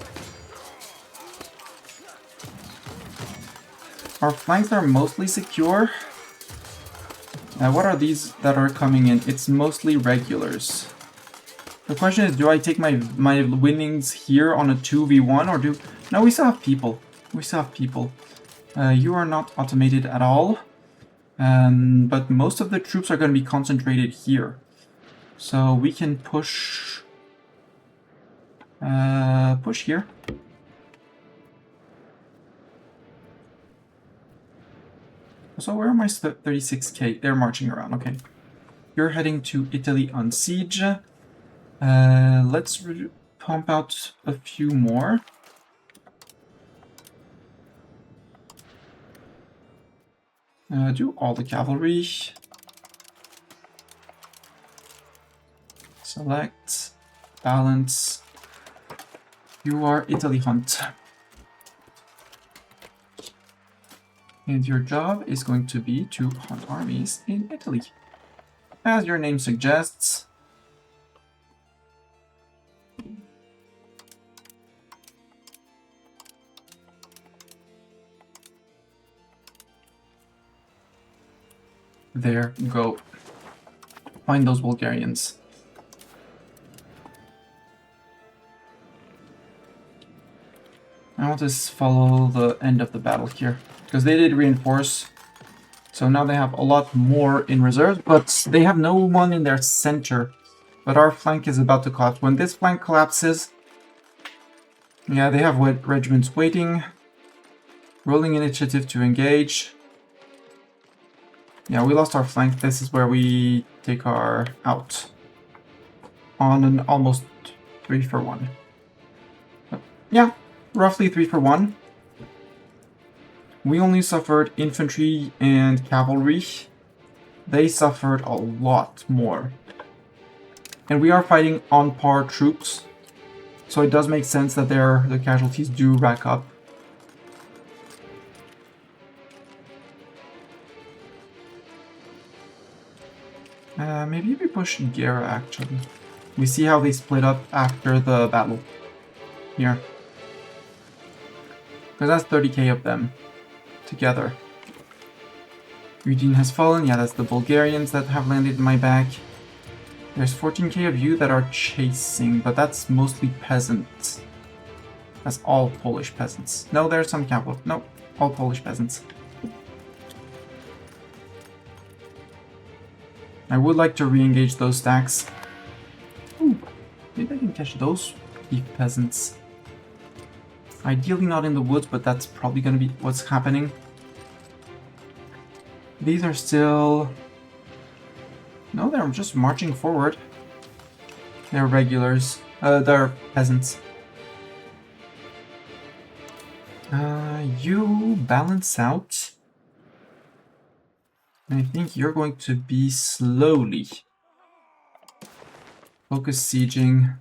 Our flanks are mostly secure. What are these that are coming in? It's mostly regulars. The question is, do I take my winnings here on a 2v1 or do... No, we still have people. We still have people. You are not automated at all. But most of the troops are going to be concentrated here. So we can push... push here. So where are my 36k? They're marching around, okay. You're heading to Italy on siege. Let's pump out a few more. Do all the cavalry. Select, balance. You are Italy hunt. And your job is going to be to hunt armies in Italy. As your name suggests. There, go. Find those Bulgarians. I want to follow the end of the battle here. Because they did reinforce. So now they have a lot more in reserve, but they have no one in their center. But our flank is about to collapse. When this flank collapses, yeah, they have regiments waiting. Rolling initiative to engage. Yeah, we lost our flank. This is where we take our out. On an almost 3-for-1. Yeah, roughly 3-for-1. We only suffered infantry and cavalry. They suffered a lot more. And we are fighting on par troops. So it does make sense that the casualties do rack up. Maybe we push Gera actually. We see how they split up after the battle. Here. Because that's 30k of them. Together. Udine has fallen. Yeah, that's the Bulgarians that have landed in my back. There's 14k of you that are chasing, but that's mostly peasants. That's all Polish peasants. No, there's some cavalry. No, all Polish peasants. I would like to re-engage those stacks. Ooh, maybe I can catch those peasants. Ideally not in the woods, but that's probably going to be what's happening. These are still... No, they're just marching forward. They're regulars. They're peasants. You balance out. And I think you're going to be slowly focus sieging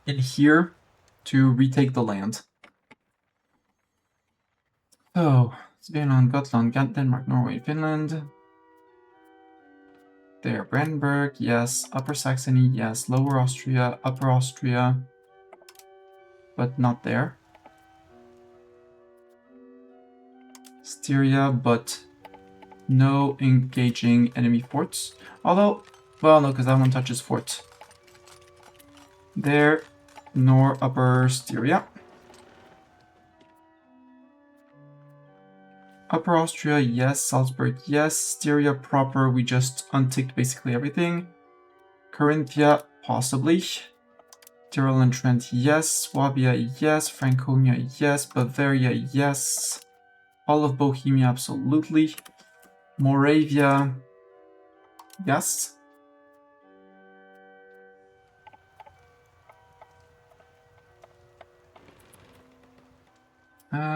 in here to retake the land. So, Svealand, Gotland, Denmark, Norway, Finland. There, Brandenburg, yes. Upper Saxony, yes. Lower Austria, Upper Austria. But not there. Styria, but no engaging enemy forts. Although, Well, no, because that one touches Fort. There, nor Upper Styria. Upper Austria, yes. Salzburg, yes. Styria proper, we just unticked basically everything. Carinthia, possibly. Tyrol and Trent, yes. Swabia, yes. Franconia, yes. Bavaria, yes. All of Bohemia, absolutely. Moravia, yes.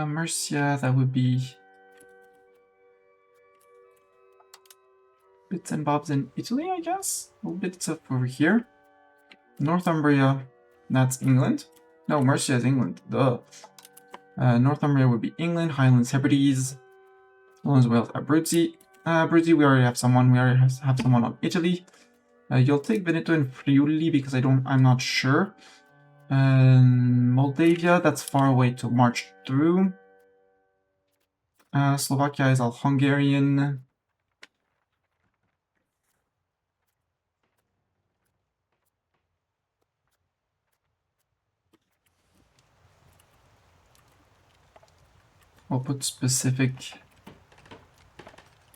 Mercia, that would be bits and bobs in Italy, I guess? A little bit of over here. Northumbria, that's England. No, Mercia is England, duh. Northumbria would be England, Highlands, Hebrides, Lowlands, Wales, Abruzzi. Abruzzi, we already have someone. We already have someone on Italy. You'll take Veneto and Friuli because I'm not sure. Moldavia, that's far away to march through. Slovakia is all Hungarian. I'll put specific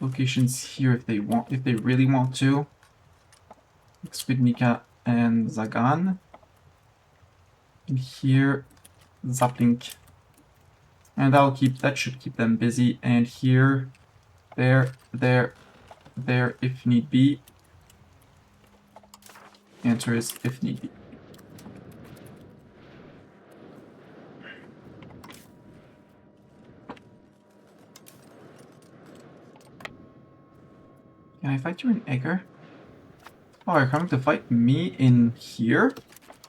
locations here if they really want to. Like Swidnica and Zagan. And here, Zaplink. And that should keep them busy. And here, there, if need be. Answer is if need be. Can I fight you in Egger? Oh, you're coming to fight me in here?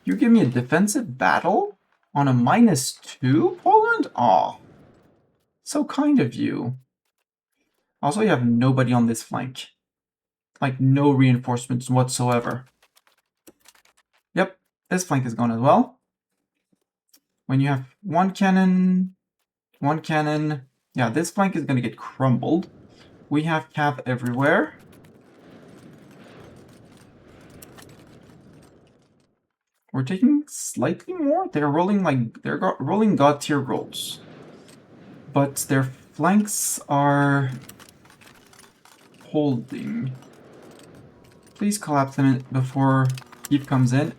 You give me a defensive battle? On a -2, Poland? Aw. So kind of you. Also, you have nobody on this flank. Like, no reinforcements whatsoever. Yep, this flank is gone as well. When you have one cannon... Yeah, this flank is going to get crumbled. We have cav everywhere. We're taking slightly more. They're rolling rolling god tier rolls, but their flanks are holding. Please collapse them before Eve comes in.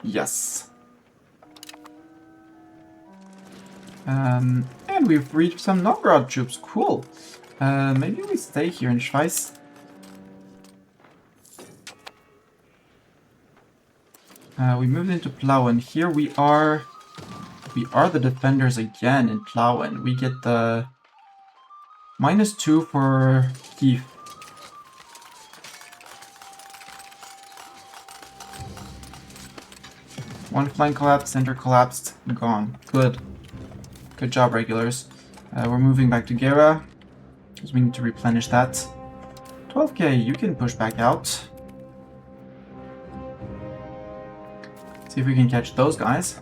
Yes. And we've reached some Novgorod troops. Cool. Maybe we stay here in Schweiz. We moved into Plauen. Here we are the defenders again in Plauen. We get the -2 for Kiev. One flank collapsed, center collapsed, gone. Good. Good job, regulars. We're moving back to Gera, because we need to replenish that. 12k, you can push back out. See if we can catch those guys.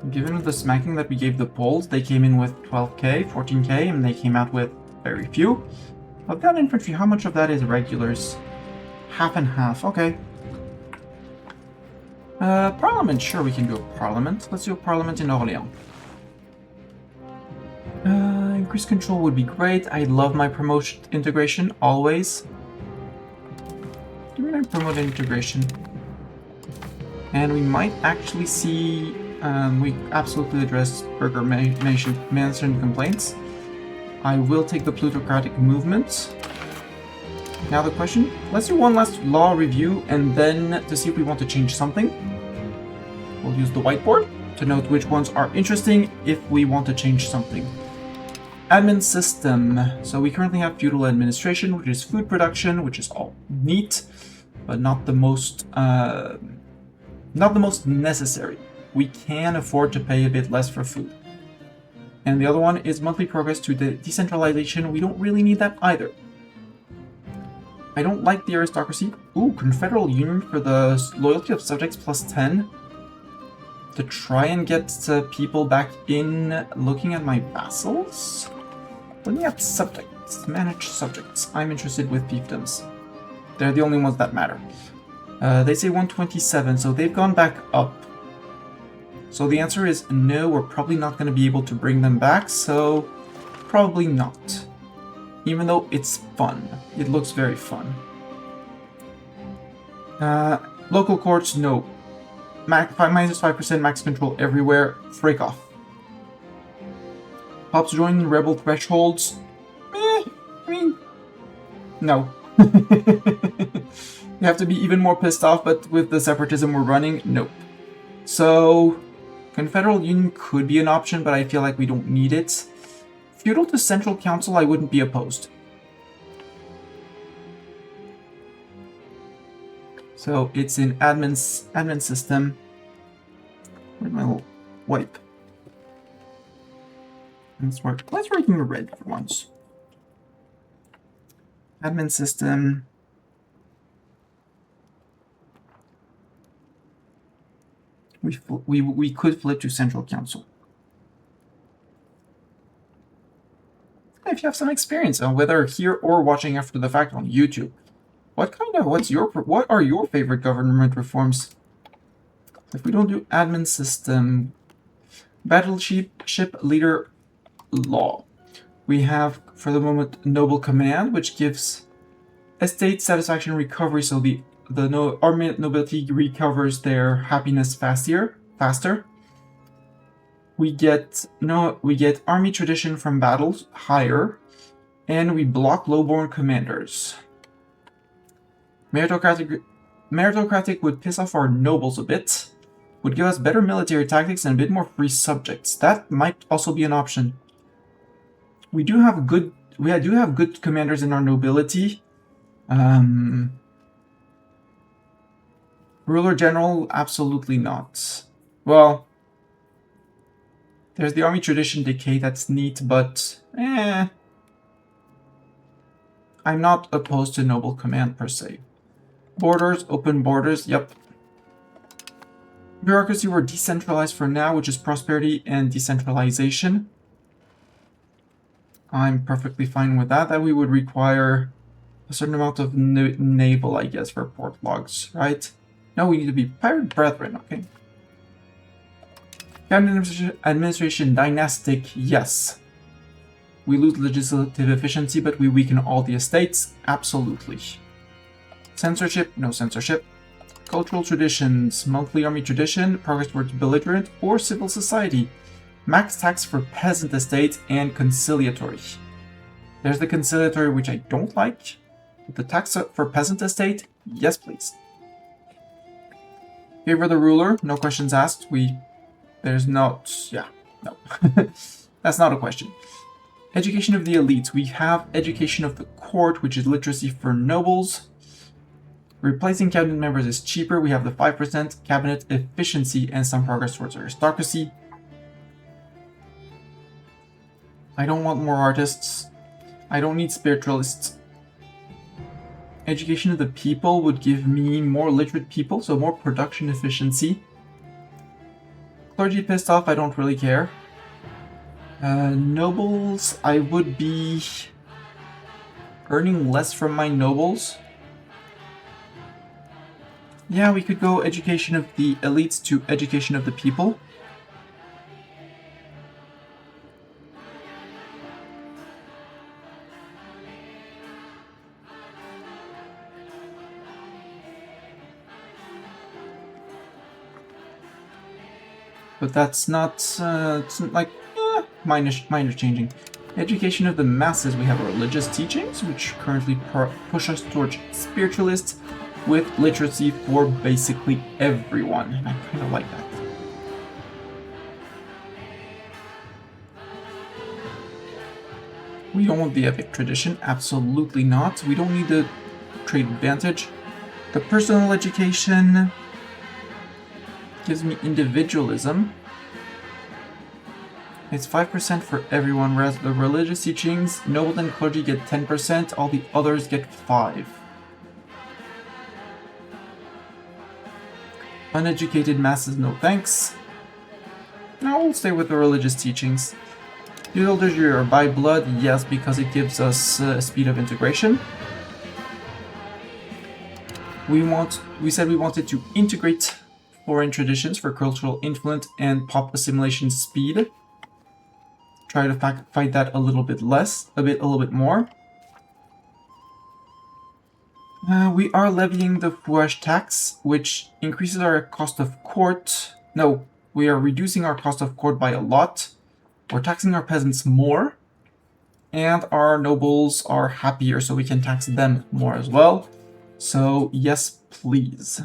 Given the smacking that we gave the Poles, they came in with 12k, 14k, and they came out with very few. Of that infantry, how much of that is regulars? Half and half, okay. Parliament, sure, we can do a parliament. Let's do a parliament in Orléans. Increased control would be great. I love my promotion integration, always. Give me my promote integration. And we might actually see... we absolutely address Burger Mansion complaints. I will take the plutocratic movement. Now the question, let's do one last law review and then to see if we want to change something. We'll use the whiteboard to note which ones are interesting if we want to change something. Admin system. So we currently have feudal administration, which is food production, which is all neat, but not the most necessary. We can afford to pay a bit less for food. And the other one is monthly progress to the decentralization. We don't really need that either. I don't like the aristocracy. Ooh, Confederal Union for the loyalty of subjects +10. To try and get people back in looking at my vassals? Looking at subjects, manage subjects. I'm interested with fiefdoms. They're the only ones that matter. They say 127, so they've gone back up. So the answer is no, we're probably not going to be able to bring them back, so probably not. Even though it's fun. It looks very fun. Local courts, no. -5% max control everywhere. Freak off. Pops join rebel thresholds. I mean, no. You have to be even more pissed off, but with the separatism we're running, nope. So, Confederal Union could be an option, but I feel like we don't need it. Feudal to Central Council, I wouldn't be opposed. So it's in admin system. Where's my little wipe? Let's write in red for once. Admin system. We could flip to Central Council. If you have some experience on whether here or watching after the fact on YouTube, what are your favorite government reforms? If we don't do admin system, battleship leader law, we have for the moment noble command, which gives estate satisfaction recovery, so the army nobility recovers their happiness faster. We get army tradition from battles higher, and we block lowborn commanders. Meritocratic would piss off our nobles a bit, would give us better military tactics and a bit more free subjects. That might also be an option. We do have good commanders in our nobility. Ruler General, absolutely not. Well, there's the army tradition decay, that's neat, but I'm not opposed to noble command per se. Borders, open borders, yep. Bureaucracy, we're decentralized for now, which is prosperity and decentralization. I'm perfectly fine with that. That we would require a certain amount of naval, I guess, for port logs, right? No, we need to be pirate brethren, okay. Cabinet administration, dynastic, yes. We lose legislative efficiency, but we weaken all the estates, absolutely. Censorship, no censorship. Cultural traditions, monthly army tradition, progress towards belligerent, or civil society. Max tax for peasant estate and conciliatory. There's the conciliatory, which I don't like. The tax for peasant estate, yes please. Favor the ruler, no questions asked. That's not a question. Education of the elites. We have education of the court, which is literacy for nobles. Replacing cabinet members is cheaper. We have the 5% cabinet efficiency and some progress towards aristocracy. I don't want more artists. I don't need spiritualists. Education of the people would give me more literate people, so more production efficiency. Clergy pissed off, I don't really care. Nobles, I would be earning less from my nobles. Yeah, we could go education of the elites to education of the people. But that's not, it's like, minor changing. Education of the masses, we have religious teachings, which currently push us towards spiritualists, with literacy for basically everyone, and I kind of like that. We don't want the epic tradition, absolutely not. We don't need the trade advantage. The personal education gives me individualism. It's 5% for everyone, whereas the religious teachings, nobles and clergy get 10%, all the others get 5%. Uneducated masses, no thanks. No, we'll stay with the religious teachings. Feudal de jure by blood, yes, because it gives us speed of integration. We said we wanted to integrate foreign traditions for cultural influence and pop assimilation speed. Try to fight that a little bit more. We are levying the fouage tax, which increases our cost of court. No, we are reducing our cost of court by a lot. We're taxing our peasants more, and our nobles are happier, so we can tax them more as well. So, yes, please.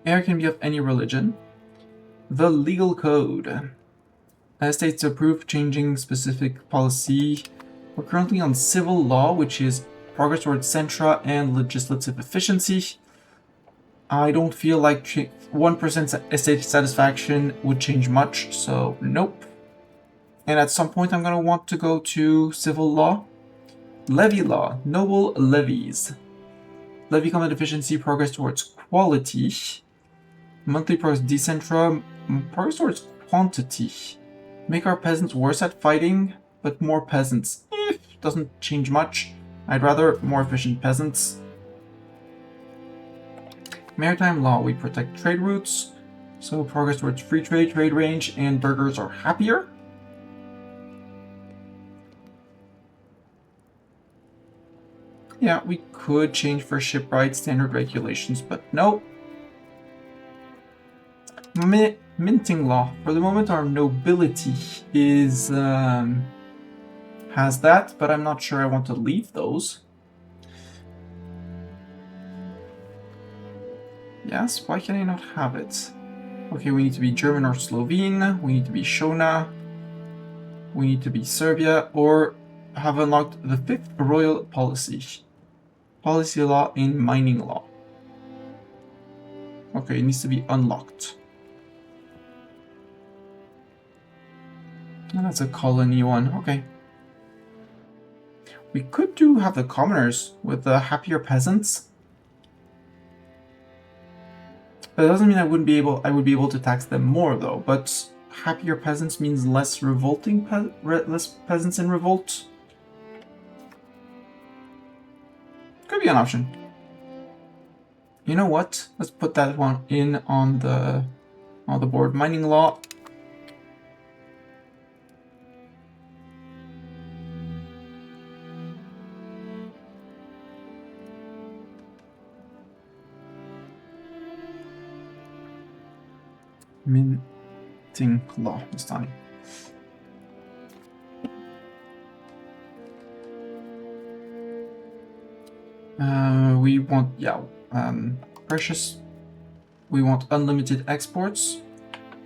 Heir can be of any religion. The legal code. States approve changing specific policy. We're currently on civil law, which is progress towards centra and legislative efficiency. I don't feel like 1% estate satisfaction would change much, so nope. And at some point I'm going to want to go to civil law. Levy law, noble levies. Levy common efficiency, progress towards quality. Monthly progress decentra, progress towards quantity. Make our peasants worse at fighting, but more peasants. Doesn't change much. I'd rather more efficient peasants. Maritime law, we protect trade routes. So progress towards free trade, trade range, and burghers are happier. Yeah, we could change for shipwright standard regulations, but no. Minting law. For the moment, our nobility is has that, but I'm not sure I want to leave those. Yes, why can I not have it? Okay, we need to be German or Slovene. We need to be Shona. We need to be Serbia, or have unlocked the 5th royal policy. Policy law in mining law. Okay, it needs to be unlocked. Oh, that's a colony one, okay. We could have the commoners with the happier peasants. But it doesn't mean I would be able to tax them more though, but happier peasants means less revolting less peasants in revolt. Could be an option. You know what? Let's put that one in on the board. Mining law. Minting law this time. We want, precious. We want unlimited exports.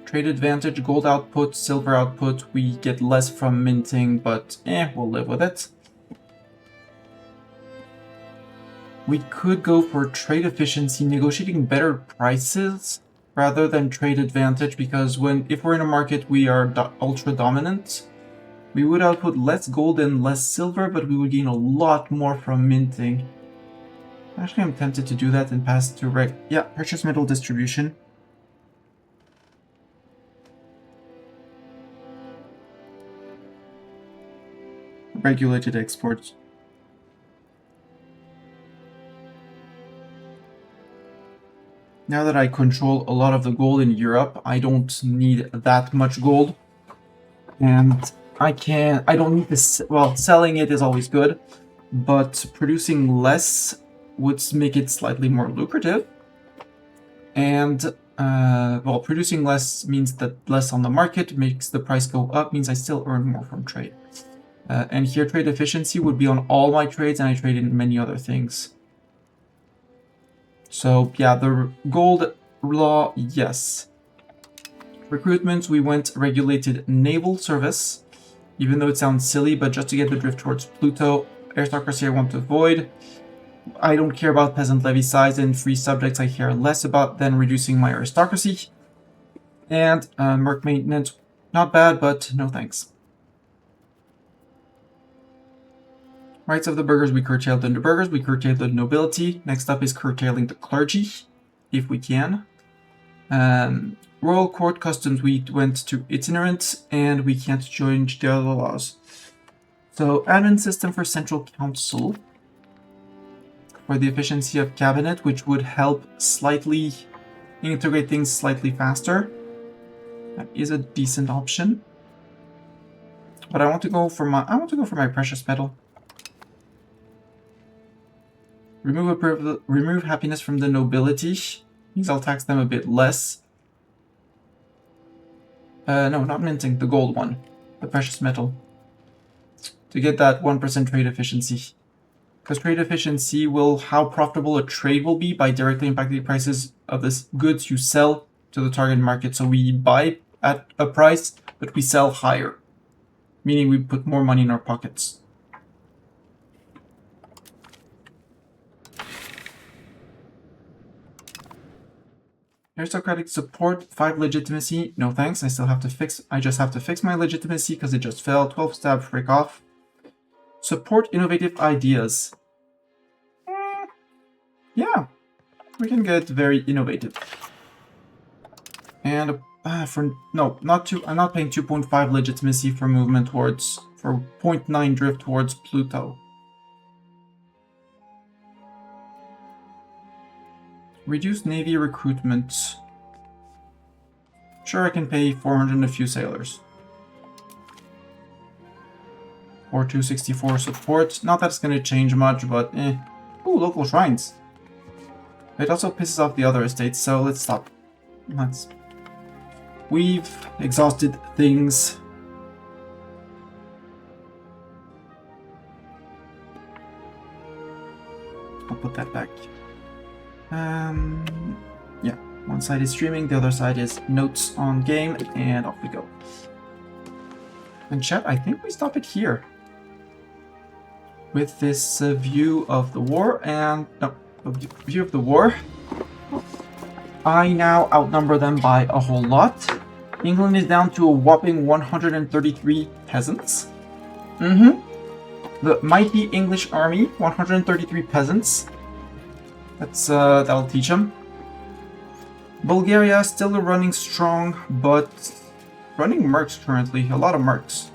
Trade advantage, gold output, silver output. We get less from minting, but we'll live with it. We could go for trade efficiency, negotiating better prices rather than trade advantage, because if we're in a market we are ultra dominant, we would output less gold and less silver, but we would gain a lot more from minting. Actually, I'm tempted to do that and pass to precious metal distribution. Regulated exports. Now that I control a lot of the gold in Europe, I don't need that much gold. And I don't need this, well, selling it is always good, but producing less would make it slightly more lucrative. And, producing less means that less on the market makes the price go up, means I still earn more from trade. And here trade efficiency would be on all my trades, and I trade in many other things. So yeah, the gold law, yes. Recruitment, we went regulated naval service, even though it sounds silly, but just to get the drift towards Pluto. Aristocracy I want to avoid. I don't care about peasant levy size, and free subjects I care less about than reducing my aristocracy. And merc maintenance, not bad, but no thanks. Rights of the burghers, we curtailed the burghers, we curtailed the nobility. Next up is curtailing the clergy, if we can. Royal Court Customs, we went to itinerant, and we can't change the other laws. So, admin system for Central Council. For the efficiency of cabinet, which would help slightly integrate things slightly faster. That is a decent option. But I want to go for my precious metal. Remove happiness from the nobility. Means I'll tax them a bit less. No, not minting, the gold one. The precious metal. To get that 1% trade efficiency. Because trade efficiency will, how profitable a trade will be by directly impacting the prices of the goods you sell to the target market. So we buy at a price, but we sell higher. Meaning we put more money in our pockets. Aristocratic support, 5 legitimacy. No thanks, I just have to fix my legitimacy because it just fell. 12 stab, freak off. Support innovative ideas. Yeah, we can get very innovative. And I'm not paying 2.5 legitimacy for movement for 0.9 drift towards Pluto. Reduce Navy recruitment. Sure, I can pay 400 and a few sailors. Or 264 support. Not that it's going to change much, but eh. Ooh, local shrines. It also pisses off the other estates, so let's stop. We've exhausted things. I'll put that back. Yeah, one side is streaming, the other side is notes on game, and off we go. And chat, I think we stop it here. With this view of the war, and view of the war. I now outnumber them by a whole lot. England is down to a whopping 133 peasants. The mighty English army, 133 peasants. That'll teach them. Bulgaria still running strong, but running mercs currently, a lot of mercs.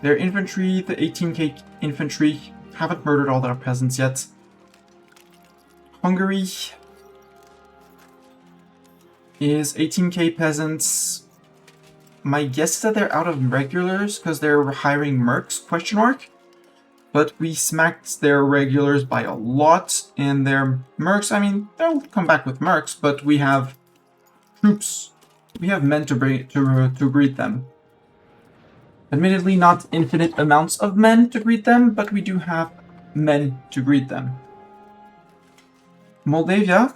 Their infantry, the 18k infantry, haven't murdered all their peasants yet. Hungary is 18k peasants. My guess is that they're out of regulars because they're hiring mercs, ? But we smacked their regulars by a lot, and their mercs, I mean, they'll come back with mercs, but we have troops. We have men to greet them. Admittedly, not infinite amounts of men to greet them, but we do have men to greet them. Moldavia,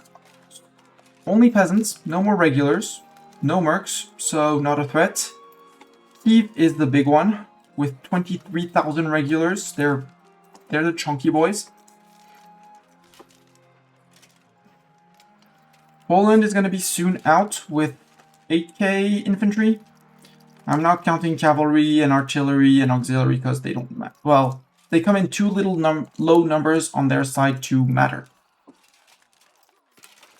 only peasants, no more regulars, no mercs, so not a threat. Kiev is the big one, with 23,000 regulars. They're the chunky boys. Poland is going to be soon out with 8k infantry. I'm not counting cavalry and artillery and auxiliary because they don't matter. Well, they come in too low numbers on their side to matter.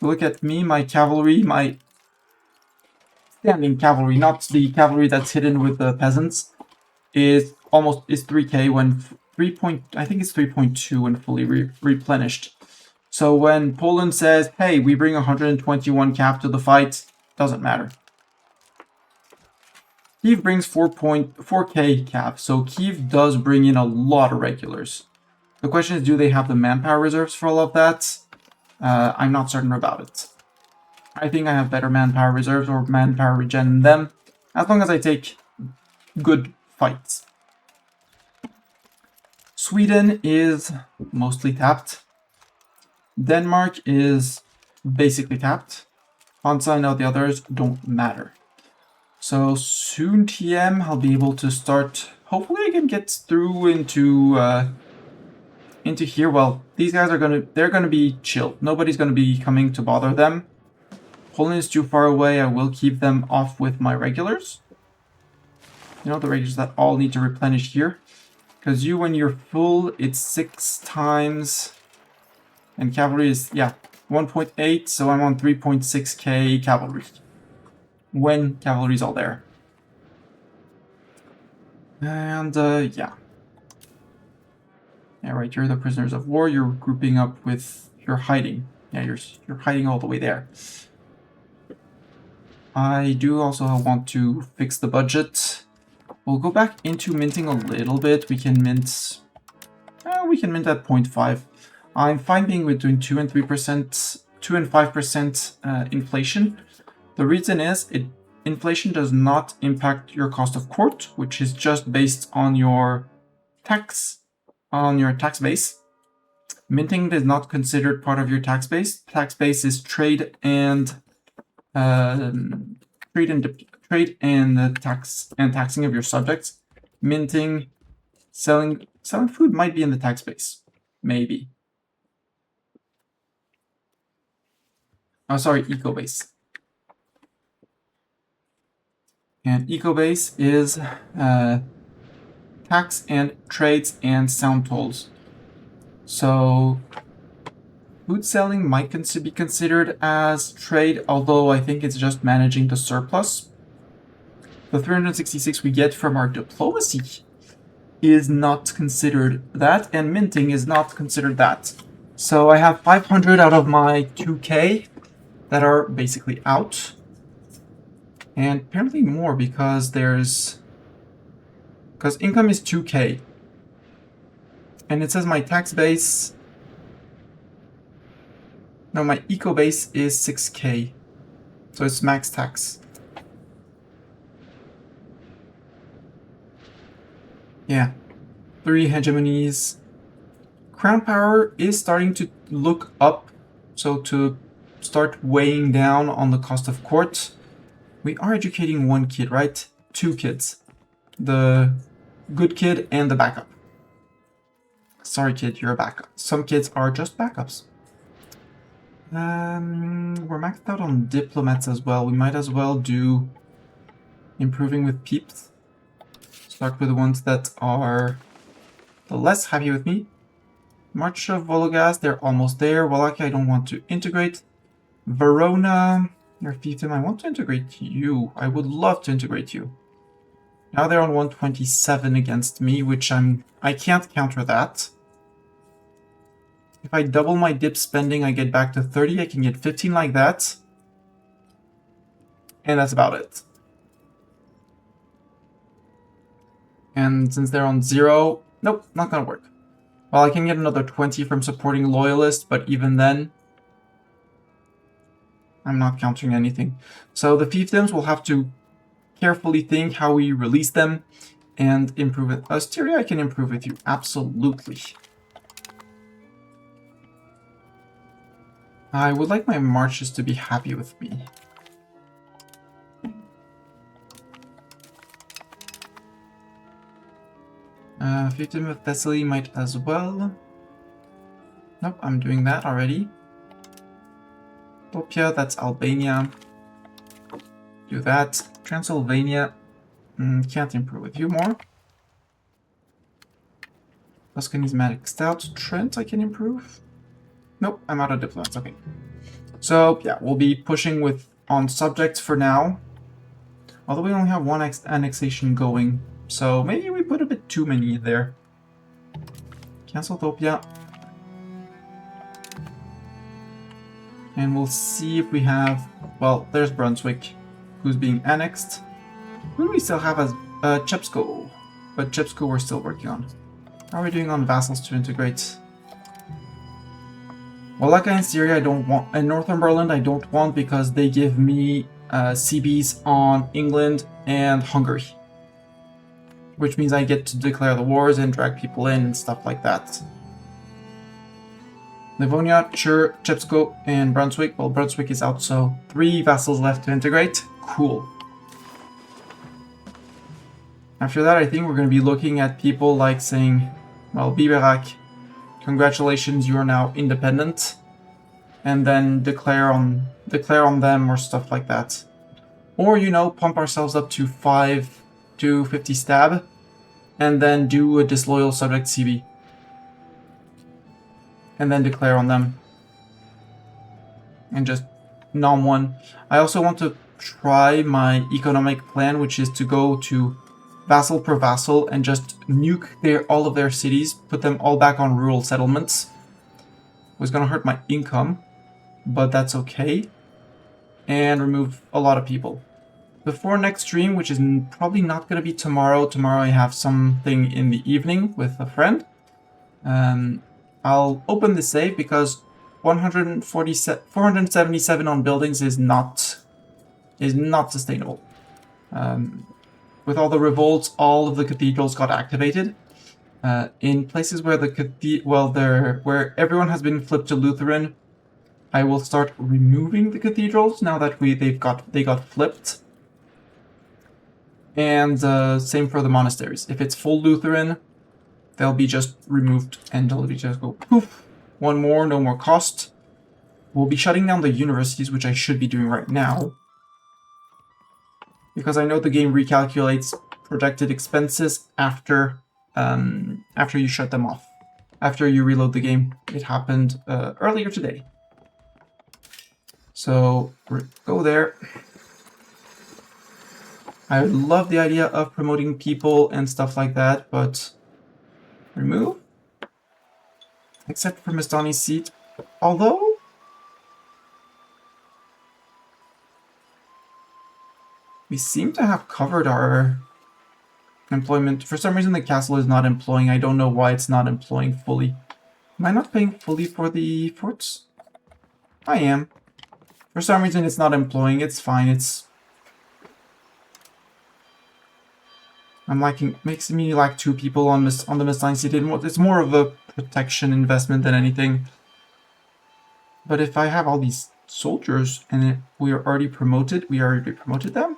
Look at me, my cavalry, my standing cavalry, not the cavalry that's hidden with the peasants, is 3k when I think it's 3.2 when fully replenished. So when Poland says, hey, we bring 121 cap to the fight, doesn't matter. Kiev brings 4k cap, so Kiev does bring in a lot of regulars. The question is, do they have the manpower reserves for all of that? I'm not certain about it. I think I have better manpower reserves or manpower regen than them, as long as I take good fights. Sweden is mostly tapped. Denmark is basically tapped. Hansa and all the others don't matter. So soon TM, I'll be able to start. Hopefully I can get through into here. Well, these guys they're gonna be chill. Nobody's gonna be coming to bother them. Poland is too far away. I will keep them off with my regulars. You know, the regulars that all need to replenish here. Because when you're full, it's 6 times. And cavalry is, 1.8. So I'm on 3.6k cavalry. when cavalry's all there. And yeah. Yeah, right, you're the prisoners of war, you're grouping up with, you're hiding. Yeah, you're hiding all the way there. I do also want to fix the budget. We'll go back into minting a little bit. We can mint at 0.5. I'm fine being between 2 and 3%, 2 and 5% inflation. The reason is inflation does not impact your cost of court, which is just based on your tax base. Minting is not considered part of your tax base. Tax base is trade and taxing of your subjects. Minting, selling food might be in the tax base, maybe. Oh, sorry, eco base. And eco base is tax and trades and sound tolls. So food selling might be considered as trade, although I think it's just managing the surplus. The 366 we get from our diplomacy is not considered that, and minting is not considered that. So I have 500 out of my 2k that are basically out. And apparently more because income is 2k. And it says my tax base... No, my eco base is 6k. So it's max tax. Yeah. 3 hegemonies. Crown power is starting to look up. So to start weighing down on the cost of court. We are educating 1 kid, right? 2 kids. The good kid and the backup. Sorry kid, you're a backup. Some kids are just backups. We're maxed out on diplomats as well. We might as well do improving with peeps. Start with the ones that are the less happy with me. March of Vologast, they're almost there. Wallachia, I don't want to integrate. Verona, your fiefdom, I want to integrate you. I would love to integrate you. Now they're on 127 against me, which I can't counter that. If I double my dip spending, I get back to 30. I can get 15 like that. And that's about it. And since they're on 0, nope, not gonna work. Well, I can get another 20 from supporting loyalists, but even then, I'm not countering anything. So the fiefdoms will have to carefully think how we release them and improve it. Styria, I can improve with you, absolutely. I would like my marches to be happy with me. Fiefdom of Thessaly might as well. Nope, I'm doing that already. Topia, that's Albania. Do that. Transylvania, can't improve with you more. Tuscany's maxed out. Trent, I can improve. Nope, I'm out of diplomats. Okay. So, yeah, we'll be pushing on subjects for now. Although we only have 1 annexation going. So, maybe we put a bit too many there. Cancel Topia. And we'll see if we have... Well, there's Brunswick, who's being annexed. Who do we still have as Chepsko? But Chepsko we're still working on. How are we doing on vassals to integrate? Wallachia and Syria I don't want, and Northumberland I don't want because they give me CBs on England and Hungary. Which means I get to declare the wars and drag people in and stuff like that. Livonia, sure, Chepsko, and Brunswick. Well, Brunswick is out, so 3 vassals left to integrate. Cool. After that, I think we're going to be looking at people like saying, well, Biberak, congratulations, you are now independent. And then declare on them or stuff like that. Or, you know, pump ourselves up to 5 to 50 stab. And then do a disloyal subject CB. And then declare on them. And just nom 1. I also want to try my economic plan, which is to go to vassal per vassal and just nuke all of their cities, put them all back on rural settlements. It was gonna hurt my income, but that's okay. And remove a lot of people. Before next stream, which is probably not gonna be tomorrow. Tomorrow I have something in the evening with a friend. I'll open the save because 477 on buildings is not sustainable. With all the revolts, all of the cathedrals got activated. In places where where everyone has been flipped to Lutheran, I will start removing the cathedrals now that they got flipped. And same for the monasteries. If it's full Lutheran, they'll be just removed and they'll be just go poof. One more, no more cost. We'll be shutting down the universities, which I should be doing right now. Because I know the game recalculates projected expenses after you shut them off. After you reload the game. It happened earlier today. So go there. I love the idea of promoting people and stuff like that, but remove. Except for Mistani's seat. Although we seem to have covered our employment. For some reason the castle is not employing. I don't know why it's not employing fully. Am I not paying fully for the forts? I am. For some reason it's not employing. It's fine. Makes me like 2 people on the Mistani seat. It's more of a protection investment than anything. But if I have all these soldiers and we already promoted them.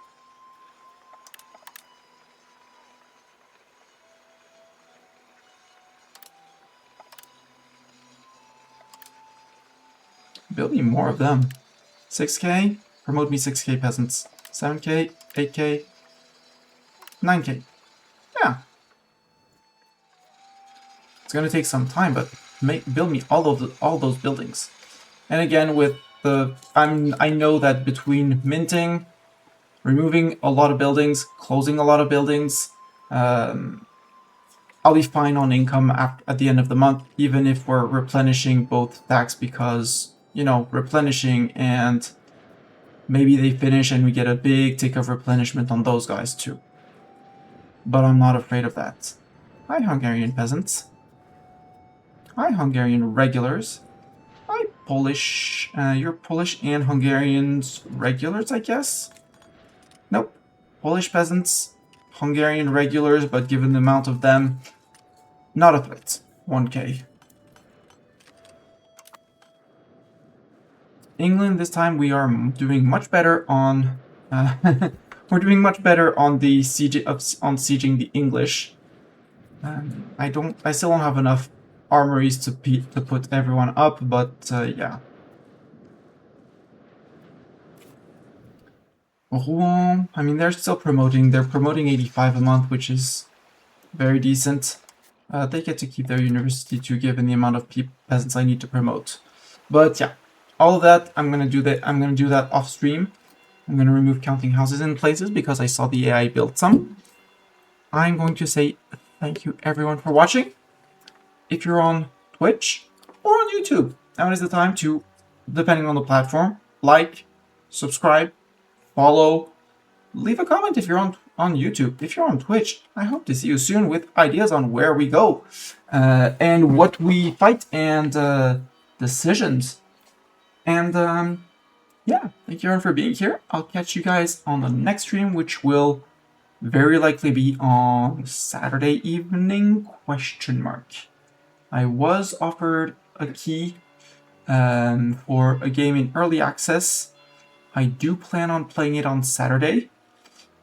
Build me more of them. 6k, promote me 6k peasants. 7k, 8k, 9k. Yeah. It's gonna take some time, but build me all those buildings. And again, with I know that between minting, removing a lot of buildings, closing a lot of buildings, I'll be fine on income at the end of the month, even if we're replenishing both tax because, you know, replenishing and maybe they finish and we get a big tick of replenishment on those guys too. But I'm not afraid of that. Hi, Hungarian peasants. Hi, Hungarian regulars. Hi, Polish. You're Polish and Hungarians regulars, I guess? Nope. Polish peasants, Hungarian regulars, but given the amount of them, not a threat. 1k. England, this time we are doing much better on... we're doing much better on the sieging the English. I still don't have enough armories to put everyone up, but yeah. Rouen, I mean, they're still promoting. They're promoting 85 a month, which is very decent. They get to keep their university too, given the amount of peasants I need to promote. But yeah, all of that I'm gonna do that off stream. I'm gonna remove counting houses in places because I saw the AI build some. I'm going to say thank you everyone for watching. If you're on Twitch or on YouTube, now is the time to, depending on the platform, like, subscribe, follow, leave a comment if you're on YouTube. If you're on Twitch, I hope to see you soon with ideas on where we go and what we fight and decisions. And yeah, thank you everyone for being here. I'll catch you guys on the next stream, which will very likely be on Saturday evening, ? I was offered a key for a game in early access. I do plan on playing it on Saturday.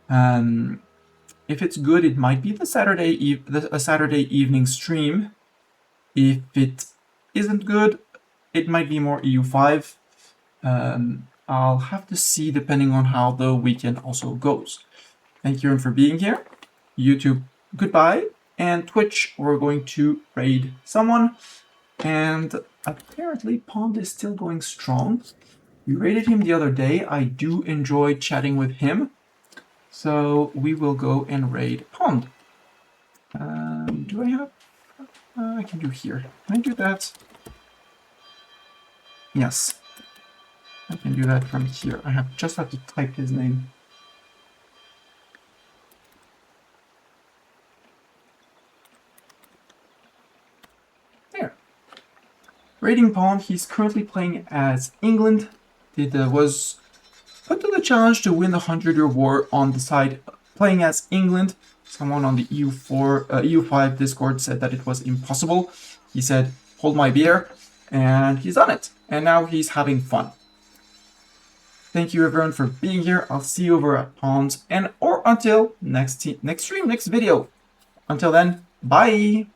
If it's good, it might be a Saturday evening stream. If it isn't good, it might be more EU5. I'll have to see depending on how the weekend also goes. Thank you for being here. YouTube, goodbye. And Twitch, we're going to raid someone. And apparently Pond is still going strong. We raided him the other day. I do enjoy chatting with him. So we will go and raid Pond. Do I have... I can do here. Can I do that? Yes. I can do that from here. I just have to type his name. There. Raiding Pond, he's currently playing as England. It was put to the challenge to win the 100-Year War on the side playing as England. Someone on the EU5 Discord said that it was impossible. He said, hold my beer, and he's done it. And now he's having fun. Thank you everyone for being here. I'll see you over at Pawns, and or until next stream, next video. Until then, bye!